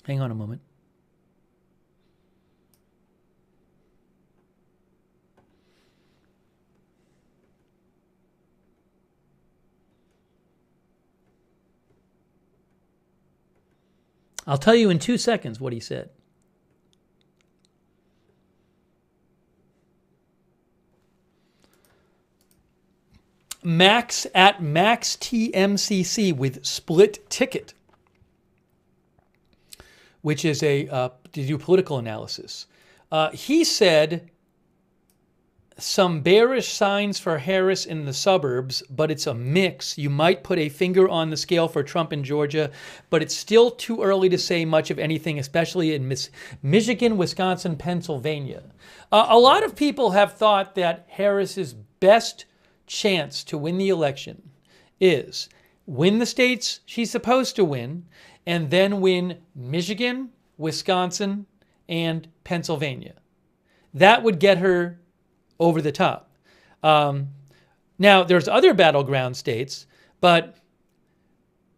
Hang on a moment. I'll tell you in 2 seconds what he said. Max at Max TMCC with Split Ticket, which is to do political analysis. He said some bearish signs for Harris in the suburbs, but it's a mix. You might put a finger on the scale for Trump in Georgia, but it's still too early to say much of anything, especially in Michigan, Wisconsin, Pennsylvania. A lot of people have thought that Harris's best chance to win the election is win the states she's supposed to win, and then win Michigan, Wisconsin, and Pennsylvania. That would get her over the top. Now, there's other battleground states, but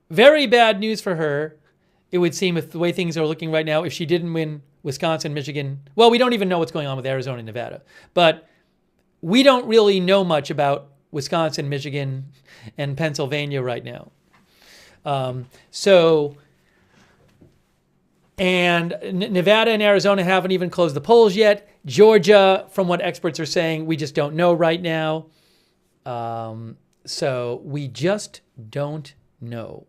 very bad news for her, it would seem, if the way things are looking right now, if she didn't win Wisconsin, Michigan. Well, we don't even know what's going on with Arizona and Nevada, but we don't really know much about Wisconsin, Michigan, and Pennsylvania right now. And Nevada and Arizona haven't even closed the polls yet. Georgia, from what experts are saying, we just don't know right now. So we just don't know.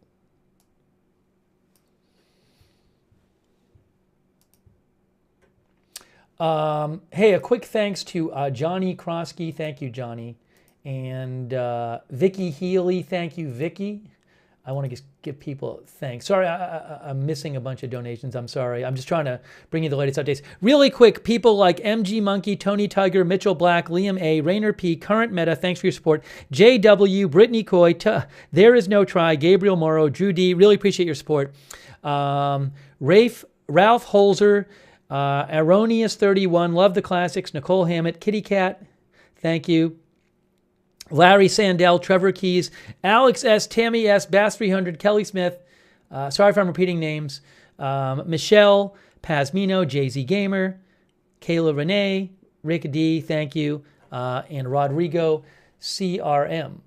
Hey, a quick thanks to Johnny Krosky. Thank you, Johnny. And Vicky Healy. Thank you, Vicky. I want to just give people thanks. Sorry, I'm missing a bunch of donations. I'm sorry. I'm just trying to bring you the latest updates. Really quick, people like MG Monkey, Tony Tiger, Mitchell Black, Liam A, Rainer P, Current Meta, thanks for your support. JW, Brittany Coy, There Is No Try, Gabriel Morrow, Drew D, really appreciate your support. Ralph Holzer, Erroneous31, Love the Classics, Nicole Hammett, Kitty Cat, thank you. Larry Sandell, Trevor Keys, Alex S., Tammy S., Bass 300, Kelly Smith, sorry if I'm repeating names, Michelle, Pazmino, Jay-Z Gamer, Kayla Renee, Rick D., thank you, and Rodrigo CRM.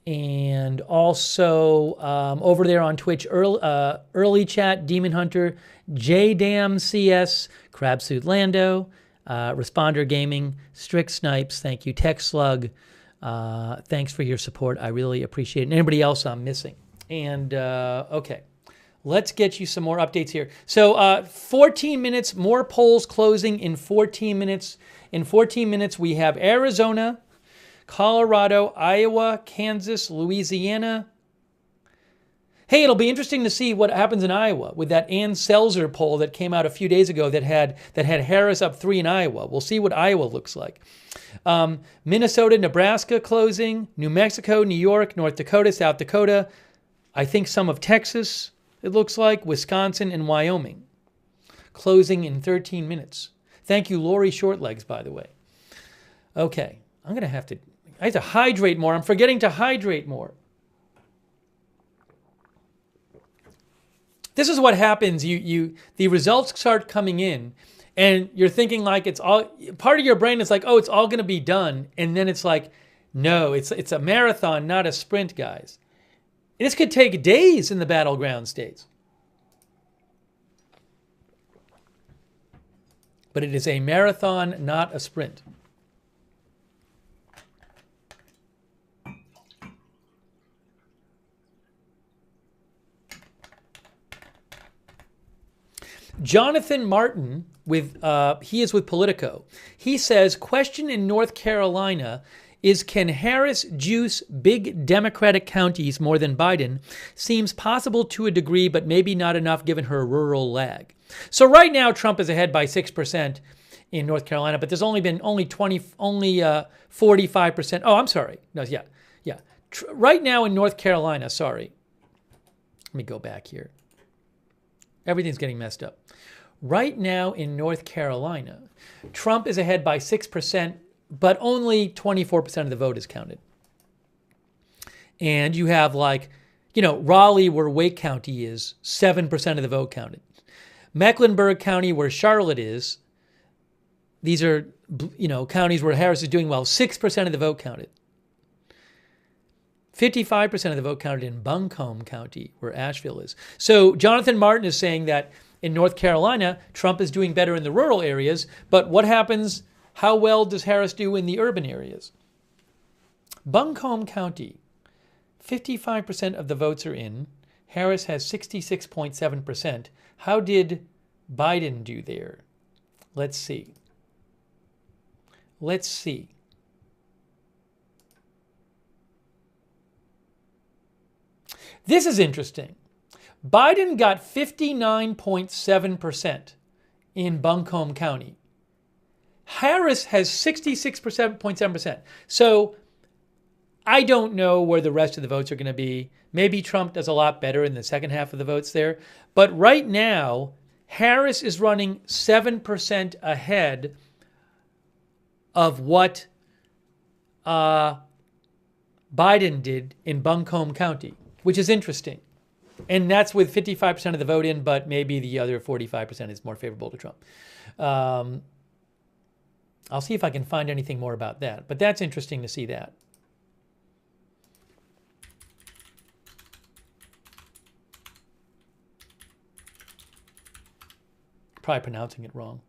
And also over there on Twitch, early chat, Demon Hunter, JDam CS, Crabsuit Lando, Responder Gaming, Strict Snipes, thank you. Tech Slug, thanks for your support. I really appreciate it. And anybody else I'm missing. And okay, let's get you some more updates here. So 14 minutes, more polls closing in 14 minutes. In 14 minutes, we have Arizona, Colorado, Iowa, Kansas, Louisiana. Hey, it'll be interesting to see what happens in Iowa with that Ann Selzer poll that came out a few days ago that had Harris up 3 in Iowa. We'll see what Iowa looks like. Minnesota, Nebraska closing, New Mexico, New York, North Dakota, South Dakota. I think some of Texas, it looks like, Wisconsin and Wyoming. Closing in 13 minutes. Thank you, Lori Shortlegs, by the way. Okay, I have to hydrate more. I'm forgetting to hydrate more. This is what happens. The results start coming in, and you're thinking like it's all, part of your brain is like, oh, it's all going to be done. And then it's like, no, it's a marathon, not a sprint, guys. This could take days in the battleground states. But it is a marathon, not a sprint. Jonathan Martin, he is with Politico. He says, question in North Carolina is, can Harris juice big Democratic counties more than Biden? Seems possible to a degree, but maybe not enough given her rural lag. So right now, Trump is ahead by 6% in North Carolina, but there's only 45%. Oh, I'm sorry. No, yeah. Right now in North Carolina, sorry. Let me go back here. Everything's getting messed up. Right now in North Carolina, Trump is ahead by 6%, but only 24% of the vote is counted. And you have Raleigh, where Wake County is, 7% of the vote counted. Mecklenburg County, where Charlotte is, these are, counties where Harris is doing well, 6% of the vote counted. 55% of the vote counted in Buncombe County, where Asheville is. So Jonathan Martin is saying that in North Carolina, Trump is doing better in the rural areas, but what happens, how well does Harris do in the urban areas? Buncombe County, 55% of the votes are in. Harris has 66.7%. How did Biden do there? Let's see. This is interesting. Biden got 59.7% in Buncombe County. Harris has 66.7%. So I don't know where the rest of the votes are going to be. Maybe Trump does a lot better in the second half of the votes there. But right now, Harris is running 7% ahead of what Biden did in Buncombe County, which is interesting. And that's with 55% of the vote in, but maybe the other 45% is more favorable to Trump. I'll see if I can find anything more about that. But that's interesting to see that. Probably pronouncing it wrong.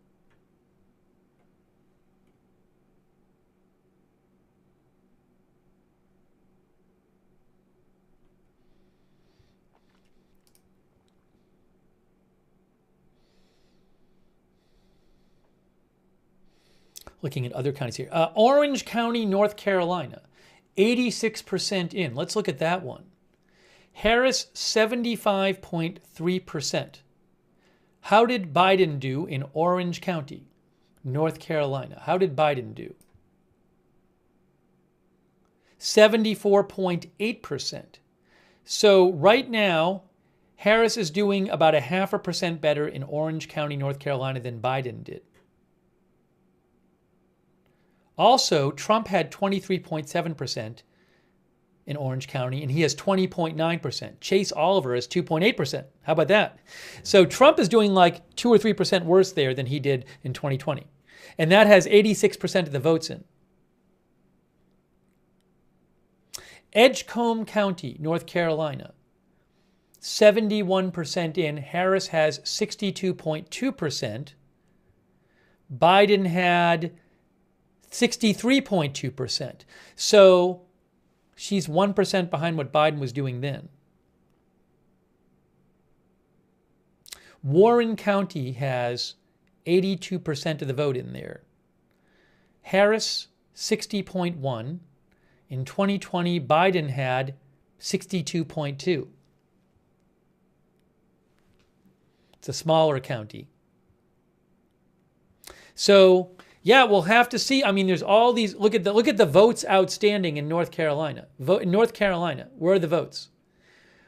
Looking at other counties here. Orange County, North Carolina, 86% in. Let's look at that one. Harris, 75.3%. How did Biden do in Orange County, North Carolina? How did Biden do? 74.8%. So right now, Harris is doing about 0.5% better in Orange County, North Carolina than Biden did. Also, Trump had 23.7% in Orange County, and he has 20.9%. Chase Oliver has 2.8%. How about that? So Trump is doing like 2 or 3% worse there than he did in 2020. And that has 86% of the votes in. Edgecombe County, North Carolina, 71% in. Harris has 62.2%. Biden had 63.2%. So she's 1% behind what Biden was doing then. Warren County has 82% of the vote in there. Harris, 60.1. In 2020, Biden had 62.2. It's a smaller county. So, yeah, we'll have to see. I mean, there's all these. Look at the votes outstanding in North Carolina. In North Carolina, where are the votes?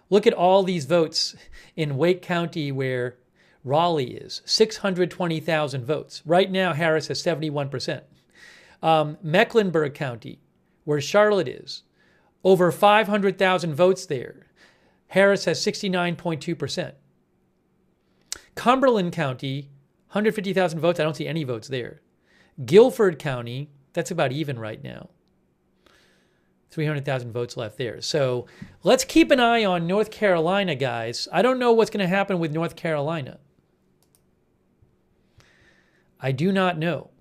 Look at all these votes in Wake County, where Raleigh is. 620,000 votes. Right now, Harris has 71%. Mecklenburg County, where Charlotte is, over 500,000 votes there. Harris has 69.2%. Cumberland County, 150,000 votes. I don't see any votes there. Guilford County, that's about even right now. 300,000 votes left there. So let's keep an eye on North Carolina, guys. I don't know what's going to happen with North Carolina. I do not know.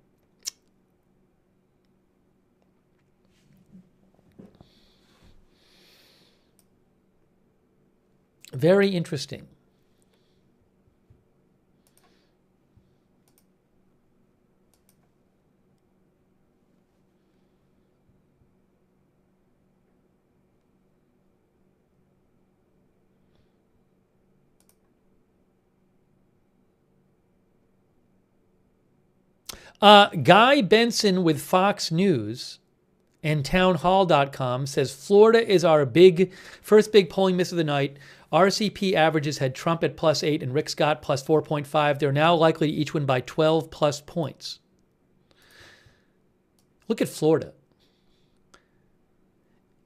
Very interesting. Guy Benson with Fox News and townhall.com says Florida is our first big polling miss of the night. RCP averages had Trump at +8 and Rick Scott +4.5. They're now likely to each win by 12 plus points. Look at Florida.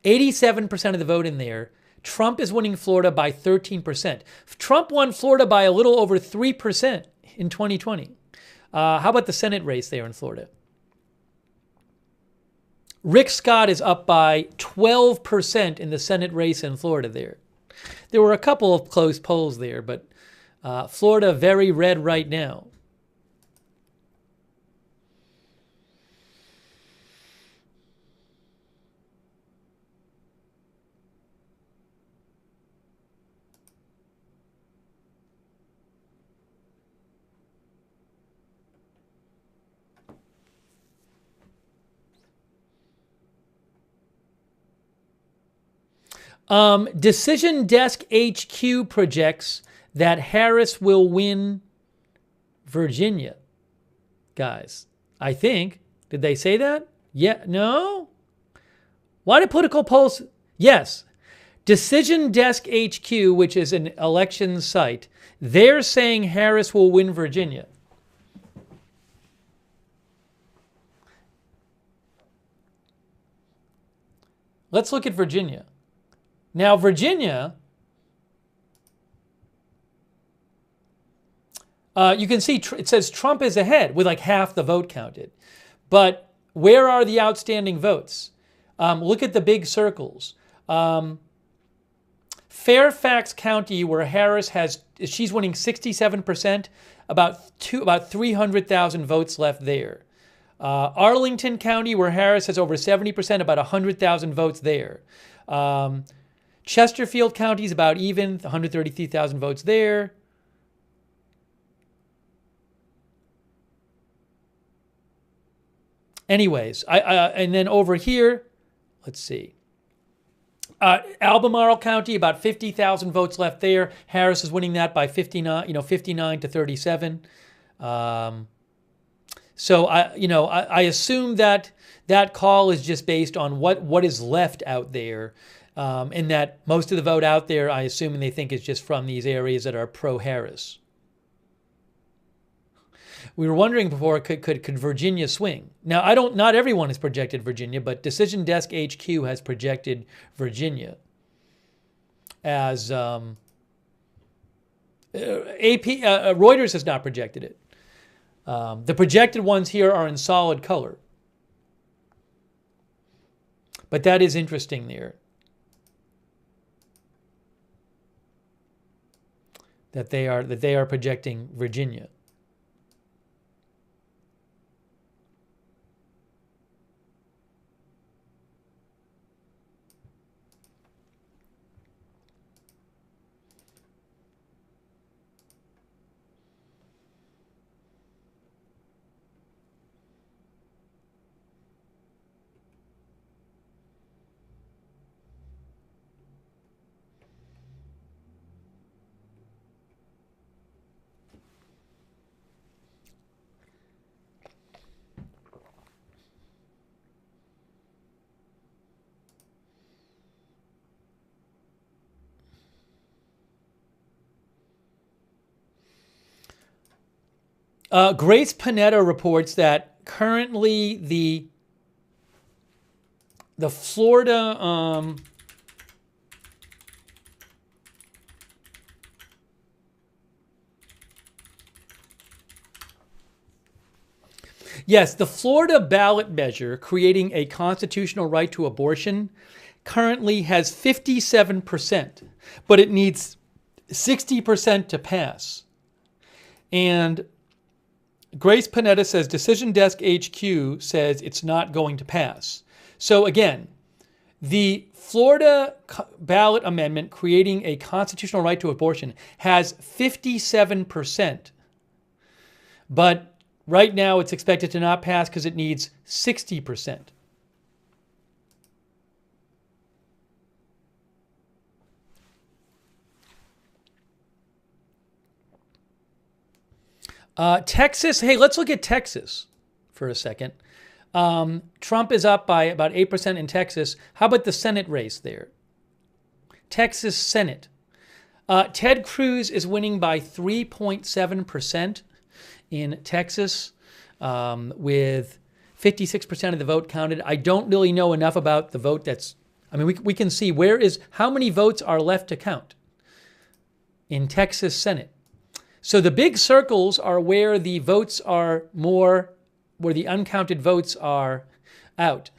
87% of the vote in there. Trump is winning Florida by 13%. Trump won Florida by a little over 3% in 2020. How about the Senate race there in Florida? Rick Scott is up by 12% in the Senate race in Florida there. There were a couple of close polls there, but Florida very red right now. Decision Desk HQ projects that Harris will win Virginia. Guys, I think. Did they say that? Yeah. No? Why did political polls? Yes. Decision Desk HQ, which is an election site, they're saying Harris will win Virginia. Let's look at Virginia. Now, Virginia, you can see it says Trump is ahead with like half the vote counted. But where are the outstanding votes? Look at the big circles. Fairfax County, where Harris she's winning 67%, about 300,000 votes left there. Arlington County, where Harris has over 70%, about 100,000 votes there. Chesterfield County is about even, 133,000 votes there. Anyways, and then over here, let's see. Albemarle County, about 50,000 votes left there. Harris is winning that by 59 to 37. So I assume that call is just based on what is left out there. And that most of the vote out there, I assume, and they think is just from these areas that are pro-Harris. We were wondering before, could Virginia swing? Now, not everyone has projected Virginia, but Decision Desk HQ has projected Virginia as Reuters has not projected it. The projected ones here are in solid color. But that is interesting there. That they are projecting Virginia. Grace Panetta reports that currently the Florida Yes, the Florida ballot measure creating a constitutional right to abortion currently has 57%, but it needs 60% to pass. And Grace Panetta says Decision Desk HQ says it's not going to pass. So again, the Florida ballot amendment creating a constitutional right to abortion has 57%. But right now it's expected to not pass because it needs 60%. Texas, hey, let's look at Texas for a second. Trump is up by about 8% in Texas. How about the Senate race there? Texas Senate. Ted Cruz is winning by 3.7% in Texas with 56% of the vote counted. I don't really know enough about the vote we can see how many votes are left to count in Texas Senate. So the big circles are where the votes are more, where the uncounted votes are out.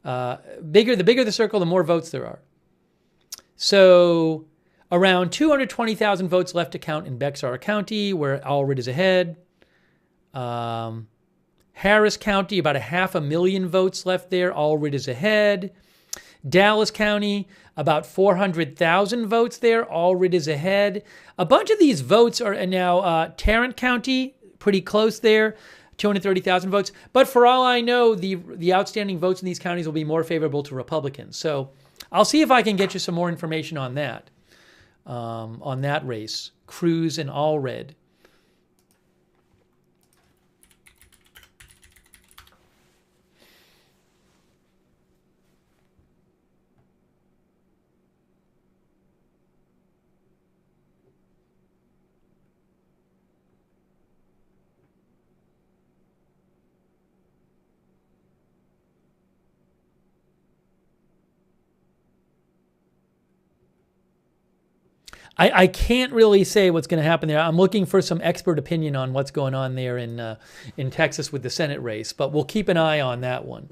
The bigger the circle, the more votes there are. So around 220,000 votes left to count in Bexar County, where Allred is ahead. Harris County, about 500,000 votes left there. Allred is ahead. Dallas County, about 400,000 votes there. Allred is ahead. A bunch of these votes are now Tarrant County, pretty close there, 230,000 votes. But for all I know, the outstanding votes in these counties will be more favorable to Republicans. So I'll see if I can get you some more information on that race, Cruz and Allred. I can't really say what's going to happen there. I'm looking for some expert opinion on what's going on there in Texas with the Senate race, but we'll keep an eye on that one.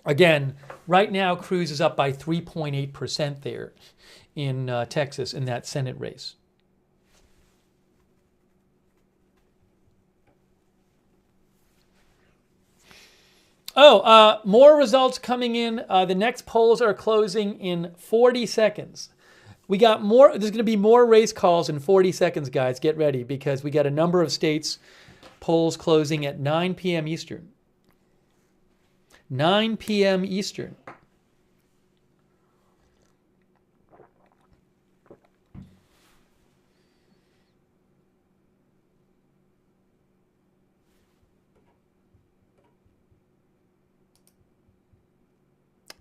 Again, right now, Cruz is up by 3.8% there in Texas in that Senate race. More results coming in. The next polls are closing in 40 seconds. We got more. There's going to be more race calls in 40 seconds, guys. Get ready because we got a number of states polls closing at 9 p.m. Eastern. 9 p.m. Eastern.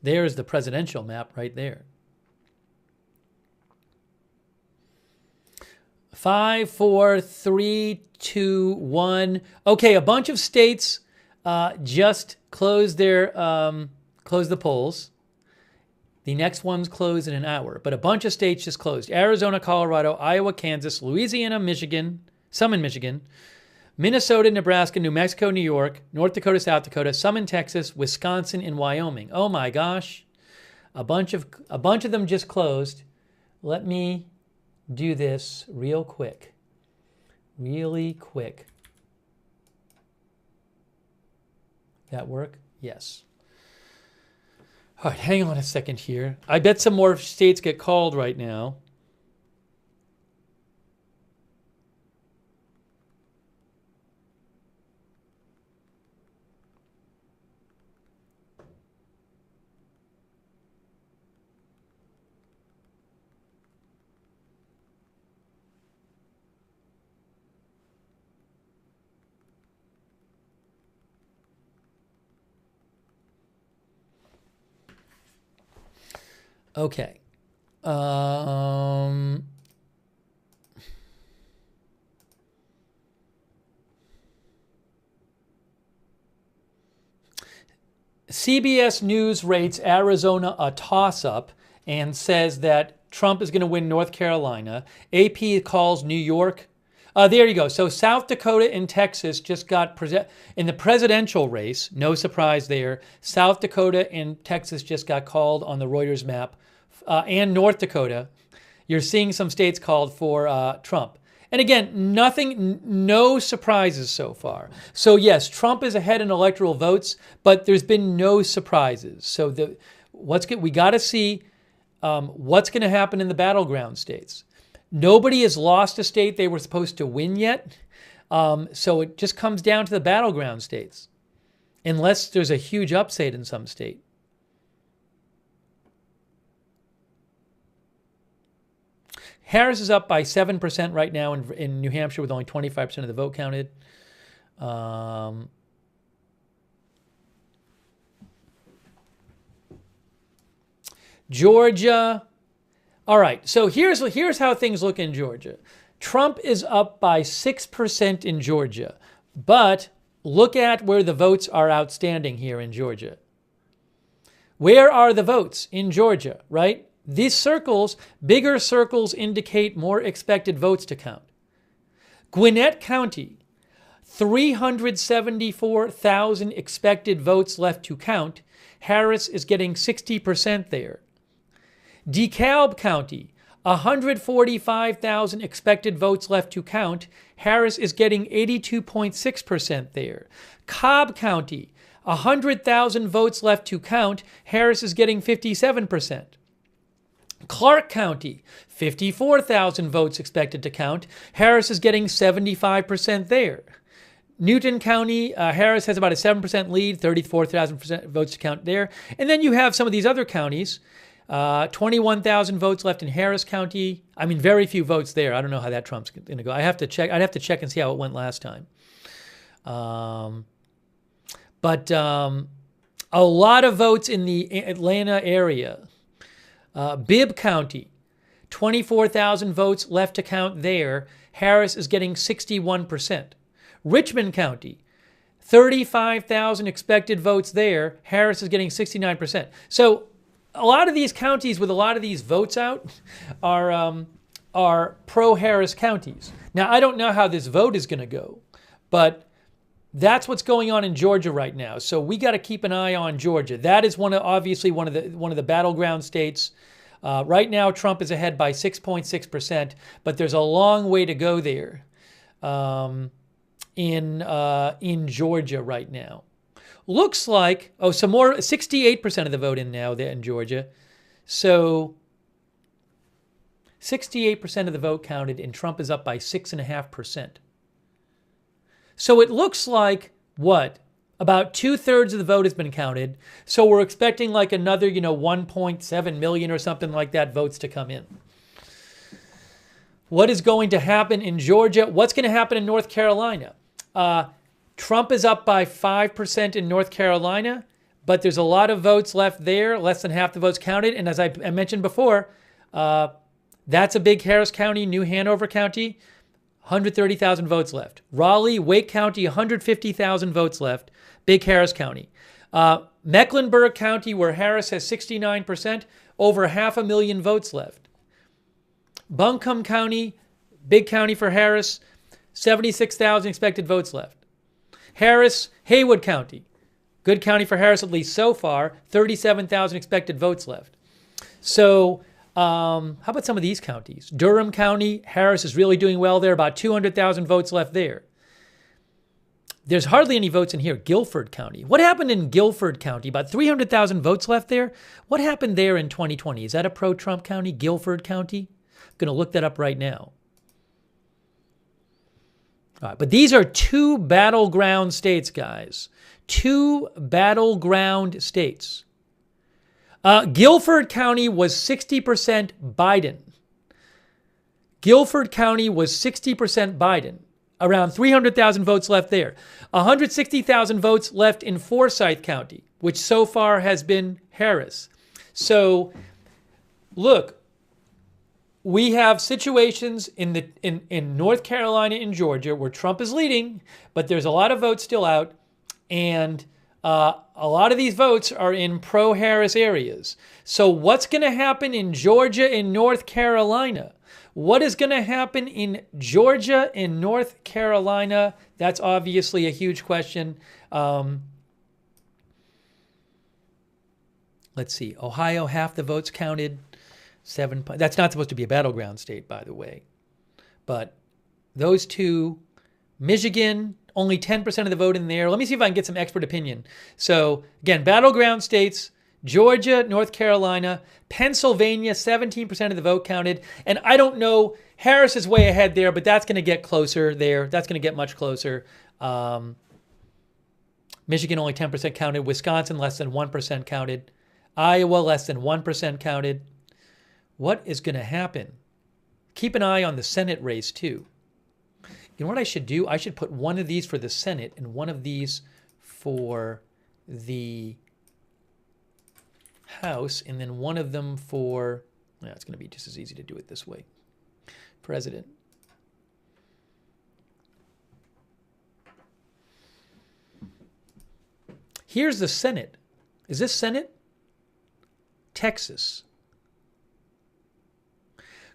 There's the presidential map right there. 5, 4, 3, 2, 1. Okay, a bunch of states just closed closed the polls. The next one's closed in an hour, but a bunch of states just closed. Arizona, Colorado, Iowa, Kansas, Louisiana, Michigan, some in Michigan, Minnesota, Nebraska, New Mexico, New York, North Dakota, South Dakota, some in Texas, Wisconsin, and Wyoming. Oh my gosh. A bunch of them just closed. Let me do this real quick. Really quick. That work? Yes. All right, hang on a second here. I bet some more states get called right now. Okay. CBS News rates Arizona a toss-up and says that Trump is going to win North Carolina. AP calls New York There you go. So South Dakota and Texas just got in the presidential race. No surprise there. South Dakota and Texas just got called on the Reuters map, and North Dakota. You're seeing some states called for Trump. And again, no surprises so far. So yes, Trump is ahead in electoral votes, but there's been no surprises. So we got to see what's going to happen in the battleground states. Nobody has lost a state they were supposed to win yet. So it just comes down to the battleground states, unless there's a huge upset in some state. Harris is up by 7% right now in New Hampshire with only 25% of the vote counted. Georgia. All right, so here's how things look in Georgia. Trump is up by 6% in Georgia, but look at where the votes are outstanding here in Georgia. Where are the votes in Georgia, right? These circles, bigger circles, indicate more expected votes to count. Gwinnett County, 374,000 expected votes left to count. Harris is getting 60% there. DeKalb County, 145,000 expected votes left to count. Harris is getting 82.6% there. Cobb County, 100,000 votes left to count. Harris is getting 57%. Clark County, 54,000 votes expected to count. Harris is getting 75% there. Newton County, Harris has about a 7% lead, 34,000 votes to count there. And then you have some of these other counties. 21,000 votes left in Harris County. I mean, very few votes there. I don't know how that Trump's going to go. I'd have to check and see how it went last time. But a lot of votes in the Atlanta area. Bibb County, 24,000 votes left to count there. Harris is getting 61%. Richmond County, 35,000 expected votes there. Harris is getting 69%. So a lot of these counties with a lot of these votes out are pro-Harris counties. Now, I don't know how this vote is going to go, but that's what's going on in Georgia right now. So we got to keep an eye on Georgia. That is obviously one of the battleground states. Right now, Trump is ahead by 6.6%, but there's a long way to go there in Georgia right now. Looks like, some more, 68% of the vote in now there in Georgia. So 68% of the vote counted, and Trump is up by 6.5%. So it looks like, about 2/3 of the vote has been counted. So we're expecting like another, 1.7 million or something like that votes to come in. What is going to happen in Georgia? What's going to happen in North Carolina? Trump is up by 5% in North Carolina, but there's a lot of votes left there, less than half the votes counted. And as I mentioned before, that's a big Harris County, New Hanover County, 130,000 votes left. Raleigh, Wake County, 150,000 votes left, big Harris County. Mecklenburg County, where Harris has 69%, over 500,000 votes left. Buncombe County, big county for Harris, 76,000 expected votes left. Harris, Haywood County, good county for Harris, at least so far, 37,000 expected votes left. So how about some of these counties? Durham County, Harris is really doing well there, about 200,000 votes left there. There's hardly any votes in here. Guilford County. What happened in Guilford County? About 300,000 votes left there. What happened there in 2020? Is that a pro-Trump county, Guilford County? I'm going to look that up right now. All right, but these are two battleground states, guys. Two battleground states. Guilford County was 60% Biden. Guilford County was 60% Biden. Around 300,000 votes left there. 160,000 votes left in Forsyth County, which so far has been Harris. So, look, we have situations in North Carolina and Georgia where Trump is leading, but there's a lot of votes still out, and a lot of these votes are in pro-Harris areas. So what's going to happen in Georgia and North Carolina? What is going to happen in Georgia and North Carolina? That's obviously a huge question. Let's see. Ohio, half the votes counted. That's not supposed to be a battleground state, by the way. But those two, Michigan, only 10% of the vote in there. Let me see if I can get some expert opinion. So again, battleground states, Georgia, North Carolina, Pennsylvania, 17% of the vote counted. And I don't know, Harris is way ahead there, but that's going to get closer there. That's going to get much closer. Michigan, only 10% counted. Wisconsin, less than 1% counted. Iowa, less than 1% counted. What is going to happen? Keep an eye on the Senate race, too. You know what I should do? I should put one of these for the Senate and one of these for the House, and then one of them for, it's going to be just as easy to do it this way, President. Here's the Senate. Is this Senate? Texas.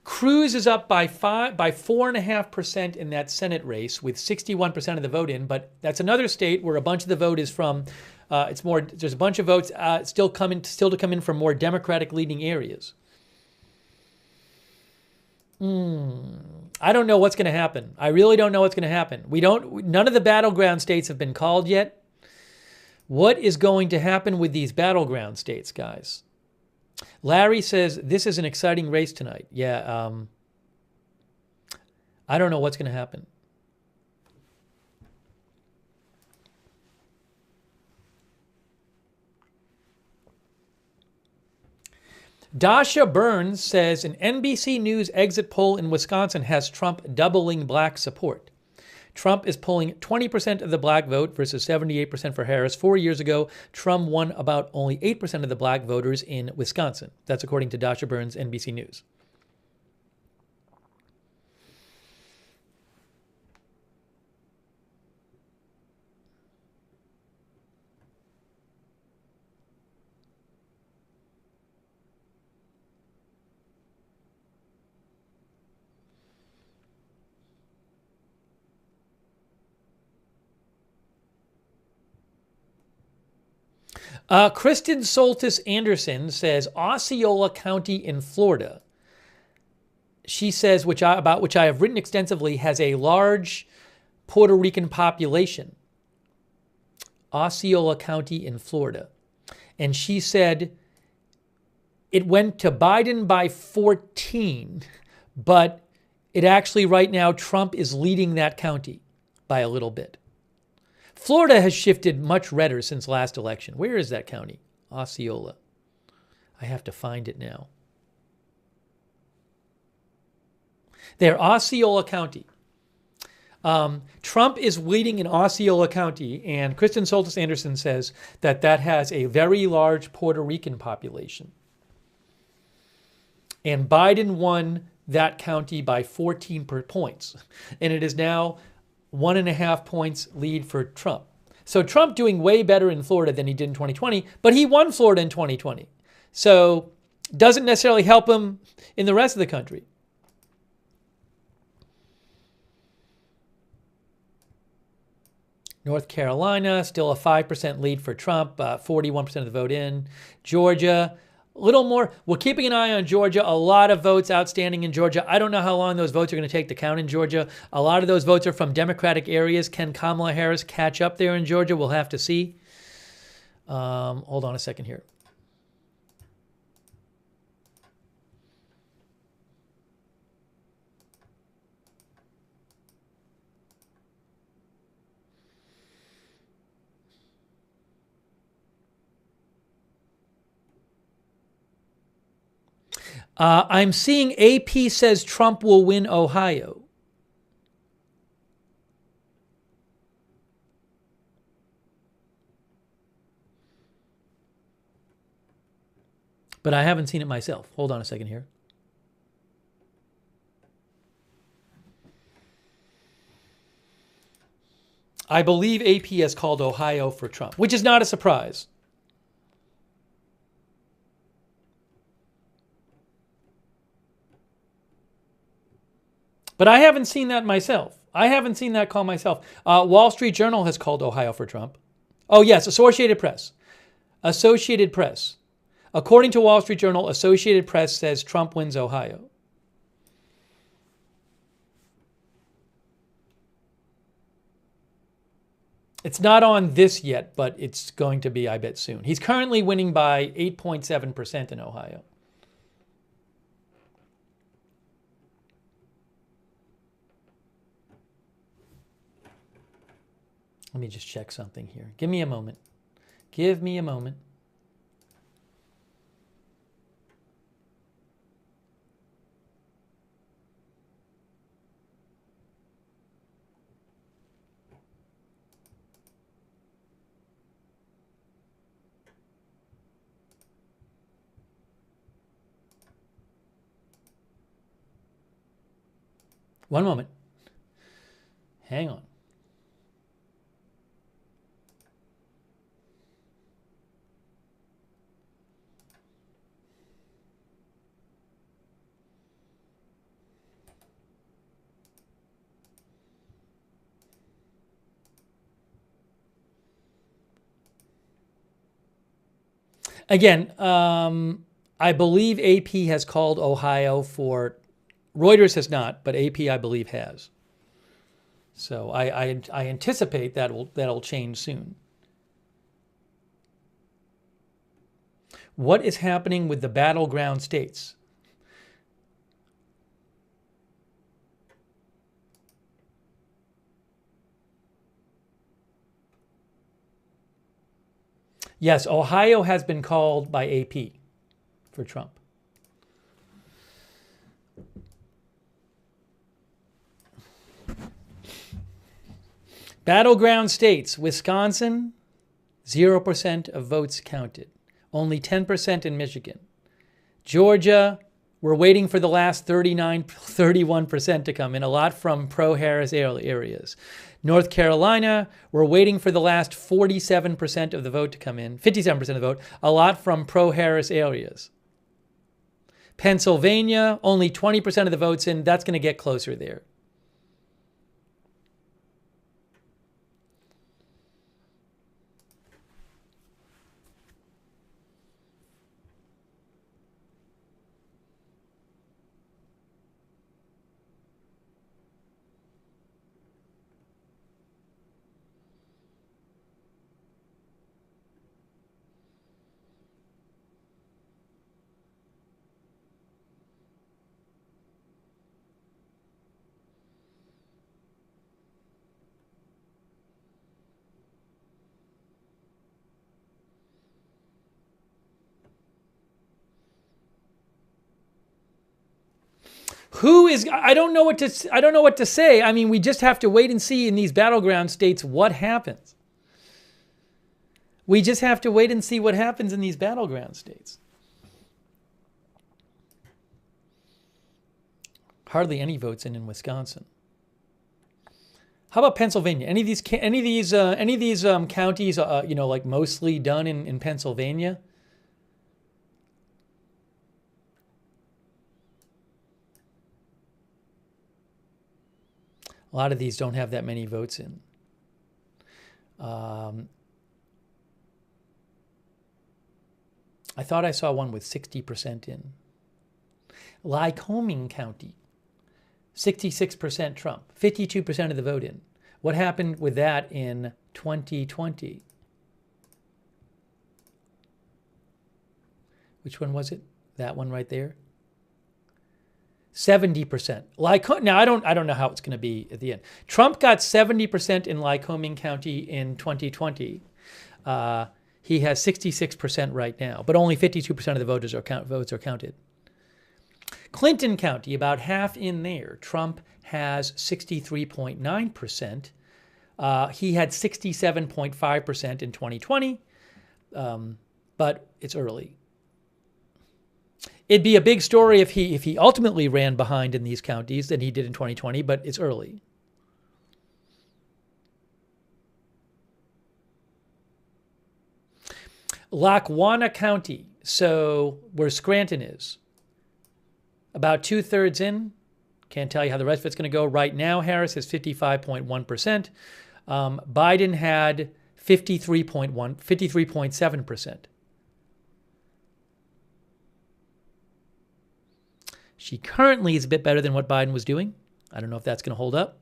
Cruz is up by 4.5% in that Senate race with 61% of the vote in, but that's another state where a bunch of the vote is from. There's a bunch of votes still to come in from more Democratic leading areas. I don't know what's going to happen. I really don't know what's going to happen. None of the battleground states have been called yet. What is going to happen with these battleground states, guys? Larry says, this is an exciting race tonight. Yeah, I don't know what's going to happen. Dasha Burns says, an NBC News exit poll in Wisconsin has Trump doubling black support. Trump is polling 20% of the black vote versus 78% for Harris. 4 years ago, Trump won about only 8% of the black voters in Wisconsin. That's according to Dasha Burns, NBC News. Kristen Soltis Anderson says Osceola County in Florida. She says, about which I have written extensively, has a large Puerto Rican population. Osceola County in Florida. And she said it went to Biden by 14, but it actually right now Trump is leading that county by a little bit. Florida has shifted much redder since last election. Where is that county? Osceola. I have to find it now. There, Osceola County. Trump is leading in Osceola County, and Kristen Soltis Anderson says that has a very large Puerto Rican population. And Biden won that county by 14 points. And it is now 1.5 points lead for Trump. So Trump doing way better in Florida than he did in 2020, but he won Florida in 2020. So doesn't necessarily help him in the rest of the country. North Carolina, still a 5% lead for Trump, 41% of the vote in. Georgia, a little more. We're keeping an eye on Georgia. A lot of votes outstanding in Georgia. I don't know how long those votes are going to take to count in Georgia. A lot of those votes are from Democratic areas. Can Kamala Harris catch up there in Georgia? We'll have to see. Hold on a second here. I'm seeing AP says Trump will win Ohio. But I haven't seen it myself. Hold on a second here. I believe AP has called Ohio for Trump, which is not a surprise. But I haven't seen that myself. I haven't seen that call myself. Wall Street Journal has called Ohio for Trump. Oh, yes, Associated Press. Associated Press. According to Wall Street Journal, Associated Press says Trump wins Ohio. It's not on this yet, but it's going to be, I bet, soon. He's currently winning by 8.7% in Ohio. Let me just check something here. Give me a moment. Give me a moment. One moment. Hang on. Again, I believe AP has called Ohio for, Reuters has not, but AP I believe has. So I anticipate that'll change soon. What is happening with the battleground states? Yes, Ohio has been called by AP for Trump. Battleground states, Wisconsin, 0% of votes counted. Only 10% in Michigan. Georgia, we're waiting for the last 31% to come in, a lot from pro-Harris areas. North Carolina, we're waiting for the last 47% of the vote to come in, 57% of the vote, a lot from pro-Harris areas. Pennsylvania, only 20% of the votes in, that's going to get closer there. I don't know what to say. I mean, we just have to wait and see in these battleground states what happens. We just have to wait and see what happens in these battleground states. Hardly any votes in Wisconsin. How about Pennsylvania? Any of these counties, like mostly done in Pennsylvania? A lot of these don't have that many votes in. I thought I saw one with 60% in. Lycoming County, 66% Trump, 52% of the vote in. What happened with that in 2020? Which one was it? That one right there? 70%. Now, I don't know how it's going to be at the end. Trump got 70% in Lycoming County in 2020. He has 66% right now, but only 52% of the votes are counted. Clinton County, about half in there. Trump has 63.9%. He had 67.5% in 2020, but it's early. It'd be a big story if he ultimately ran behind in these counties than he did in 2020, but it's early. Lackawanna County, so where Scranton is, about 2/3 in. Can't tell you how the rest of it's going to go. Right now, Harris has 55.1%. Biden had 53.7%. She currently is a bit better than what Biden was doing. I don't know if that's going to hold up.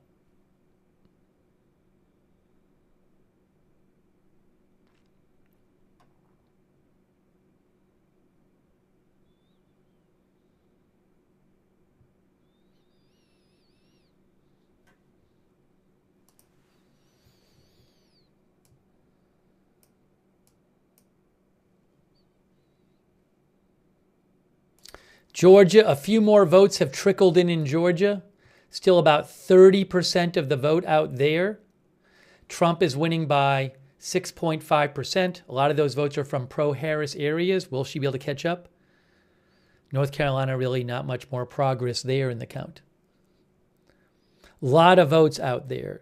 Georgia, a few more votes have trickled in Georgia. Still about 30% of the vote out there. Trump is winning by 6.5%. A lot of those votes are from pro-Harris areas. Will she be able to catch up? North Carolina, really not much more progress there in the count. A lot of votes out there.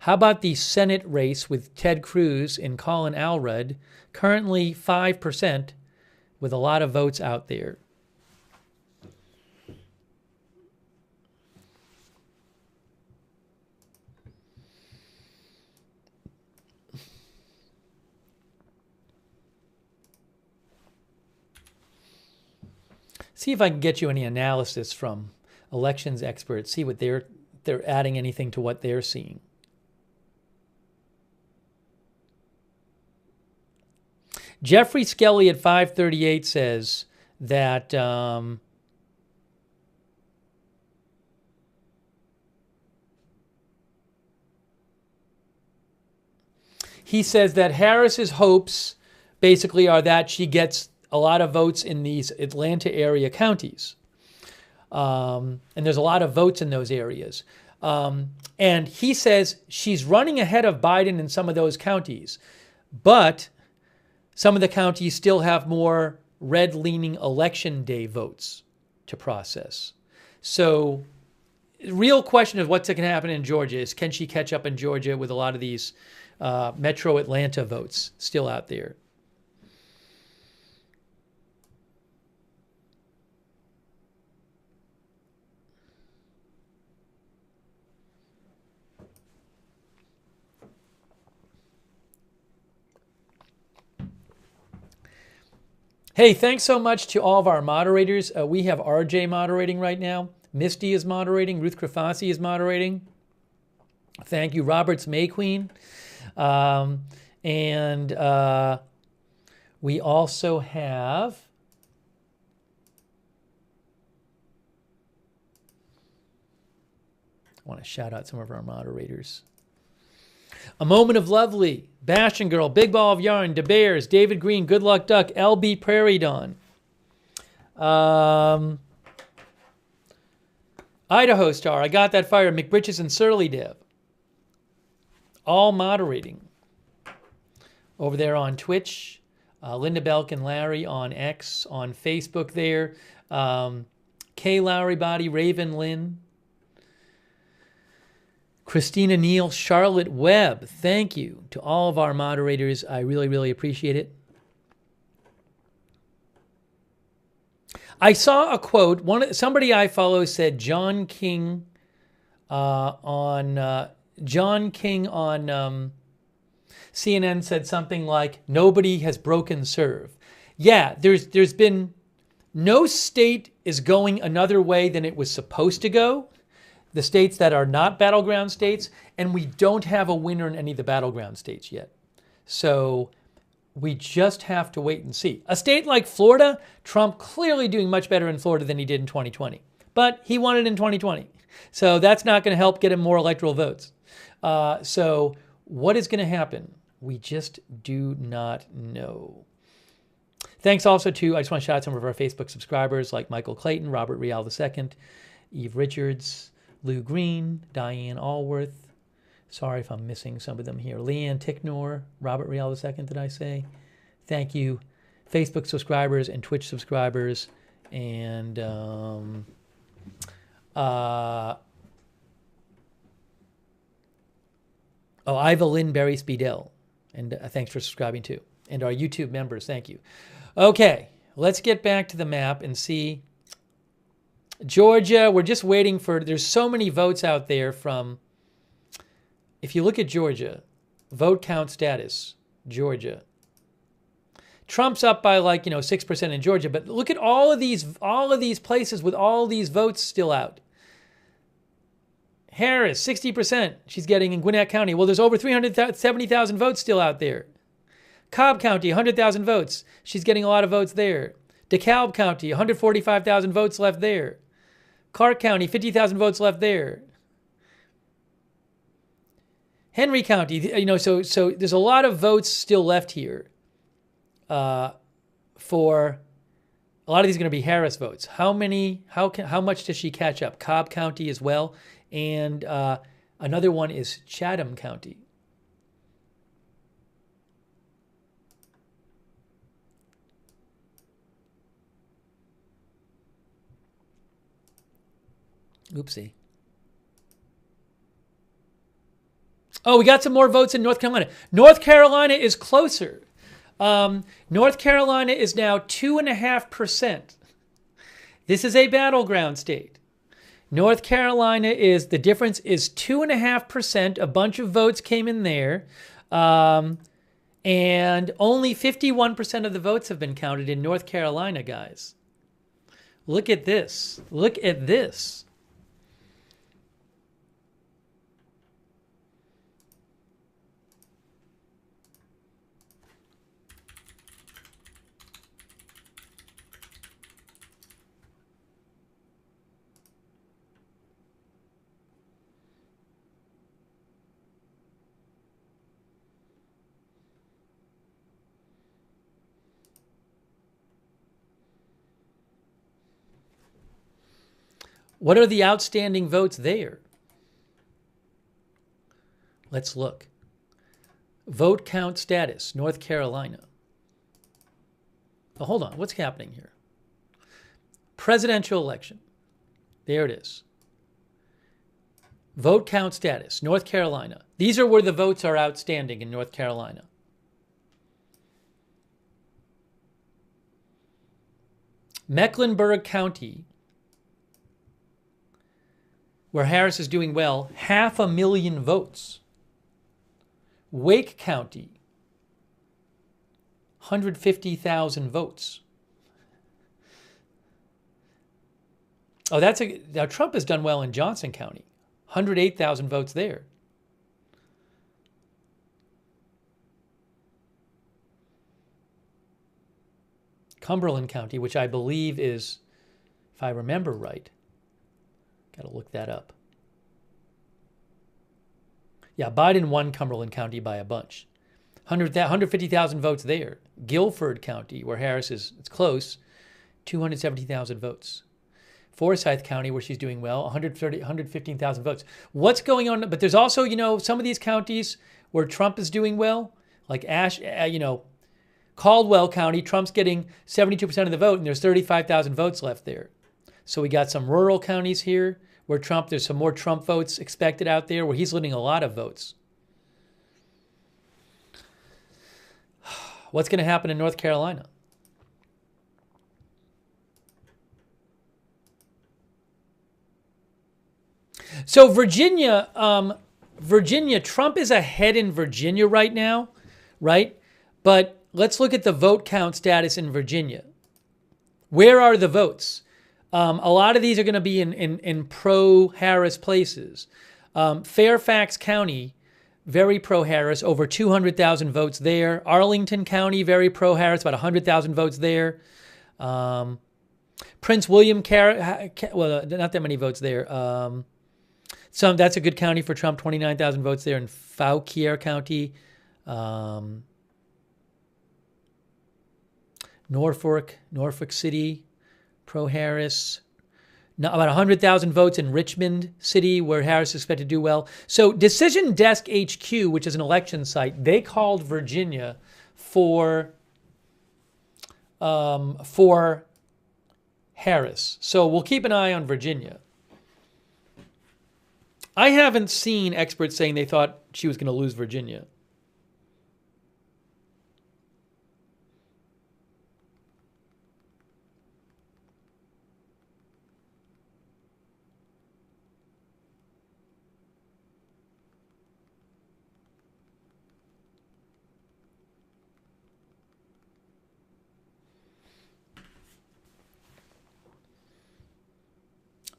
How about the Senate race with Ted Cruz and Colin Allred? Currently 5%. With a lot of votes out there. See if I can get you any analysis from elections experts. See what they're adding anything to what they're seeing. Jeffrey Skelly at 538 says that he says that Harris's hopes basically are that she gets a lot of votes in these Atlanta area counties. And there's a lot of votes in those areas. And he says she's running ahead of Biden in some of those counties. But some of the counties still have more red-leaning election day votes to process. So the real question of what's going to happen in Georgia is, can she catch up in Georgia with a lot of these metro Atlanta votes still out there? Hey, thanks so much to all of our moderators. We have RJ moderating right now. Misty is moderating. Ruth Krafasi is moderating. Thank you, Roberts May Queen. And we also have I want to shout out some of our moderators. A Moment of Lovely, Bastion Girl, Big Ball of Yarn, De Bears, David Green, Good Luck Duck, LB Prairie Dawn, Idaho Star, I Got That Fire, McBritches and Surly Dev, all moderating over there on Twitch. Linda Belk and Larry on X, on Facebook there. Kay Lowry Body, Raven Lynn, Christina Neal, Charlotte Webb. Thank you to all of our moderators. I really, really appreciate it. I saw a quote. Somebody I follow said John King on CNN said something like, "Nobody has broken serve." Yeah, there's been no state is going another way than it was supposed to go. The states that are not battleground states, and we don't have a winner in any of the battleground states yet. So we just have to wait and see. A state like Florida, Trump clearly doing much better in Florida than he did in 2020. But he won it in 2020. So that's not going to help get him more electoral votes. So what is going to happen? We just do not know. Thanks also to, I just want to shout out some of our Facebook subscribers like Michael Clayton, Robert Rial II, Eve Richards, Lou Green, Diane Allworth. Sorry if I'm missing some of them here. Leanne Ticknor, Robert Rial II, did I say? Thank you. Facebook subscribers and Twitch subscribers. And Iva Lynn Berry Speedell. And thanks for subscribing too. And our YouTube members, thank you. Okay, let's get back to the map and see Georgia, we're just waiting for, there's so many votes out there from, if you look at Georgia, vote count status, Georgia. Trump's up by 6% in Georgia, but look at all of these places with all these votes still out. Harris, 60% she's getting in Gwinnett County. Well, there's over 370,000 votes still out there. Cobb County, 100,000 votes. She's getting a lot of votes there. DeKalb County, 145,000 votes left there. Clark County, 50,000 votes left there. Henry County, so there's a lot of votes still left here. For a lot of these are going to be Harris votes. How much does she catch up? Cobb County as well, and another one is Chatham County. Oopsie. Oh, we got some more votes in North Carolina. North Carolina is closer. North Carolina is now 2.5%. This is a battleground state. North Carolina is, the difference is 2.5%. A bunch of votes came in there. And only 51% of the votes have been counted in North Carolina, guys. Look at this. Look at this. What are the outstanding votes there? Let's look. Vote count status, North Carolina. Oh, hold on, what's happening here? Presidential election. There it is. Vote count status, North Carolina. These are where the votes are outstanding in North Carolina. Mecklenburg County, where Harris is doing well, 500,000 votes. Wake County, 150,000 votes. Oh, now Trump has done well in Johnson County, 108,000 votes there. Cumberland County, which I believe is, if I remember right, got to look that up. Yeah, Biden won Cumberland County by a bunch. 150,000 votes there. Guilford County, where Harris is, it's close, 270,000 votes. Forsyth County, where she's doing well, 115,000 votes. What's going on? But there's also, some of these counties where Trump is doing well, like Caldwell County, Trump's getting 72% of the vote, and there's 35,000 votes left there. So we got some rural counties here where there's some more Trump votes expected out there where he's winning a lot of votes. What's going to happen in North Carolina? So Virginia, Trump is ahead in Virginia right now, right? But let's look at the vote count status in Virginia. Where are the votes? A lot of these are going to be in pro-Harris places. Fairfax County, very pro-Harris, over 200,000 votes there. Arlington County, very pro-Harris, about 100,000 votes there. Prince William, well, not that many votes there. That's a good county for Trump, 29,000 votes there in Fauquier County. Norfolk City, pro-Harris. About 100,000 votes in Richmond City, where Harris is expected to do well. So Decision Desk HQ, which is an election site, they called Virginia for Harris. So we'll keep an eye on Virginia. I haven't seen experts saying they thought she was going to lose Virginia.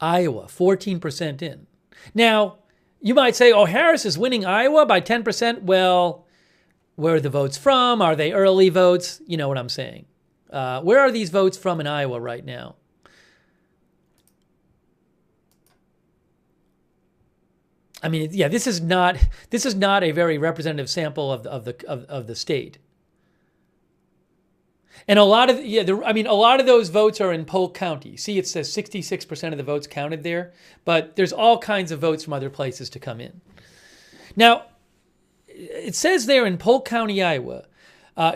Iowa, 14% in. Now, you might say, oh, Harris is winning Iowa by 10%. Well, where are the votes from? Are they early votes? You know what I'm saying. Where are these votes from in Iowa right now? I mean, yeah, this is not a very representative sample of the state. And a lot of a lot of those votes are in Polk County. See, it says 66% of the votes counted there, but there's all kinds of votes from other places to come in. Now, it says there in Polk County, Iowa,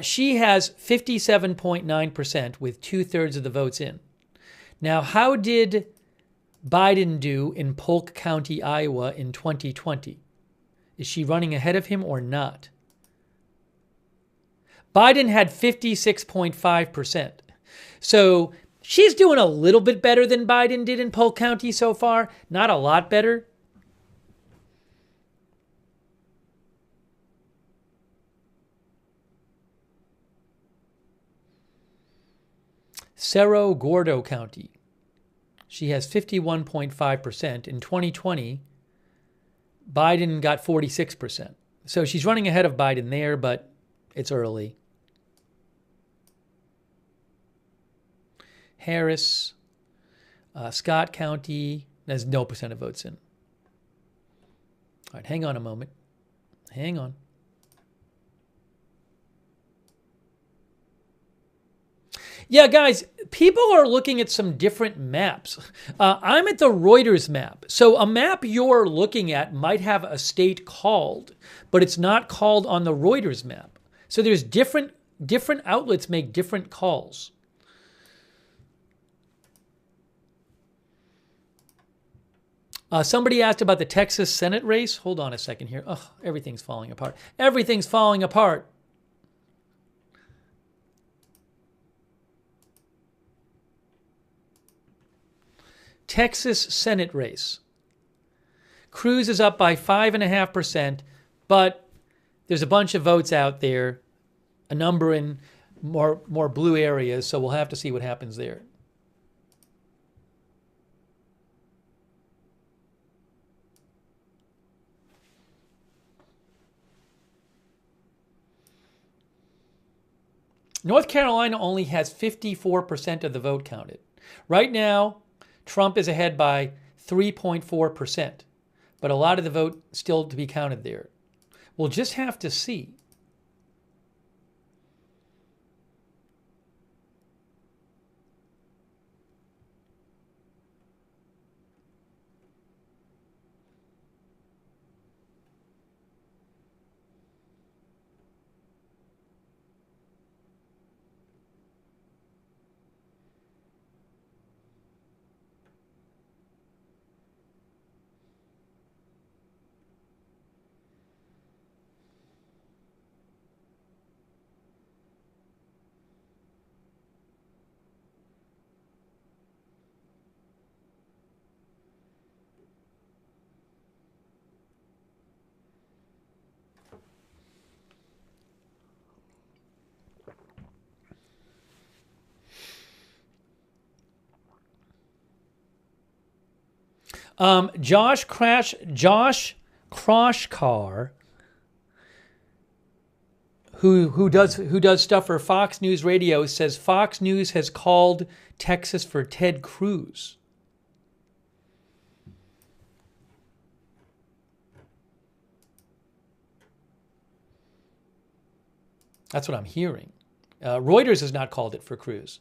she has 57.9% with 2/3 of the votes in. Now, how did Biden do in Polk County, Iowa in 2020? Is she running ahead of him or not? Biden had 56.5%. So she's doing a little bit better than Biden did in Polk County so far. Not a lot better. Cerro Gordo County. She has 51.5%. In 2020, Biden got 46%. So she's running ahead of Biden there, but it's early. Harris, Scott County, there's no percent of votes in. All right, hang on a moment. Hang on. Yeah, guys, people are looking at some different maps. I'm at the Reuters map. So a map you're looking at might have a state called, but it's not called on the Reuters map. So there's different outlets make different calls. Somebody asked about the Texas Senate race. Hold on a second here. Oh, everything's falling apart. Everything's falling apart. Texas Senate race. Cruz is up by 5.5%, but there's a bunch of votes out there, a number in more blue areas, so we'll have to see what happens there. North Carolina only has 54% of the vote counted. Right now, Trump is ahead by 3.4%, but a lot of the vote still to be counted there. We'll just have to see. Josh Kroshkar, who does stuff for Fox News Radio, says Fox News has called Texas for Ted Cruz. That's what I'm hearing. Reuters has not called it for Cruz.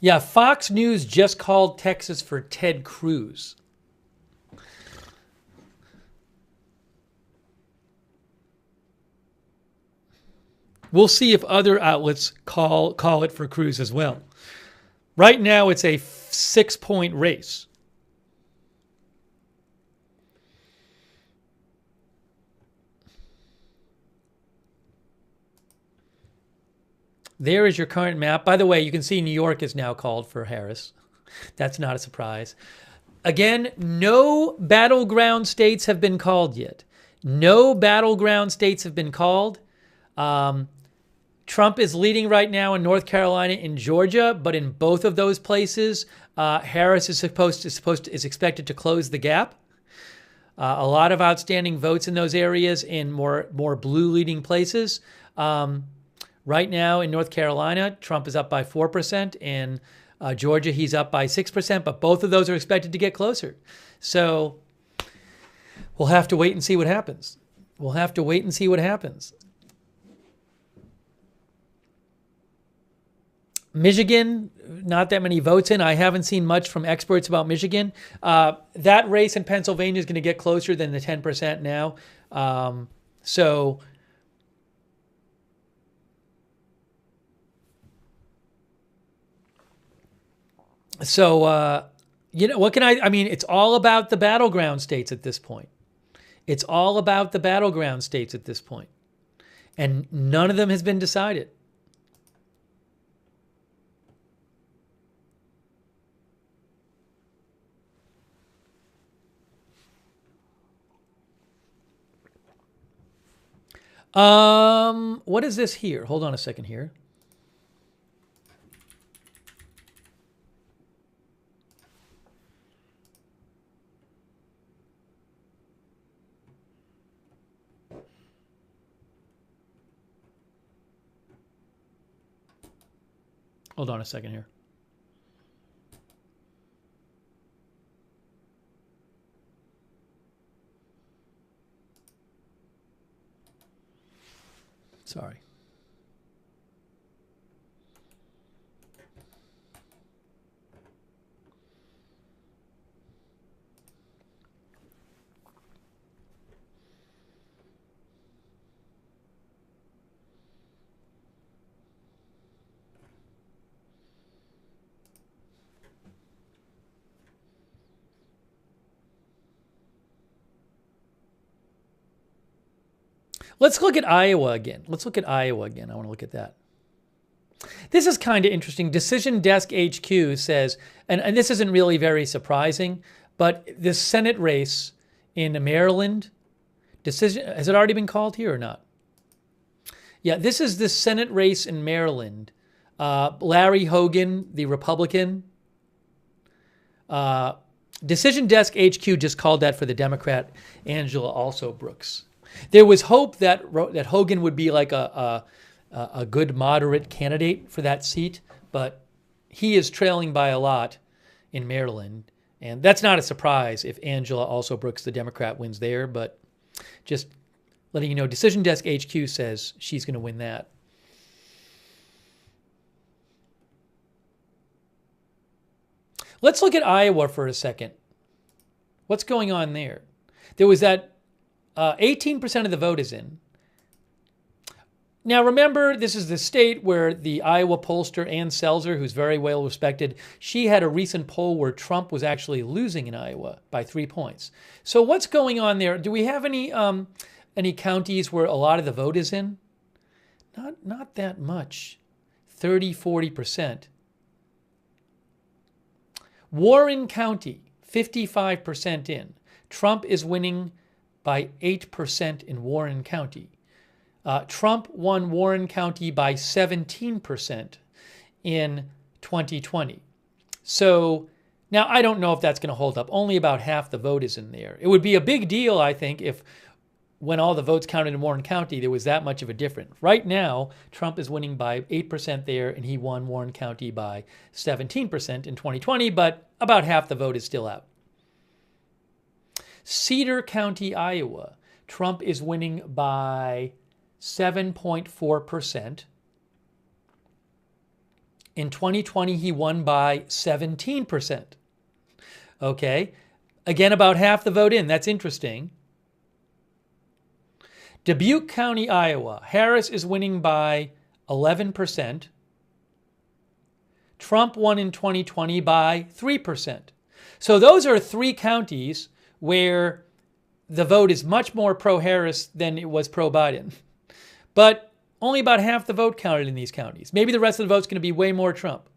Yeah, Fox News just called Texas for Ted Cruz. We'll see if other outlets call it for Cruz as well. Right now, it's a 6-point race. There is your current map. By the way, you can see New York is now called for Harris. That's not a surprise. Again, no battleground states have been called yet. No battleground states have been called. Trump is leading right now in North Carolina and Georgia, but in both of those places, Harris is expected to close the gap. A lot of outstanding votes in those areas in more blue leading places. Right now in North Carolina, Trump is up by 4%. In Georgia, he's up by 6%, but both of those are expected to get closer. So we'll have to wait and see what happens. We'll have to wait and see what happens. Michigan, not that many votes in. I haven't seen much from experts about Michigan. That race in Pennsylvania is going to get closer than the 10% now. So what can I mean, it's all about the battleground states at this point. It's all about the battleground states at this point. And none of them has been decided. What is this here? Hold on a second here. Hold on a second here. Sorry. Let's look at Iowa again. I want to look at that. This is kind of interesting. Decision Desk HQ says, and this isn't really very surprising, but this Senate race in Maryland, has it already been called here or not? Yeah, this is the Senate race in Maryland. Larry Hogan, the Republican. Decision Desk HQ just called that for the Democrat Angela Also Brooks. There was hope that Hogan would be like a good moderate candidate for that seat, but he is trailing by a lot in Maryland. And that's not a surprise if Angela Also Brooks, the Democrat, wins there, but just letting you know, Decision Desk HQ says she's going to win that. Let's look at Iowa for a second. What's going on there? There was that 18% of the vote is in. Now, remember, this is the state where the Iowa pollster Ann Selzer, who's very well respected, she had a recent poll where Trump was actually losing in Iowa by 3 points. So what's going on there? Do we have any counties where a lot of the vote is in? Not that much. 30, 40%. Warren County, 55% in. Trump is winning by 8% in Warren County. Trump won Warren County by 17% in 2020. So now I don't know if that's going to hold up. Only about half the vote is in there. It would be a big deal, I think, if when all the votes counted in Warren County, there was that much of a difference. Right now, Trump is winning by 8% there, and he won Warren County by 17% in 2020, but about half the vote is still out. Cedar County, Iowa, Trump is winning by 7.4%. In 2020, he won by 17%. Okay, again, about half the vote in. That's interesting. Dubuque County, Iowa, Harris is winning by 11%. Trump won in 2020 by 3%. So those are three counties where the vote is much more pro-Harris than it was pro-Biden. But only about half the vote counted in these counties. Maybe the rest of the vote's going to be way more Trump.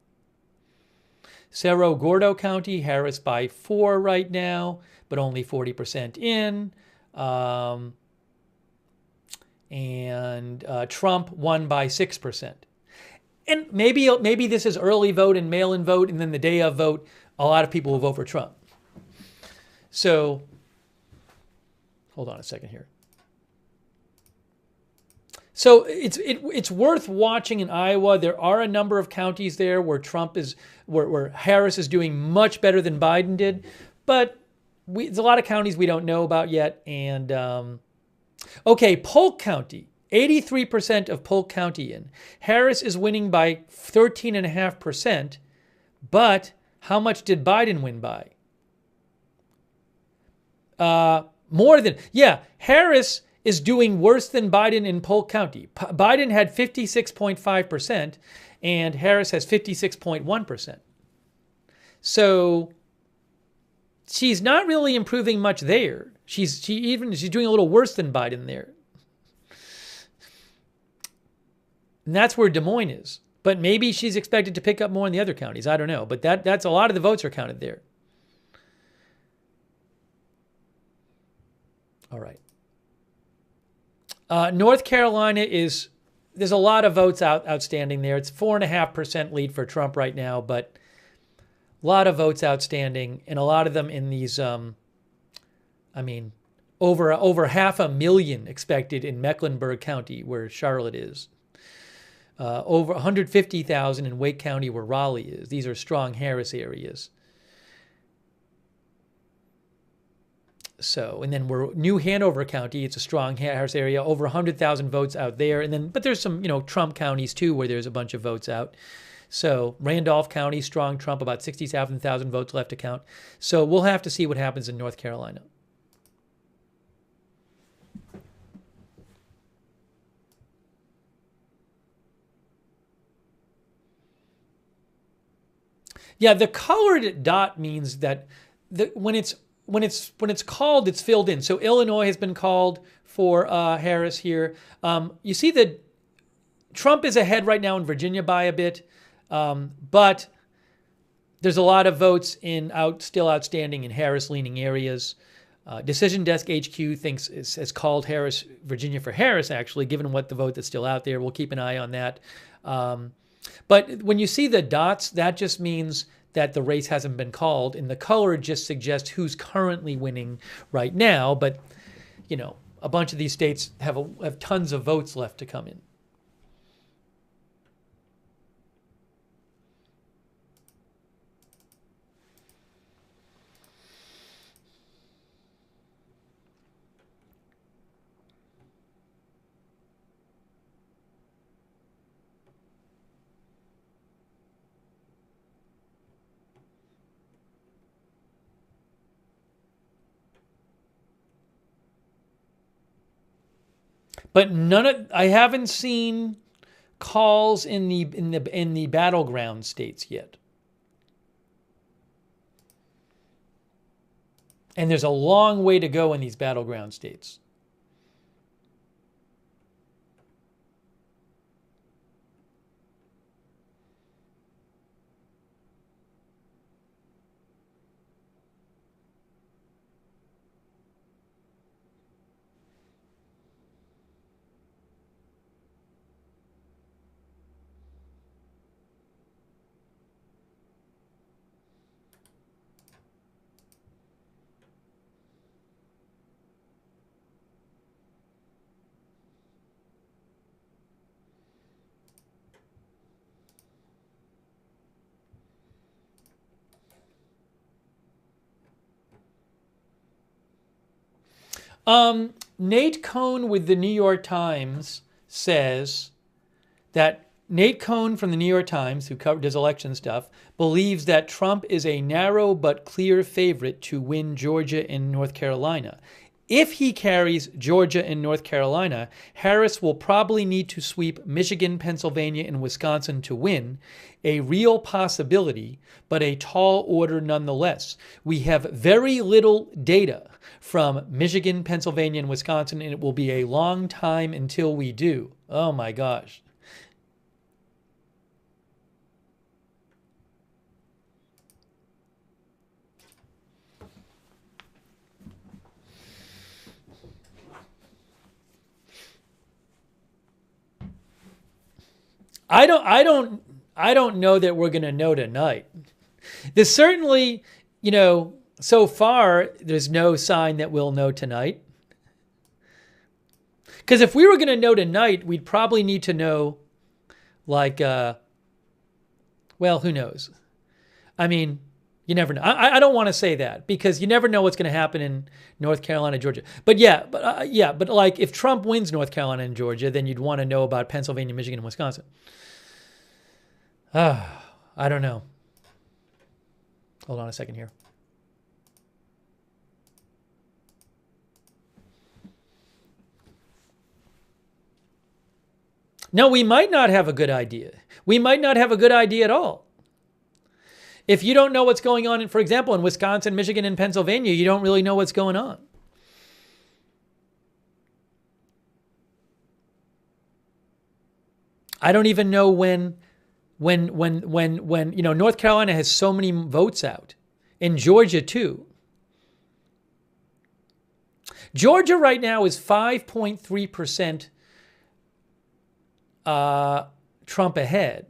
Cerro Gordo County, Harris by 4 right now, but only 40% in. and Trump won by 6%. And maybe this is early vote and mail-in vote, and then the day of vote, a lot of people will vote for Trump. So, hold on a second here. So it's worth watching in Iowa. There are a number of counties there where where Harris is doing much better than Biden did, but there's a lot of counties we don't know about yet. And okay, Polk County, 83% of Polk County in. Harris is winning by 13.5%, but how much did Biden win by? More than, Harris is doing worse than Biden in Polk County. Biden had 56.5% and Harris has 56.1%. So she's not really improving much there. She's doing a little worse than Biden there. And that's where Des Moines is. But maybe she's expected to pick up more in the other counties. I don't know. But that's a lot of the votes are counted there. All right. North Carolina there's a lot of votes outstanding there. It's 4.5% lead for Trump right now, but a lot of votes outstanding, and a lot of them in these, over 500,000 expected in Mecklenburg County, where Charlotte is. Over 150,000 in Wake County, where Raleigh is. These are strong Harris areas. So, and then we're New Hanover County. It's a strong Harris area. Over 100,000 votes out there, and then but there's some Trump counties too where there's a bunch of votes out. So Randolph County, strong Trump, about 67,000 votes left to count. So we'll have to see what happens in North Carolina. Yeah, the colored dot means that when it's called, it's filled in. So Illinois has been called for Harris here. You see that Trump is ahead right now in Virginia by a bit, but there's a lot of votes still outstanding in Harris-leaning areas. Decision Desk HQ has called Virginia for Harris, actually, given what the vote that's still out there. We'll keep an eye on that. But when you see the dots, that just means that the race hasn't been called, and the color just suggests who's currently winning right now. But, a bunch of these states have tons of votes left to come in. But I haven't seen calls in the battleground states yet. And there's a long way to go in these battleground states. Nate Cohn with the New York Times says that Nate Cohn from the New York Times, who does election stuff, believes that Trump is a narrow but clear favorite to win Georgia and North Carolina. If he carries Georgia and North Carolina, Harris will probably need to sweep Michigan, Pennsylvania, and Wisconsin to win. A real possibility, but a tall order nonetheless. We have very little data from Michigan, Pennsylvania, and Wisconsin, and it will be a long time until we do. Oh my gosh. I don't know that we're going to know tonight. There's certainly, so far there's no sign that we'll know tonight. Because if we were going to know tonight, we'd probably need to know, like, well, who knows? I mean, you never know. I don't want to say that because you never know what's going to happen in North Carolina, Georgia. But but like if Trump wins North Carolina and Georgia, then you'd want to know about Pennsylvania, Michigan, and Wisconsin. I don't know. Hold on a second here. No, we might not have a good idea. We might not have a good idea at all. If you don't know what's going on, for example, in Wisconsin, Michigan, and Pennsylvania, you don't really know what's going on. I don't even know when North Carolina has so many votes out. In Georgia, too. Georgia right now is 5.3% Trump ahead.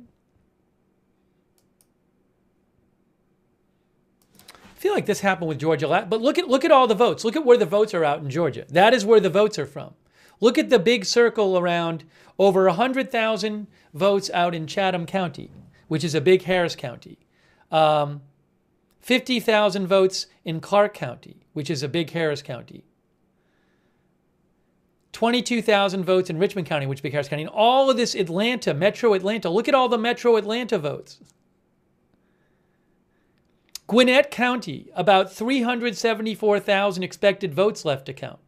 I feel like this happened with Georgia, but look at all the votes. Look at where the votes are out in Georgia. That is where the votes are from. Look at the big circle around over 100,000 votes out in Chatham County, which is a big Harris county. 50,000 votes in Clark County, which is a big Harris county. 22,000 votes in Richmond County, which is big Harris County. And all of this Atlanta, Metro Atlanta. Look at all the Metro Atlanta votes. Gwinnett County, about 374,000 expected votes left to count.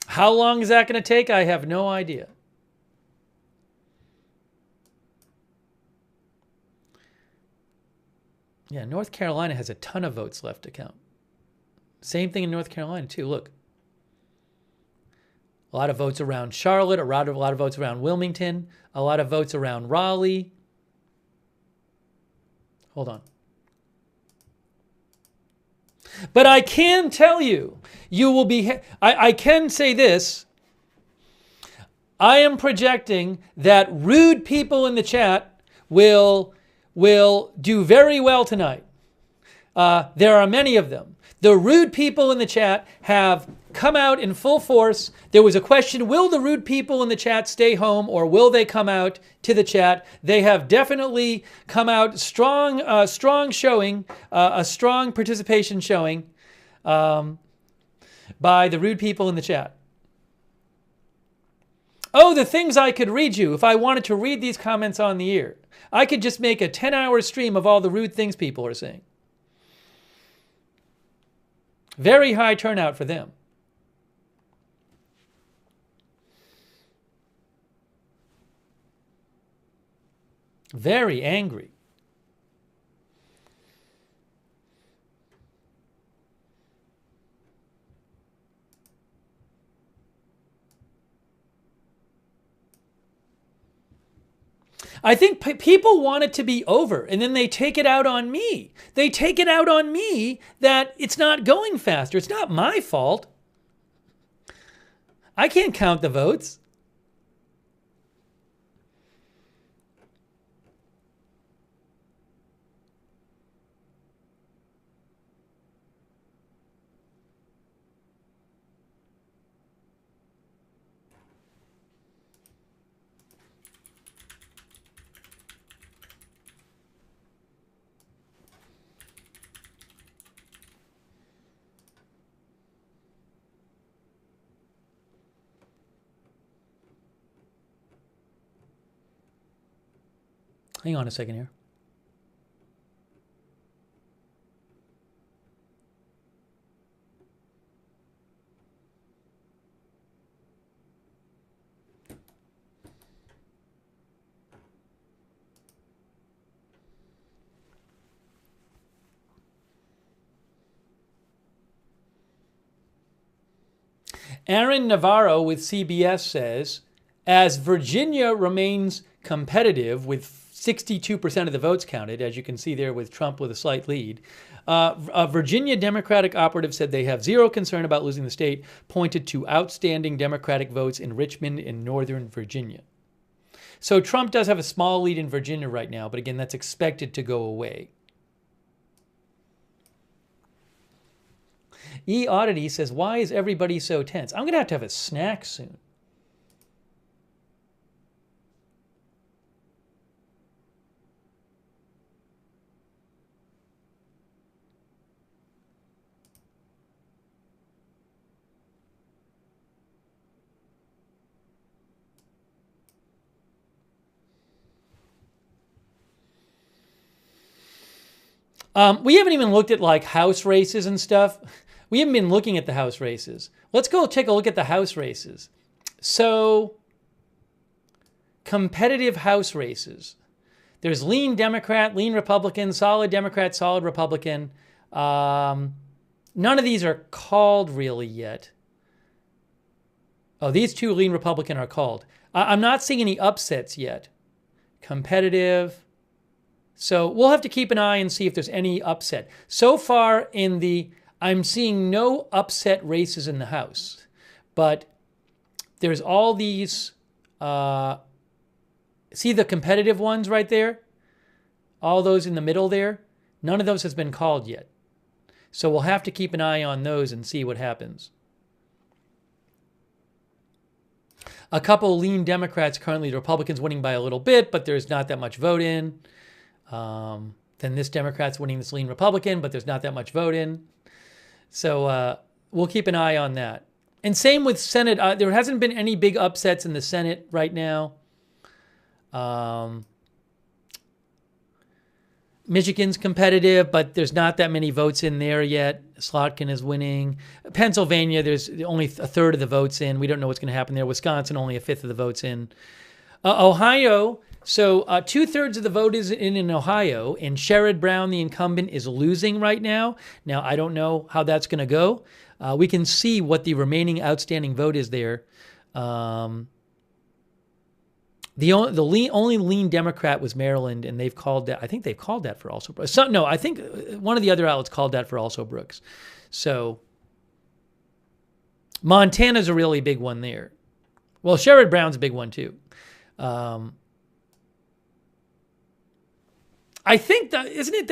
How long is that going to take? I have no idea. Yeah, North Carolina has a ton of votes left to count. Same thing in North Carolina, too. Look. A lot of votes around Charlotte, a lot of votes around Wilmington, a lot of votes around Raleigh. Hold on. But I can tell you, you will be... I can say this. I am projecting that rude people in the chat will do very well tonight. There are many of them. The rude people in the chat have come out in full force. There was a question, will the rude people in the chat stay home or will they come out to the chat? They have definitely come out strong showing, a strong participation showing by the rude people in the chat. Oh, the things I could read you if I wanted to read these comments on the air. I could just make a 10-hour stream of all the rude things people are saying. Very high turnout for them. Very angry. I think people want it to be over, and then they take it out on me. They take it out on me that it's not going faster. It's not my fault. I can't count the votes. Hang on a second here. Aaron Navarro with CBS says, as Virginia remains competitive with 62% of the votes counted, as you can see there with Trump with a slight lead. A Virginia Democratic operative said they have zero concern about losing the state, pointed to outstanding Democratic votes in Richmond and Northern Virginia. So Trump does have a small lead in Virginia right now, but again, that's expected to go away. E-Oddity says, why is everybody so tense? I'm going to have a snack soon. We haven't even looked at like House races and stuff. We haven't been looking at the House races. Let's go take a look at the House races. So, competitive House races. There's lean Democrat, lean Republican, solid Democrat, solid Republican. None of these are called really yet. Oh, these two lean Republican are called. I'm not seeing any upsets yet. Competitive. So we'll have to keep an eye and see if there's any upset. So far I'm seeing no upset races in the House, but there's all these, see the competitive ones right there? All those in the middle there? None of those has been called yet. So we'll have to keep an eye on those and see what happens. A couple lean Democrats, currently the Republicans winning by a little bit, but there's not that much vote in. Then this Democrat's winning this lean Republican, but there's not that much vote in. So we'll keep an eye on that. And same with Senate. There hasn't been any big upsets in the Senate right now. Michigan's competitive, but there's not that many votes in there yet. Slotkin is winning. Pennsylvania, there's only a third of the votes in. We don't know what's going to happen there. Wisconsin, only a fifth of the votes in. Ohio, so 2/3 of the vote is in Ohio, and Sherrod Brown, the incumbent, is losing right now. Now, I don't know how that's going to go. We can see what the remaining outstanding vote is there. The only lean Democrat was Maryland, and they've called that. I think they've called that for also Brooks. No, I think one of the other outlets called that for also Brooks. So Montana's a really big one there. Well, Sherrod Brown's a big one too. I think that isn't it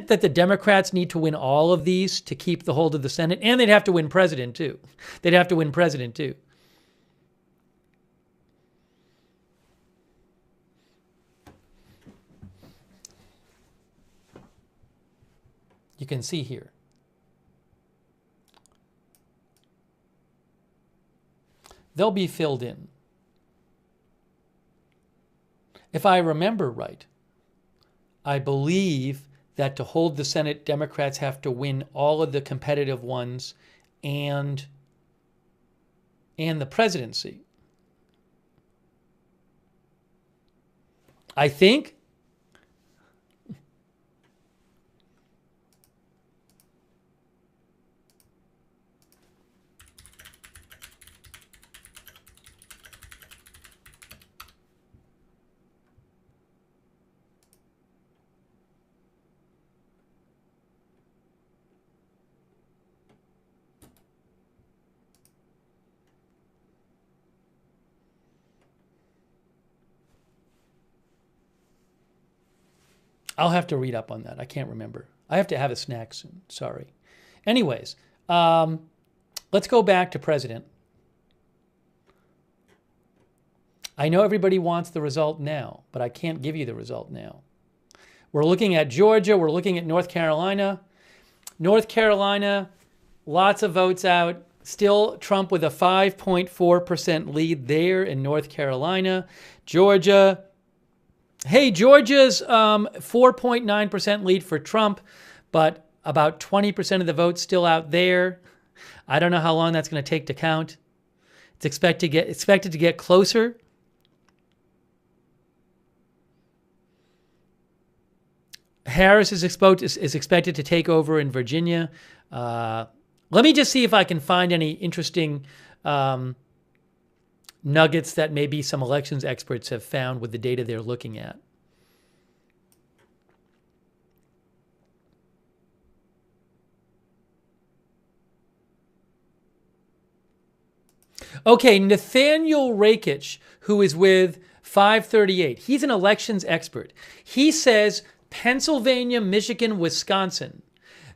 that the Democrats need to win all of these to keep the hold of the Senate, and they'd have to win president too. They'd have to win president too. You can see here. They'll be filled in. If I remember right, I believe that to hold the Senate, Democrats have to win all of the competitive ones and the presidency. I think. I'll have to read up on that. I can't remember. I have to have a snack soon. Sorry. Anyways, let's go back to president. I know everybody wants the result now, but I can't give you the result now. We're looking at Georgia. We're looking at North Carolina. North Carolina, lots of votes out. Still Trump with a 5.4% lead there in North Carolina. Georgia. Hey, Georgia's 4.9% lead for Trump, but about 20% of the votes still out there. I don't know how long that's going to take to count. It's expected to get closer. Harris is expected to take over in Virginia. Let me just see if I can find any interesting nuggets that maybe some elections experts have found with the data they're looking at. Okay, Nathaniel Rakich, who is with 538, he's an elections expert. He says Pennsylvania, Michigan, Wisconsin,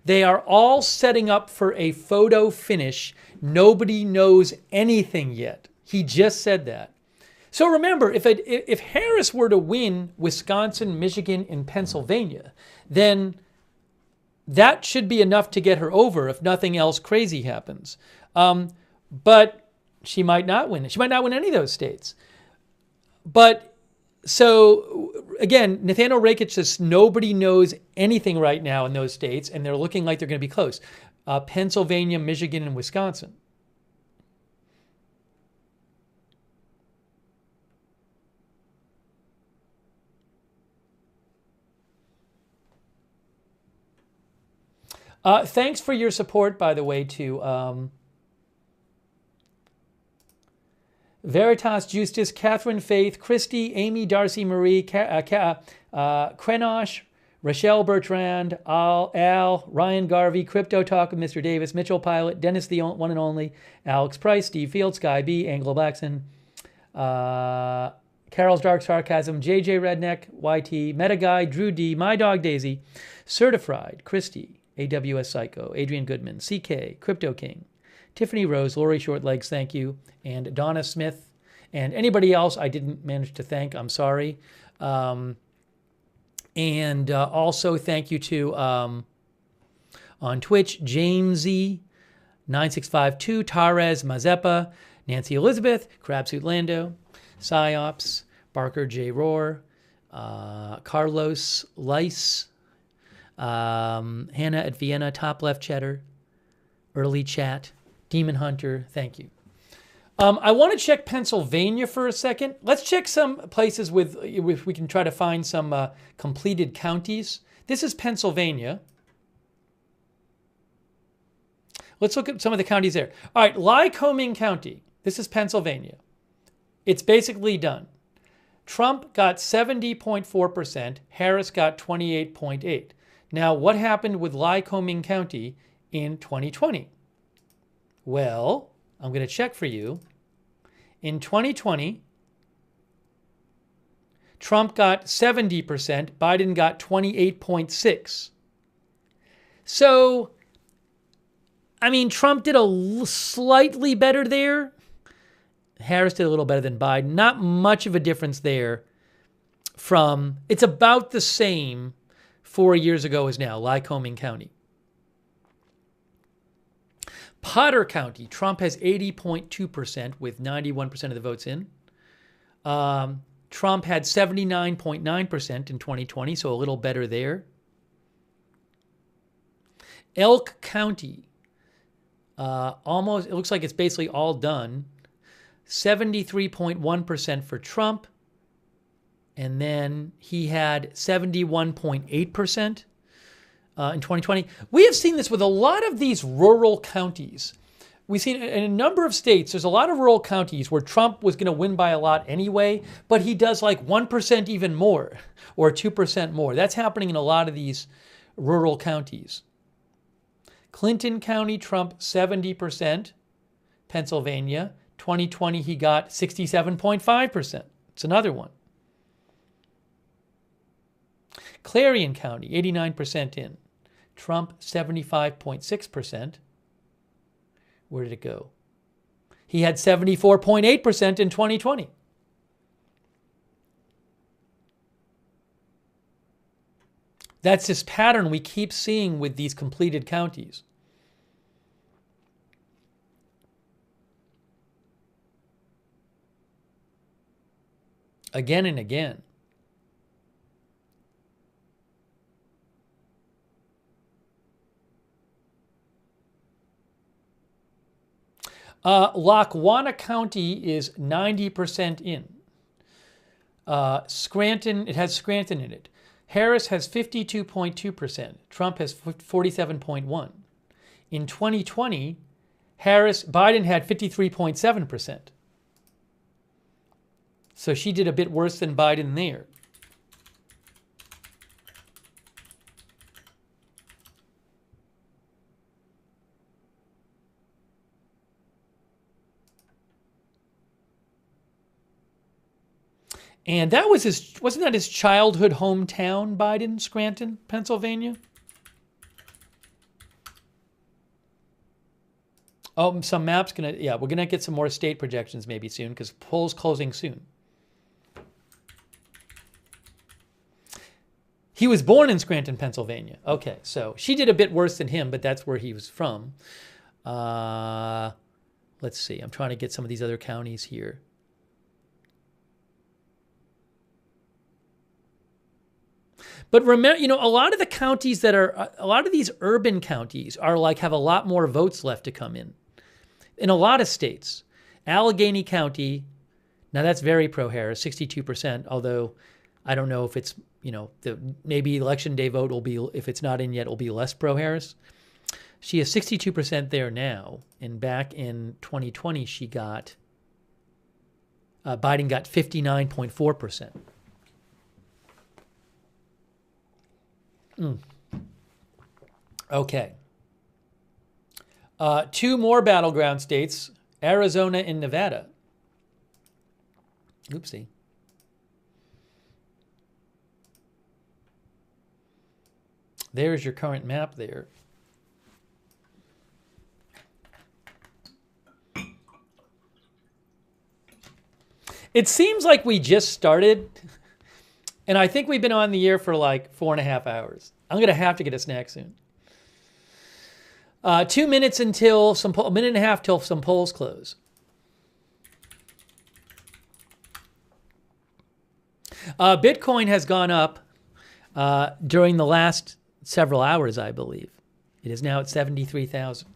they are all setting up for a photo finish. Nobody knows anything yet. He just said that. So remember, if Harris were to win Wisconsin, Michigan, and Pennsylvania, then that should be enough to get her over if nothing else crazy happens. But she might not win. She might not win any of those states. But so again, Nathaniel Rakich says nobody knows anything right now in those states, and they're looking like they're going to be close. Pennsylvania, Michigan, and Wisconsin. Thanks for your support, by the way, to Veritas, Justus, Catherine Faith, Christy, Amy, Darcy, Marie, Krenosh, Rochelle Bertrand, Al, Ryan Garvey, Crypto Talk with Mr. Davis, Mitchell Pilot, Dennis the one and only, Alex Price, Steve Field, Sky B, Anglo Blackson, Carol's Dark Sarcasm, JJ Redneck, YT, Meta Guy, Drew D, My Dog Daisy, Certified, Christy, AWS Psycho, Adrian Goodman, CK, Crypto King, Tiffany Rose, Lori Shortlegs, thank you, and Donna Smith, and anybody else I didn't manage to thank, I'm sorry. And also thank you to, on Twitch, Jamesy, 9652, Tarez, Mazeppa, Nancy Elizabeth, Crabsuit Lando, Psyops, Barker J. Rohr, Carlos Lice, Hannah at Vienna, Top Left Cheddar, Early Chat, Demon Hunter, thank you. I want to check Pennsylvania for a second. Let's check some places if we can try to find some completed counties. This is Pennsylvania. Let's look at some of the counties there. All right, Lycoming County. This is Pennsylvania. It's basically done. Trump got 70.4%. Harris got 28.8%. Now, what happened with Lycoming County in 2020? Well, I'm going to check for you. In 2020, Trump got 70%, Biden got 28.6%. So, I mean, Trump did a slightly better there. Harris did a little better than Biden. Not much of a difference there it's about the same 4 years ago as now, Lycoming County. Potter County, Trump has 80.2% with 91% of the votes in. Trump had 79.9% in 2020, so a little better there. Elk County, it looks like it's basically all done. 73.1% for Trump, and then he had 71.8%. In 2020. We have seen this with a lot of these rural counties. We've seen in a number of states, there's a lot of rural counties where Trump was going to win by a lot anyway, but he does like 1% even more or 2% more. That's happening in a lot of these rural counties. Clinton County, Trump 70%. Pennsylvania, 2020 he got 67.5%. It's another one. Clarion County, 89% in. Trump, 75.6%. Where did it go? He had 74.8% in 2020. That's this pattern we keep seeing with these completed counties. Again and again. Lackawanna County is 90% in. Scranton, it has Scranton in it. Harris has 52.2%. Trump has 47.1%. In 2020, Biden had 53.7%. So she did a bit worse than Biden there. And that was wasn't that his childhood hometown, Biden, Scranton, Pennsylvania? Oh, some maps we're gonna get some more state projections maybe soon because polls closing soon. He was born in Scranton, Pennsylvania. Okay, so she did a bit worse than him, but that's where he was from. Let's see. I'm trying to get some of these other counties here. But remember, a lot of the counties a lot of these urban counties are have a lot more votes left to come in a lot of states. Allegheny County, now that's very pro-Harris, 62%, although I don't know if it's, maybe election day vote will be, if it's not in yet, it'll be less pro-Harris. She has 62% there now, and back in 2020, Biden got 59.4%. Okay. Two more battleground states, Arizona and Nevada. Oopsie. There's your current map there. It seems like we just started, and I think we've been on the air for 4.5 hours. I'm going to have to get a snack soon. 2 minutes until a minute and a half till some polls close. Bitcoin has gone up during the last several hours, I believe. It is now at 73,000.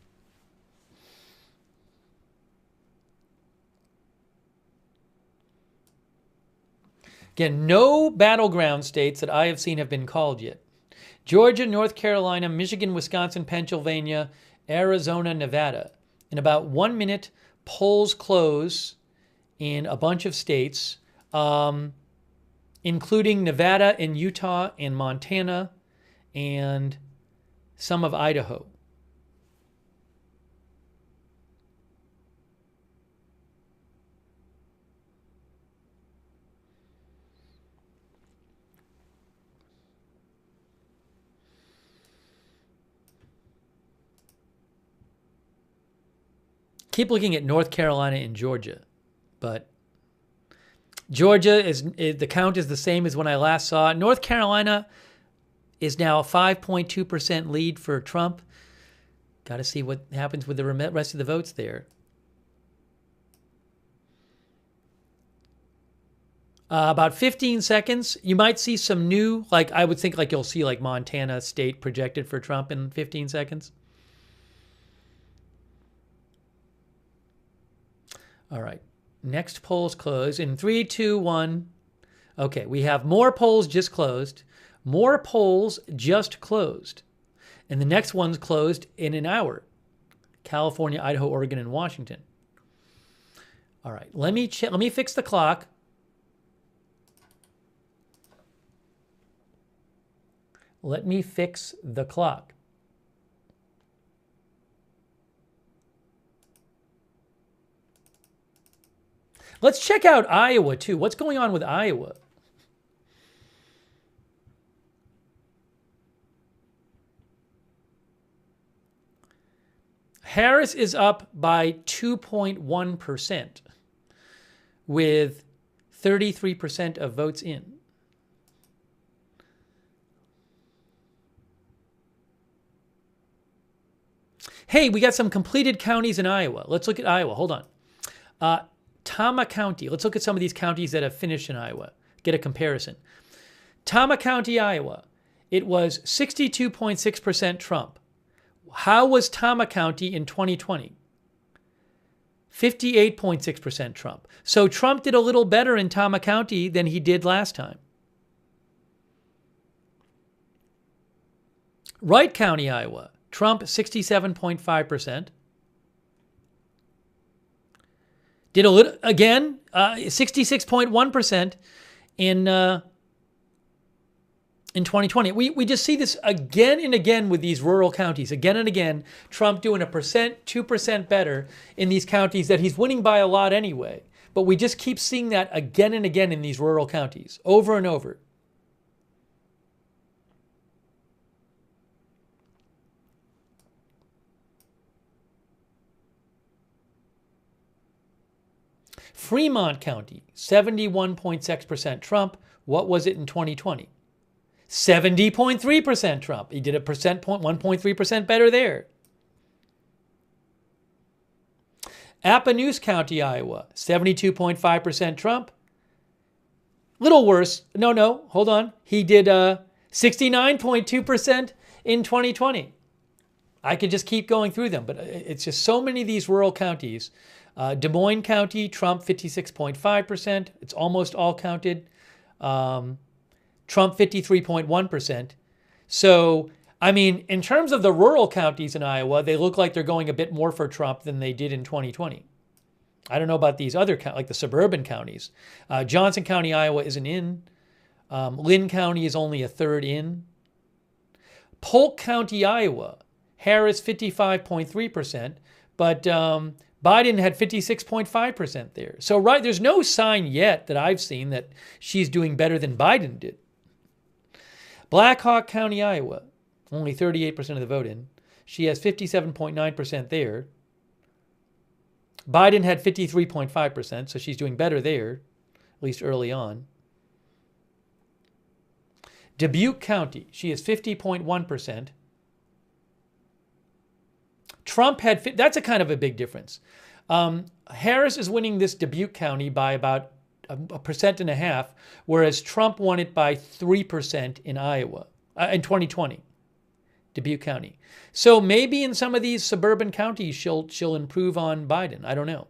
Again, no battleground states that I have seen have been called yet. Georgia, North Carolina, Michigan, Wisconsin, Pennsylvania, Arizona, Nevada. In about 1 minute, polls close in a bunch of states, including Nevada and Utah and Montana and some of Idaho. Keep looking at North Carolina and Georgia, but Georgia the count is the same as when I last saw it. North Carolina is now a 5.2% lead for Trump. Got to see what happens with the rest of the votes there. About 15 seconds. You might see some new, I would think you'll see Montana state projected for Trump in 15 seconds. All right. Next polls close in 3, 2, 1. Okay, we have more polls just closed. More polls just closed. And the next one's closed in an hour. California, Idaho, Oregon, and Washington. All right, let me fix the clock. Let me fix the clock. Let's check out Iowa, too. What's going on with Iowa? Harris is up by 2.1% with 33% of votes in. Hey, we got some completed counties in Iowa. Let's look at Iowa. Hold on. Tama County. Let's look at some of these counties that have finished in Iowa. Get a comparison. Tama County, Iowa. It was 62.6% Trump. How was Tama County in 2020? 58.6% Trump. So Trump did a little better in Tama County than he did last time. Wright County, Iowa. Trump, 67.5%. Did a little, again, 66.1% in 2020. We just see this again and again with these rural counties. Again and again, Trump doing 1%, 2% better in these counties that he's winning by a lot anyway. But we just keep seeing that again and again in these rural counties, over and over. Fremont County, 71.6% Trump. What was it in 2020? 70.3% Trump. He did 1.3% better there. Appanoose County, Iowa, 72.5% Trump. Little worse. No, hold on. He did 69.2% in 2020. I could just keep going through them, but it's just so many of these rural counties. Des Moines County, Trump 56.5%. It's almost all counted. Trump 53.1%. So, I mean, in terms of the rural counties in Iowa, they look like they're going a bit more for Trump than they did in 2020. I don't know about these other, like the suburban counties. Johnson County, Iowa isn't in. Lynn County is only a third in. Polk County, Iowa, Harris 55.3%, but Biden had 56.5% there. So, right, there's no sign yet that I've seen that she's doing better than Biden did. Black Hawk County, Iowa, only 38% of the vote in. She has 57.9% there. Biden had 53.5%, so she's doing better there, at least early on. Dubuque County, she is 50.1%. Trump had, that's a kind of a big difference. Harris is winning this Dubuque County by about 1.5%, whereas Trump won it by 3% in Iowa, in 2020, Dubuque County. So maybe in some of these suburban counties, she'll improve on Biden. I don't know.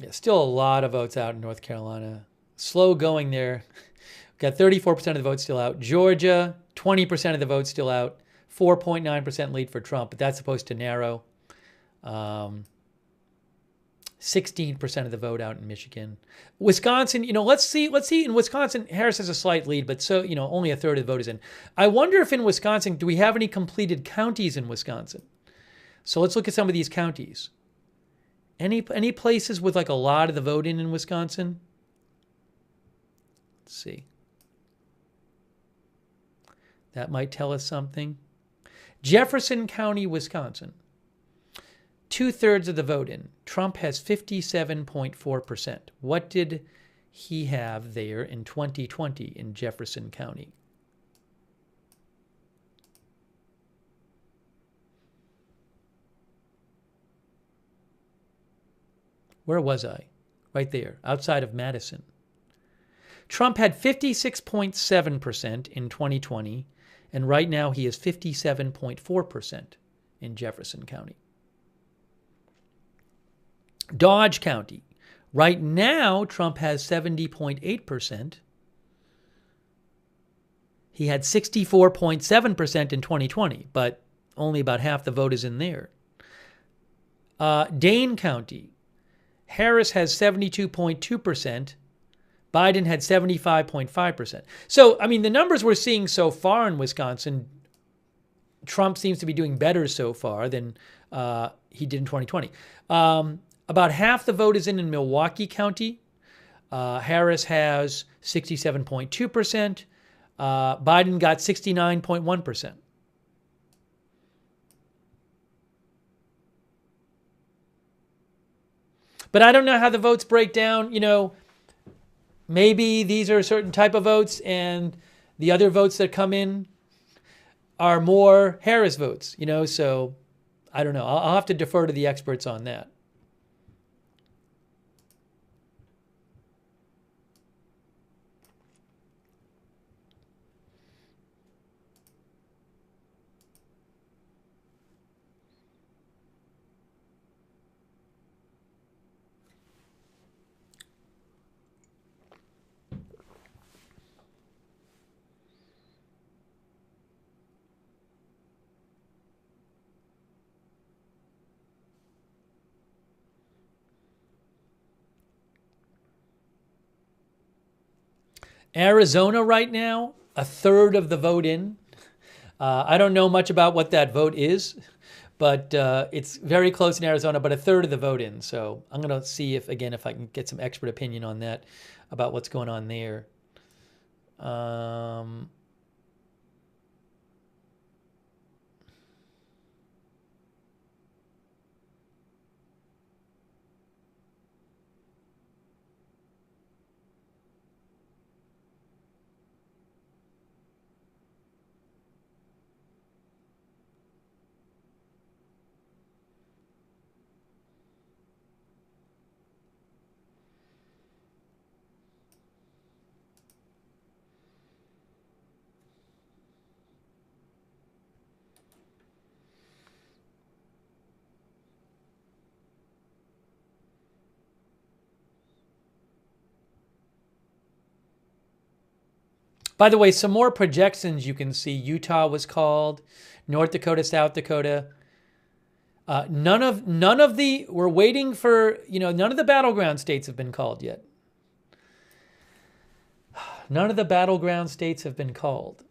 Yeah, still a lot of votes out in North Carolina. Slow going there. Got 34% of the votes still out. Georgia, 20% of the votes still out. 4.9% lead for Trump, but that's supposed to narrow. 16% of the vote out in Michigan. Wisconsin, let's see. In Wisconsin, Harris has a slight lead, but so, only a third of the vote is in. I wonder if in Wisconsin, do we have any completed counties in Wisconsin? So let's look at some of these counties. Any places with like a lot of the vote in Wisconsin? Let's see. That might tell us something. Jefferson County, Wisconsin. 2/3 of the vote in. Trump has 57.4%. What did he have there in 2020 in Jefferson County? Where was I? Right there, outside of Madison. Trump had 56.7% in 2020, and right now he is 57.4% in Jefferson County. Dodge County. Right now, Trump has 70.8%. He had 64.7% in 2020, but only about half the vote is in there. Dane County. Harris has 72.2%. Biden had 75.5%. So, I mean, the numbers we're seeing so far in Wisconsin, Trump seems to be doing better so far than he did in 2020. About half the vote is in Milwaukee County. Harris has 67.2%. Biden got 69.1%. But I don't know how the votes break down. Maybe these are a certain type of votes and the other votes that come in are more Harris votes, so I don't know. I'll have to defer to the experts on that. Arizona right now, a third of the vote in. I don't know much about what that vote is, but it's very close in Arizona, but a third of the vote in. So I'm going to see if I can get some expert opinion on that, about what's going on there. By the way, some more projections you can see. Utah was called, North Dakota, South Dakota. None of the, we're waiting for, none of the battleground states have been called yet. None of the battleground states have been called.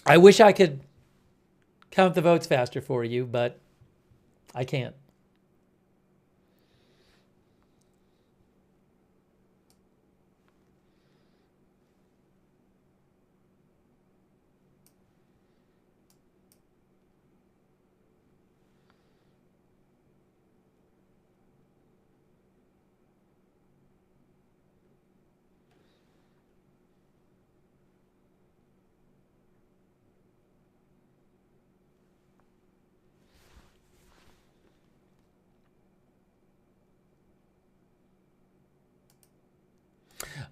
I wish I could count the votes faster for you, but I can't.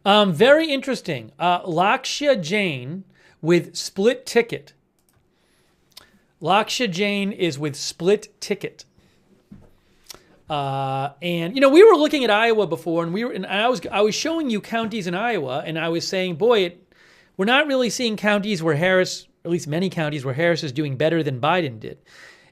Very interesting. Lakshya Jain with split ticket. Lakshya Jain is with split ticket. And we were looking at Iowa before, and I was showing you counties in Iowa, and I was saying, boy, we're not really seeing counties where Harris, or at least many counties where Harris is doing better than Biden did.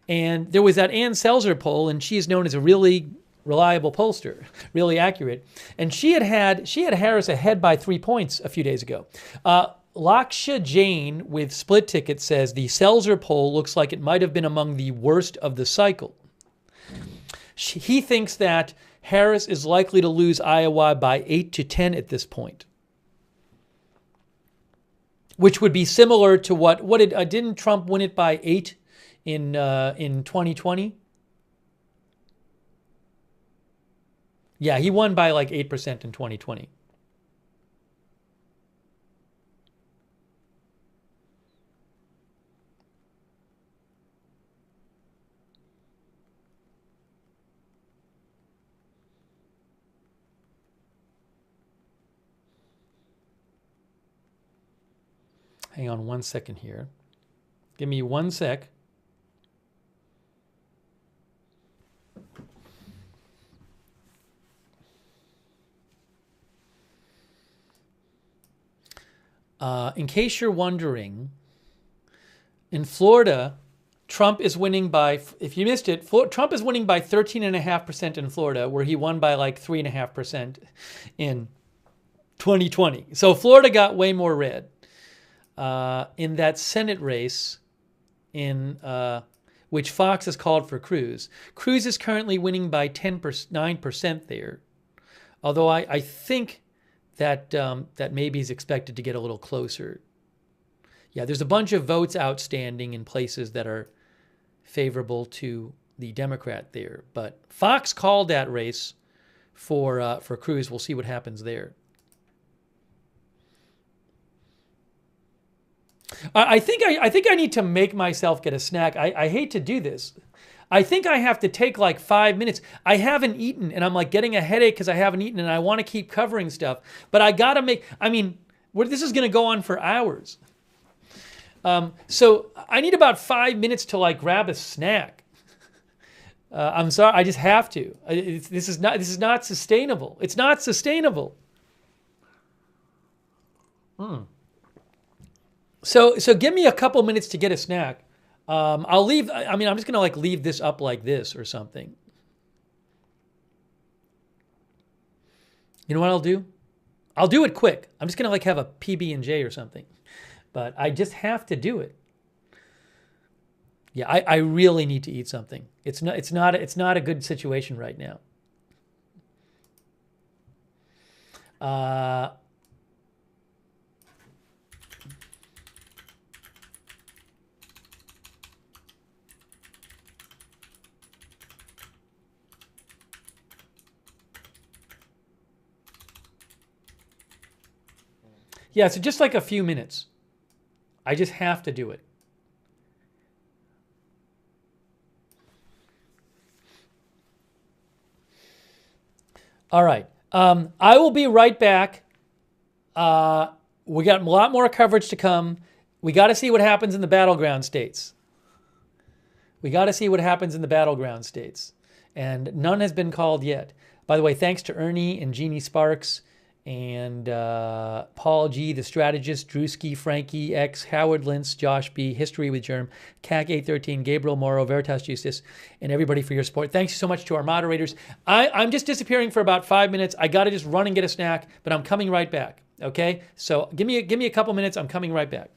And there was that Ann Selzer poll, and she is known as a really reliable pollster, really accurate. And she had Harris ahead by 3 points a few days ago. Lakshya Jain with split ticket says the Selzer poll looks like it might have been among the worst of the cycle. He thinks that Harris is likely to lose Iowa by 8 to 10 at this point, which would be similar to didn't Trump win it by 8 in 2020? Yeah, he won by like 8% in 2020. Hang on 1 second here. Give me 1 sec. In case you're wondering, in Florida, Trump is winning by, if you missed it, Trump is winning by 13.5% in Florida, where he won by like 3.5% in 2020. So Florida got way more red. In that Senate race, which Fox has called for Cruz. Cruz is currently winning by 9% there, although I think that maybe is expected to get a little closer. Yeah, there's a bunch of votes outstanding in places that are favorable to the Democrat there, but Fox called that race for Cruz. We'll see what happens there. I think I need to make myself get a snack. I hate to do this. I think I have to take like 5 minutes. I haven't eaten, and I'm like getting a headache because I haven't eaten, and I want to keep covering stuff. But I gotta this is gonna go on for hours. So I need about 5 minutes to like grab a snack. I'm sorry, I just have to. This is not sustainable. It's not sustainable. So give me a couple minutes to get a snack. I'll leave. I'm just gonna like leave this up like this or something. You know what I'll do? I'll do it quick. I'm just gonna like have a PB&J or something, but I just have to do it. Yeah, I really need to eat something. It's not a good situation right now. Uh, yeah, so just like a few minutes. I just have to do it. All right. I will be right back. Uh, we got a lot more coverage to come. We got to see what happens in the battleground states. We got to see what happens in the battleground states. And none has been called yet. By the way, thanks to Ernie and Jeannie Sparks and Paul G, the strategist, Drewski, Frankie X, Howard Lintz, Josh B, History with Germ, CAC 813, Gabriel Morrow, Veritas Justice, and everybody for your support. Thanks so much to our moderators. I'm just disappearing for about 5 minutes. I got to just run and get a snack, but I'm coming right back. Okay? So give me a couple minutes. I'm coming right back.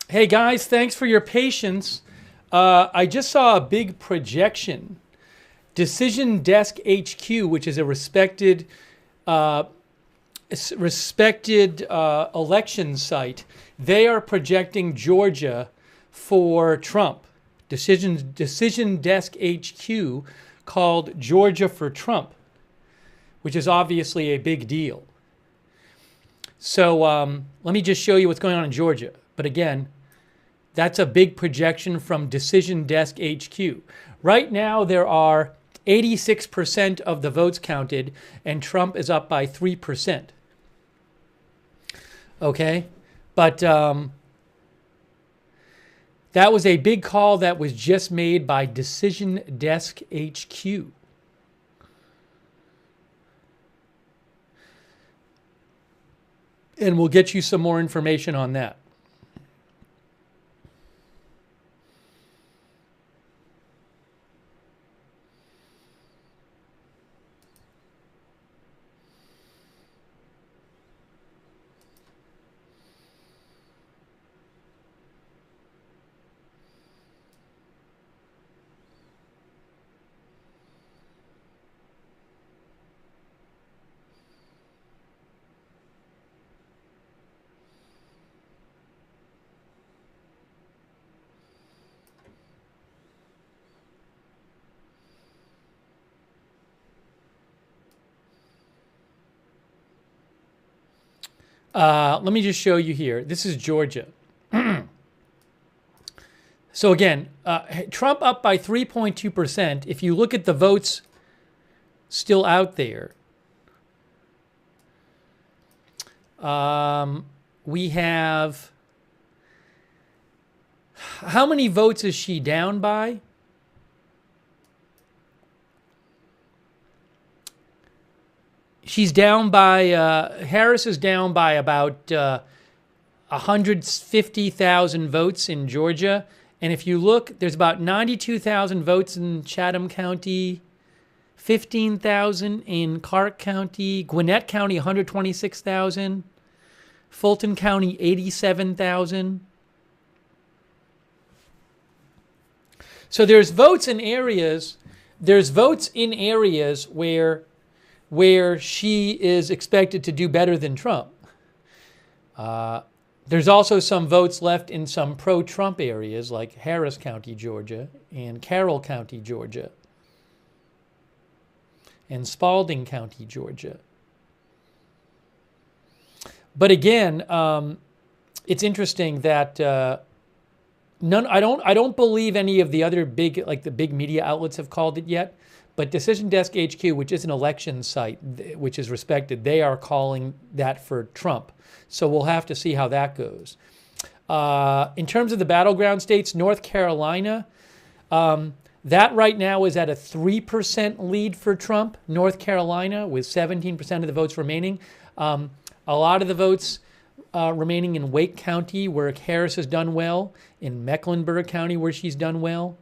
Hey guys, thanks for your patience. I just saw a big projection. Decision Desk HQ, which is a uh, respected election site, they are projecting Georgia for Trump. Decision Desk HQ called Georgia for Trump, which is obviously a big deal. So let me just show you what's going on in Georgia. But again, that's a big projection from Decision Desk HQ. Right now, there are 86% of the votes counted, and Trump is up by 3%. Okay? But that was a big call that was just made by Decision Desk HQ. And we'll get you some more information on that. Let me just show you here. This is Georgia. So again, Trump up by 3.2%. If you look at the votes still out there, we have, how many votes is she down by? She's down by, Harris is down by about 150,000 votes in Georgia. And if you look, there's about 92,000 votes in Chatham County, 15,000 in Clark County, Gwinnett County, 126,000, Fulton County, 87,000. So there's votes in areas where she is expected to do better than Trump. There's also some votes left in some pro-Trump areas like Harris County, Georgia, and Carroll County, Georgia, and Spalding County, Georgia. But again, it's interesting that I don't believe any of the other big media outlets have called it yet. But Decision Desk HQ, which is an election site, which is respected, they are calling that for Trump. So we'll have to see how that goes. In terms of the battleground states, North Carolina, that right now is at a 3% lead for Trump. North Carolina, with 17% of the votes remaining. A lot of the votes remaining in Wake County, where Harris has done well. In Mecklenburg County, where she's done well.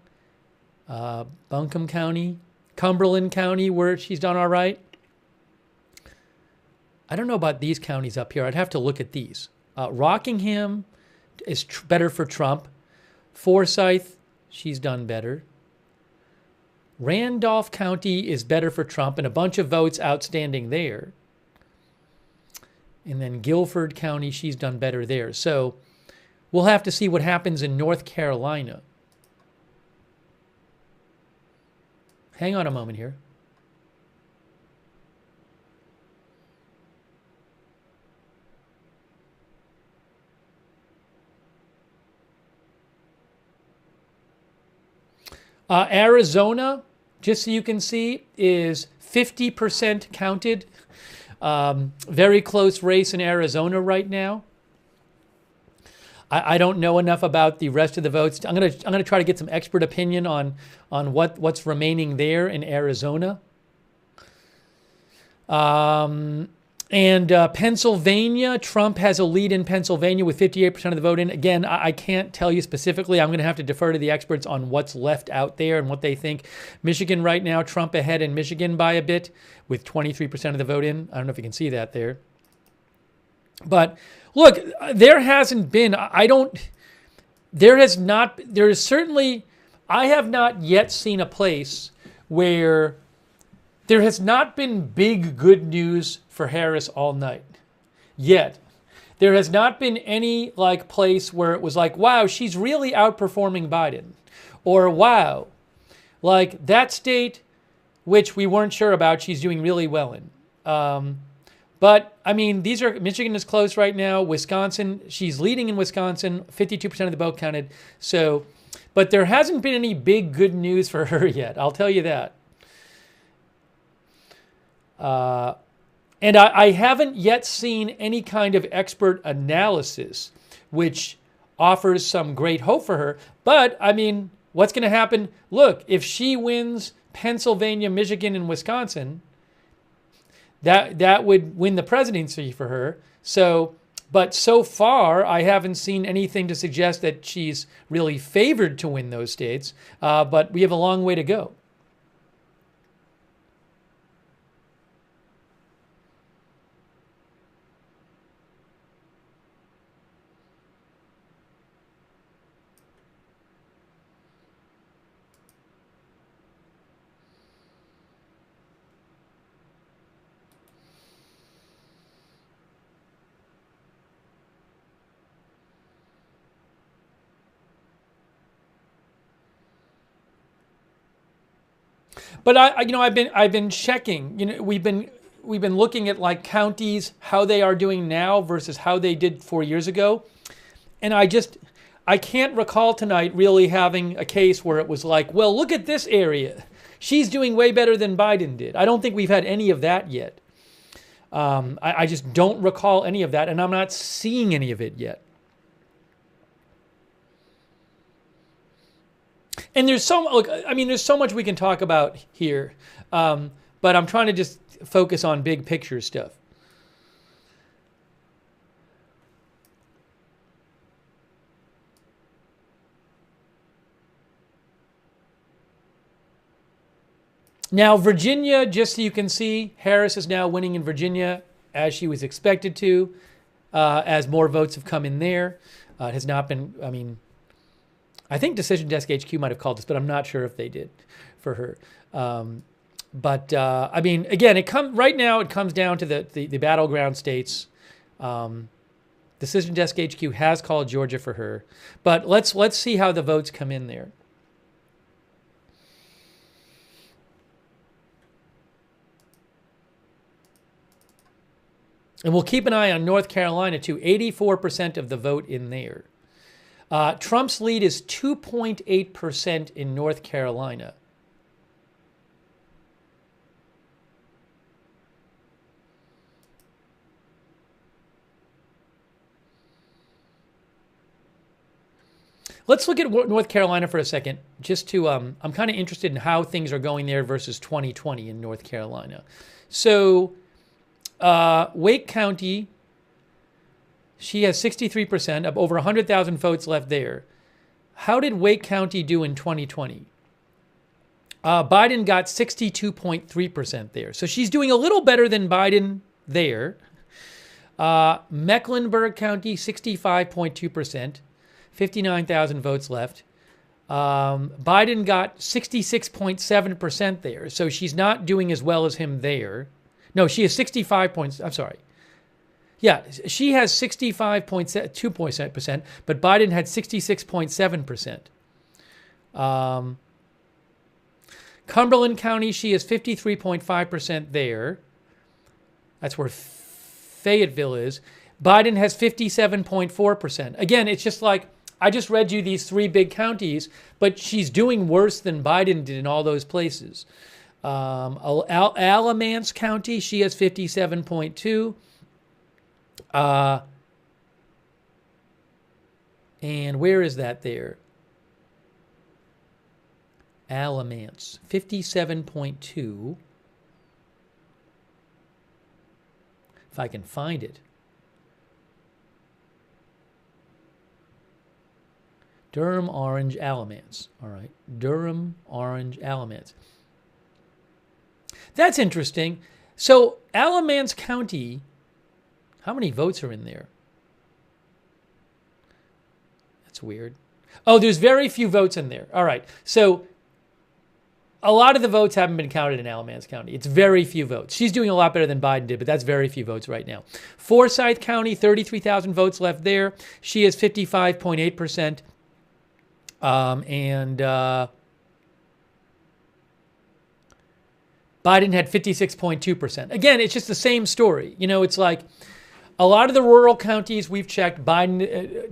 Buncombe County. Cumberland County, where she's done all right. I don't know about these counties up here. I'd have to look at these. Rockingham is better for Trump. Forsyth, she's done better. Randolph County is better for Trump, and a bunch of votes outstanding there. And then Guilford County, she's done better there. So we'll have to see what happens in North Carolina. Hang on a moment here. Arizona, just so you can see, is 50% counted. Very close race in Arizona right now. I don't know enough about the rest of the votes. I'm gonna try to get some expert opinion on what's remaining there in Arizona. And Pennsylvania, Trump has a lead in Pennsylvania with 58% of the vote in. Again, I can't tell you specifically. I'm going to have to defer to the experts on what's left out there and what they think. Michigan right now, Trump ahead in Michigan by a bit with 23% of the vote in. I don't know if you can see that there. But look, there hasn't been, there is certainly, I have not yet seen a place where there has not been big good news for Harris all night. Yet. There has not been any like place where it was like, wow, she's really outperforming Biden. Or wow, like that state, which we weren't sure about, she's doing really well in. But I mean, Michigan is close right now. Wisconsin, she's leading in Wisconsin, 52% of the vote counted. So, but there hasn't been any big good news for her yet. I'll tell you that. And I haven't yet seen any kind of expert analysis which offers some great hope for her. But, I mean, what's going to happen? Look, if she wins Pennsylvania, Michigan, and Wisconsin, that would win the presidency for her. So, but so far, I haven't seen anything to suggest that she's really favored to win those states. But we have a long way to go. But I've been checking. We've been looking at like counties, how they are doing now versus how they did 4 years ago, and I can't recall tonight really having a case where it was like, well, look at this area, she's doing way better than Biden did. I don't think we've had any of that yet. I just don't recall any of that, and I'm not seeing any of it yet. And there's so much we can talk about here, but I'm trying to just focus on big picture stuff. Now, Virginia, just so you can see, Harris is now winning in Virginia as she was expected to, as more votes have come in there. It has not been, I think Decision Desk HQ might have called this, but I'm not sure if they did for her. Again, right now it comes down to the battleground states. Decision Desk HQ has called Georgia for her, but let's see how the votes come in there. And we'll keep an eye on North Carolina too. 84% of the vote in there. Trump's lead is 2.8% in North Carolina. Let's look at North Carolina for a second. Just to, I'm kind of interested in how things are going there versus 2020 in North Carolina. So, Wake County, she has 63% of over 100,000 votes left there. How did Wake County do in 2020? Biden got 62.3% there. So she's doing a little better than Biden there. Mecklenburg County, 65.2%, 59,000 votes left. Biden got 66.7% there. So she's not doing as well as him there. No, she has 65 points. I'm sorry. Yeah, she has 65.2%, but Biden had 66.7%. Cumberland County, she is 53.5% there. That's where Fayetteville is. Biden has 57.4%. Again, it's just like, I just read you these three big counties, but she's doing worse than Biden did in all those places. Alamance County, she has 57.2. And where is that there? Alamance, 57.2. If I can find it. Durham, Orange, Alamance. All right. Durham, Orange, Alamance. That's interesting. So Alamance County, how many votes are in there? That's weird. Oh, there's very few votes in there. All right. So a lot of the votes haven't been counted in Alamance County. It's very few votes. She's doing a lot better than Biden did, but that's very few votes right now. Forsyth County, 33,000 votes left there. She has 55.8%. Biden had 56.2%. Again, it's just the same story. You know, it's like a lot of the rural counties we've checked,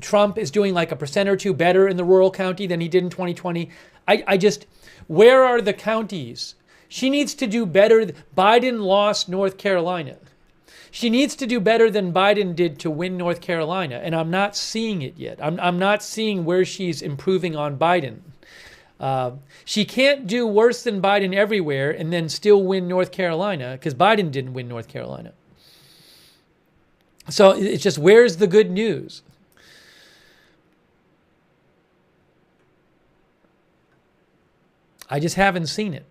Trump is doing like 1% or 2% better in the rural county than he did in 2020. Where are the counties? She needs to do better. Biden lost North Carolina. She needs to do better than Biden did to win North Carolina, and I'm not seeing it yet. I'm not seeing where she's improving on Biden. She can't do worse than Biden everywhere and then still win North Carolina, because Biden didn't win North Carolina. So it's just, where's the good news? I just haven't seen it.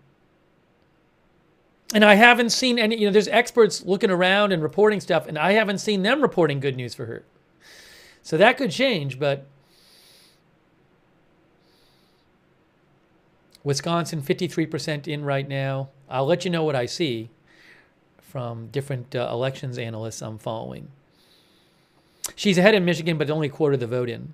And I haven't seen any, you know, there's experts looking around and reporting stuff, and I haven't seen them reporting good news for her. So that could change, but Wisconsin, 53% in right now. I'll let you know what I see from different elections analysts I'm following. She's ahead in Michigan, but only a quarter of the vote in.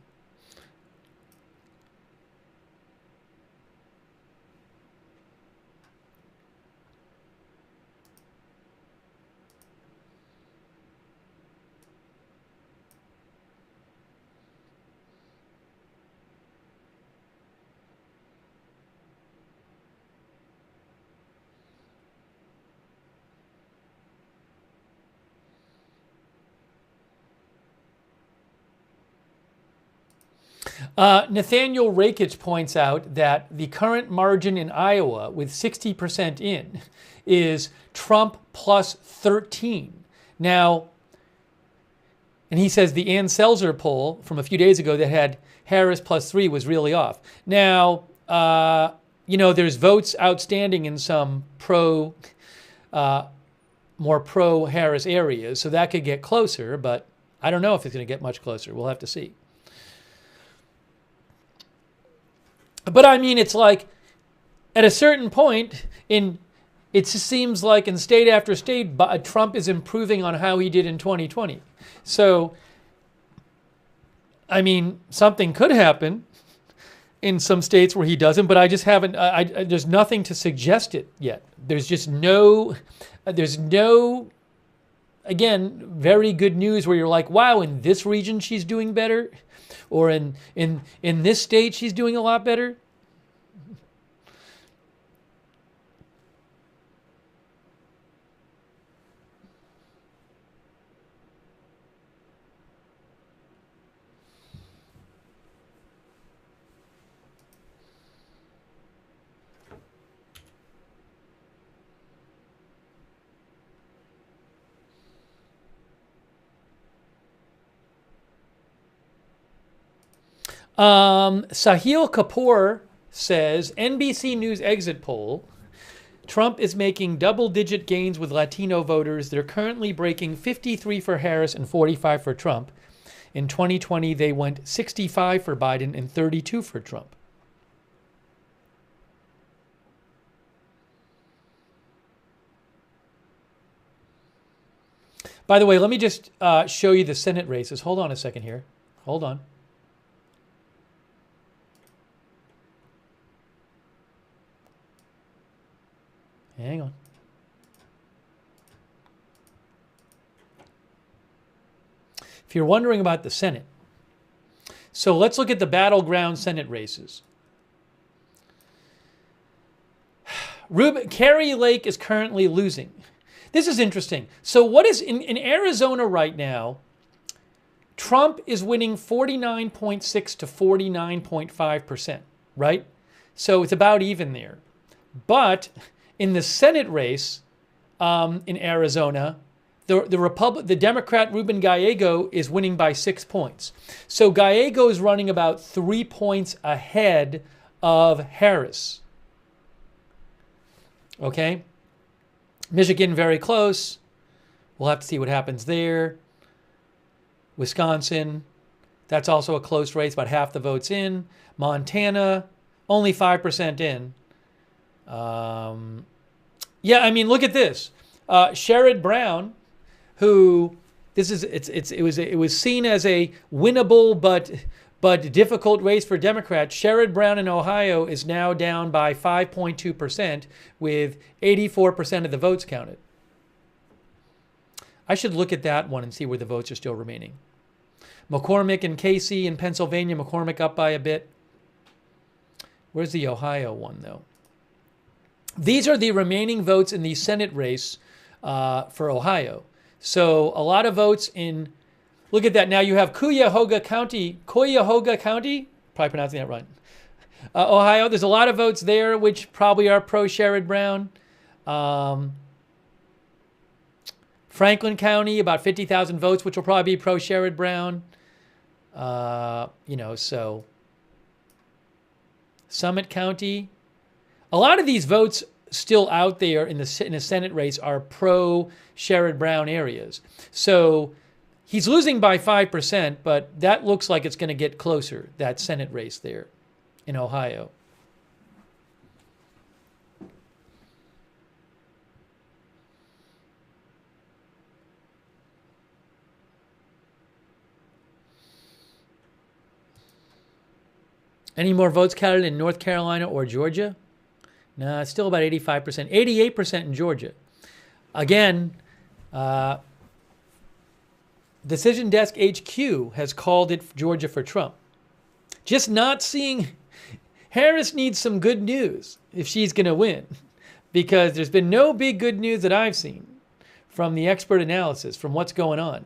Nathaniel Rakich points out that the current margin in Iowa with 60% in is Trump plus 13. Now, and he says the Ann Selzer poll from a few days ago that had Harris plus 3 was really off. Now, you know, there's votes outstanding in some more pro-Harris areas, so that could get closer, but I don't know if it's going to get much closer. We'll have to see. But I mean, it's like at a certain point, it just seems like in state after state, Trump is improving on how he did in 2020. So, I mean, something could happen in some states where he doesn't, but I just haven't, there's nothing to suggest it yet. There's no, again, very good news where you're like, wow, in this region she's doing better. Or in this state, she's doing a lot better. Sahil Kapoor says, NBC News exit poll, Trump is making double-digit gains with Latino voters. They're currently breaking 53 for Harris and 45 for Trump. In 2020, they went 65 for Biden and 32 for Trump. By the way, let me just show you the Senate races. Hold on a second here. Hold on. Hang on. If you're wondering about the Senate, so let's look at the Battleground Senate races. Kari Lake is currently losing. This is interesting. So what is in Arizona right now, Trump is winning 49.6 to 49.5%, right? So it's about even there. But in the Senate race in Arizona, the Democrat Ruben Gallego is winning by 6 points. So Gallego is running about 3 points ahead of Harris. Okay? Michigan very close. We'll have to see what happens there. Wisconsin, That's also a close race, about half the votes in. Montana, only 5% in. Yeah, I mean, look at this. Sherrod Brown, who it was seen as a winnable but difficult race for Democrats. Sherrod Brown in Ohio is now down by 5.2% with 84% of the votes counted. I should look at that one and see where the votes are still remaining. McCormick and Casey in Pennsylvania, McCormick up by a bit. Where's the Ohio one, though? These are the remaining votes in the Senate race for Ohio. So a lot of votes in, look at that. Now you have Cuyahoga County, probably pronouncing that right. Ohio, there's a lot of votes there, which probably are pro-Sherrod Brown. Franklin County, about 50,000 votes, which will probably be pro-Sherrod Brown. So Summit County. A lot of these votes still out there in the Senate race are pro-Sherrod Brown areas. So he's losing by 5%, but that looks like it's going to get closer, that Senate race there in Ohio. Any more votes counted in North Carolina or Georgia? No, it's still about 85%. 88% in Georgia. Again, Decision Desk HQ has called it Georgia for Trump. Just not seeing... Harris needs some good news if she's going to win, because there's been no big good news that I've seen from the expert analysis, from what's going on.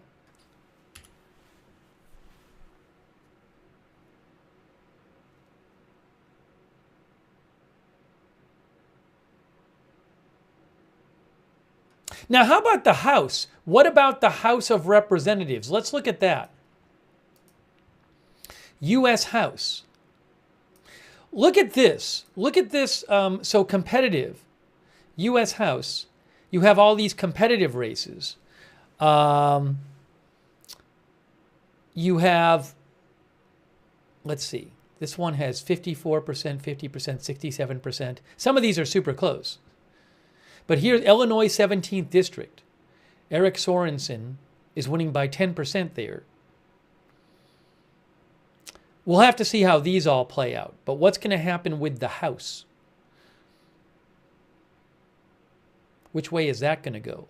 Now, how about the House? What about the House of Representatives? Let's look at that. U.S. House. Look at this. Look at this. So competitive. U.S. House. You have all these competitive races. You have, let's see. This one has 54%, 50%, 67%. Some of these are super close. But here's Illinois 17th District. Eric Sorensen is winning by 10% there. We'll have to see how these all play out. But what's going to happen with the House? Which way is that going to go?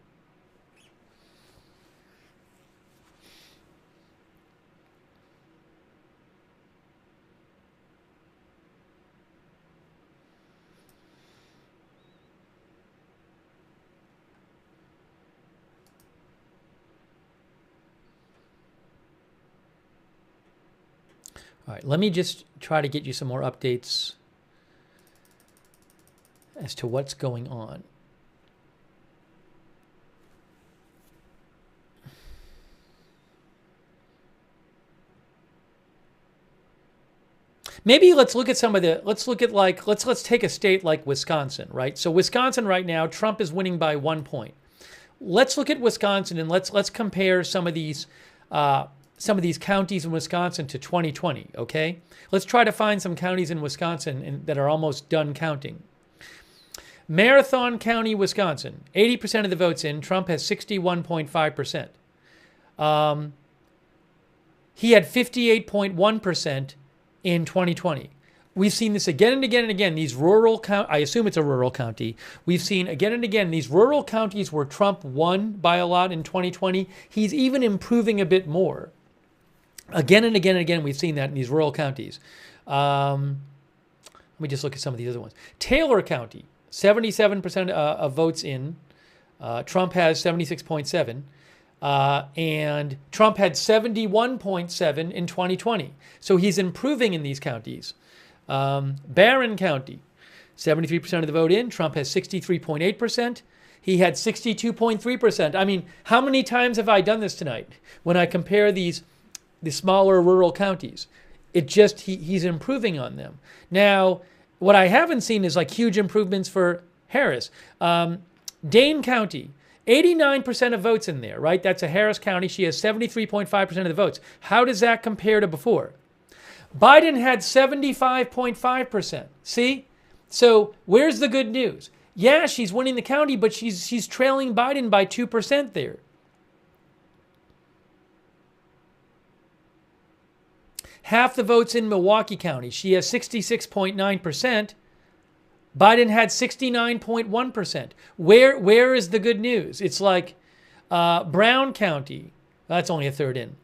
All right, let me just try to get you some more updates as to what's going on. Maybe let's look at some of the, let's take a state like Wisconsin, right? So Wisconsin right now, Trump is winning by 1 point. Let's look at Wisconsin and let's compare some of these counties in Wisconsin to 2020, okay? Let's try to find some counties in Wisconsin that are almost done counting. Marathon County, Wisconsin, 80% of the votes in. Trump has 61.5%. He had 58.1% in 2020. We've seen this again and again and again. These rural I assume it's a rural county. We've seen again and again these rural counties where Trump won by a lot in 2020. He's even improving a bit more. Again and again and again, we've seen that in these rural counties. Let me just look at some of these other ones. Taylor County, 77% of votes in. Trump has 76.7. And Trump had 71.7 in 2020. So he's improving in these counties. Barron County, 73% of the vote in. Trump has 63.8%. He had 62.3%. I mean, how many times have I done this tonight when I compare the smaller rural counties? It just, he's improving on them. Now, what I haven't seen is like huge improvements for Harris. Dane County, 89% of votes in there, right? That's a Harris County. She has 73.5% of the votes. How does that compare to before? Biden had 75.5%. See? So where's the good news? Yeah, she's winning the county, but she's trailing Biden by 2% there. Half the votes in Milwaukee County. She has 66.9%. Biden had 69.1%. Where is the good news? It's like Brown County. That's only a third in.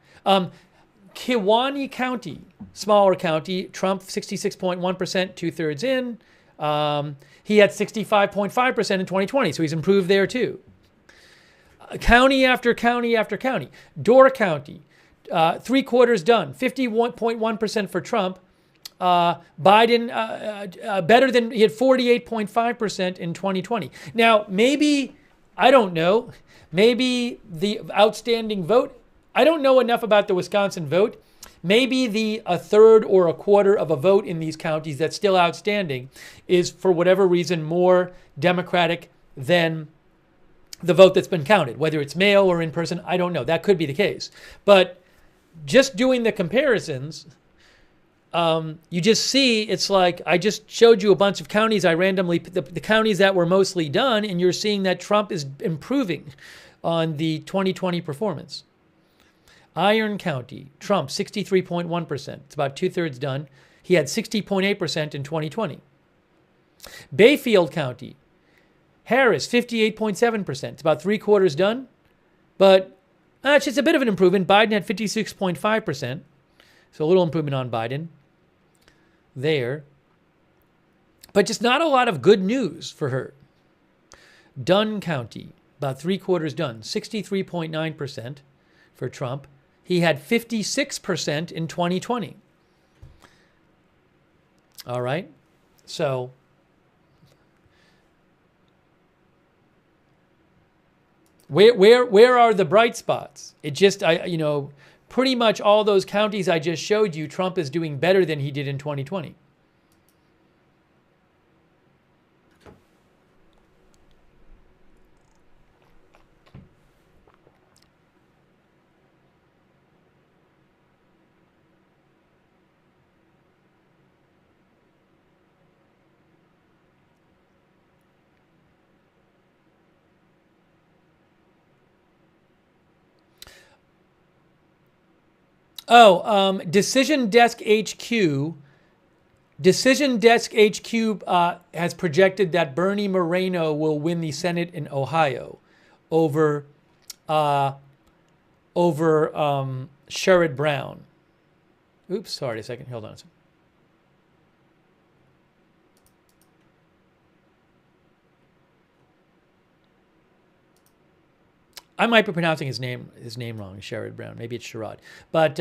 Kewaunee County, smaller county. Trump 66.1%, 2/3 in. He had 65.5% in 2020, so he's improved there too. County after county after county. Door County, 3/4 done, 51.1% for Trump. Biden, better than, he had 48.5% in 2020. Now, maybe, I don't know, maybe the outstanding vote, I don't know enough about the Wisconsin vote. Maybe a third or a quarter of a vote in these counties that's still outstanding is, for whatever reason, more Democratic than the vote that's been counted. Whether it's mail or in person, I don't know. That could be the case. But just doing the comparisons, you just see, it's like, I just showed you a bunch of counties. I randomly, the counties that were mostly done, and you're seeing that Trump is improving on the 2020 performance. Iron County, Trump, 63.1%. It's about 2/3 done. He had 60.8% in 2020. Bayfield County, Harris, 58.7%. It's about 3/4 done. But it's just a bit of an improvement. Biden had 56.5%. So a little improvement on Biden there. But just not a lot of good news for her. Dunn County, about 3/4 done. 63.9% for Trump. He had 56% in 2020. All right. So where are the bright spots? It just, pretty much all those counties I just showed you, Trump is doing better than he did in 2020. Decision Desk HQ. Decision Desk HQ has projected that Bernie Moreno will win the Senate in Ohio over Sherrod Brown. Oops, sorry a second. Hold on a second. I might be pronouncing his name wrong, Sherrod Brown. Maybe it's Sherrod. But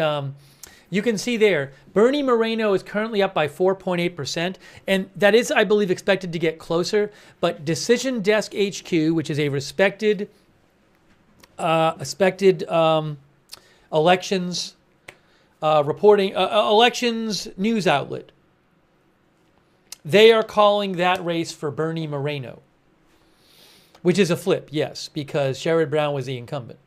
you can see there, Bernie Moreno is currently up by 4.8%. And that is, I believe, expected to get closer. But Decision Desk HQ, which is a respected elections reporting, elections news outlet, they are calling that race for Bernie Moreno. Which is a flip, yes, because Sherrod Brown was the incumbent.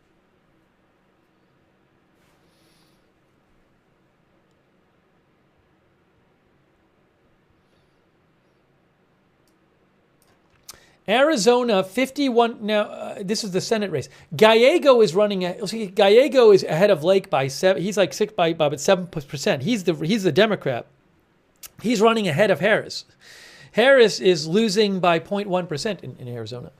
Arizona, 51. Now, this is the Senate race. Gallego is running. Gallego is ahead of Lake by 7. He's like 6 by about 7%. He's the Democrat. He's running ahead of Harris. Harris is losing by 0.1% in Arizona.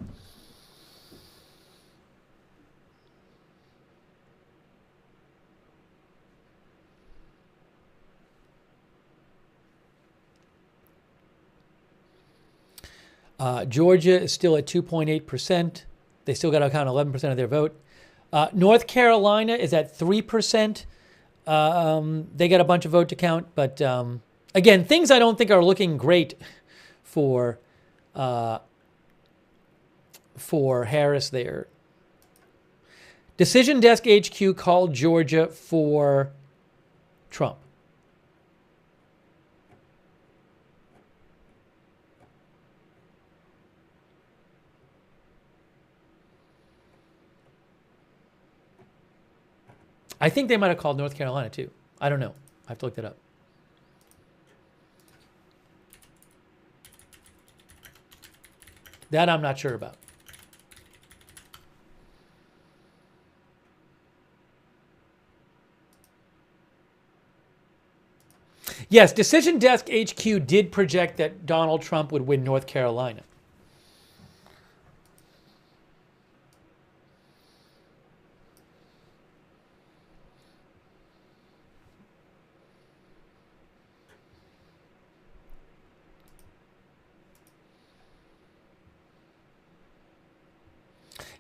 Georgia is still at 2.8%. They still got to count 11% of their vote. North Carolina is at 3%. They got a bunch of vote to count. But again, things I don't think are looking great for Harris there. Decision Desk HQ called Georgia for Trump. I think they might have called North Carolina too. I don't know. I have to look that up. That I'm not sure about. Yes, Decision Desk HQ did project that Donald Trump would win North Carolina.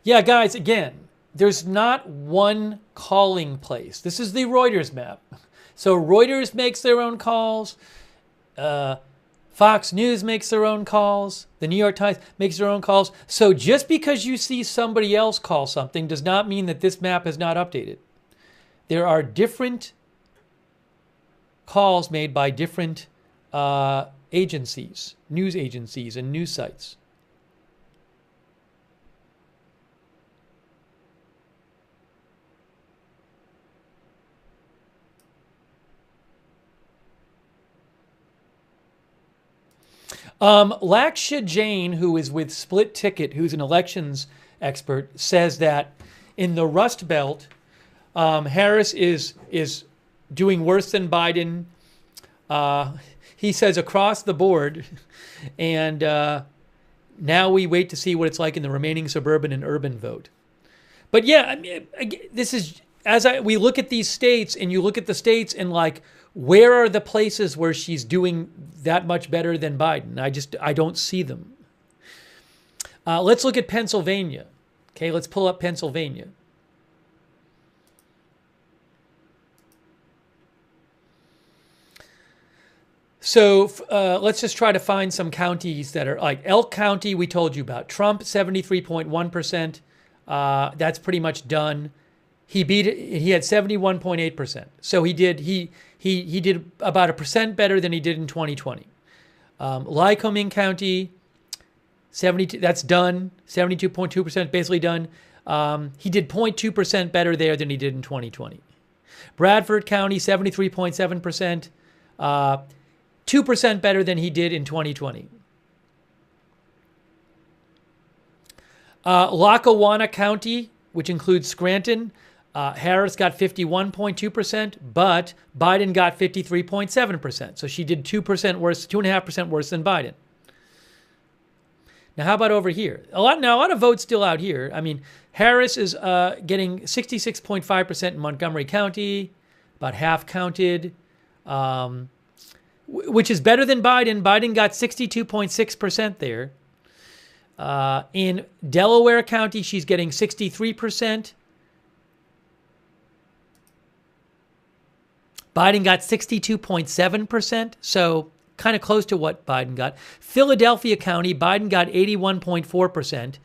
Yeah, guys, again, there's not one calling place. This is the Reuters map. So Reuters makes their own calls. Fox News makes their own calls. The New York Times makes their own calls. So just because you see somebody else call something does not mean that this map is not updated. There are different calls made by different agencies, news agencies and news sites. Laksha Jain, who is with Split Ticket, who's an elections expert, says that in the Rust Belt, Harris is doing worse than Biden. He says across the board, and now we wait to see what it's like in the remaining suburban and urban vote. But yeah, I mean, this is we look at these states, and you look at the states, and like, where are the places where she's doing that much better than Biden? I don't see them. Let's look at Pennsylvania. Okay, let's pull up Pennsylvania. So let's just try to find some counties that are like Elk County. We told you about Trump, 73.1%. That's pretty much done. He had 71.8%. So he did about 1% better than he did in 2020. Lycoming County, 72. That's done. 72.2%, basically done. He did 0.2% better there than he did in 2020. Bradford County, 73.7%. 2% better than he did in 2020. Lackawanna County, which includes Scranton, Harris got 51.2%, but Biden got 53.7%. So she did 2% worse, 2.5% worse than Biden. Now, how about over here? A lot of votes still out here. I mean, Harris is getting 66.5% in Montgomery County, about half counted, which is better than Biden. Biden got 62.6% there. In Delaware County, she's getting 63%. Biden got 62.7%, so kind of close to what Biden got. Philadelphia County, Biden got 81.4%.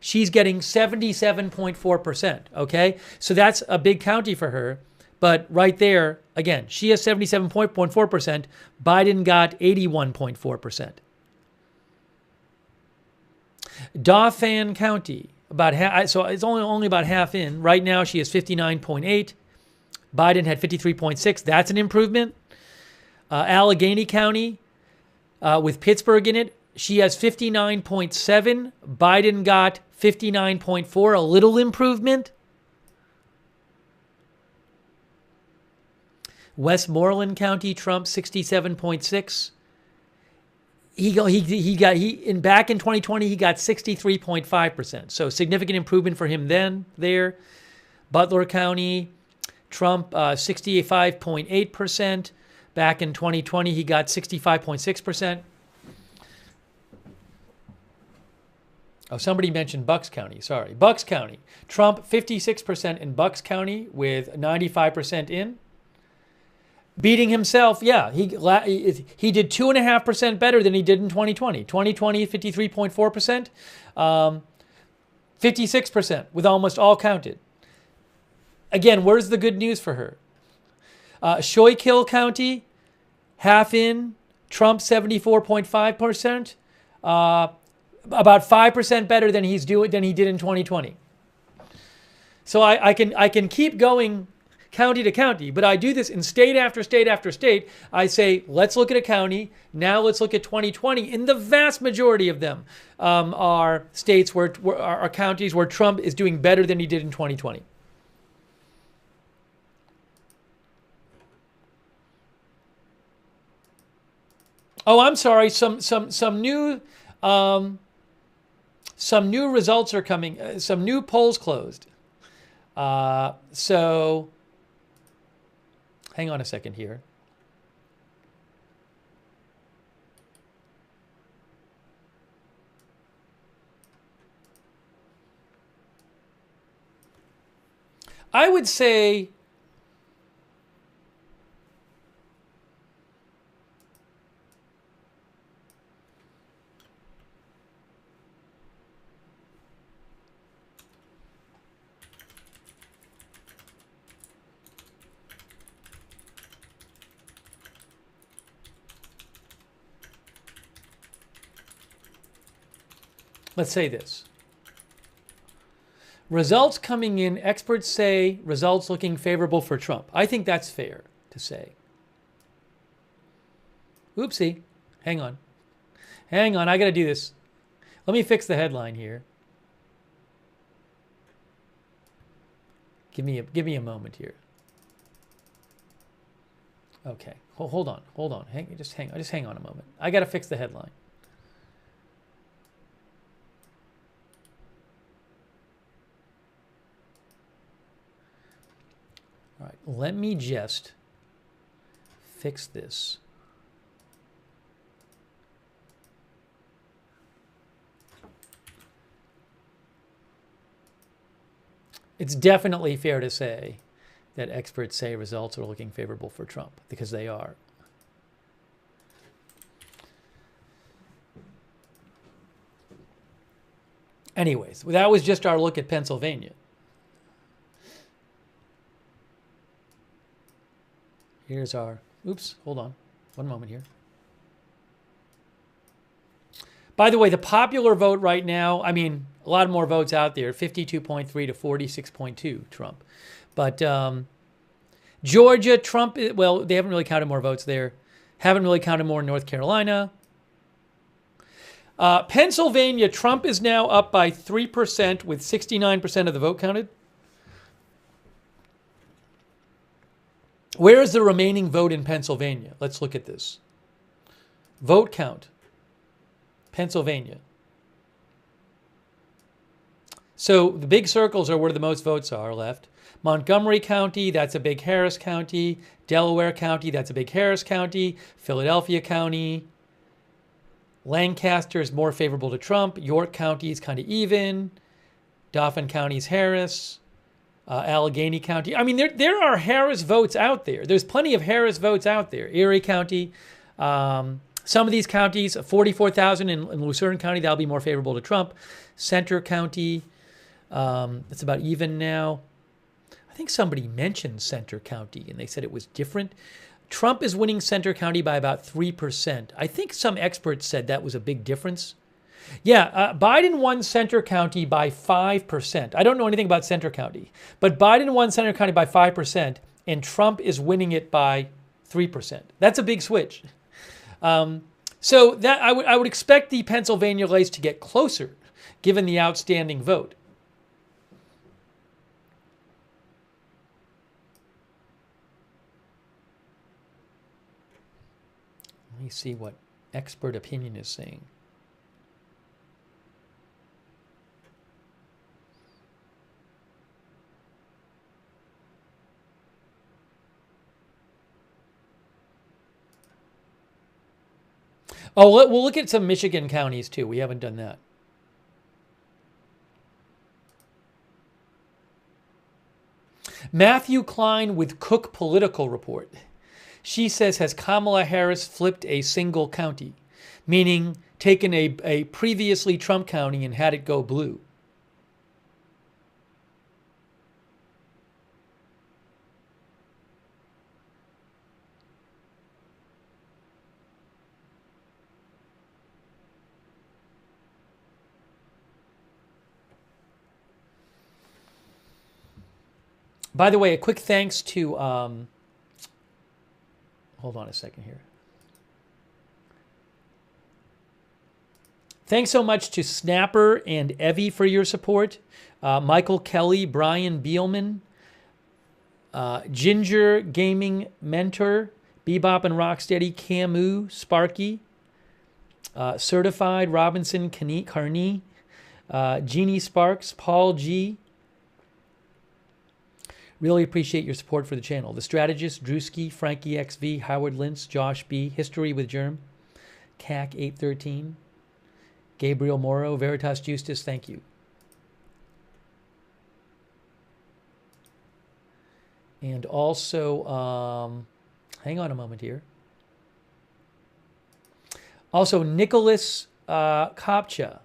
She's getting 77.4%, okay? So that's a big county for her. But right there, again, she has 77.4%. Biden got 81.4%. Dauphin County, about half, so it's only about half in. Right now, she has 59.8. Biden had 53.6. That's an improvement. Allegheny County, with Pittsburgh in it, she has 59.7. Biden got 59.4, a little improvement. Westmoreland County, Trump 67.6. Back in 2020 he got 63.5%. So significant improvement for him there. Butler County, Trump 65.8%. Back in 2020 he got 65.6%. Oh, somebody mentioned Bucks County. Sorry. Bucks County. Trump 56% in Bucks County with 95% in. Beating himself, yeah, he did 2.5% better than he did in 2020. 2020, 53.4%, 56% with almost all counted. Again, where's the good news for her? Schuylkill County, half in, Trump 74.5%, about 5% better than he did in 2020. So I can keep going. county to county, but I do this in state after state after state. I say, let's look at a county. Now let's look at 2020. And the vast majority of them are states are counties where Trump is doing better than he did in 2020. Oh, I'm sorry. Some new results are coming. Some new polls closed. So hang on a second here. I would say let's say this. Results coming in, experts say results looking favorable for Trump. I think that's fair to say. Oopsie. Hang on. Hang on, I got to do this. Let me fix the headline here. Give me a moment here. Okay. Hold on. Just hang on a moment. I got to fix the headline. All right, let me just fix this. It's definitely fair to say that experts say results are looking favorable for Trump, because they are. Anyways, that was just our look at Pennsylvania. Here's our, oops, hold on. One moment here. By the way, the popular vote right now, I mean, a lot more votes out there, 52.3 to 46.2 Trump. But Georgia, Trump, well, they haven't really counted more votes there. Haven't really counted more in North Carolina. Pennsylvania, Trump is now up by 3% with 69% of the vote counted. Where is the remaining vote in Pennsylvania? Let's look at this. Vote count. Pennsylvania. So the big circles are where the most votes are left. Montgomery County, that's a big Harris County. Delaware County, that's a big Harris County. Philadelphia County. Lancaster is more favorable to Trump. York County is kind of even. Dauphin County is Harris. Allegheny County. I mean, there are Harris votes out there. There's plenty of Harris votes out there. Erie County. Some of these counties, 44,000 in Lucerne County, that'll be more favorable to Trump. Center County, it's about even now. I think somebody mentioned Center County, and they said it was different. Trump is winning Center County by about 3%. I think some experts said that was a big difference. Yeah, Biden won Center County by 5%. I don't know anything about Center County, but Biden won Center County by 5%, and Trump is winning it by 3%. That's a big switch. So that I would expect the Pennsylvania race to get closer, given the outstanding vote. Let me see what expert opinion is saying. Oh, we'll look at some Michigan counties too. We haven't done that. Matthew Klein with Cook Political Report. She says, has Kamala Harris flipped a single county? Meaning taken a previously Trump county and had it go blue. By the way, a quick thanks to, hold on a second here. Thanks so much to Snapper and Evie for your support. Michael Kelly, Brian Beelman, Ginger Gaming Mentor, Bebop and Rocksteady, Camu, Sparky, Certified, Robinson Carney, Jeannie Sparks, Paul G. Really appreciate your support for the channel. The Strategist, Drewski, Frankie XV, Howard Lintz, Josh B, History with Germ, CAC 813, Gabriel Moro, Veritas Justus, thank you. And also, hang on a moment here. Also, Nicholas Kopcha.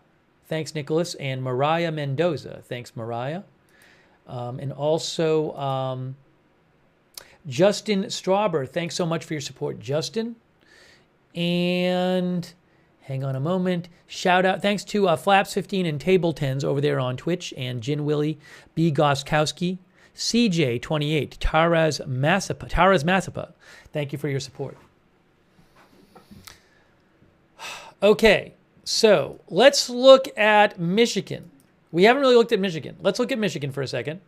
Thanks, Nicholas. And Mariah Mendoza. Thanks, Mariah. And also, Justin Strawber. Thanks so much for your support, Justin. And hang on a moment. Shout out. Thanks to Flaps15 and Table Tens over there on Twitch. And Jin Willie, B. Goskowski, CJ28, Taraz Massapa. Thank you for your support. Okay, so let's look at Michigan. We haven't really looked at Michigan. Let's look at Michigan for a second.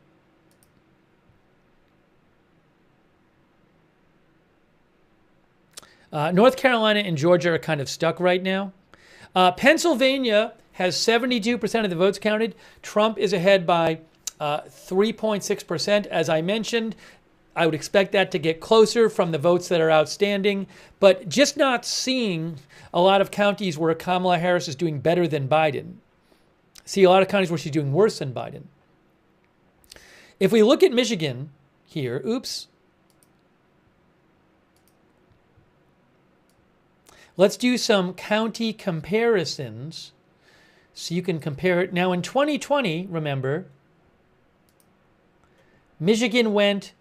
North Carolina and Georgia are kind of stuck right now. Pennsylvania has 72% of the votes counted. Trump is ahead by 3.6%. As I mentioned, I would expect that to get closer from the votes that are outstanding, but just not seeing a lot of counties where Kamala Harris is doing better than Biden. See a lot of counties where she's doing worse than Biden. If we look at Michigan here, let's do some county comparisons so you can compare it. Now in 2020, remember, Michigan went,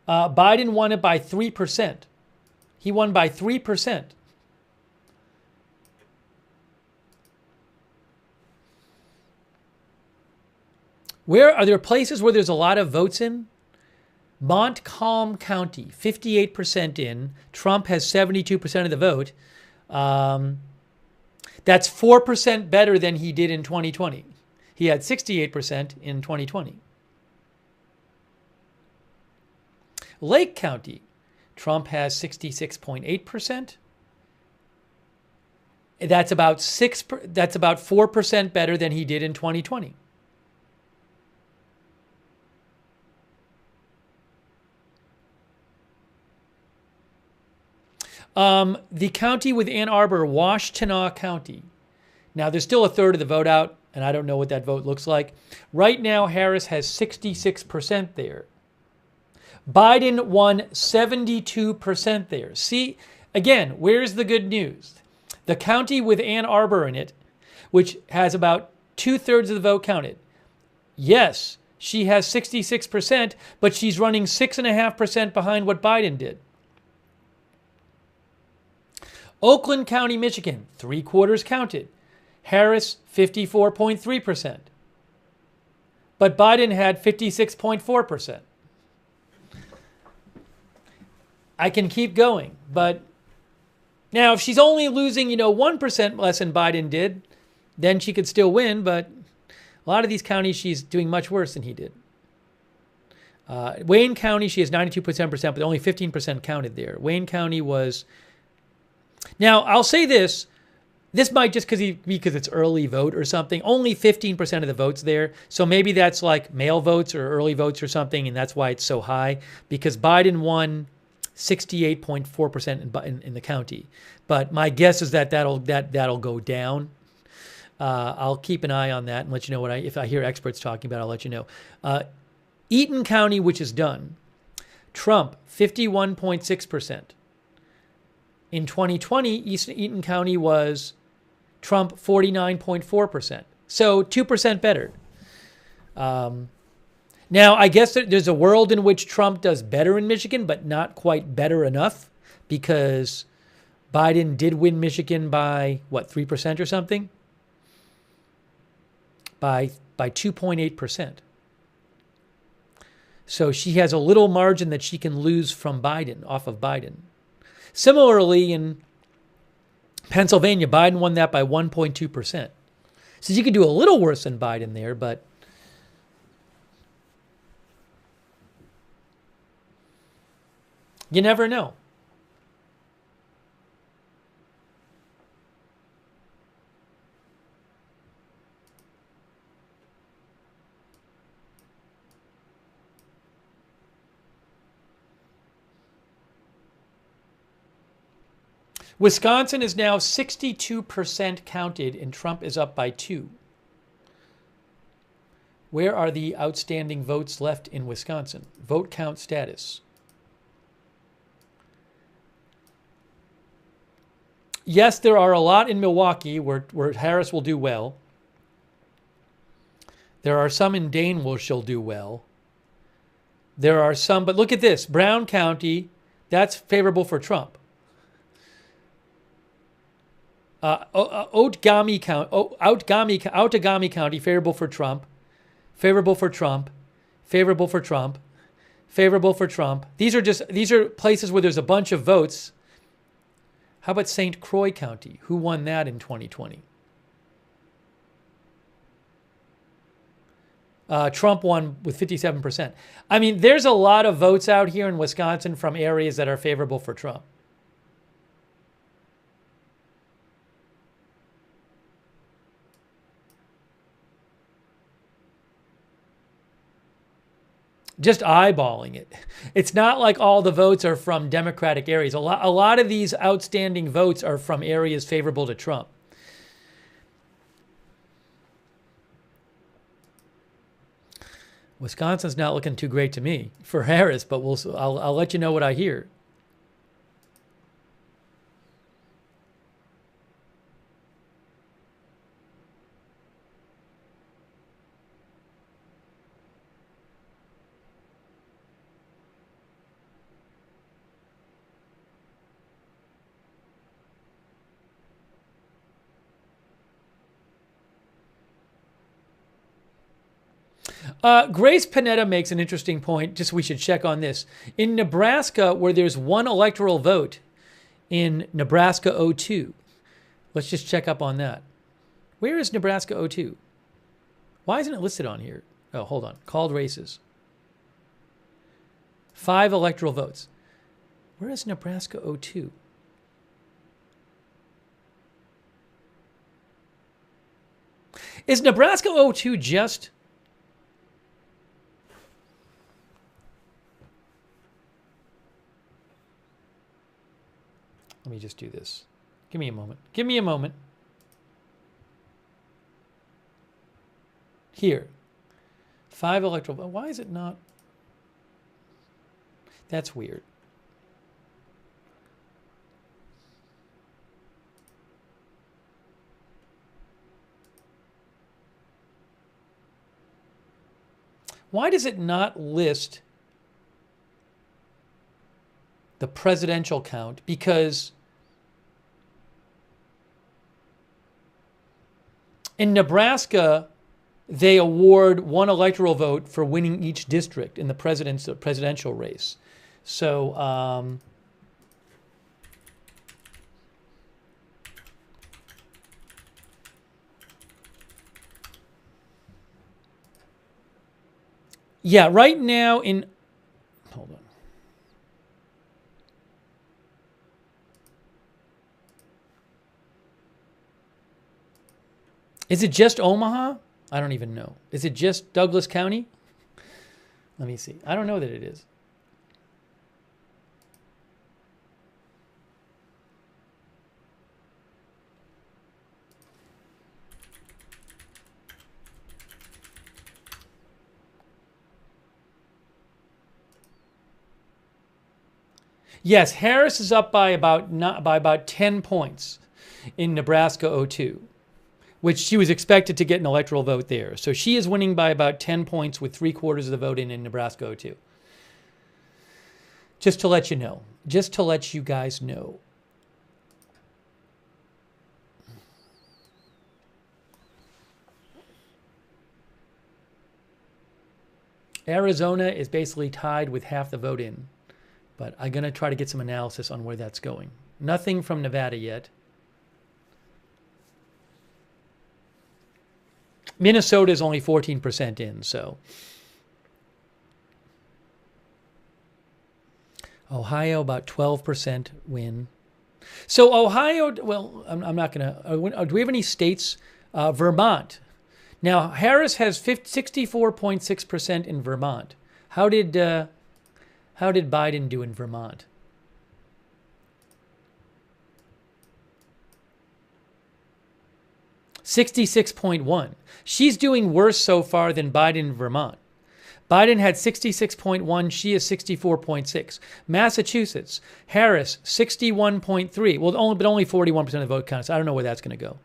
Biden won it by 3%. He won by 3%. Where are there places where there's a lot of votes in? Montcalm County, 58% in. Trump has 72% of the vote. That's 4% better than he did in 2020. He had 68% in 2020. Lake County, Trump has 66.8%. That's about 4% better than he did in 2020. The county with Ann Arbor, Washtenaw County. Now, there's still a third of the vote out, and I don't know what that vote looks like. Right now, Harris has 66% there. Biden won 72% there. See, again, where's the good news? The county with Ann Arbor in it, which has about 2/3 of the vote counted. Yes, she has 66%, but she's running 6.5% behind what Biden did. Oakland County, Michigan, 3/4 counted. Harris, 54.3%. But Biden had 56.4%. I can keep going, but now if she's only losing, 1% less than Biden did, then she could still win, but a lot of these counties, she's doing much worse than he did. Wayne County, she has 92%, but only 15% counted there. Wayne County was... Now, I'll say this. This might just because it's early vote or something. Only 15% of the votes there. So maybe that's like mail votes or early votes or something, and that's why it's so high. Because Biden won 68.4% in the county. But my guess is that'll go down. I'll keep an eye on that and let you know if I hear experts talking about it, I'll let you know. Eaton County, which is done. Trump, 51.6%. In 2020, Eaton County was Trump 49.4%. So 2% better. Now, I guess there's a world in which Trump does better in Michigan, but not quite better enough because Biden did win Michigan by, 3% or something? By 2.8%. So she has a little margin that she can lose from Biden, off of Biden. Similarly, in Pennsylvania, Biden won that by 1.2%. So you could do a little worse than Biden there, but you never know. Wisconsin is now 62% counted, and Trump is up by 2. Where are the outstanding votes left in Wisconsin? Vote count status. Yes, there are a lot in Milwaukee where Harris will do well. There are some in Dane where she'll do well. There are some, but look at this. Brown County, that's favorable for Trump. Outagamie County, favorable for Trump. Favorable for Trump. Favorable for Trump. Favorable for Trump. These are places where there's a bunch of votes. How about St. Croix County? Who won that in 2020? Trump won with 57%. I mean, there's a lot of votes out here in Wisconsin from areas that are favorable for Trump. Just eyeballing it. It's not like all the votes are from Democratic areas. A lot of these outstanding votes are from areas favorable to Trump. Wisconsin's not looking too great to me for Harris, but I'll let you know what I hear. Grace Panetta makes an interesting point. Just we should check on this. In Nebraska, where there's one electoral vote in Nebraska 02, let's just check up on that. Where is Nebraska 02? Why isn't it listed on here? Oh, hold on. Called races. 5 electoral votes. Where is Nebraska 02? Is Nebraska 02 just... Let me just do this. Give me a moment. Give me a moment. Here. 5 electoral. Why is it not? That's weird. Why does it not list the presidential count? Because in Nebraska, they award 1 electoral vote for winning each district in the presidential race. So, yeah, right now in, hold on. Is it just Omaha? I don't even know. Is it just Douglas County? Let me see. I don't know that it is. Yes, Harris is up by about 10 points in Nebraska 02. Which she was expected to get an electoral vote there. So she is winning by about 10 points with 3/4 of the vote in Nebraska 02. Just to let you know. Just to let you guys know. Arizona is basically tied with half the vote in, but I'm going to try to get some analysis on where that's going. Nothing from Nevada yet. Minnesota is only 14% in, so. Ohio, about 12% win. So Ohio, well, I'm not going to. Do we have any states? Vermont. Now, Harris has 64.6% in Vermont. How did Biden do in Vermont? $66.1. She's doing worse so far than Biden in Vermont. Biden had 66.1. She is 64.6. Massachusetts, Harris 61.3. Well, only 41% of the vote counts. I don't know where that's going to go.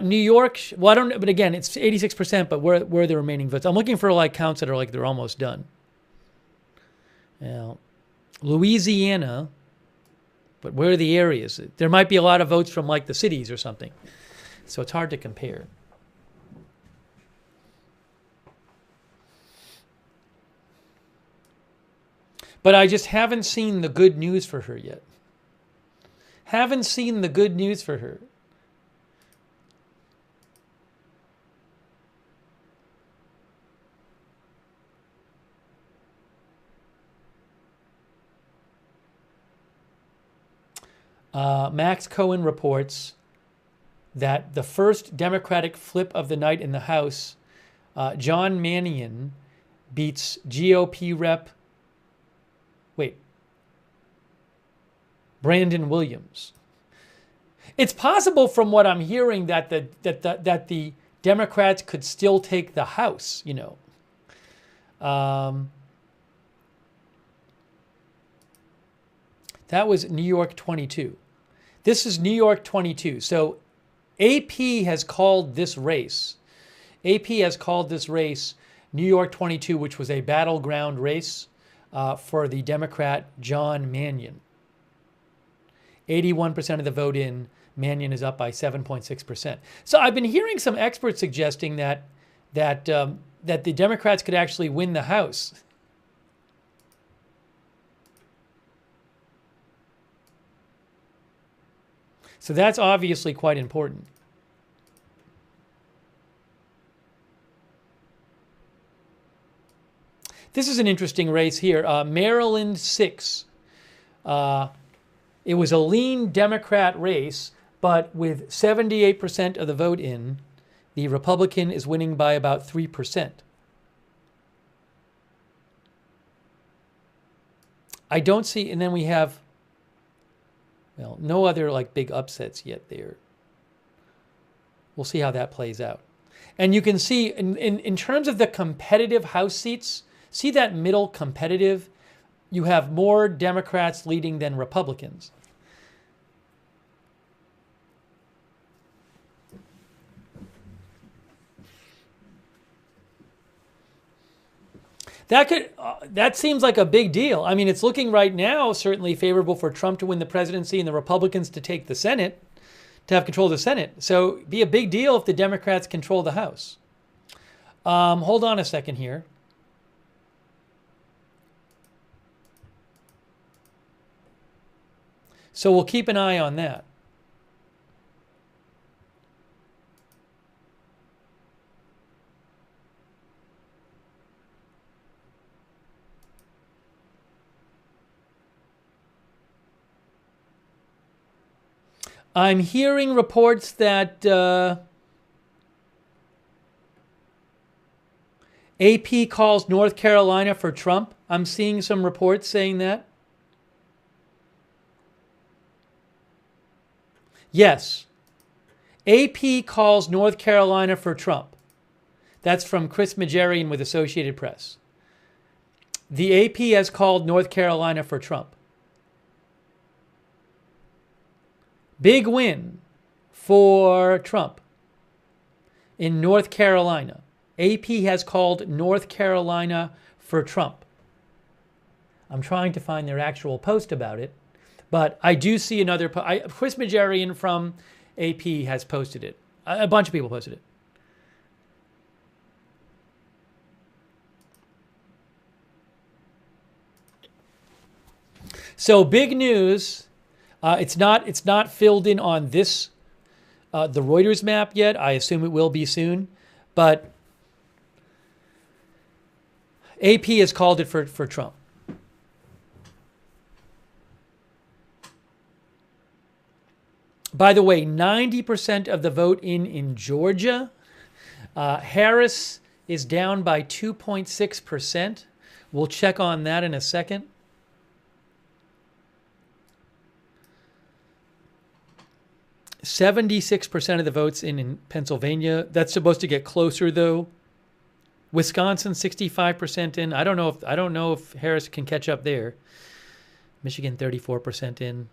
New York, well, I don't know, but again, it's 86%. But where are the remaining votes? I'm looking for like counts that are like they're almost done. Now, Louisiana, but where are the areas? There might be a lot of votes from like the cities or something. So it's hard to compare. But I just haven't seen the good news for her yet. Haven't seen the good news for her. Max Cohen reports that the first Democratic flip of the night in the House, John Mannion beats GOP rep, Brandon Williams. It's possible from what I'm hearing that the Democrats could still take the House, you know. That was New York 22. This is New York 22. So AP has called this race. AP has called this race New York 22, which was a battleground race for the Democrat John Mannion. 81% of the vote in. Mannion is up by 7.6%. So I've been hearing some experts suggesting that the Democrats could actually win the House. So that's obviously quite important. This is an interesting race here. Maryland 6. It was a lean Democrat race, but with 78% of the vote in, the Republican is winning by about 3%. I don't see, and then we have, well, no other like big upsets yet there. We'll see how that plays out. And you can see in terms of the competitive House seats, see that middle competitive, you have more Democrats leading than Republicans. That seems like a big deal. I mean, it's looking right now certainly favorable for Trump to win the presidency and the Republicans to take the Senate, to have control of the Senate. So it'd be a big deal if the Democrats control the House. Hold on a second here. So we'll keep an eye on that. I'm hearing reports that AP calls North Carolina for Trump. I'm seeing some reports saying that. Yes. AP calls North Carolina for Trump. That's from Chris Majerian with Associated Press. The AP has called North Carolina for Trump. Big win for Trump in North Carolina. AP has called North Carolina for Trump. I'm trying to find their actual post about it, but I do see another. Chris Majerian from AP has posted it. A bunch of people posted it. So big news. It's not filled in on this the Reuters map yet. I assume it will be soon, but AP has called it for Trump. By the way, 90% of the vote in Georgia. Harris is down by 2.6%. We'll check on that in a second. %76% of the votes in Pennsylvania. That's supposed to get closer though. Wisconsin 65% in. I don't know if Harris can catch up there. Michigan 34% in.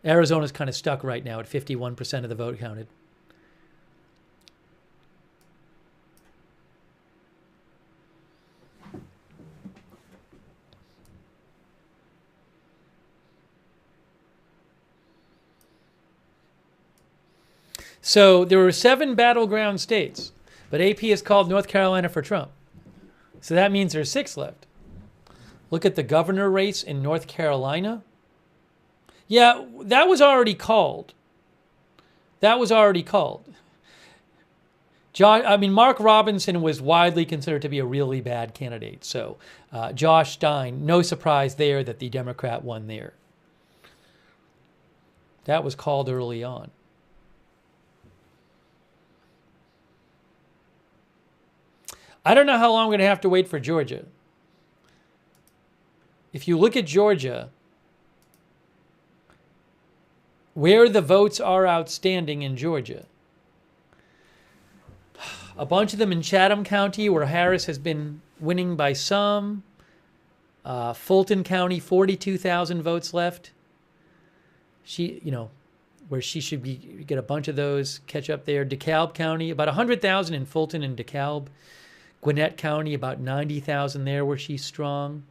Arizona's kind of stuck right now at 51% of the vote counted. So there were 7 battleground states, but AP has called North Carolina for Trump. So that means there's 6 left. Look at the governor race in North Carolina. Yeah, that was already called. Mark Robinson was widely considered to be a really bad candidate. So Josh Stein, no surprise there that the Democrat won there. That was called early on. I don't know how long we're going to have to wait for Georgia. If you look at Georgia, where the votes are outstanding in Georgia, a bunch of them in Chatham County, where Harris has been winning by some. Fulton County, 42,000 votes left. Where she should get a bunch of those, catch up there. DeKalb County, about 100,000 in Fulton and DeKalb. Gwinnett County, about 90,000 there where she's strong.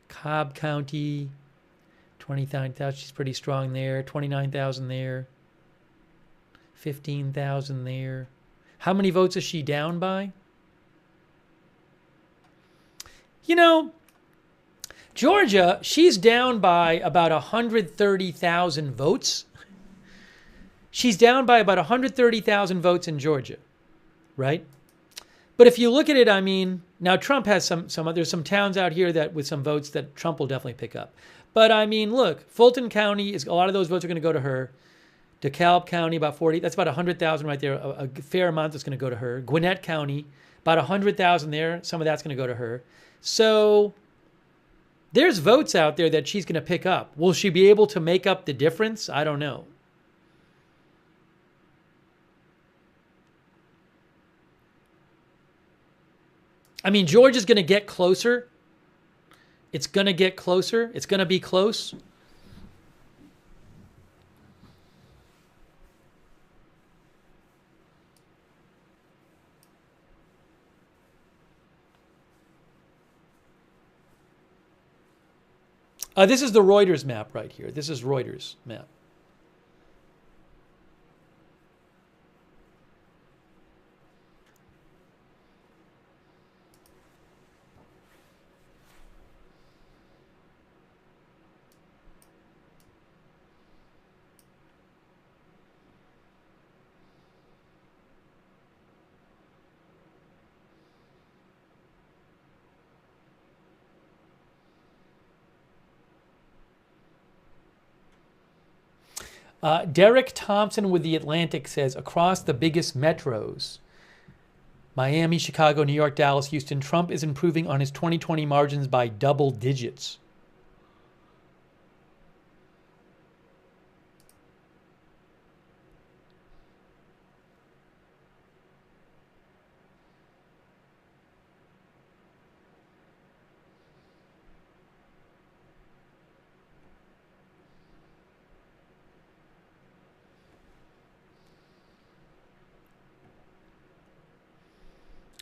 Cobb County, 29,000, she's pretty strong there. 29,000 there. 15,000 there. How many votes is she down by? Georgia, she's down by about 130,000 votes. She's down by about 130,000 votes in Georgia, right? But if you look at it, now Trump has there's some towns out here that with some votes that Trump will definitely pick up. But look, Fulton County, a lot of those votes are going to go to her. DeKalb County, about 40, that's about 100,000 right there. A fair amount that's going to go to her. Gwinnett County, about 100,000 there. Some of that's going to go to her. So there's votes out there that she's going to pick up. Will she be able to make up the difference? I don't know. Georgia's going to get closer. It's going to get closer. It's going to be close. This is the Reuters map right here. This is Reuters map. Derek Thompson with The Atlantic says, across the biggest metros, Miami, Chicago, New York, Dallas, Houston, Trump is improving on his 2020 margins by double digits.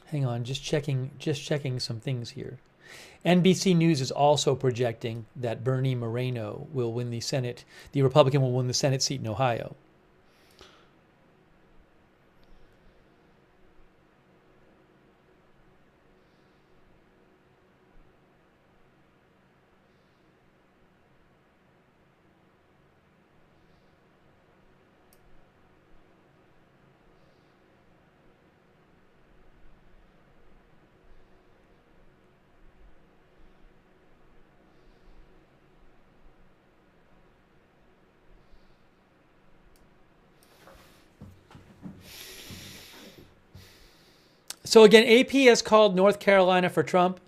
Hang on, just checking some things here. NBC News is also projecting that Bernie Moreno will win the Senate. The Republican will win the Senate seat in Ohio. So again, AP has called North Carolina for Trump.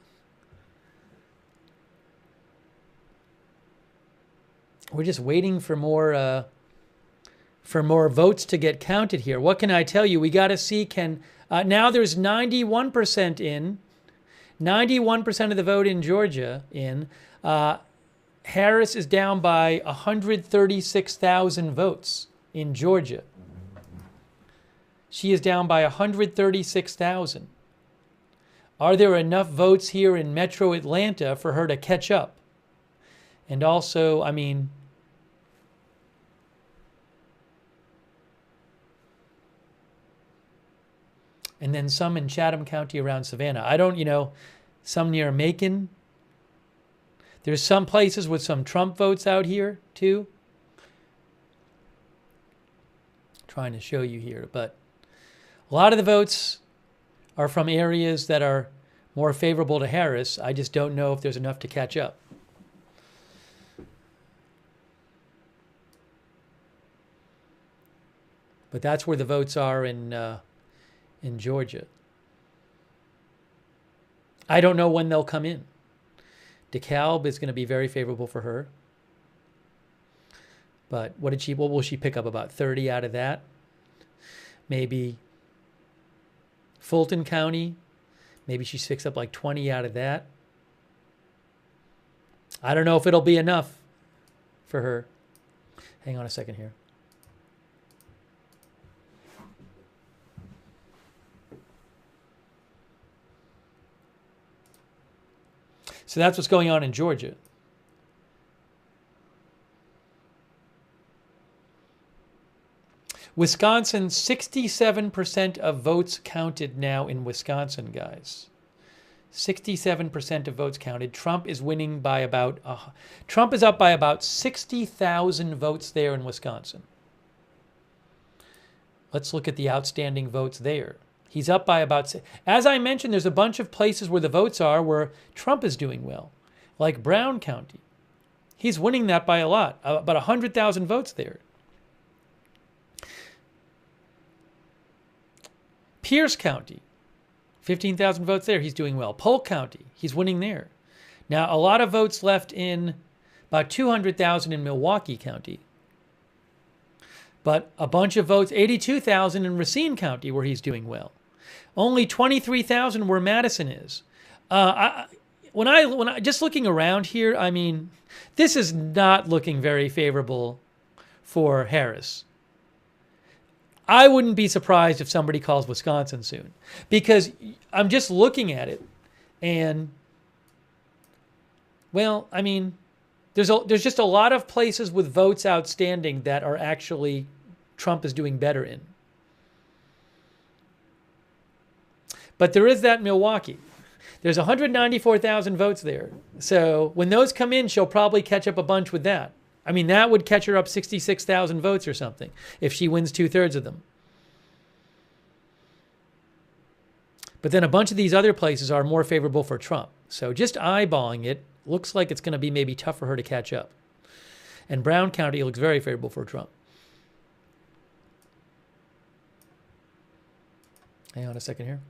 We're just waiting for more votes to get counted here. What can I tell you? We got to see now there's 91% in, 91% of the vote in Georgia in. Harris is down by 136,000 votes in Georgia. She is down by 136,000. Are there enough votes here in Metro Atlanta for her to catch up? And also, I mean, and then some in Chatham County around Savannah. I don't, some near Macon. There's some places with some Trump votes out here, too. Trying to show you here, but a lot of the votes are from areas that are more favorable to Harris. I just don't know if there's enough to catch up. But that's where the votes are in Georgia. I don't know when they'll come in. DeKalb is going to be very favorable for her. But what will she pick up? About 30 out of that? Maybe Fulton County. Maybe she picks up like 20 out of that. I don't know if it'll be enough for her. Hang on a second here. So that's what's going on in Georgia. Wisconsin, 67% of votes counted now in Wisconsin, guys. 67% of votes counted. Trump is winning by Trump is up by about 60,000 votes there in Wisconsin. Let's look at the outstanding votes there. He's up by about, as I mentioned, there's a bunch of places where the votes are where Trump is doing well, like Brown County. He's winning that by a lot, about 100,000 votes there. Pierce County, 15,000 votes there. He's doing well. Polk County, he's winning there. Now, a lot of votes left in, about 200,000 in Milwaukee County. But a bunch of votes, 82,000 in Racine County, where he's doing well. Only 23,000 where Madison is. When I just looking around here, I mean, this is not looking very favorable for Harris. I wouldn't be surprised if somebody calls Wisconsin soon, because I'm just looking at it, and well, I mean, there's just a lot of places with votes outstanding that are actually Trump is doing better in. But there is that Milwaukee. There's 194,000 votes there. So when those come in, she'll probably catch up a bunch with that. I mean, that would catch her up 66,000 votes or something if she wins 2/3 of them. But then a bunch of these other places are more favorable for Trump. So just eyeballing it, looks like it's going to be maybe tough for her to catch up. And Brown County looks very favorable for Trump. Hang on a second here.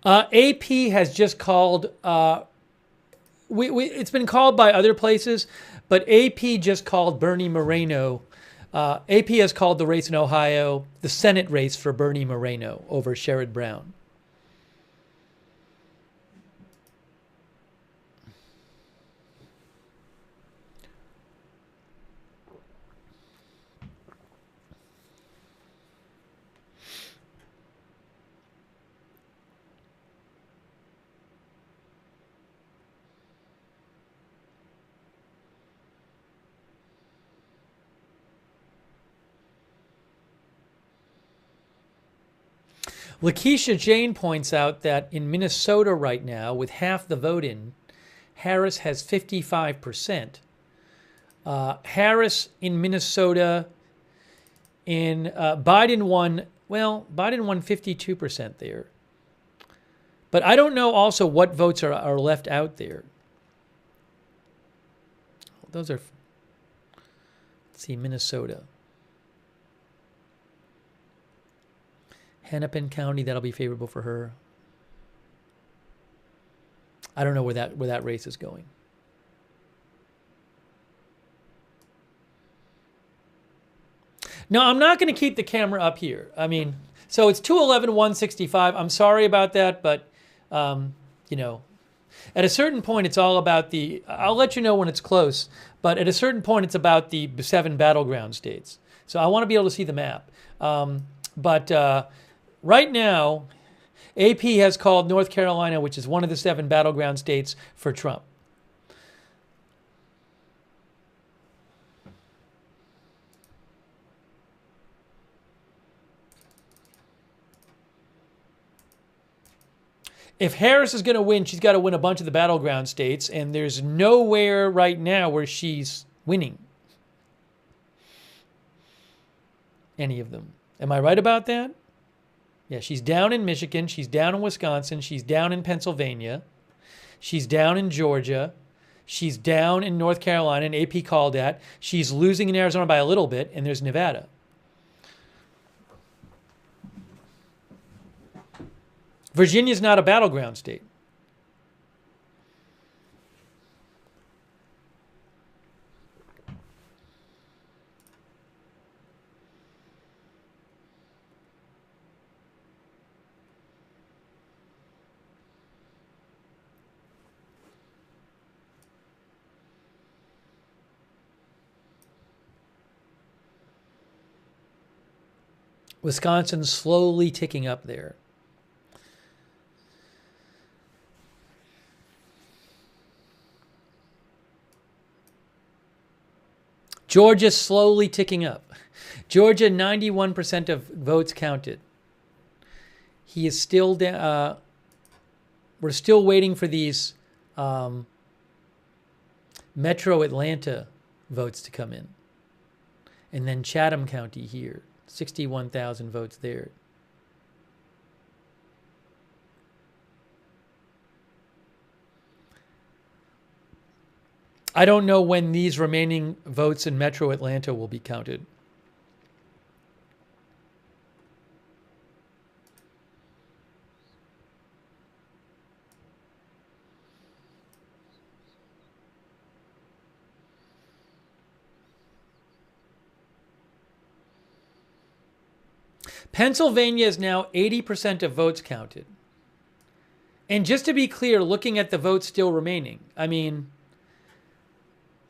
AP has just called, it's been called by other places, but AP just called Bernie Moreno. AP has called the race in Ohio the Senate race for Bernie Moreno over Sherrod Brown. Lakeisha Jane points out that in Minnesota right now, with half the vote in, Harris has 55%. Harris in Minnesota, Biden won 52% there. But I don't know also what votes are left out there. Those are, let's see, Minnesota. Hennepin County, that'll be favorable for her. I don't know where that race is going. No, I'm not going to keep the camera up here. I mean, so it's 211, 165. I'm sorry about that, but, you know, at a certain point, it's all about I'll let you know when it's close, but at a certain point, it's about the 7 battleground states. So I want to be able to see the map. But right now, AP has called North Carolina, which is one of the 7 battleground states, for Trump. If Harris is going to win, she's got to win a bunch of the battleground states, and there's nowhere right now where she's winning any of them. Am I right about that? Yeah, she's down in Michigan, she's down in Wisconsin, she's down in Pennsylvania, she's down in Georgia, she's down in North Carolina, and AP called that. She's losing in Arizona by a little bit, and there's Nevada. Virginia's not a battleground state. Wisconsin's slowly ticking up there. Georgia's slowly ticking up. Georgia, 91% of votes counted. He is still down. We're still waiting for these Metro Atlanta votes to come in. And then Chatham County here, 61,000 votes there. I don't know when these remaining votes in Metro Atlanta will be counted. Pennsylvania is now 80% of votes counted. And just to be clear, looking at the votes still remaining, I mean,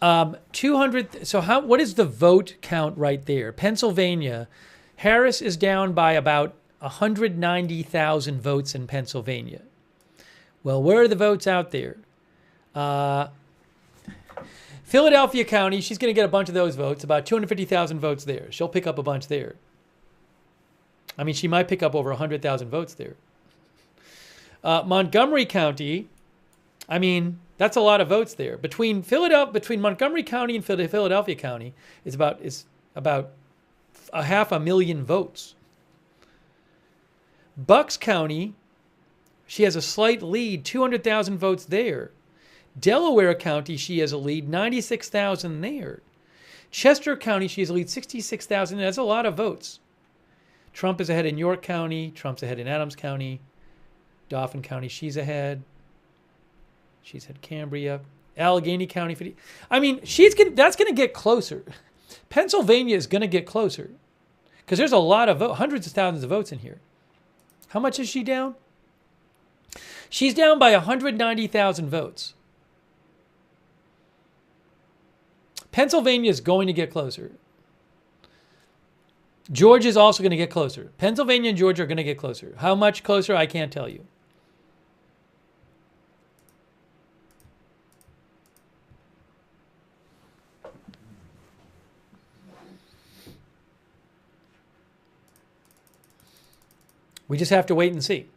200. So what is the vote count right there? Pennsylvania, Harris is down by about 190,000 votes in Pennsylvania. Well, where are the votes out there? Philadelphia County, she's going to get a bunch of those votes, about 250,000 votes there. She'll pick up a bunch there. I mean, she might pick up over 100,000 votes there. Montgomery County, I mean, that's a lot of votes there. Between Montgomery County and Philadelphia County is about 500,000 votes. Bucks County, she has a slight lead, 200,000 votes there. Delaware County, she has a lead, 96,000 there. Chester County, she has a lead, 66,000. That's a lot of votes. Trump is ahead in York County. Trump's ahead in Adams County. Dauphin County, she's ahead. She's had Cambria. Allegheny County. I mean, that's going to get closer. Pennsylvania is going to get closer because there's a lot of hundreds of thousands of votes in here. How much is she down? She's down by 190,000 votes. Pennsylvania is going to get closer. Georgia is also going to get closer. Pennsylvania and Georgia are going to get closer. How much closer, I can't tell you. We just have to wait and see.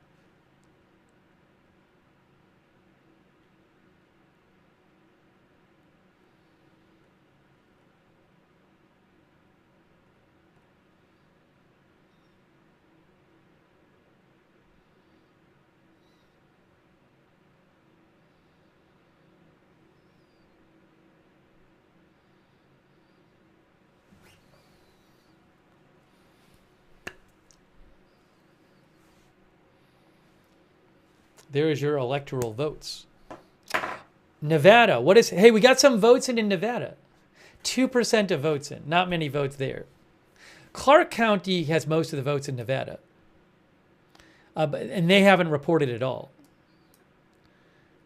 There is your electoral votes. Nevada, hey, we got some votes in Nevada. 2% of votes in, not many votes there. Clark County has most of the votes in Nevada. And they haven't reported at all.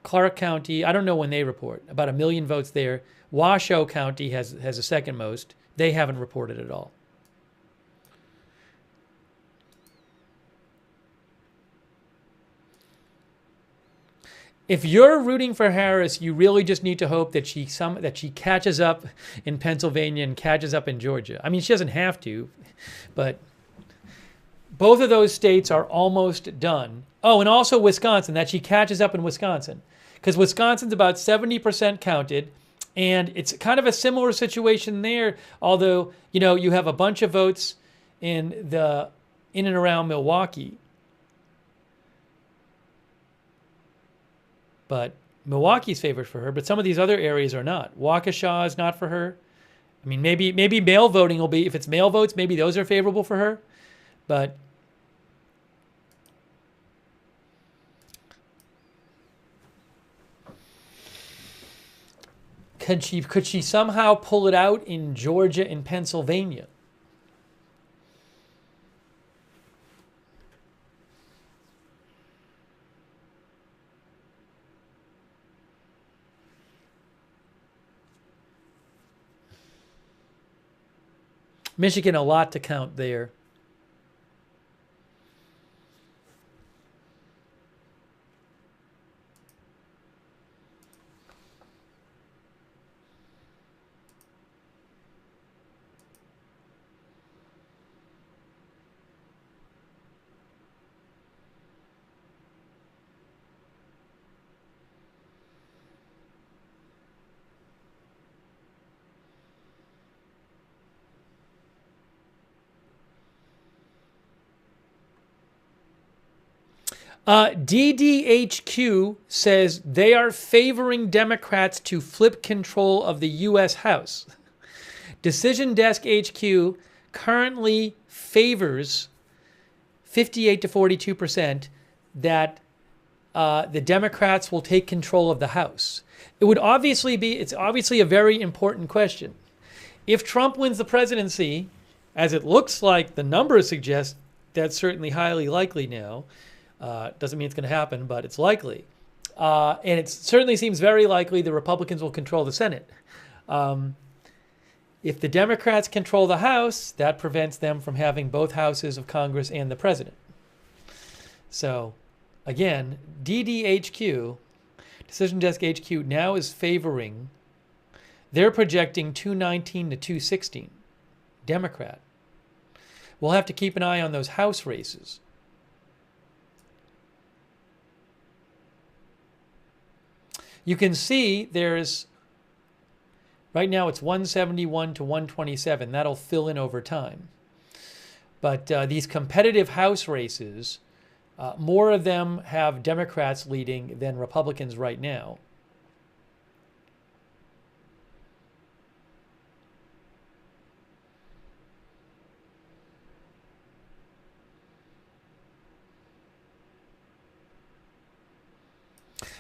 Clark County, I don't know when they report, about 1 million votes there. Washoe County has the second most. They haven't reported at all. If you're rooting for Harris, you really just need to hope that she catches up in Pennsylvania and catches up in Georgia. I mean, she doesn't have to, but both of those states are almost done. Oh, and also Wisconsin, that she catches up in Wisconsin, because Wisconsin's about 70% counted, and it's kind of a similar situation there. Although, you know, you have a bunch of votes in and around Milwaukee. But Milwaukee's favored for her, but some of these other areas are not. Waukesha is not for her. I mean, maybe mail voting will be, if it's mail votes, maybe those are favorable for her. But could she somehow pull it out in Georgia and Pennsylvania? Michigan, a lot to count there. DDHQ says they are favoring Democrats to flip control of the U.S. House. Decision Desk HQ currently favors 58 to 42% that the Democrats will take control of the House. It's obviously a very important question. If Trump wins the presidency, as it looks like the numbers suggest, that's certainly highly likely now. Doesn't mean it's going to happen, but it's likely. And it certainly seems very likely the Republicans will control the Senate. If the Democrats control the House, that prevents them from having both houses of Congress and the president. So, again, DDHQ, Decision Desk HQ, now is favoring, they're projecting 219 to 216, Democrat. We'll have to keep an eye on those House races. You can see there's, right now it's 171 to 127. That'll fill in over time. But these competitive House races, more of them have Democrats leading than Republicans right now.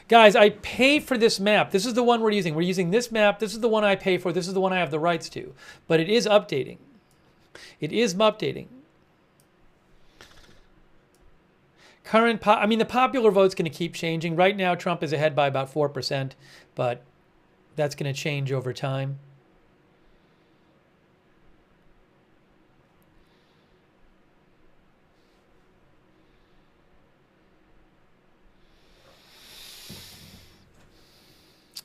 Guys, I pay for this map. This is the one we're using. We're using this map. This is the one I pay for. This is the one I have the rights to. But it is updating. It is updating. The popular vote's going to keep changing. Right now, Trump is ahead by about 4%, but that's going to change over time.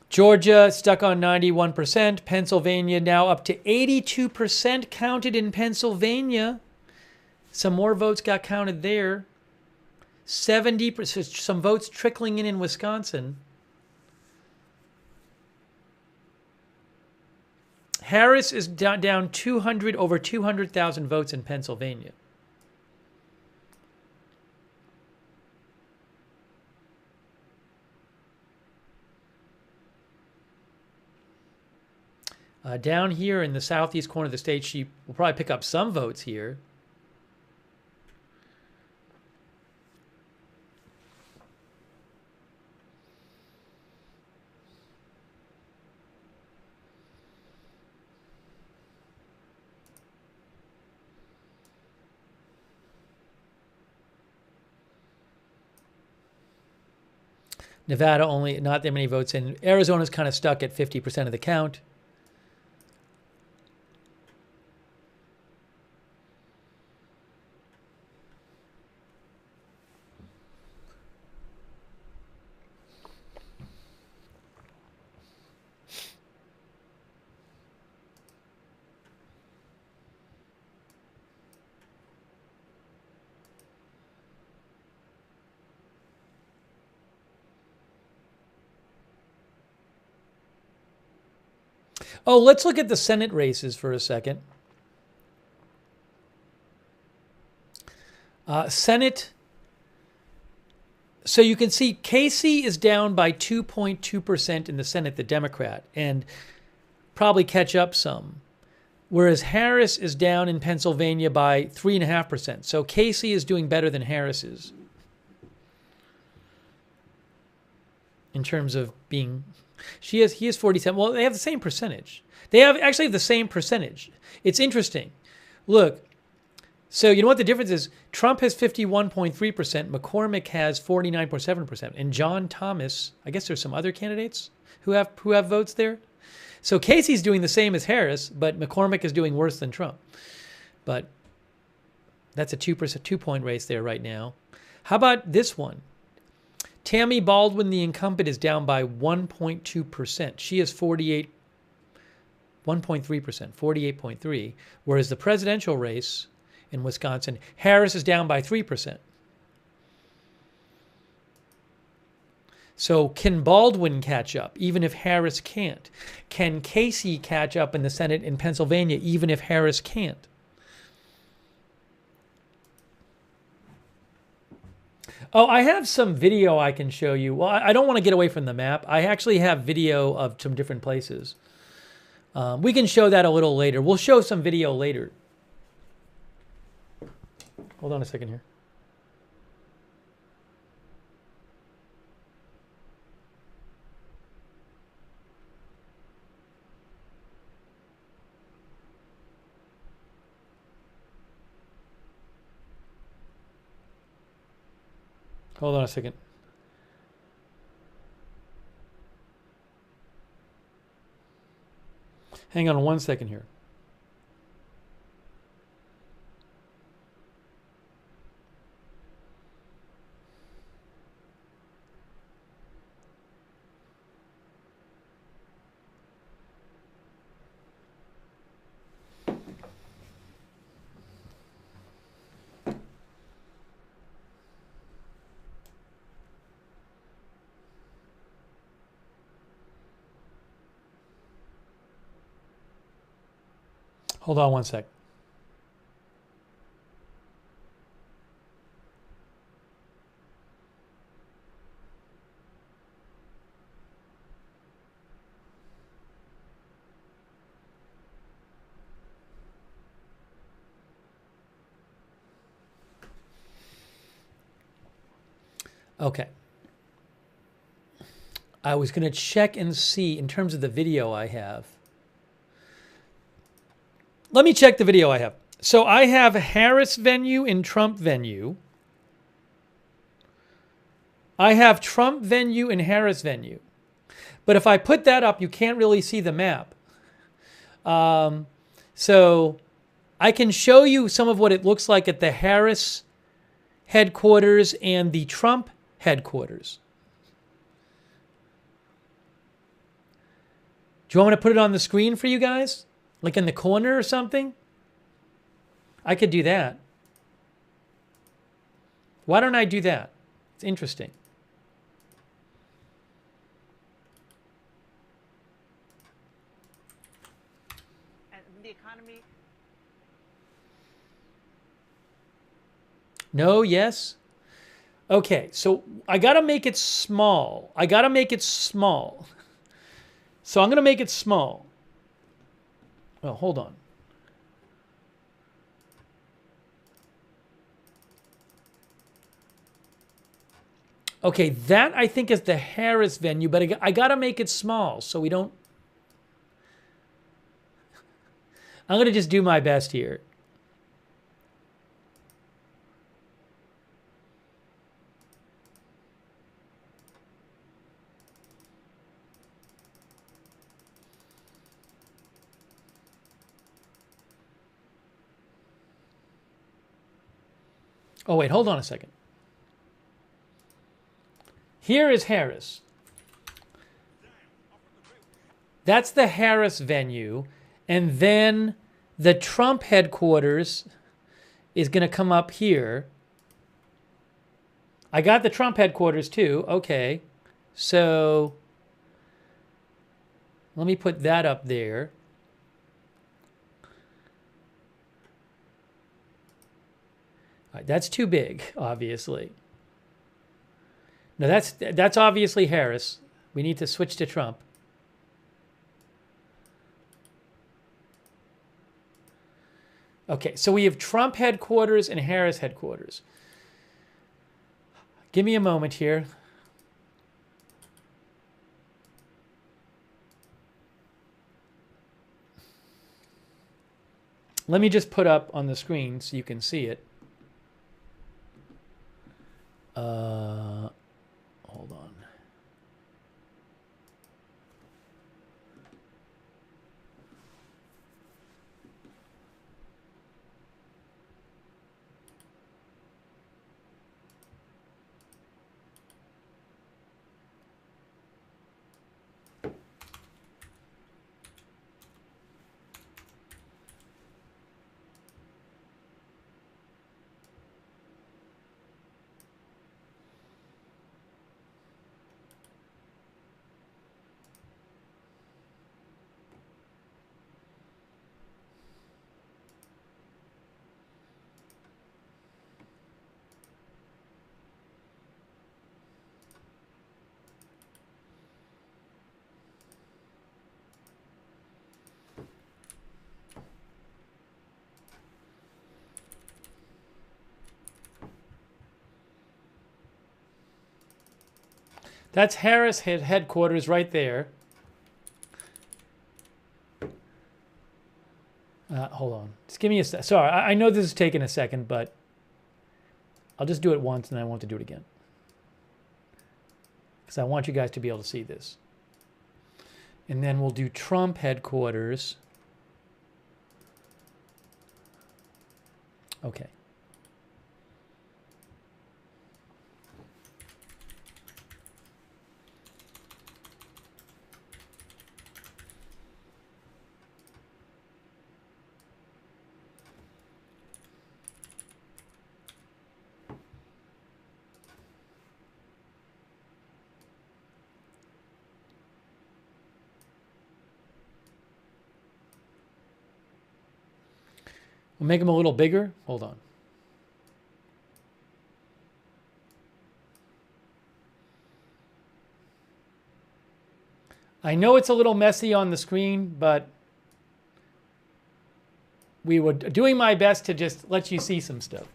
Georgia stuck on 91%. Pennsylvania now up to 82% counted in Pennsylvania. Some more votes got counted there. 70%, some votes trickling in Wisconsin. Harris is down 200, over 200,000 votes in Pennsylvania. Down here in the southeast corner of the state, she will probably pick up some votes here. Nevada only, not that many votes in. Arizona's kind of stuck at 50% of the count. Oh, let's look at the Senate races for a second. Senate. So you can see Casey is down by 2.2% in the Senate, the Democrat, and probably catch up some. Whereas Harris is down in Pennsylvania by 3.5%. So Casey is doing better than Harris is in terms of being. He is 47. Well, they have the same percentage. They actually have the same percentage. It's interesting. Look, so you know what the difference is? Trump has 51.3%. McCormick has 49.7%. And John Thomas, I guess there's some other candidates who have votes there. So Casey's doing the same as Harris, but McCormick is doing worse than Trump. But that's a 2-point race there right now. How about this one? Tammy Baldwin, the incumbent, is down by 1.2%. She is 1.3%, 48.3%. Whereas the presidential race in Wisconsin, Harris is down by 3%. So can Baldwin catch up, even if Harris can't? Can Casey catch up in the Senate in Pennsylvania, even if Harris can't? Oh, I have some video I can show you. Well, I don't want to get away from the map. I actually have video of some different places. We can show that a little later. We'll show some video later. Hold on a second here. Hold on a second. Hang on 1 second here. Hold on 1 sec. Okay. I was going to check and see in terms of the video I have. Let me check the video I have. So I have Harris venue and Trump venue. I have Trump venue and Harris venue. But if I put that up, you can't really see the map. So I can show you some of what it looks like at the Harris headquarters and the Trump headquarters. Do you want me to put it on the screen for you guys? Like in the corner or something? I could do that. Why don't I do that? It's interesting. And the economy. No, yes. Okay, so I got to make it small. So I'm going to make it small. Oh, hold on. Okay, that I think is the Harris venue, but I got to make it small so we don't. I'm going to just do my best here. Oh, wait, hold on a second. Here is Harris. That's the Harris venue. And then the Trump headquarters is going to come up here. I got the Trump headquarters too. Okay. So let me put that up there. All right, that's too big, obviously. No, that's obviously Harris. We need to switch to Trump. Okay, so we have Trump headquarters and Harris headquarters. Give me a moment here. Let me just put up on the screen so you can see it. Hold on. That's Harris headquarters right there. Hold on. Just give me a sec. Sorry, I know this is taking a second, but I'll just do it once and I won't have to do it again. Because I want you guys to be able to see this. And then we'll do Trump headquarters. Okay. We'll make them a little bigger. Hold on. I know it's a little messy on the screen, but we were doing my best to just let you see some stuff.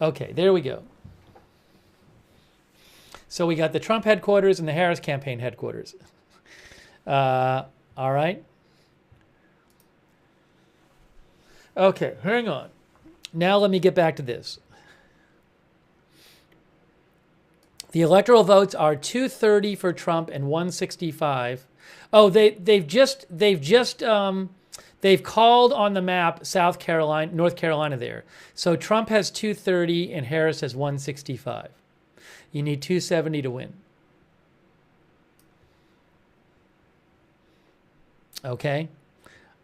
Okay, there we go. So we got the Trump headquarters and the Harris campaign headquarters. All right. Okay, hang on. Now let me get back to this. The electoral votes are 230 for Trump and 165. Oh, they've called on the map South Carolina, North Carolina there. So Trump has 230 and Harris has 165. You need 270 to win. Okay.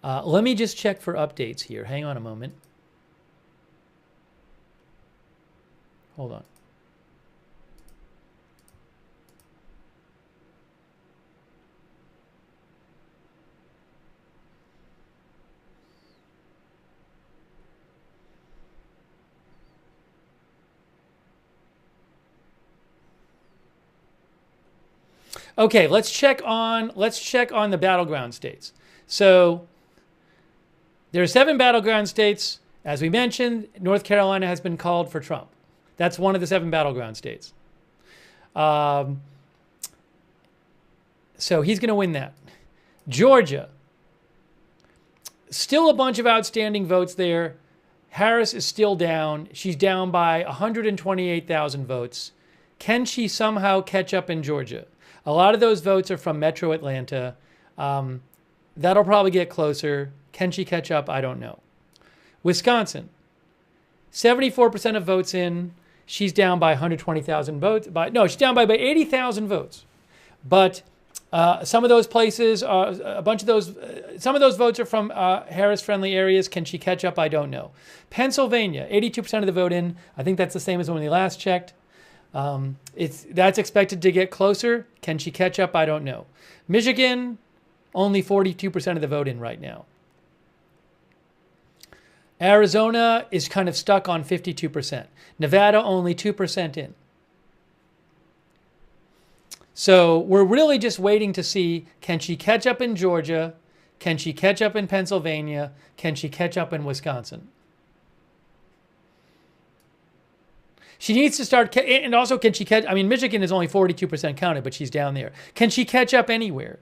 Let me just check for updates here. Hang on a moment. Hold on. Okay, let's check on the battleground states. So there are 7 battleground states. As we mentioned, North Carolina has been called for Trump. That's one of the 7 battleground states. So he's going to win that. Georgia, still a bunch of outstanding votes there. Harris is still down. She's down by 128,000 votes. Can she somehow catch up in Georgia? A lot of those votes are from Metro Atlanta. That'll probably get closer. Can she catch up? I don't know. Wisconsin, 74% of votes in. She's down by 120,000 votes. No, she's down by about 80,000 votes. But some of those places, a bunch of those, some of those votes are from Harris-friendly areas. Can she catch up? I don't know. Pennsylvania, 82% of the vote in. I think that's the same as when we last checked. That's expected to get closer. Can she catch up? I don't know. Michigan, only 42% of the vote in right now. Arizona is kind of stuck on 52%. Nevada, only 2% in. So we're really just waiting to see, can she catch up in Georgia? Can she catch up in Pennsylvania? Can she catch up in Wisconsin? She needs to start, and also can she catch, I mean, Michigan is only 42% counted, but she's down there. Can she catch up anywhere?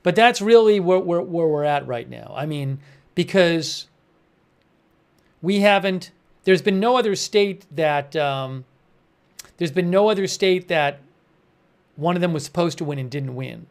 But that's really where we're at right now. I mean, because we haven't, there's been no other state that, one of them was supposed to win and didn't win.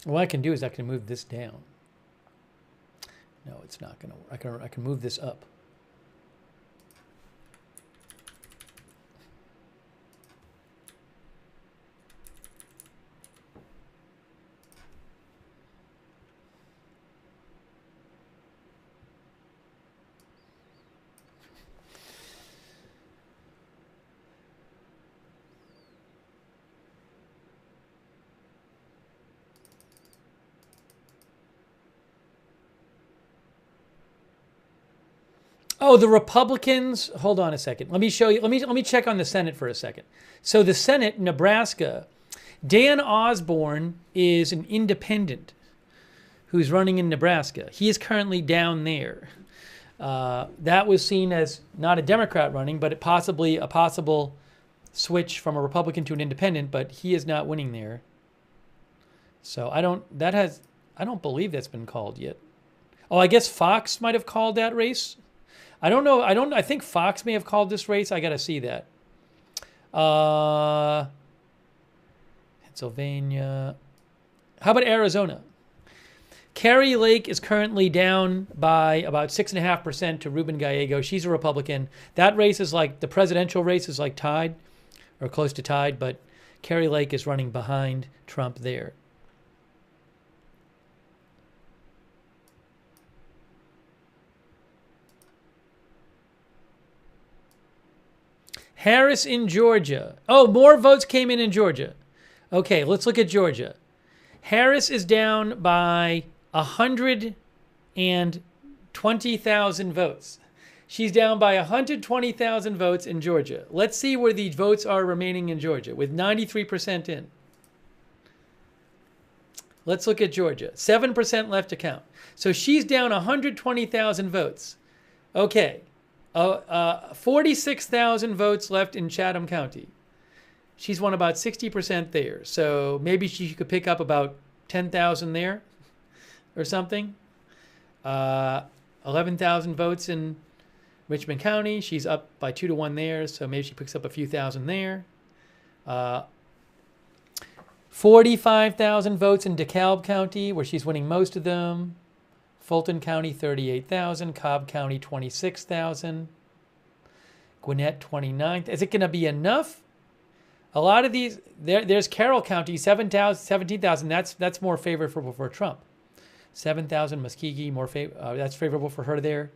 What I can do is I can move this down. No, it's not going to. I can move this up. Oh, the Republicans. Hold on a second. Let me show you. Let me check on the Senate for a second. So the Senate, Nebraska, Dan Osborne is an independent who's running in Nebraska. He is currently down there. That was seen as not a Democrat running, but possibly a possible switch from a Republican to an independent. But he is not winning there. So I don't believe that's been called yet. Oh, I guess Fox might have called that race. I don't know. I think Fox may have called this race. I got to see that. Pennsylvania. How about Arizona? Kari Lake is currently down by about 6.5% to Ruben Gallego. She's a Republican. That race is like, the presidential race is like tied or close to tied, but Kari Lake is running behind Trump there. Harris in Georgia. Oh, more votes came in Georgia. Okay, let's look at Georgia. Harris is down by 120,000 votes. She's down by 120,000 votes in Georgia. Let's see where the votes are remaining in Georgia with 93% in. Let's look at Georgia. 7% left to count. So she's down 120,000 votes. Okay. 46,000 votes left in Chatham County. She's won about 60% there. So maybe she could pick up about 10,000 there or something. 11,000 votes in Richmond County. She's up by 2-1 there. So maybe she picks up a few thousand there. 45,000 votes in DeKalb County, where she's winning most of them. Fulton County, 38,000. Cobb County, 26,000. Gwinnett, 29,000. Is it going to be enough? A lot of these, there's Carroll County, 17,000. That's more favorable for Trump. 7,000. Muskogee, that's favorable for her there.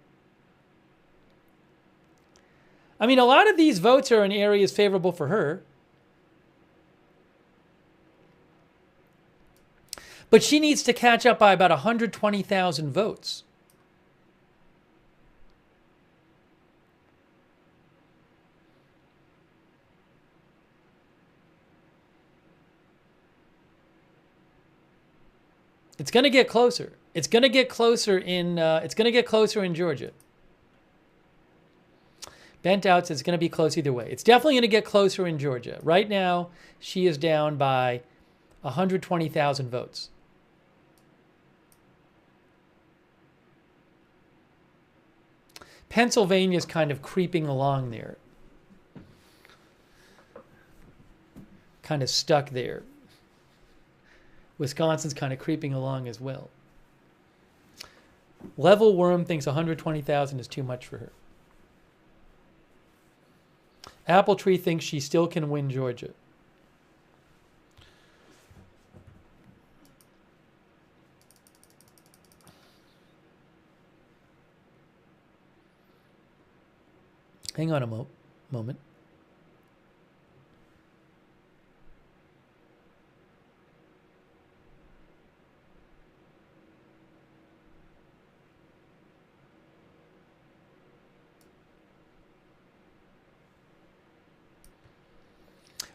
I mean, a lot of these votes are in areas favorable for her. But she needs to catch up by about 120,000 votes. It's going to get closer. It's going to get closer in Georgia. Bent out says it's going to be close either way. It's definitely going to get closer in Georgia. Right now, she is down by 120,000 votes. Pennsylvania's kind of creeping along there. Kind of stuck there. Wisconsin's kind of creeping along as well. Level Worm thinks 120,000 is too much for her. Apple Tree thinks she still can win Georgia. Hang on a moment.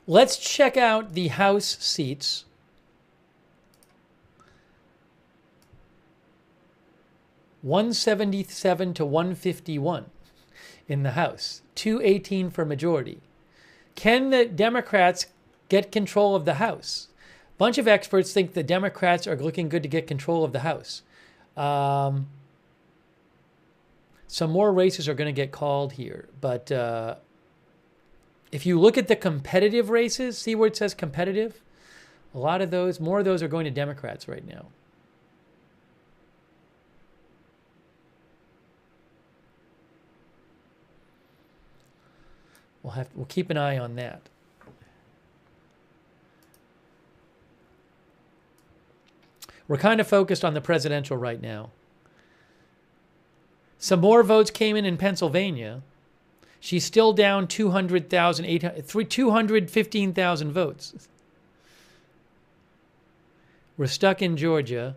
Let's check out the House seats. $177 to $151 in the House. $218 for majority. Can the Democrats get control of the House? A bunch of experts think the Democrats are looking good to get control of the House. Some more races are going to get called here, but if you look at the competitive races, see where it says competitive? A lot of those, more of those are going to Democrats right now. We'll keep an eye on that. We're kind of focused on the presidential right now. Some more votes came in Pennsylvania. She's still down 215,000 votes. We're stuck in Georgia.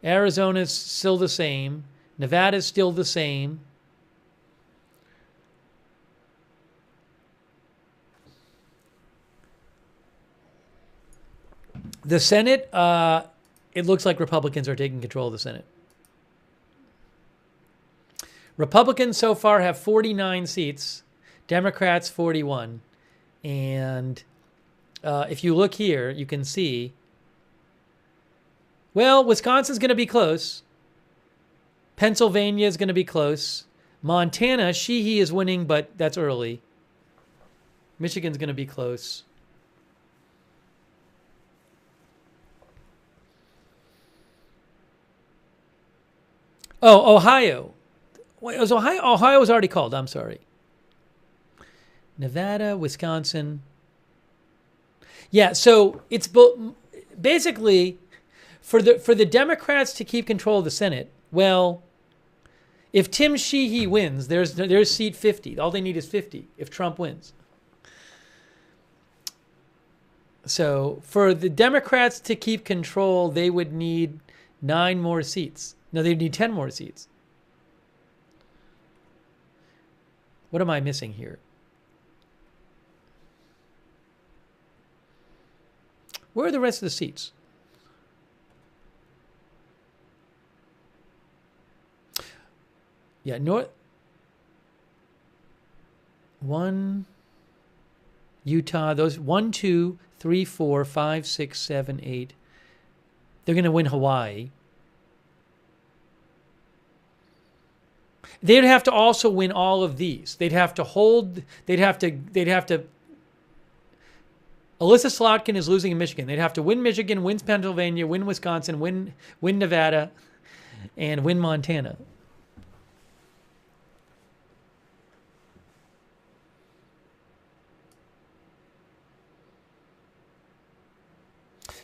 Arizona's still the same. Nevada's still the same. The Senate, it looks like Republicans are taking control of the Senate. Republicans so far have 49 seats, Democrats 41. And if you look here, you can see, well, Wisconsin's going to be close. Pennsylvania is going to be close. Montana, he is winning, but that's early. Michigan's going to be close. Oh, Ohio. Wait, was Ohio? Ohio was already called. I'm sorry. Nevada, Wisconsin. Yeah, so it's basically for the Democrats to keep control of the Senate. Well, if Tim Sheehy wins, there's seat 50. All they need is 50 if Trump wins. So for the Democrats to keep control, they would need 9 more seats. No, they'd need 10 more seats. What am I missing here? Where are the rest of the seats? Yeah, Utah, those 1, 2, 3, 4, 5, 6, 7, 8. They're going to win Hawaii. They'd have to also win all of these. They'd have to. Alyssa Slotkin is losing in Michigan. They'd have to win Michigan, win Pennsylvania, win Wisconsin, win Nevada, and win Montana.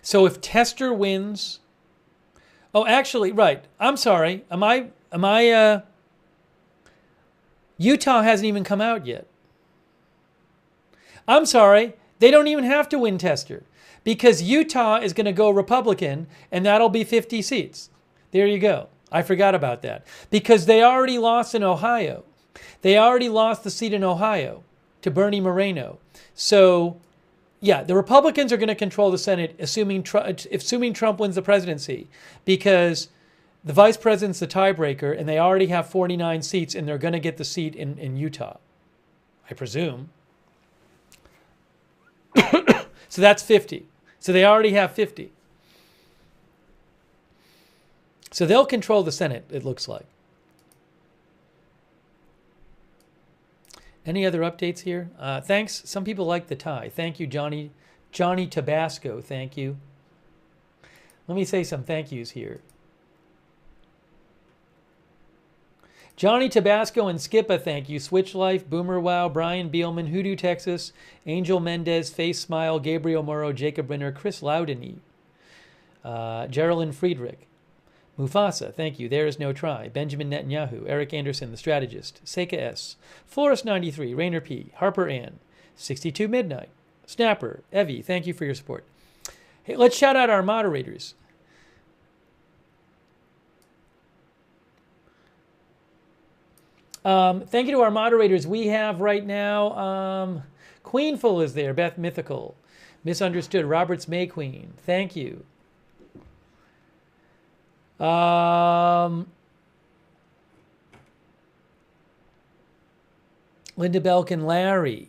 So if Tester wins, oh, actually, right. I'm sorry. Am I? Utah hasn't even come out yet. I'm sorry. They don't even have to win Tester because Utah is going to go Republican and that'll be 50 seats. There you go. I forgot about that because they already lost in Ohio. They already lost the seat in Ohio to Bernie Moreno. So, yeah, the Republicans are going to control the Senate, assuming Trump wins the presidency, because the vice president's the tiebreaker, and they already have 49 seats, and they're going to get the seat in Utah. I presume. So that's 50. So they already have 50. So they'll control the Senate, it looks like. Any other updates here? Thanks. Some people like the tie. Thank you, Johnny Tabasco. Thank you. Let me say some thank yous here. Johnny Tabasco and Skippa, thank you. Switch Life, Boomer Wow, Brian Beelman, Hoodoo, Texas, Angel Mendez, Face Smile, Gabriel Morrow, Jacob Brenner, Chris Loudony, Geraldine Friedrich, Mufasa, thank you. There is no try. Benjamin Netanyahu, Eric Anderson, the strategist, Seika S, Florist 93, Rainer P, Harper Ann, 62 Midnight, Snapper, Evie, thank you for your support. Hey, let's shout out our moderators. Thank you to our moderators. We have right now, Queenful is there, Beth Mythical, Misunderstood, Roberts May Queen. Thank you. Linda Belkin, Larry.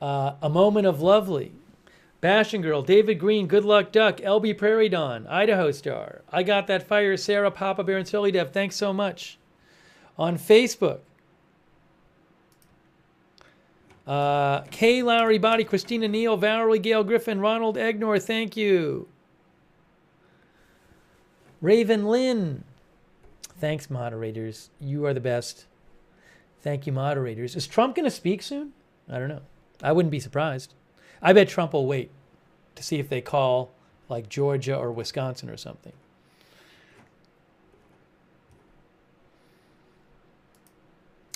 A Moment of Lovely. Bastion Girl, David Green, Good Luck Duck, LB Prairie Dawn, Idaho Star. I Got That Fire, Sarah, Papa Bear, and Silly Dev. Thanks so much. On Facebook. Kay Lowry Body, Christina Neal, Valerie Gail Griffin, Ronald Egnor, thank you. Raven Lynn. Thanks, moderators. You are the best. Thank you, moderators. Is Trump going to speak soon? I don't know. I wouldn't be surprised. I bet Trump will wait to see if they call like Georgia or Wisconsin or something.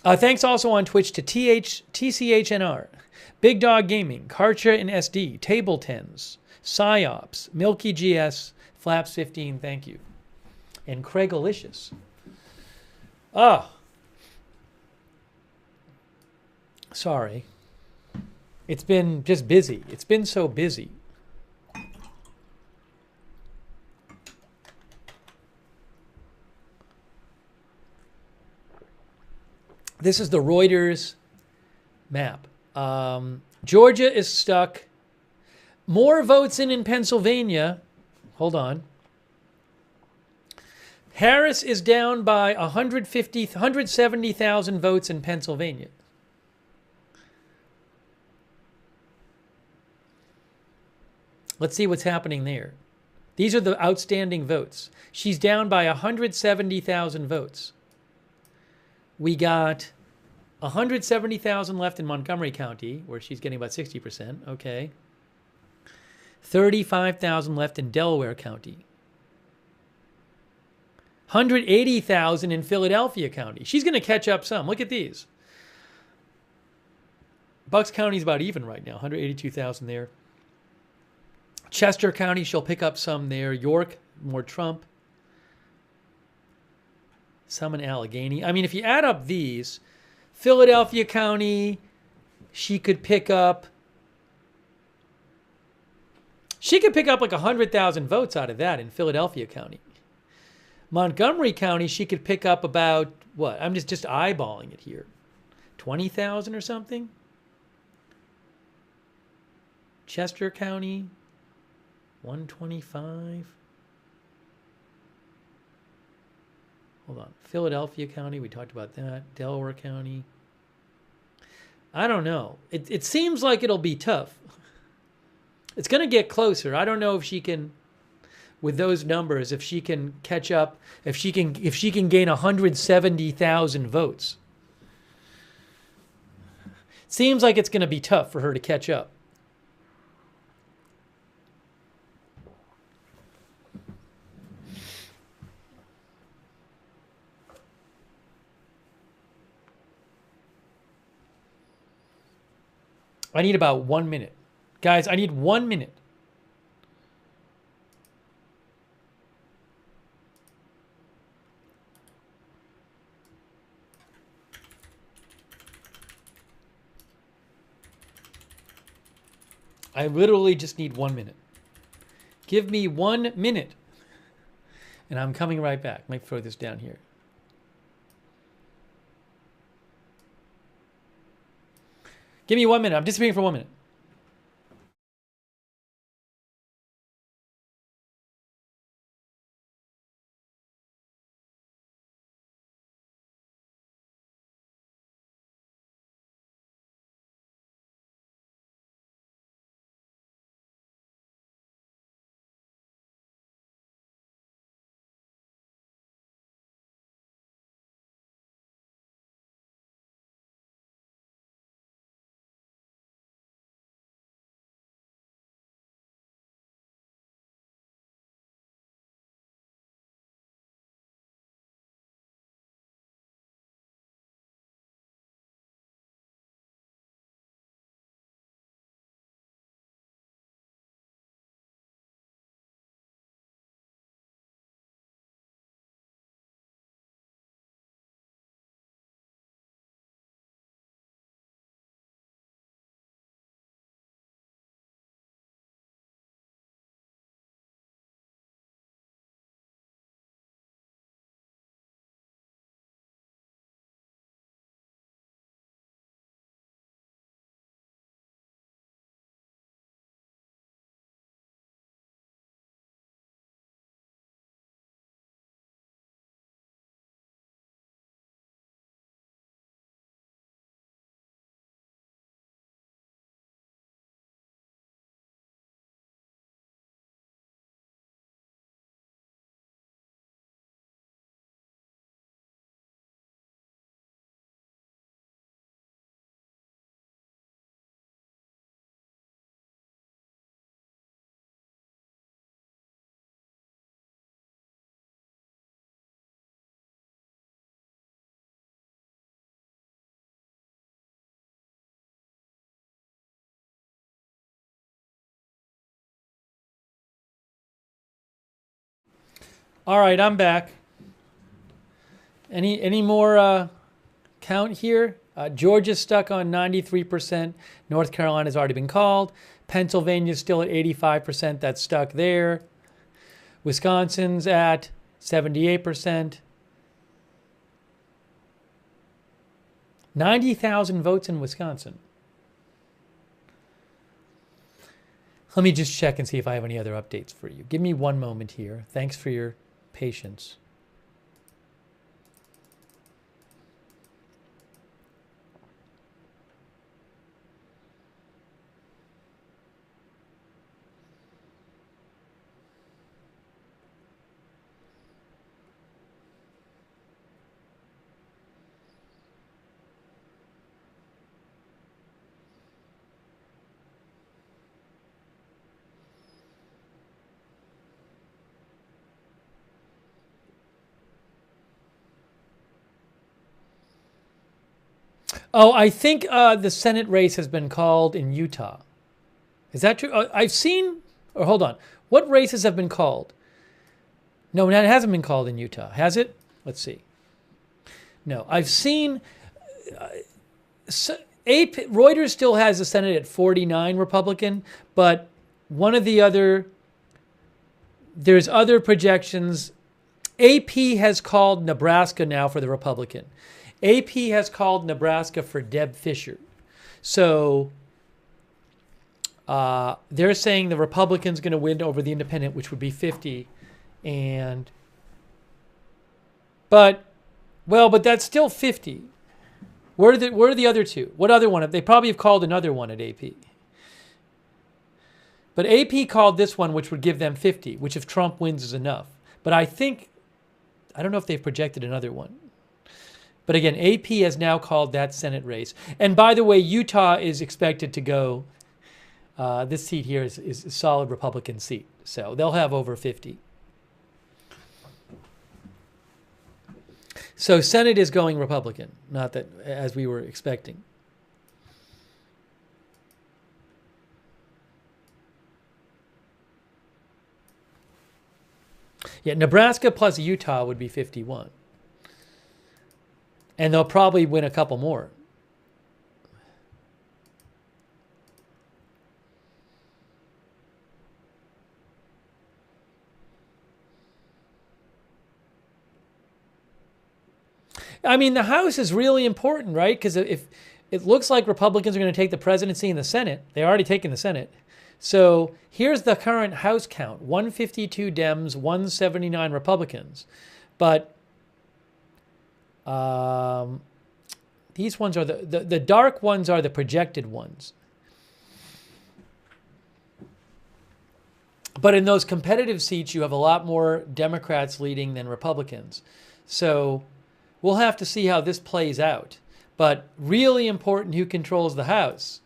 Thanks also on Twitch to TCHNR, Big Dog Gaming, Karcha and SD, Table Tens, Psyops, Milky GS, Flaps 15, thank you. And Craig Alicious. Sorry. It's been just busy. It's been so busy. This is the Reuters map. Georgia is stuck. More votes in Pennsylvania. Hold on. Harris is down by 170,000 votes in Pennsylvania. Let's see what's happening there. These are the outstanding votes. She's down by 170,000 votes. We got 170,000 left in Montgomery County, where she's getting about 60%. Okay. 35,000 left in Delaware County. 180,000 in Philadelphia County. She's going to catch up some. Look at these. Bucks County is about even right now. 182,000 there. Chester County, she'll pick up some there. York, more Trump. Some in Allegheny. I mean, if you add up these, Philadelphia County, she could pick up like 100,000 votes out of that in Philadelphia County. Montgomery County, she could pick up about, what? I'm just eyeballing it here. 20,000 or something? Chester County, 125. Hold on. Philadelphia County, we talked about that. Delaware County. I don't know. It seems like it'll be tough. It's going to get closer. I don't know if she can, with those numbers, if she can catch up, if she can gain 170,000 votes. It seems like it's going to be tough for her to catch up. I need about 1 minute. Guys, I need 1 minute. I literally just need 1 minute. Give me 1 minute. And I'm coming right back. Let me throw this down here. Give me 1 minute. I'm disappearing for 1 minute. All right, I'm back. Any more count here? Georgia's stuck on 93%. North Carolina's already been called. Pennsylvania's still at 85%. That's stuck there. Wisconsin's at 78%. 90,000 votes in Wisconsin. Let me just check and see if I have any other updates for you. Give me 1 moment here. Thanks for your patience. Oh, I think the Senate race has been called in Utah. Is that true? I've seen, or hold on. What races have been called? No, it hasn't been called in Utah. Has it? Let's see. No, I've seen, Reuters still has the Senate at 49 Republican, but one of the other, there's other projections. AP has called Nebraska now for the Republican. AP has called Nebraska for Deb Fischer. So they're saying the Republican's going to win over the independent, which would be 50. But that's still 50. Where are the other two? What other one? They probably have called another one at AP. But AP called this one, which would give them 50, which if Trump wins is enough. But I don't know if they've projected another one. But again, AP has now called that Senate race. And by the way, Utah is expected to go, this seat here is a solid Republican seat. So they'll have over 50. So Senate is going Republican, not that as we were expecting. Yeah, Nebraska plus Utah would be 51. And they'll probably win a couple more. I mean, the House is really important, right? Because if it looks like Republicans are going to take the presidency and the Senate. They're already taking the Senate. So here's the current House count: 152 Dems, 179 Republicans. But these ones are the dark ones are the projected ones. But in those competitive seats, you have a lot more Democrats leading than Republicans. So we'll have to see how this plays out. But really important, who controls the House.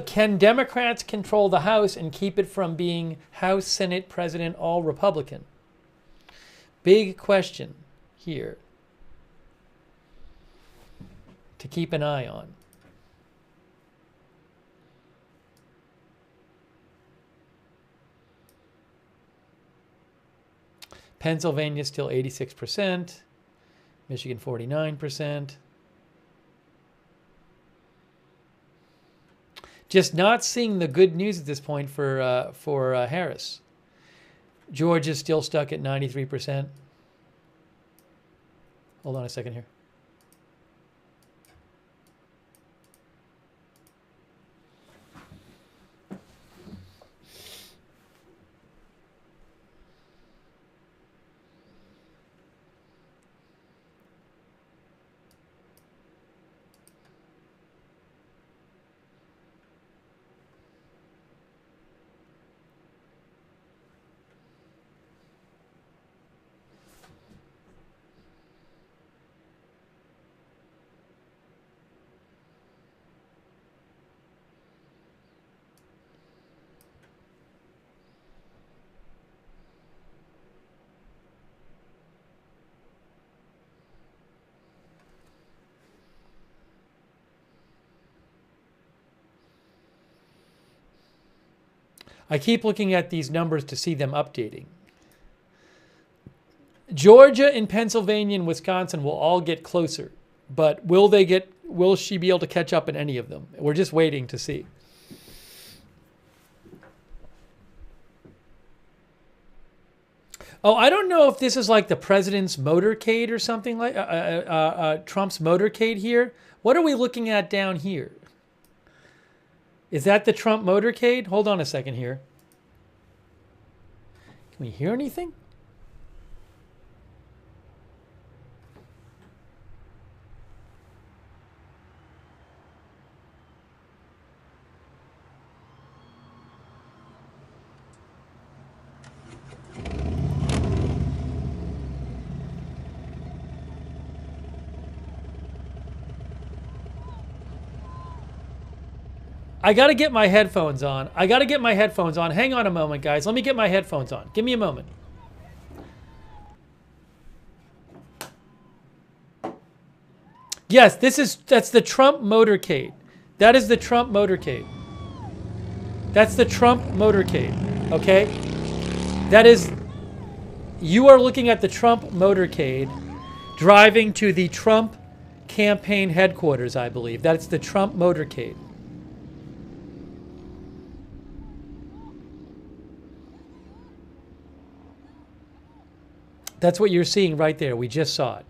Can Democrats control the House and keep it from being House, Senate, President, all Republican? Big question here to keep an eye on. Pennsylvania still 86%, Michigan 49%. Just not seeing the good news at this point for Harris. Georgia's still stuck at 93%. Hold on a second here. I keep looking at these numbers to see them updating. Georgia and Pennsylvania and Wisconsin will all get closer, but will she be able to catch up in any of them? We're just waiting to see. Oh, I don't know if this is like the president's motorcade or something like Trump's motorcade here. What are we looking at down here? Is that the Trump motorcade? Hold on a second here. Can we hear anything? I got to get my headphones on. Hang on a moment, guys. Let me get my headphones on. Give me a moment. Yes, that's the Trump motorcade. That is the Trump motorcade. That's the Trump motorcade, okay? You are looking at the Trump motorcade driving to the Trump campaign headquarters, I believe. That's the Trump motorcade. That's what you're seeing right there. We just saw it.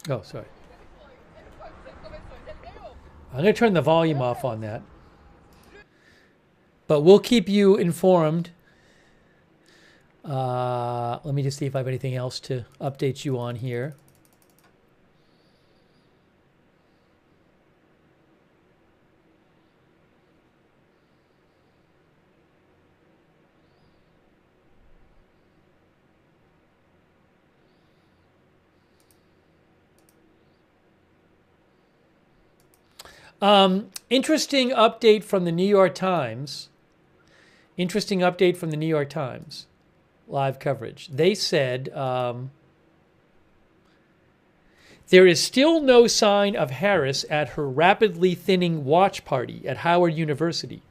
Oh, sorry. I'm going to turn the volume off on that. But we'll keep you informed. Let me just see if I have anything else to update you on here. Interesting update from the New York Times. Live coverage. They said There is still no sign of Harris at her rapidly thinning watch party at Howard University.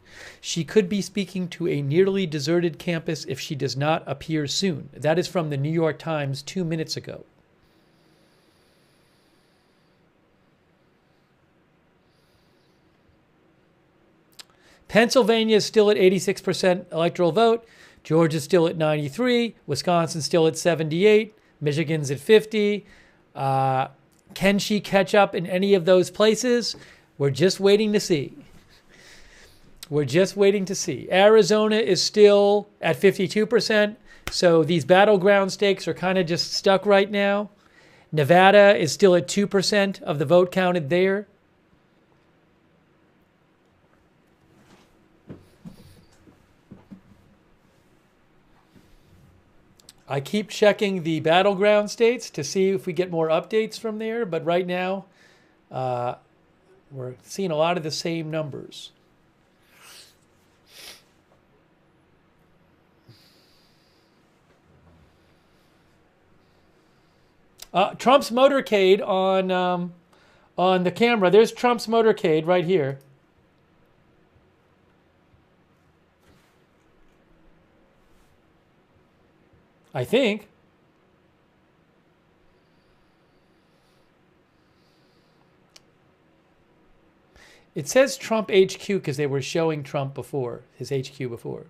She could be speaking to a nearly deserted campus if she does not appear soon. That is from the New York Times 2 minutes ago. Pennsylvania is still at 86% electoral vote. Georgia's still at 93. Wisconsin's still at 78. Michigan's at 50. Can she catch up in any of those places? We're just waiting to see. We're just waiting to see. Arizona is still at 52%. So these battleground states are kind of just stuck right now. Nevada is still at 2% of the vote counted there. I keep checking the battleground states to see if we get more updates from there, but right now we're seeing a lot of the same numbers. Trump's motorcade on the camera. There's Trump's motorcade right here. I think. It says Trump HQ because they were showing Trump before, his HQ before.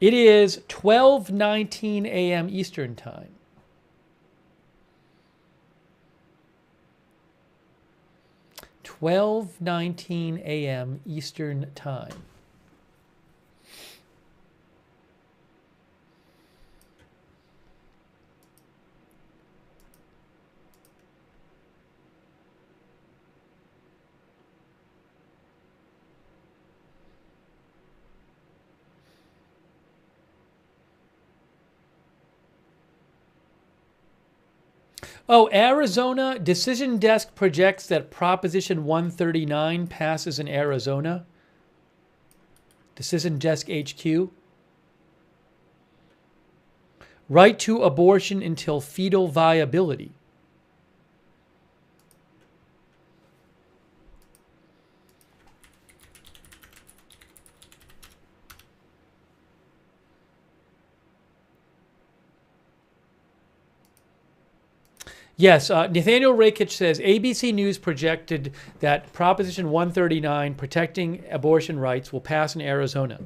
It is 12:19 a.m. Eastern Time. (12:19 a.m. Eastern Time). Oh, Arizona, Decision Desk projects that Proposition 139 passes in Arizona. Decision Desk HQ. Right to abortion until fetal viability. Yes, Nathaniel Rakich says ABC News projected that Proposition 139 protecting abortion rights will pass in Arizona,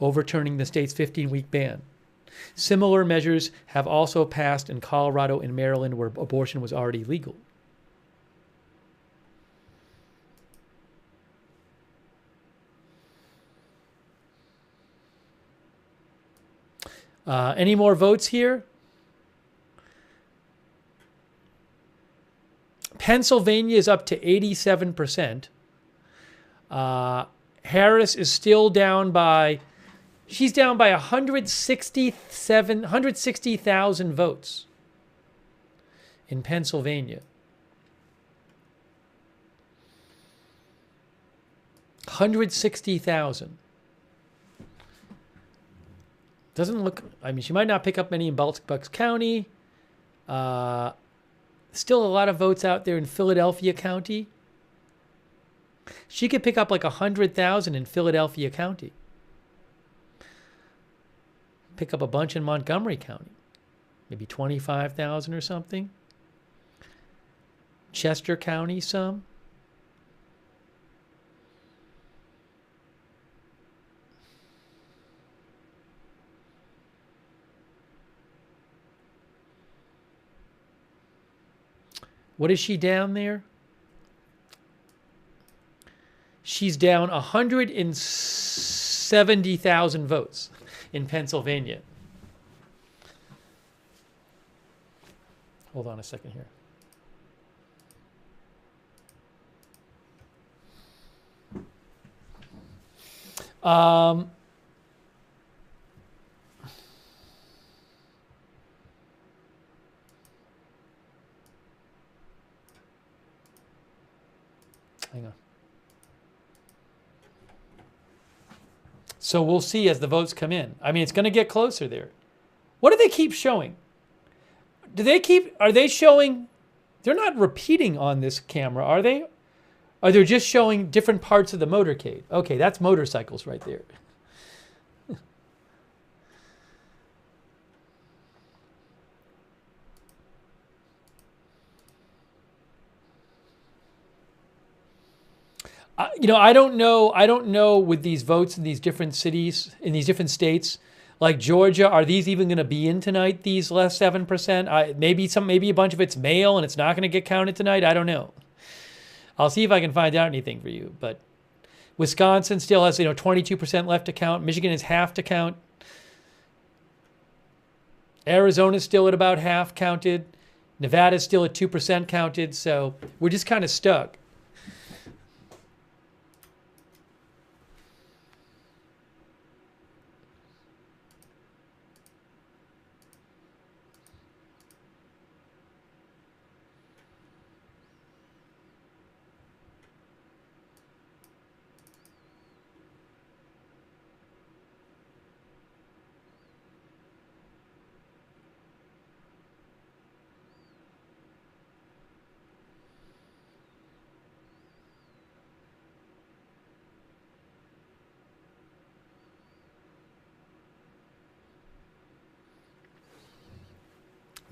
overturning the state's 15-week ban. Similar measures have also passed in Colorado and Maryland, where abortion was already legal. Any more votes here? Pennsylvania is up to 87%. Harris is still down by, she's down by 160,000 votes in Pennsylvania. 160,000. Doesn't look, I mean, she might not pick up many in Bucks County. Still a lot of votes out there in Philadelphia County. She could pick up like 100,000 in Philadelphia County. Pick up a bunch in Montgomery County. Maybe 25,000 or something. Chester County, some. What is she down there? She's down 170,000 votes in Pennsylvania. Hold on a second here. Hang on. So we'll see as the votes come in. I mean, it's going to get closer there. What do they keep showing? Are they showing, they're not repeating on this camera, are they? Are they just showing different parts of the motorcade? Okay, that's motorcycles right there. I don't know. I don't know with these votes in these different cities, in these different states, like Georgia. Are these even going to be in tonight? These less 7%. Maybe a bunch of it's mail and it's not going to get counted tonight. I don't know. I'll see if I can find out anything for you. But Wisconsin still has 22% left to count. Michigan is half to count. Arizona's still at about half counted. Nevada's still at 2% counted. So we're just kind of stuck.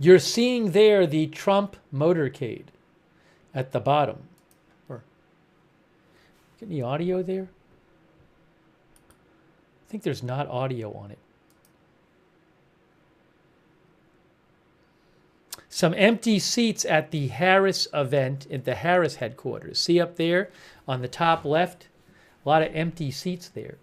You're seeing there the Trump motorcade at the bottom. Get any audio there? I think there's not audio on it. Some empty seats at the Harris event at the Harris headquarters. See up there on the top left? A lot of empty seats there.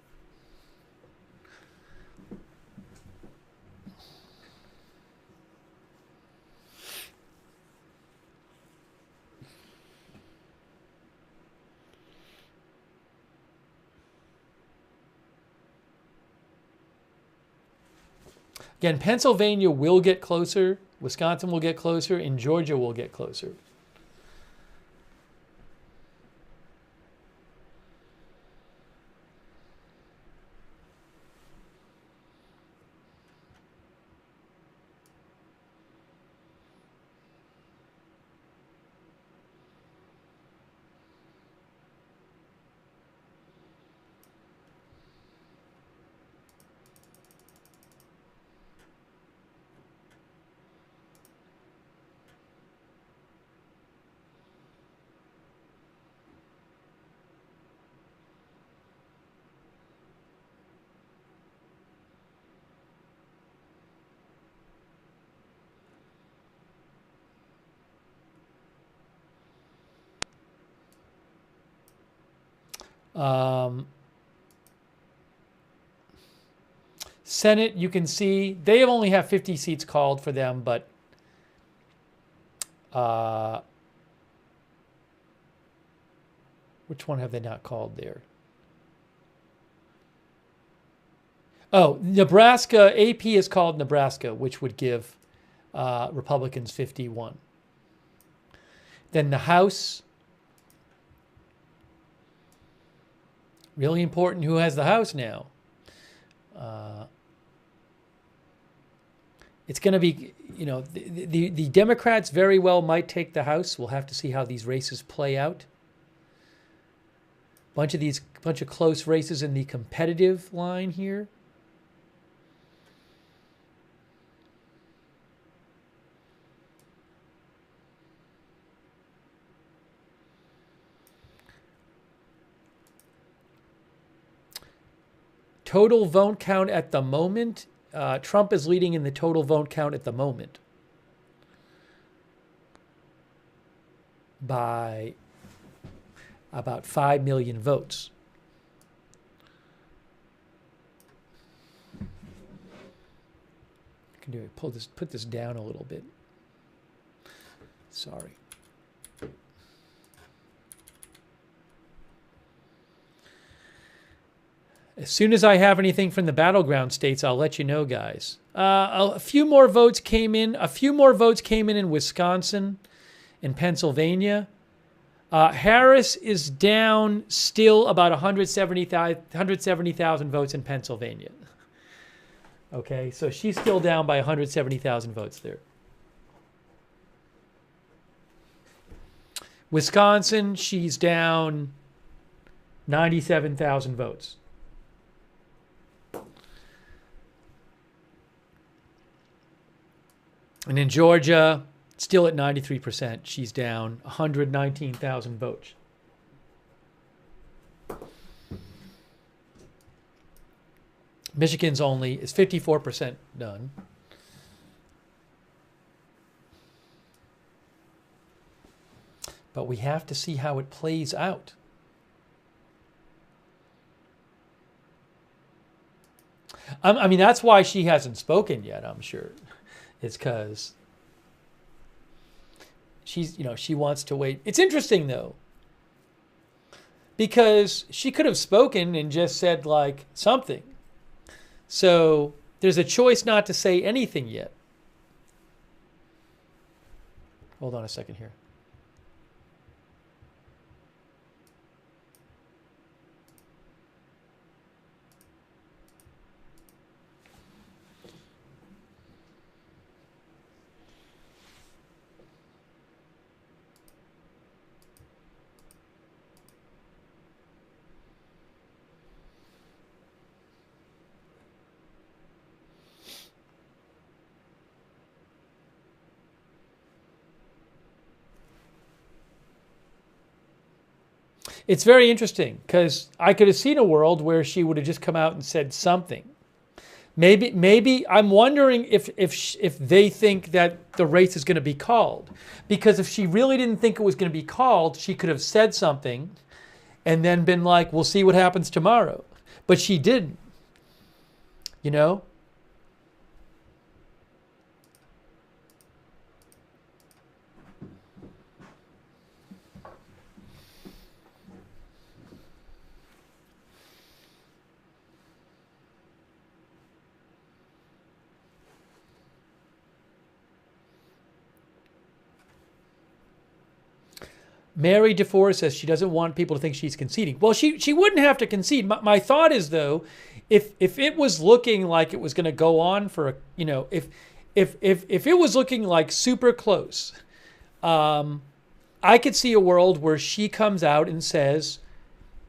Again, Pennsylvania will get closer. Wisconsin will get closer. And Georgia will get closer. Senate, you can see they only have 50 seats called for them, but which one have they not called there? Oh, Nebraska, AP is called Nebraska, which would give Republicans 51. Then the House, really important who has the House now. It's going to be, the Democrats very well might take the House. We'll have to see how these races play out. Bunch of close races in the competitive line here. Total vote count at the moment, Trump is leading in the total vote count at the moment by about 5 million votes. I can do it. Put this down a little bit. Sorry. As soon as I have anything from the Battleground states, I'll let you know, guys. A few more votes came in. A few more votes came in Wisconsin and Pennsylvania. Harris is down still about 170,000 votes in Pennsylvania. Okay, so she's still down by 170,000 votes there. Wisconsin, she's down 97,000 votes. And in Georgia, still at 93%, she's down 119,000 votes. Michigan's only is 54% done. But we have to see how it plays out. I mean, that's why she hasn't spoken yet, I'm sure. It's because she wants to wait. It's interesting, though, because she could have spoken and just said, like, something. So there's a choice not to say anything yet. Hold on a second here. It's very interesting because I could have seen a world where she would have just come out and said something. Maybe I'm wondering if they think that the race is going to be called, because if she really didn't think it was going to be called, she could have said something and then been like, "We'll see what happens tomorrow." But she didn't. You know? Mary DeFore says she doesn't want people to think she's conceding. Well, she wouldn't have to concede. My thought is, though, if it was looking like it was going to go on for if it was looking like super close, I could see a world where she comes out and says,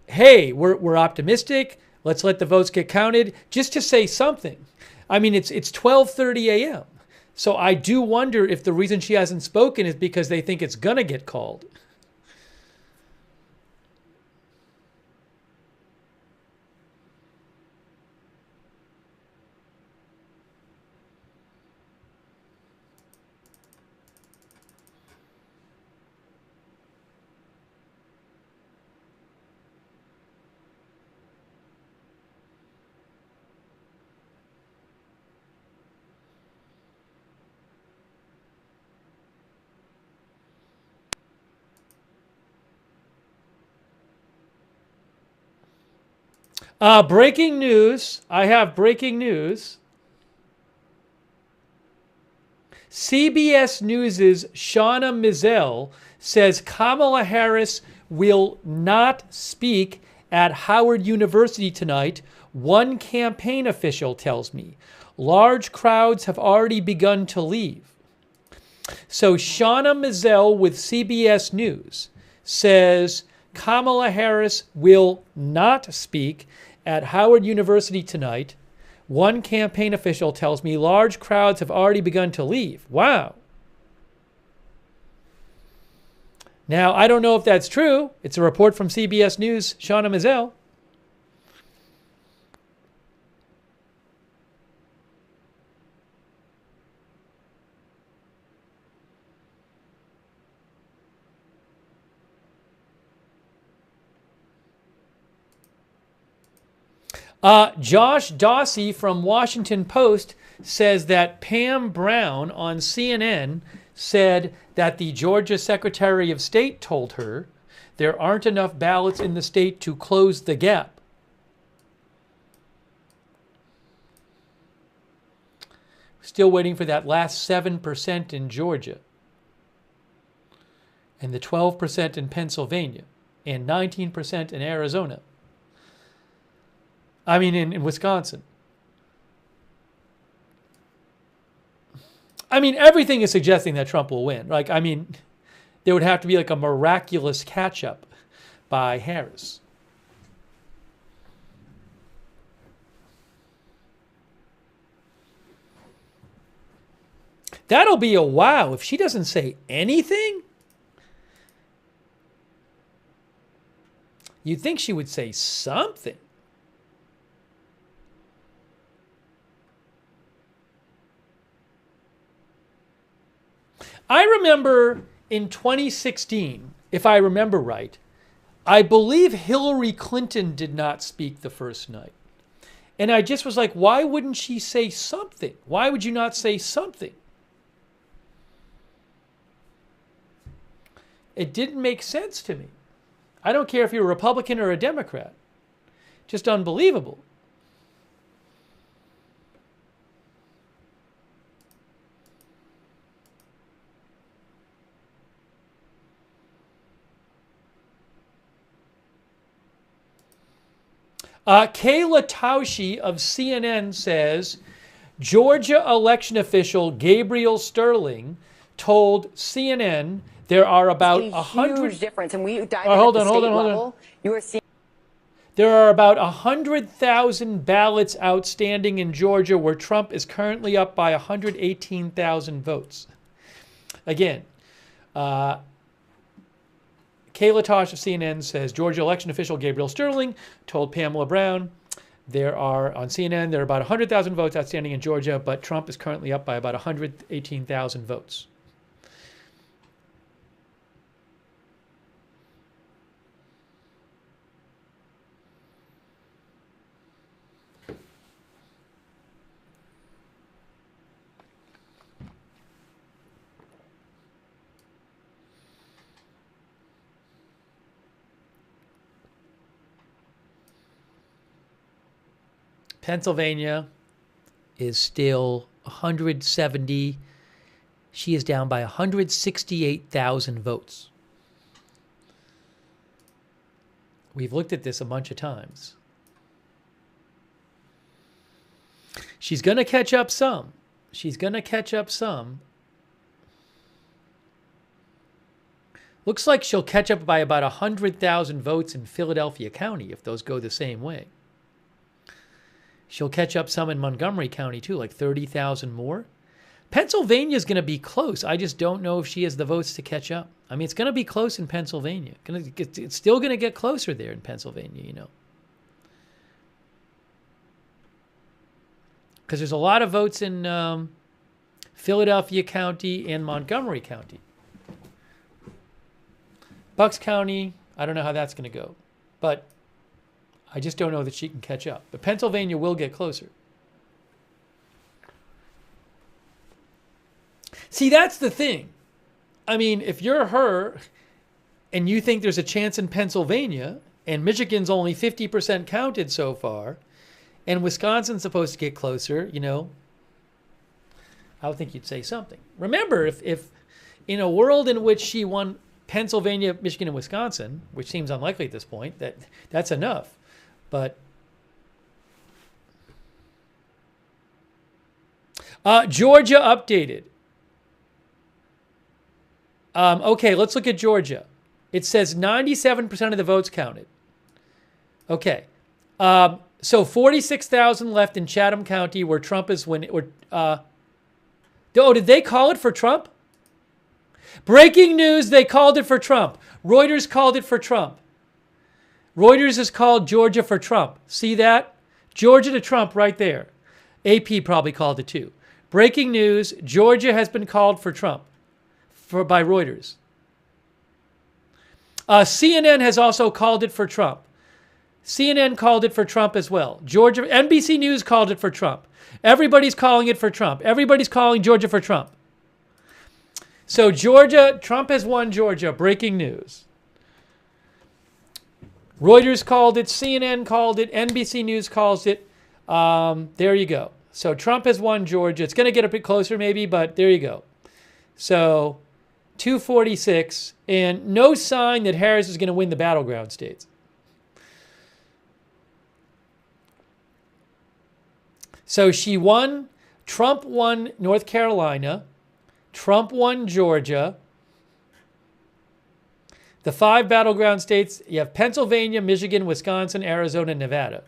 "Hey, we're optimistic. Let's let the votes get counted," just to say something. I mean, it's 12:30 a.m. So I do wonder if the reason she hasn't spoken is because they think it's gonna get called. Breaking news. I have breaking news. CBS News' Shauna Mizell says Kamala Harris will not speak at Howard University tonight, one campaign official tells me. Large crowds have already begun to leave. So Shauna Mizell with CBS News says Kamala Harris will not speak at Howard University tonight. One campaign official tells me large crowds have already begun to leave. Wow. Now, I don't know if that's true. It's a report from CBS News, Shauna Mizell. Josh Dawsey from Washington Post says that Pam Brown on CNN said that the Georgia Secretary of State told her there aren't enough ballots in the state to close the gap. Still waiting for that last 7% in Georgia. and the 12% in Pennsylvania, and 19% in Arizona. I mean, in Wisconsin. I mean, everything is suggesting that Trump will win. Like, I mean, there would have to be like a miraculous catch-up by Harris. That'll be a wow if she doesn't say anything. You'd think she would say something. I remember in 2016, if I remember right, I believe Hillary Clinton did not speak the first night. And I just was like, why wouldn't she say something? Why would you not say something? It didn't make sense to me. I don't care if you're a Republican or a Democrat. Just unbelievable. Kayla Tausche of CNN says, Georgia election official Gabriel Sterling told CNN there are about 100. Huge difference, and we dive hold at the on, state hold on. level. You are seeing. There are about 100,000 ballots outstanding in Georgia, where Trump is currently up by 118,000 votes. Again, Kayla Tosh of CNN says Georgia election official Gabriel Sterling told Pamela Brown there are, on CNN, there are about 100,000 votes outstanding in Georgia, but Trump is currently up by about 118,000 votes. Pennsylvania is still 170. She is down by 168,000 votes. We've looked at this a bunch of times. She's going to catch up some. She's going to catch up some. Looks like she'll catch up by about 100,000 votes in Philadelphia County if those go the same way. She'll catch up some in Montgomery County, too, like 30,000 more. Pennsylvania's going to be close. I just don't know if she has the votes to catch up. I mean, it's going to be close in Pennsylvania. It's still going to get closer there in Pennsylvania, you know. Because there's a lot of votes in Philadelphia County and Montgomery County. Bucks County, I don't know how that's going to go. But I just don't know that she can catch up. But Pennsylvania will get closer. See, that's the thing. I mean, if you're her and you think there's a chance in Pennsylvania and Michigan's only 50% counted so far and Wisconsin's supposed to get closer, you know, I would think you'd say something. Remember, if in a world in which she won Pennsylvania, Michigan, and Wisconsin, which seems unlikely at this point, that's enough. But Georgia updated. Okay, let's look at Georgia. It says 97% of the votes counted. Okay. So 46,000 left in Chatham County where Trump is winning. Did they call it for Trump? Breaking news, they called it for Trump. Reuters called it for Trump. Reuters has called Georgia for Trump. See that? Georgia to Trump right there. AP probably called it too. Breaking news, Georgia has been called for Trump by Reuters. CNN has also called it for Trump. CNN called it for Trump as well. Georgia, NBC News called it for Trump. Everybody's calling it for Trump. Everybody's calling Georgia for Trump. So Georgia, Trump has won Georgia. Breaking news. Reuters called it, CNN called it, NBC News calls it. There you go. So Trump has won Georgia. It's going to get a bit closer maybe, but there you go. So 246, and no sign that Harris is going to win the battleground states. So she won, Trump won North Carolina, Trump won Georgia. The 5 battleground states, you have Pennsylvania, Michigan, Wisconsin, Arizona, Nevada.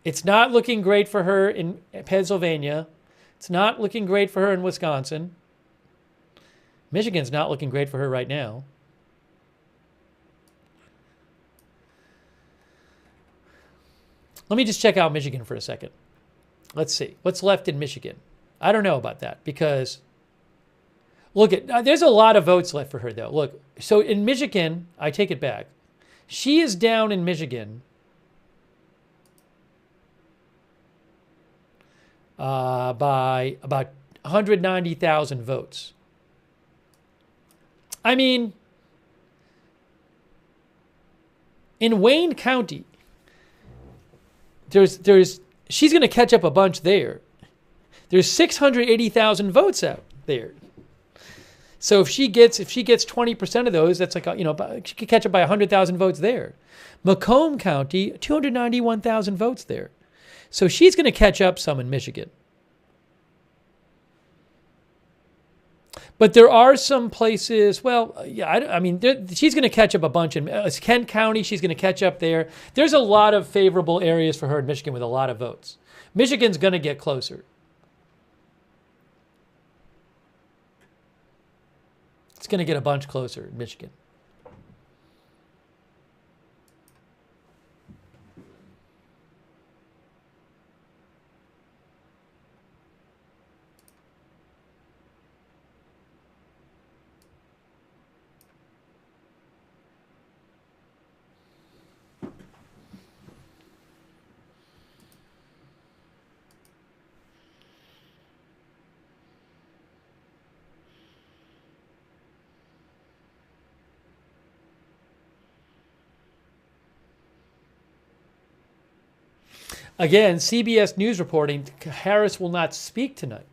It's not looking great for her in Pennsylvania. It's not looking great for her in Wisconsin. Michigan's not looking great for her right now. Let me just check out Michigan for a second. Let's see. What's left in Michigan? I don't know about that because, look, there's a lot of votes left for her, though. Look, so in Michigan, I take it back. She is down in Michigan by about 190,000 votes. I mean, in Wayne County, she's going to catch up a bunch there. There's 680,000 votes out there. So if she gets 20% of those, that's like, she could catch up by 100,000 votes there. Macomb County, 291,000 votes there. So she's going to catch up some in Michigan. But there are some places, well, yeah, she's going to catch up a bunch in Kent County. She's going to catch up there. There's a lot of favorable areas for her in Michigan with a lot of votes. Michigan's going to get closer. It's going to get a bunch closer in Michigan. Again, CBS News reporting, Harris will not speak tonight.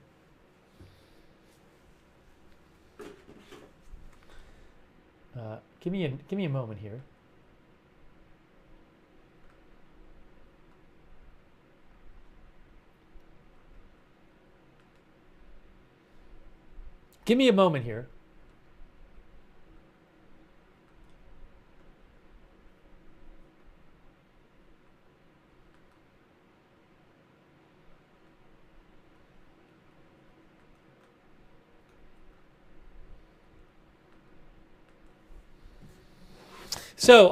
Give me a moment here. Give me a moment here. So,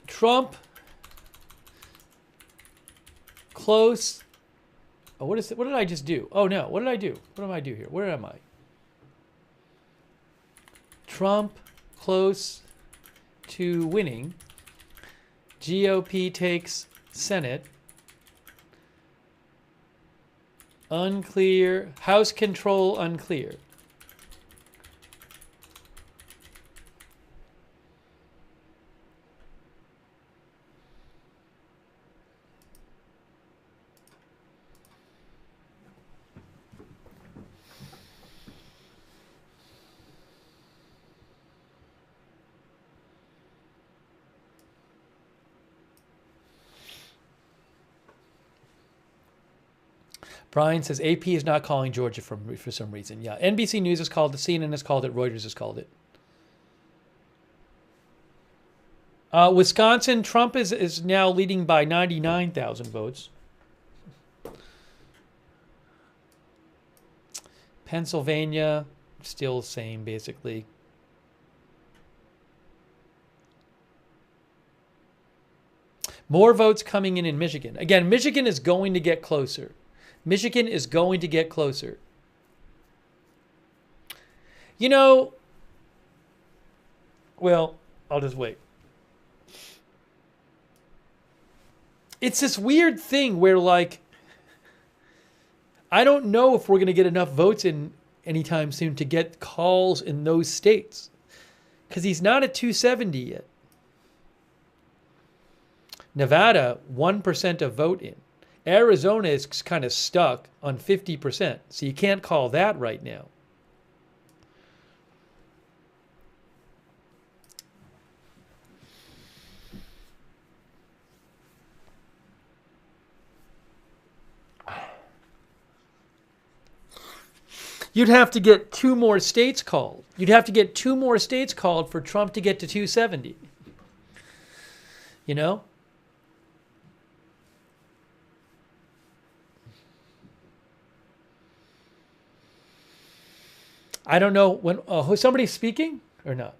Trump, close. Oh, what is it? What did I just do? Oh no, what did I do? What did I do here? Where am I? Trump, close to winning. GOP takes Senate. Unclear. House control unclear. Brian says AP is not calling Georgia for some reason. Yeah, NBC News has called it, CNN has called it, Reuters has called it. Wisconsin, Trump is now leading by 99,000 votes. Pennsylvania, still the same, basically. More votes coming in Michigan. Again, Michigan is going to get closer. Michigan is going to get closer. You know, well, I'll just wait. It's this weird thing where, like, I don't know if we're going to get enough votes in anytime soon to get calls in those states. because he's not at 270 yet. Nevada, 1% of vote in. Arizona is kind of stuck on 50%, so you can't call that right now. You'd have to get 2 more states called. You'd have to get 2 more states called for Trump to get to 270. You know? I don't know when is somebody speaking or not?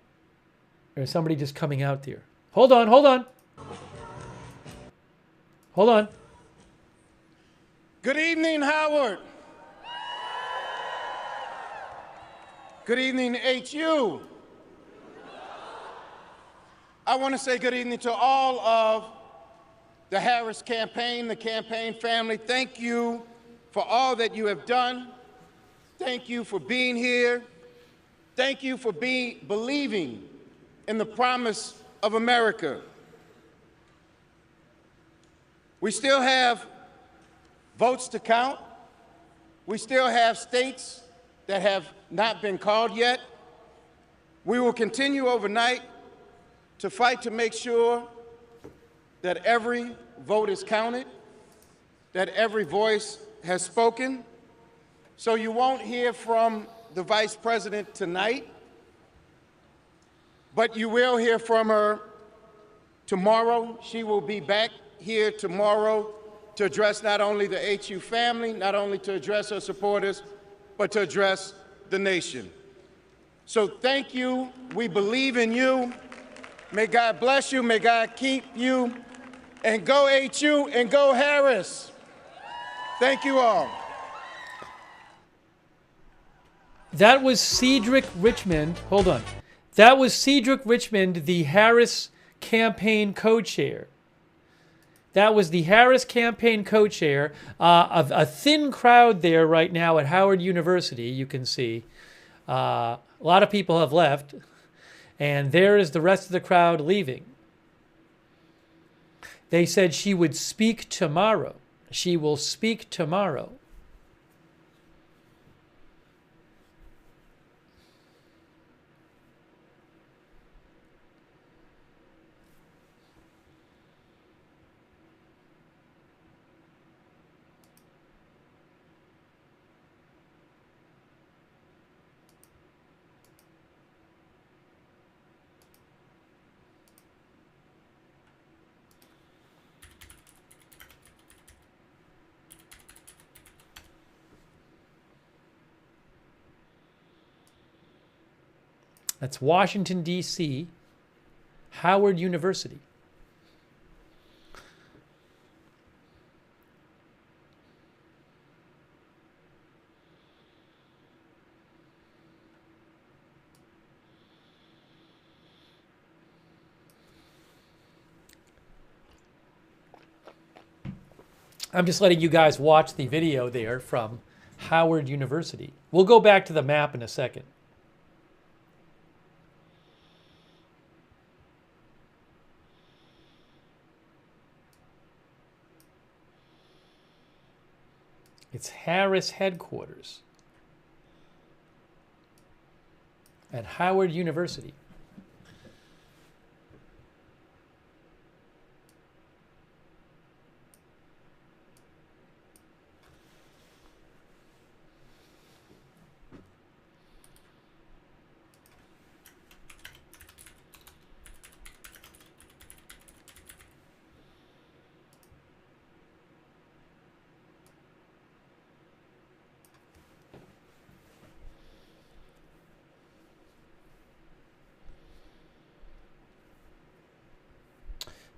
Or is somebody just coming out there? Hold on, hold on. Hold on. Good evening, Howard. Good evening, HU. I want to say good evening to all of the Harris campaign, the campaign family. Thank you for all that you have done. Thank you for being here. Thank you for believing in the promise of America. We still have votes to count. We still have states that have not been called yet. We will continue overnight to fight to make sure that every vote is counted, that every voice has spoken. So you won't hear from the Vice President tonight, but you will hear from her tomorrow. She will be back here tomorrow to address not only the HU family, not only to address her supporters, but to address the nation. So thank you. We believe in you. May God bless you. May God keep you. And go HU and go Harris. Thank you all. That was Cedric Richmond. Hold on. That was Cedric Richmond, the Harris campaign co-chair. That was the Harris campaign co-chair. A thin crowd there right now at Howard University, you can see. A lot of people have left. And there is the rest of the crowd leaving. They said she would speak tomorrow. She will speak tomorrow. That's Washington, D.C., Howard University. I'm just letting you guys watch the video there from Howard University. We'll go back to the map in a second. It's Harris headquarters at Howard University.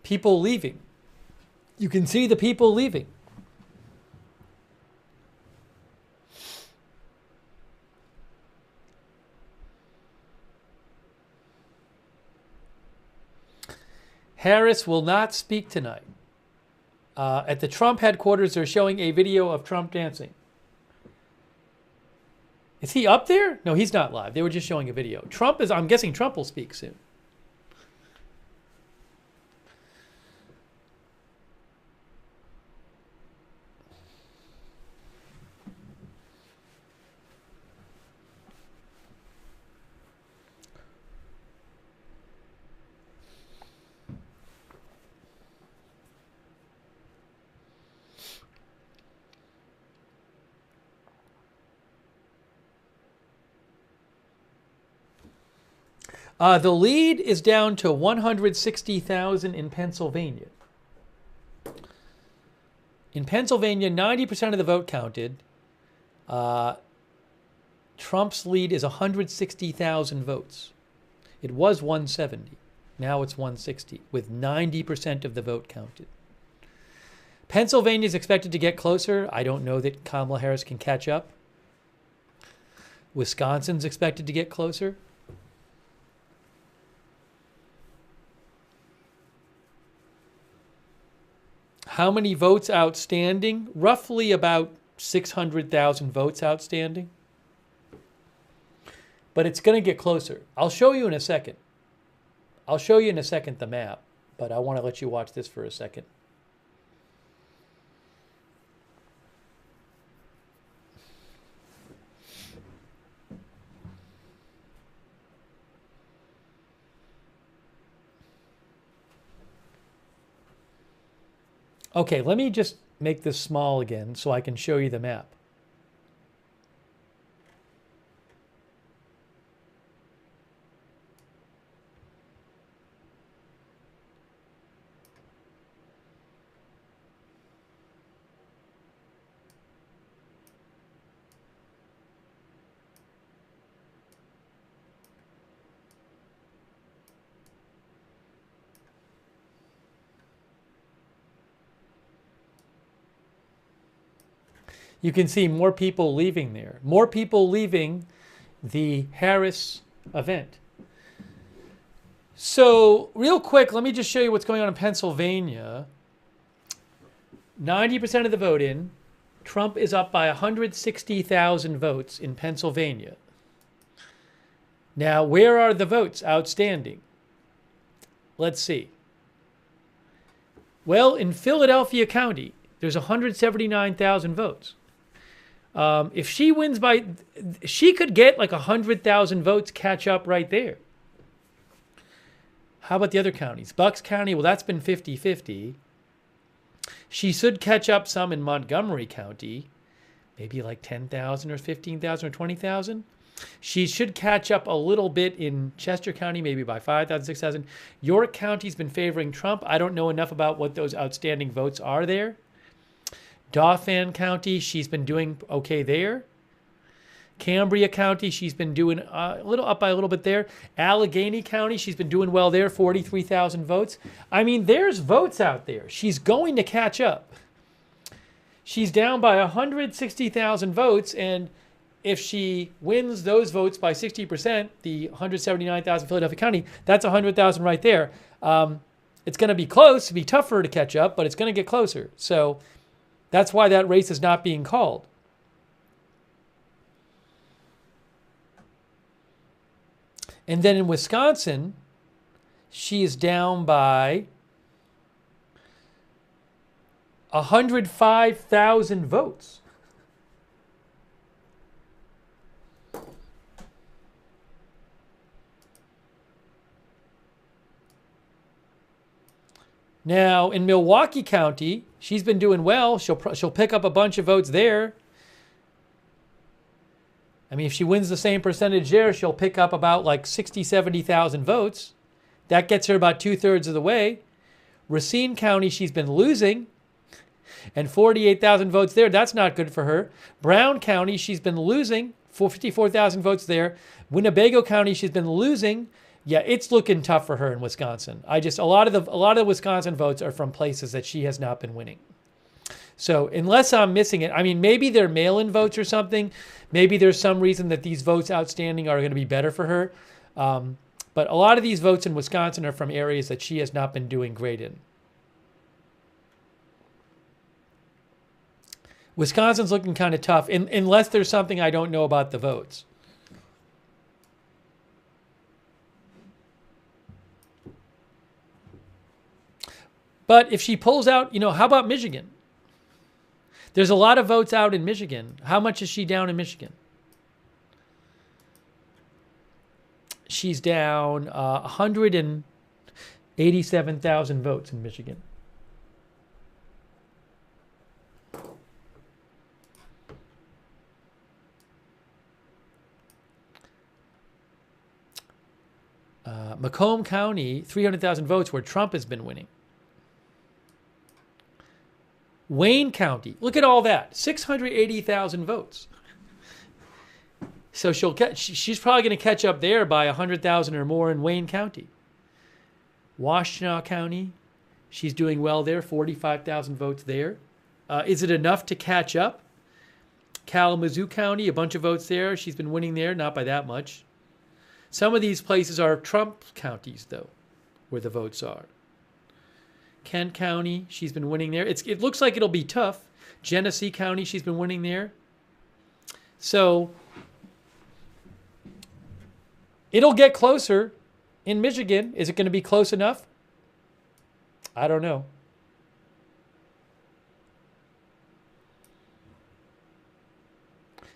People leaving. You can see the people leaving. Harris will not speak tonight. At the Trump headquarters, they're showing a video of Trump dancing. Is he up there? No, he's not live. They were just showing a video. Trump is, I'm guessing Trump will speak soon. The lead is down to 160,000 in Pennsylvania. In Pennsylvania, 90% of the vote counted. Trump's lead is 160,000 votes. It was 170. Now it's 160, with 90% of the vote counted. Pennsylvania is expected to get closer. I don't know that Kamala Harris can catch up. Wisconsin's expected to get closer. How many votes outstanding? Roughly about 600,000 votes outstanding. But it's going to get closer. I'll show you in a second. I'll show you in a second the map, but I want to let you watch this for a second. Okay, let me just make this small again so I can show you the map. You can see more people leaving there. More people leaving the Harris event. So real quick, let me just show you what's going on in Pennsylvania. 90% of the vote in. Trump is up by 160,000 votes in Pennsylvania. Now, where are the votes outstanding? Let's see. Well, in Philadelphia County, there's 179,000 votes. If she wins by, she could get like 100,000 votes, catch up right there. How about the other counties? Bucks County, well, that's been 50-50. She should catch up some in Montgomery County, maybe like 10,000 or 15,000 or 20,000. She should catch up a little bit in Chester County, maybe by 5,000, 6,000. York County's been favoring Trump. I don't know enough about what those outstanding votes are there. Dauphin County, she's been doing okay there. Cambria County, she's been doing a little up by a little bit there. Allegheny County, she's been doing well there, 43,000 votes. I mean, there's votes out there. She's going to catch up. She's down by 160,000 votes, and if she wins those votes by 60%, the 179,000 Philadelphia County, that's 100,000 right there. It's going to be close. It'll be tougher to catch up, but it's going to get closer. So that's why that race is not being called. And then in Wisconsin, she is down by 105,000 votes. Now, in Milwaukee County, she's been doing well. She'll pick up a bunch of votes there. I mean, if she wins the same percentage there, she'll pick up about like 60, 70,000 votes. That gets her about 2/3 of the way. Racine County, she's been losing, and 48,000 votes there. That's not good for her. Brown County, she's been losing, 54,000 votes there. Winnebago County, she's been losing. Yeah, it's looking tough for her in Wisconsin. A lot of the Wisconsin votes are from places that she has not been winning. So unless I'm missing it, I mean, maybe they're mail-in votes or something. Maybe there's some reason that these votes outstanding are going to be better for her. But a lot of these votes in Wisconsin are from areas that she has not been doing great in. Wisconsin's looking kind of tough, unless there's something I don't know about the votes. But if she pulls out, how about Michigan? There's a lot of votes out in Michigan. How much is she down in Michigan? She's down 187,000 votes in Michigan. Macomb County, 300,000 votes where Trump has been winning. Wayne County, look at all that, 680,000 votes. So she's probably going to catch up there by 100,000 or more in Wayne County. Washtenaw County, she's doing well there, 45,000 votes there. Is it enough to catch up? Kalamazoo County, a bunch of votes there. She's been winning there, not by that much. Some of these places are Trump counties, though, where the votes are. Kent County, she's been winning there. It looks like it'll be tough. Genesee County, she's been winning there. So it'll get closer in Michigan. Is it going to be close enough? I don't know.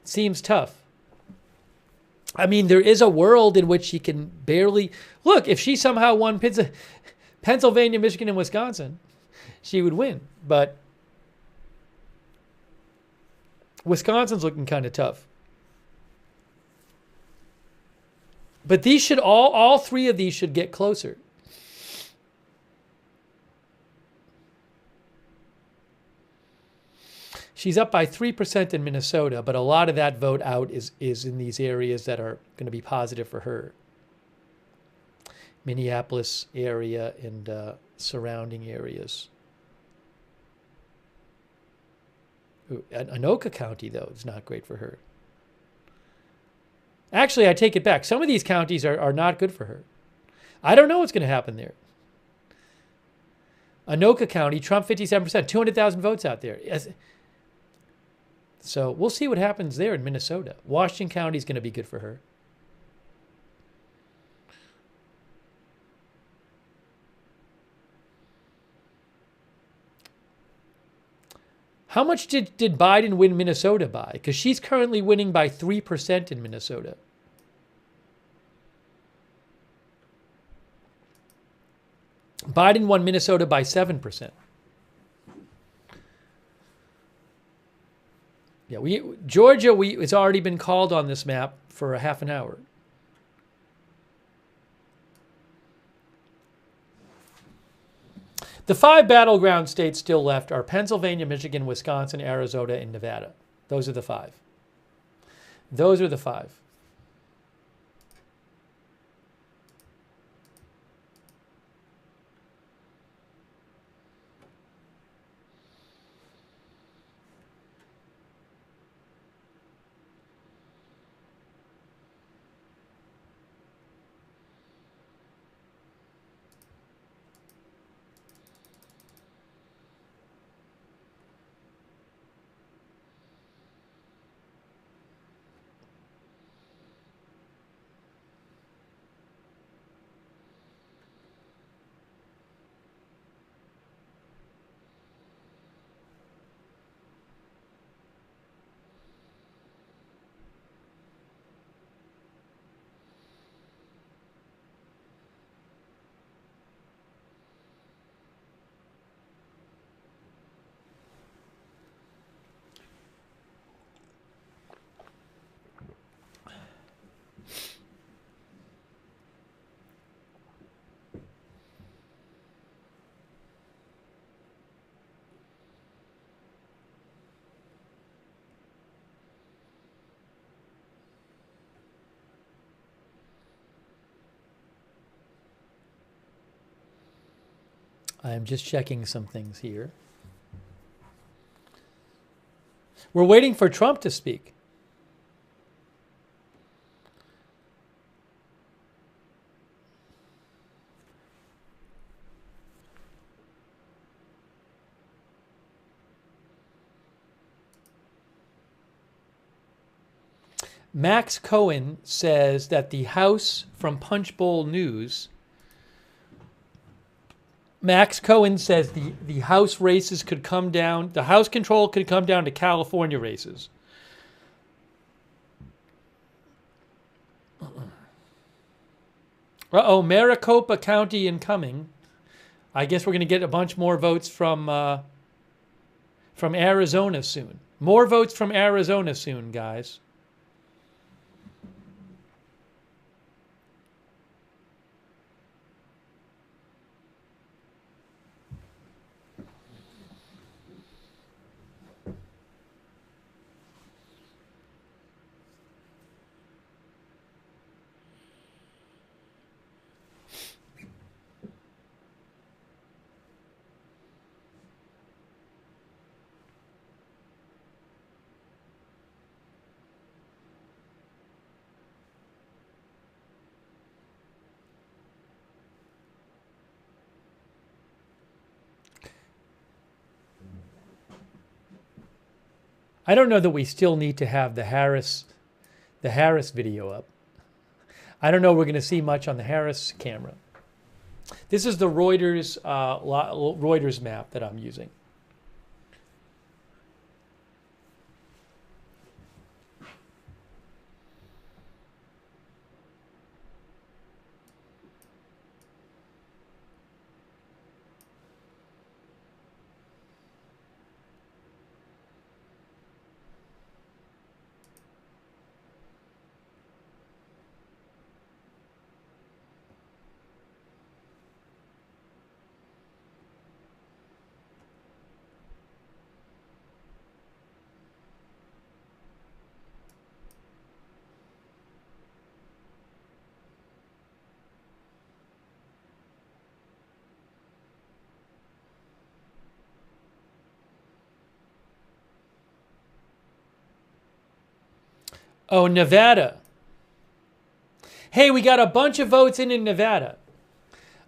Seems tough. I mean, there is a world in which she can barely... Look, if she somehow won Pennsylvania, Michigan, and Wisconsin, she would win. But Wisconsin's looking kind of tough. But these should all three of these should get closer. She's up by 3% in Minnesota, but a lot of that vote out is in these areas that are going to be positive for her. Minneapolis area and surrounding areas. Ooh, Anoka County, though, is not great for her. Actually, I take it back. Some of these counties are not good for her. I don't know what's going to happen there. Anoka County, Trump 57%, 200,000 votes out there. So we'll see what happens there in Minnesota. Washington County is going to be good for her. How much did Biden win Minnesota by? Because she's currently winning by 3% in Minnesota. Biden won Minnesota by 7%. Yeah, Georgia, it's already been called on this map for a half an hour. The 5 battleground states still left are Pennsylvania, Michigan, Wisconsin, Arizona, and Nevada. Those are the 5. Those are the 5. I'm just checking some things here. We're waiting for Trump to speak. Max Cohen says that the House from Punchbowl News. Max Cohen says the House races could come down, the House control could come down to California races. Uh-oh, Maricopa County incoming. I guess we're going to get a bunch more votes from Arizona soon. More votes from Arizona soon, guys. I don't know that we still need to have the Harris video up. I don't know we're going to see much on the Harris camera. This is the Reuters map that I'm using. Oh, Nevada. Hey, we got a bunch of votes in Nevada.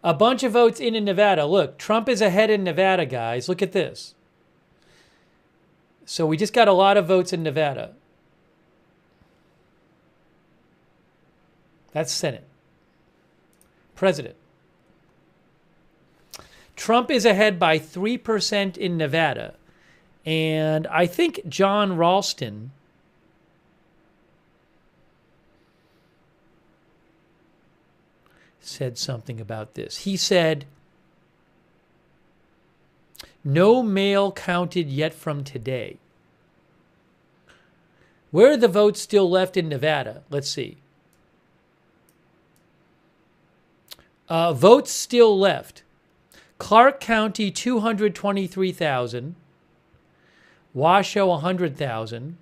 A bunch of votes in Nevada. Look, Trump is ahead in Nevada, guys. Look at this. So we just got a lot of votes in Nevada. That's Senate. President. Trump is ahead by 3% in Nevada. And I think John Ralston said something about this. He said, no mail counted yet from today. Where are the votes still left in Nevada? Let's see. Votes still left. Clark County, 223,000. Washoe, 100,000.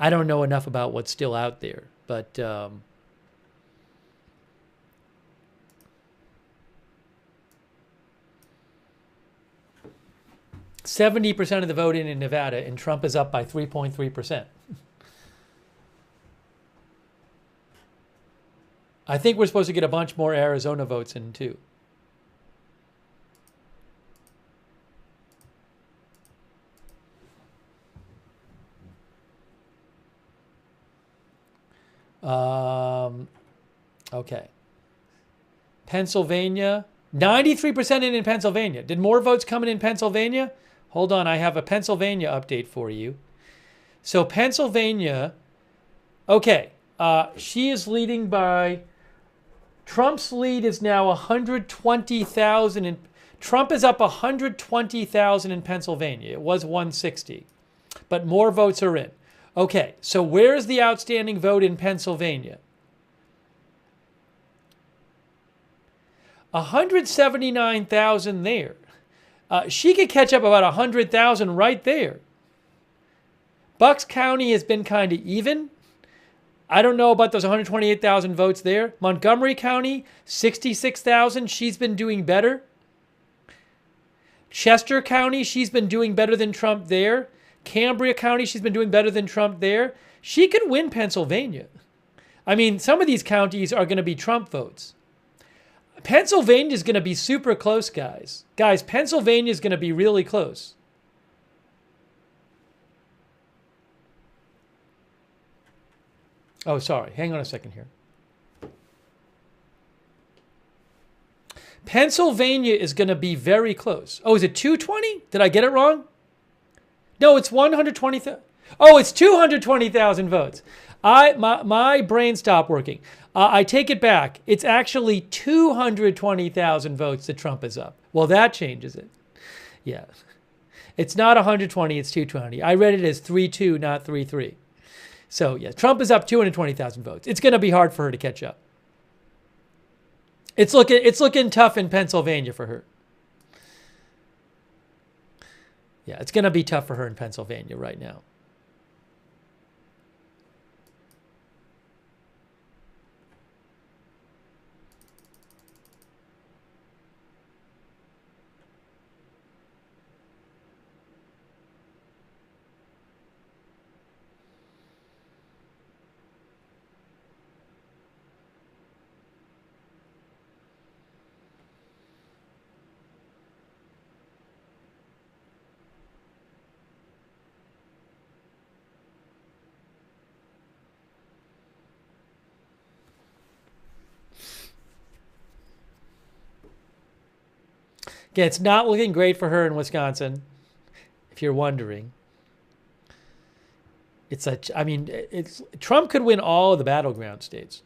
I don't know enough about what's still out there, but 70% of the vote in Nevada, and Trump is up by 3.3%. I think we're supposed to get a bunch more Arizona votes in too. Okay. Pennsylvania, 93% in Pennsylvania. Did more votes come in Pennsylvania? Hold on, I have a Pennsylvania update for you. So Pennsylvania, okay, she is leading by, Trump's lead is now 120,000. And Trump is up 120,000 in Pennsylvania. It was 160, but more votes are in. Okay, so where's the outstanding vote in Pennsylvania? 179,000 there. She could catch up about 100,000 right there. Bucks County has been kind of even. I don't know about those 128,000 votes there. Montgomery County, 66,000. She's been doing better. Chester County, she's been doing better than Trump there. Cambria County, she's been doing better than Trump there. She could win Pennsylvania. I mean, some of these counties are going to be Trump votes. Pennsylvania is going to be super close, guys. Guys, Pennsylvania is going to be really close. Oh, sorry. Hang on a second here. Pennsylvania is going to be very close. Oh, is it 220? Did I get it wrong? No, it's 120,000. Oh, it's 220,000 votes. My brain stopped working. I take it back. It's actually 220,000 votes that Trump is up. Well, that changes it. Yeah. It's not 120, it's 220. I read it as 3-2, not 3-3. So, yeah, Trump is up 220,000 votes. It's going to be hard for her to catch up. It's looking tough in Pennsylvania for her. Yeah, it's going to be tough for her in Pennsylvania right now. Again, it's not looking great for her in Wisconsin, if you're wondering. Trump could win all of the battleground states.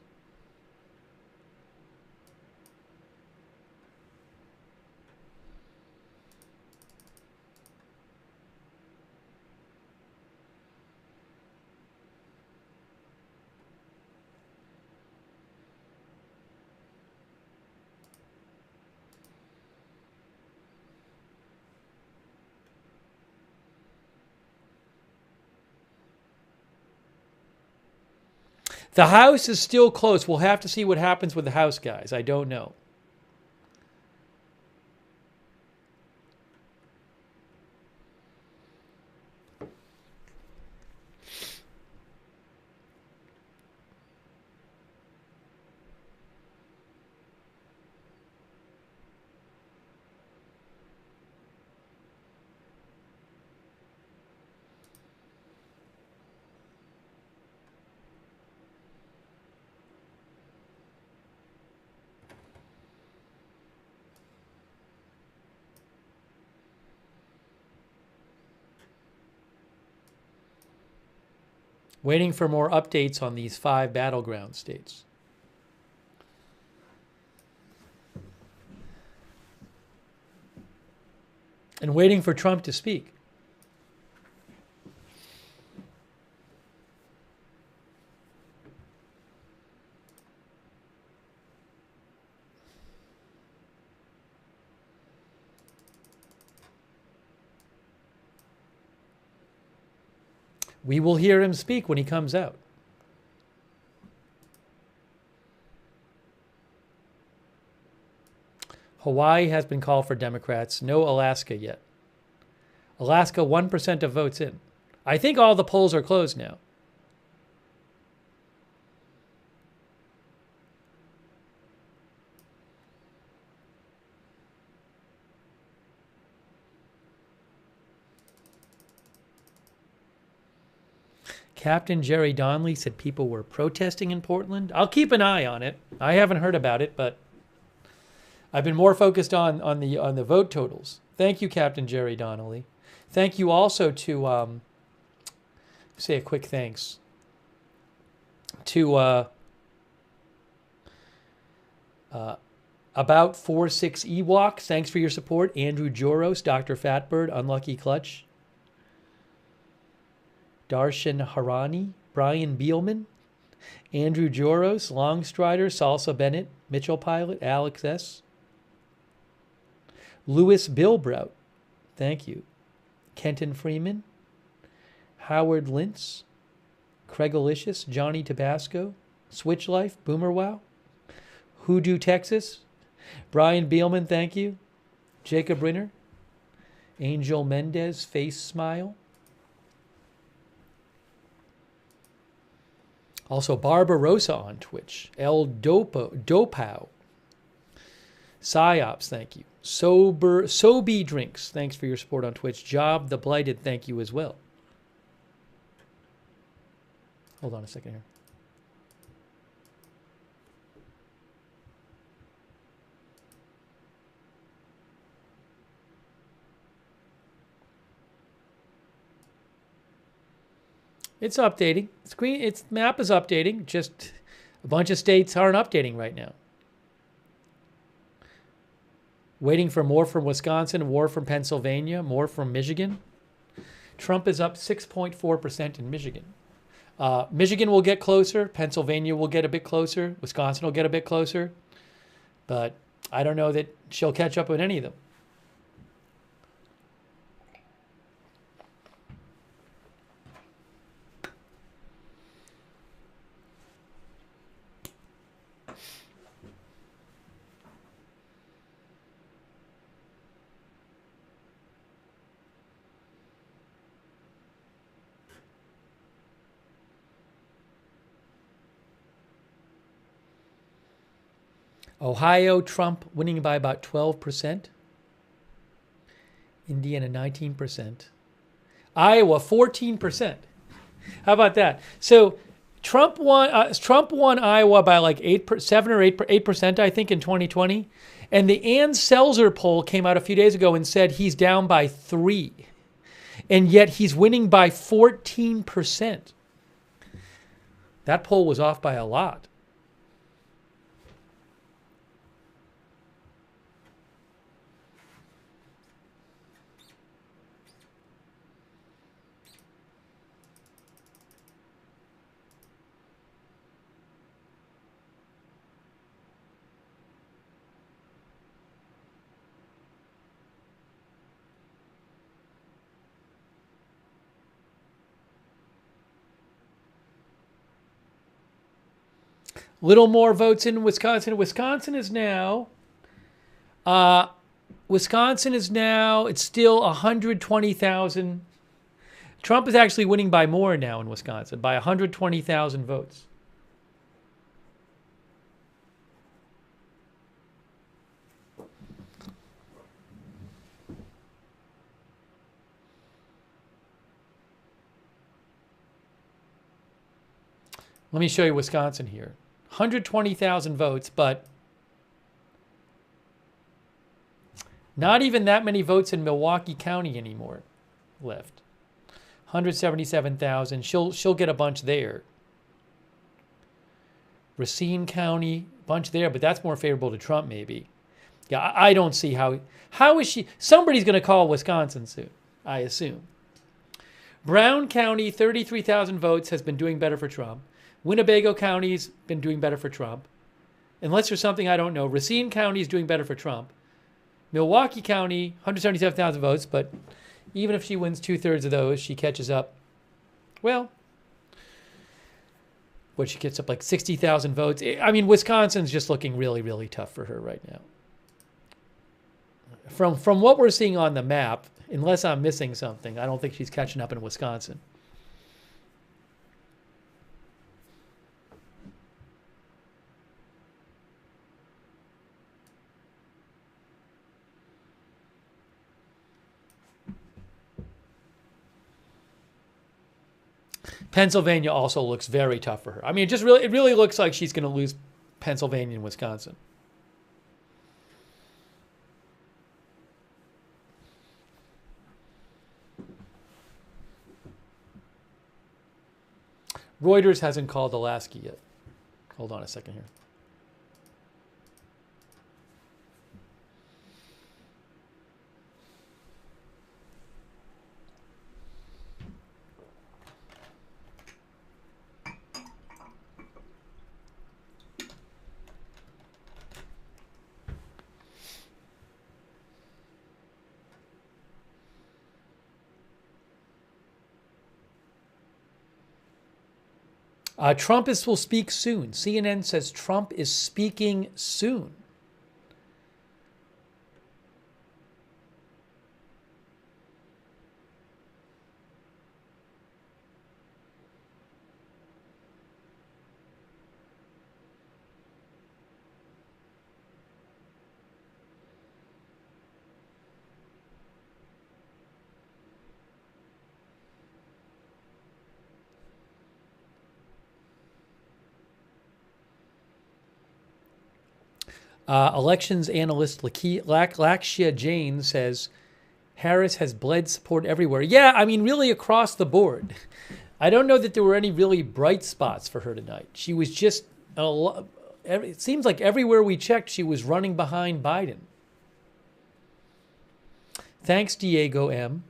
The House is still close. We'll have to see what happens with the House, guys. I don't know. Waiting for more updates on these 5 battleground states. And waiting for Trump to speak. We will hear him speak when he comes out. Hawaii has been called for Democrats. No Alaska yet. Alaska, 1% of votes in. I think all the polls are closed now. Captain Jerry Donnelly said people were protesting in Portland. I'll keep an eye on it. I haven't heard about it, but I've been more focused on the vote totals. Thank you, Captain Jerry Donnelly. Thank you also to say a quick thanks to About 46 Ewok. Thanks for your support. Andrew Joros, Dr. Fatbird, Unlucky Clutch, Darshan Harani, Brian Beelman, Andrew Joros, Longstrider, Salsa Bennett, Mitchell Pilot, Alex S., Louis Bilbrout, thank you, Kenton Freeman, Howard Lintz, Craig Alicious, Johnny Tabasco, Switch Life, Boomer Wow, Hoodoo Texas, Brian Beelman, thank you, Jacob Rinner, Angel Mendez, Face Smile, also Barbarossa on Twitch, El Dopow, Psyops, thank you, Sobe Drinks, thanks for your support on Twitch, Job the Blighted, thank you as well. Hold on a second here. It's updating. Its map is updating. Just a bunch of states aren't updating right now. Waiting for more from Wisconsin, more from Pennsylvania, more from Michigan. Trump is up 6.4% in Michigan. Michigan will get closer. Pennsylvania will get a bit closer. Wisconsin will get a bit closer. But I don't know that she'll catch up with any of them. Ohio, Trump winning by about 12%. Indiana, 19%. Iowa, 14%. How about that? So Trump won Iowa by like 7 or 8%, I think, in 2020. And the Ann Selzer poll came out a few days ago and said he's down by 3. And yet he's winning by 14%. That poll was off by a lot. Little more votes in Wisconsin. Wisconsin is now, it's still 120,000. Trump is actually winning by more now in Wisconsin, by 120,000 votes. Let me show you Wisconsin here. 120,000 votes, but not even that many votes in Milwaukee County anymore left. 177,000. She'll get a bunch there. Racine County, bunch there, but that's more favorable to Trump maybe. Yeah, I don't see how is she, somebody's going to call Wisconsin soon, I assume. Brown County, 33,000 votes, has been doing better for Trump. Winnebago County's been doing better for Trump. Unless there's something I don't know, Racine County is doing better for Trump. Milwaukee County, 177,000 votes, but even if she wins 2/3 of those, she catches up. Well, she gets up like 60,000 votes. I mean, Wisconsin's just looking really, really tough for her right now. From what we're seeing on the map, unless I'm missing something, I don't think she's catching up in Wisconsin. Pennsylvania also looks very tough for her. I mean, it really looks like she's going to lose Pennsylvania and Wisconsin. Reuters hasn't called Alaska yet. Hold on a second here. Trump will speak soon. CNN says Trump is speaking soon. Elections analyst Lakshya Jain says Harris has bled support everywhere. Yeah, I mean, really across the board. I don't know that there were any really bright spots for her tonight. She was just it seems like everywhere we checked, she was running behind Biden. Thanks, Diego M.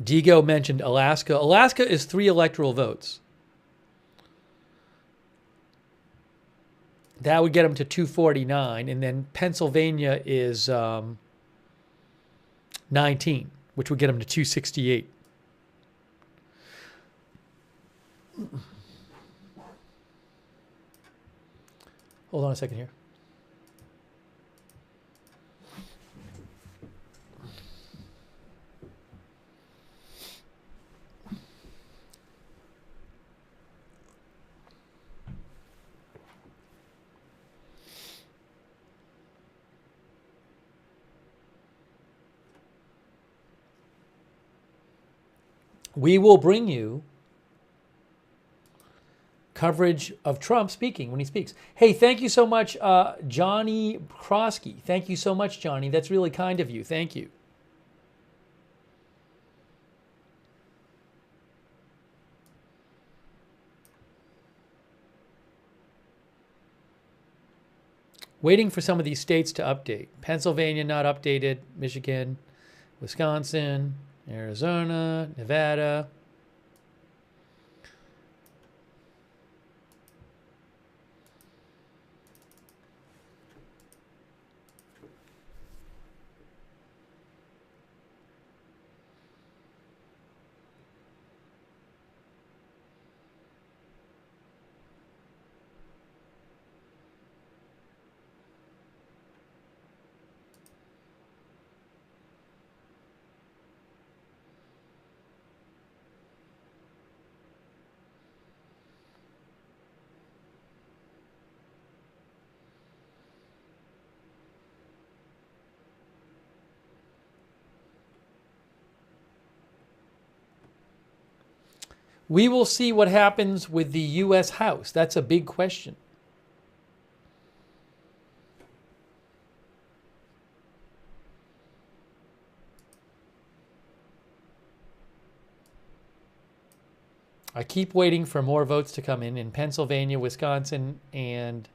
Diego mentioned Alaska. Alaska is 3 electoral votes. That would get them to 249. And then Pennsylvania is 19, which would get them to 268. Hold on a second here. We will bring you coverage of Trump speaking when he speaks. Hey, thank you so much, Johnny Krosky. Thank you so much, Johnny. That's really kind of you. Thank you. Waiting for some of these states to update. Pennsylvania not updated. Michigan, Wisconsin, Arizona, Nevada. We will see what happens with the U.S. House. That's a big question. I keep waiting for more votes to come in Pennsylvania, Wisconsin, and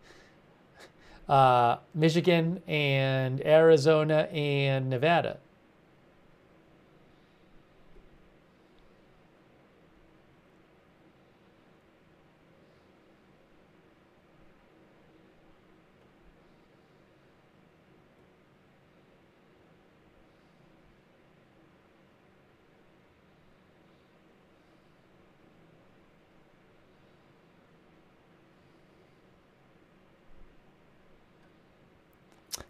Michigan, and Arizona, and Nevada.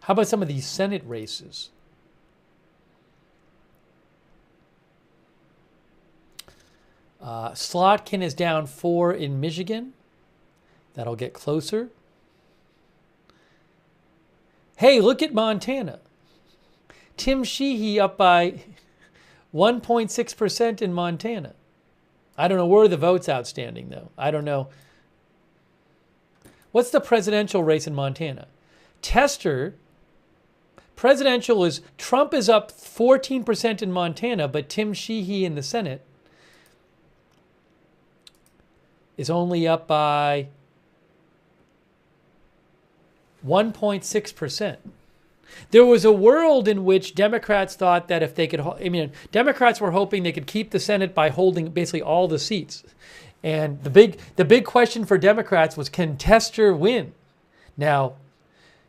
How about some of these Senate races? Slotkin is down 4 in Michigan. That'll get closer. Hey, look at Montana. Tim Sheehy up by 1.6% in Montana. I don't know where the vote's outstanding, though. I don't know. What's the presidential race in Montana? Tester, presidential is, Trump is up 14% in Montana, but Tim Sheehy in the Senate is only up by 1.6%. There was a world in which Democrats thought that if they could, Democrats were hoping they could keep the Senate by holding basically all the seats. And the big question for Democrats was, can Tester win? Now,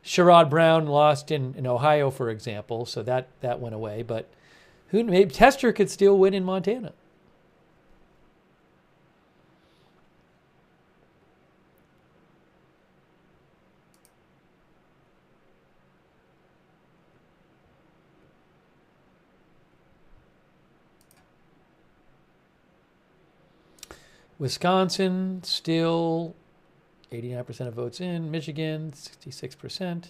Sherrod Brown lost in Ohio, for example, so that went away. But maybe Tester could still win in Montana. Wisconsin still 89% of votes in. Michigan, 66%.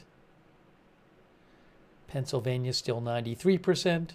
Pennsylvania, still 93%.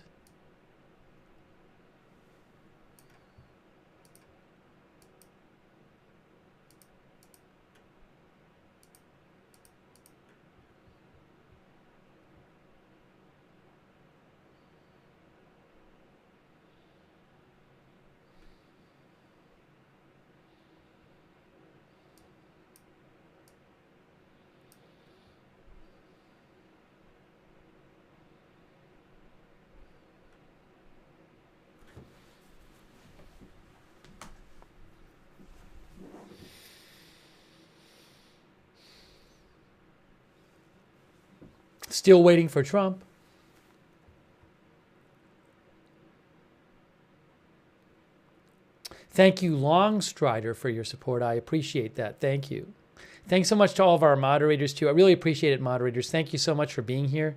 Still waiting for Trump. Thank you, Longstrider, for your support. I appreciate that. Thank you. Thanks so much to all of our moderators, too. I really appreciate it, moderators. Thank you so much for being here.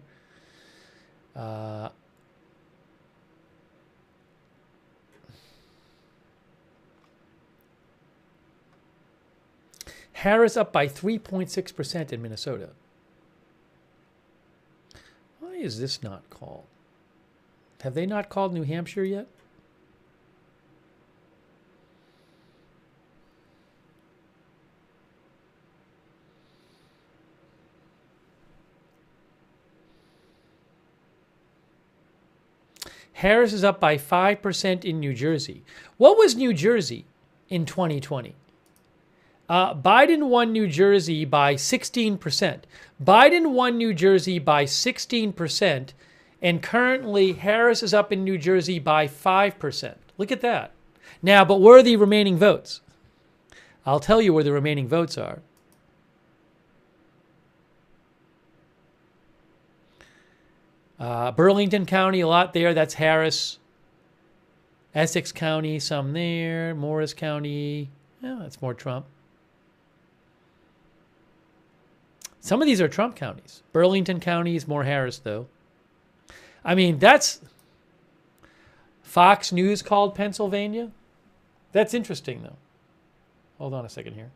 Harris up by 3.6% in Minnesota. Why is this not called? Have they not called New Hampshire yet? Harris is up by 5% in New Jersey. What was New Jersey in 2020? Biden won New Jersey by 16%. Biden won New Jersey by 16%, and currently Harris is up in New Jersey by 5%. Look at that. Now, but where are the remaining votes? I'll tell you where the remaining votes are. Burlington County, a lot there. That's Harris. Essex County, some there. Morris County, yeah, that's more Trump. Some of these are Trump counties. Burlington County is more Harris, though. I mean, that's Fox News called Pennsylvania. That's interesting, though. Hold on a second here.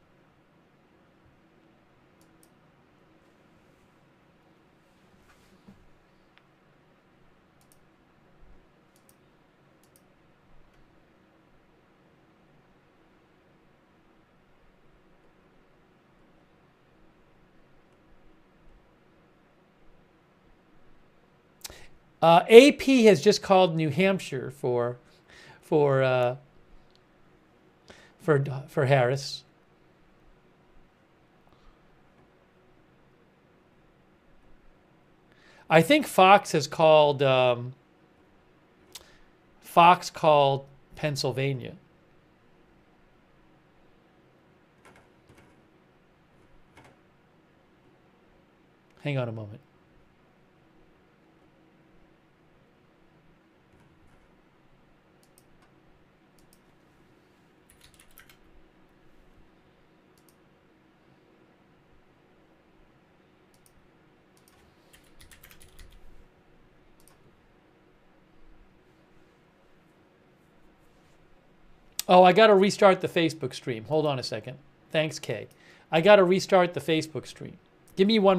AP has just called New Hampshire for Harris. I think Fox has called Pennsylvania. Hang on a moment. Oh, I got to restart the Facebook stream. Hold on a second. Thanks, Kay. I got to restart the Facebook stream. Give me one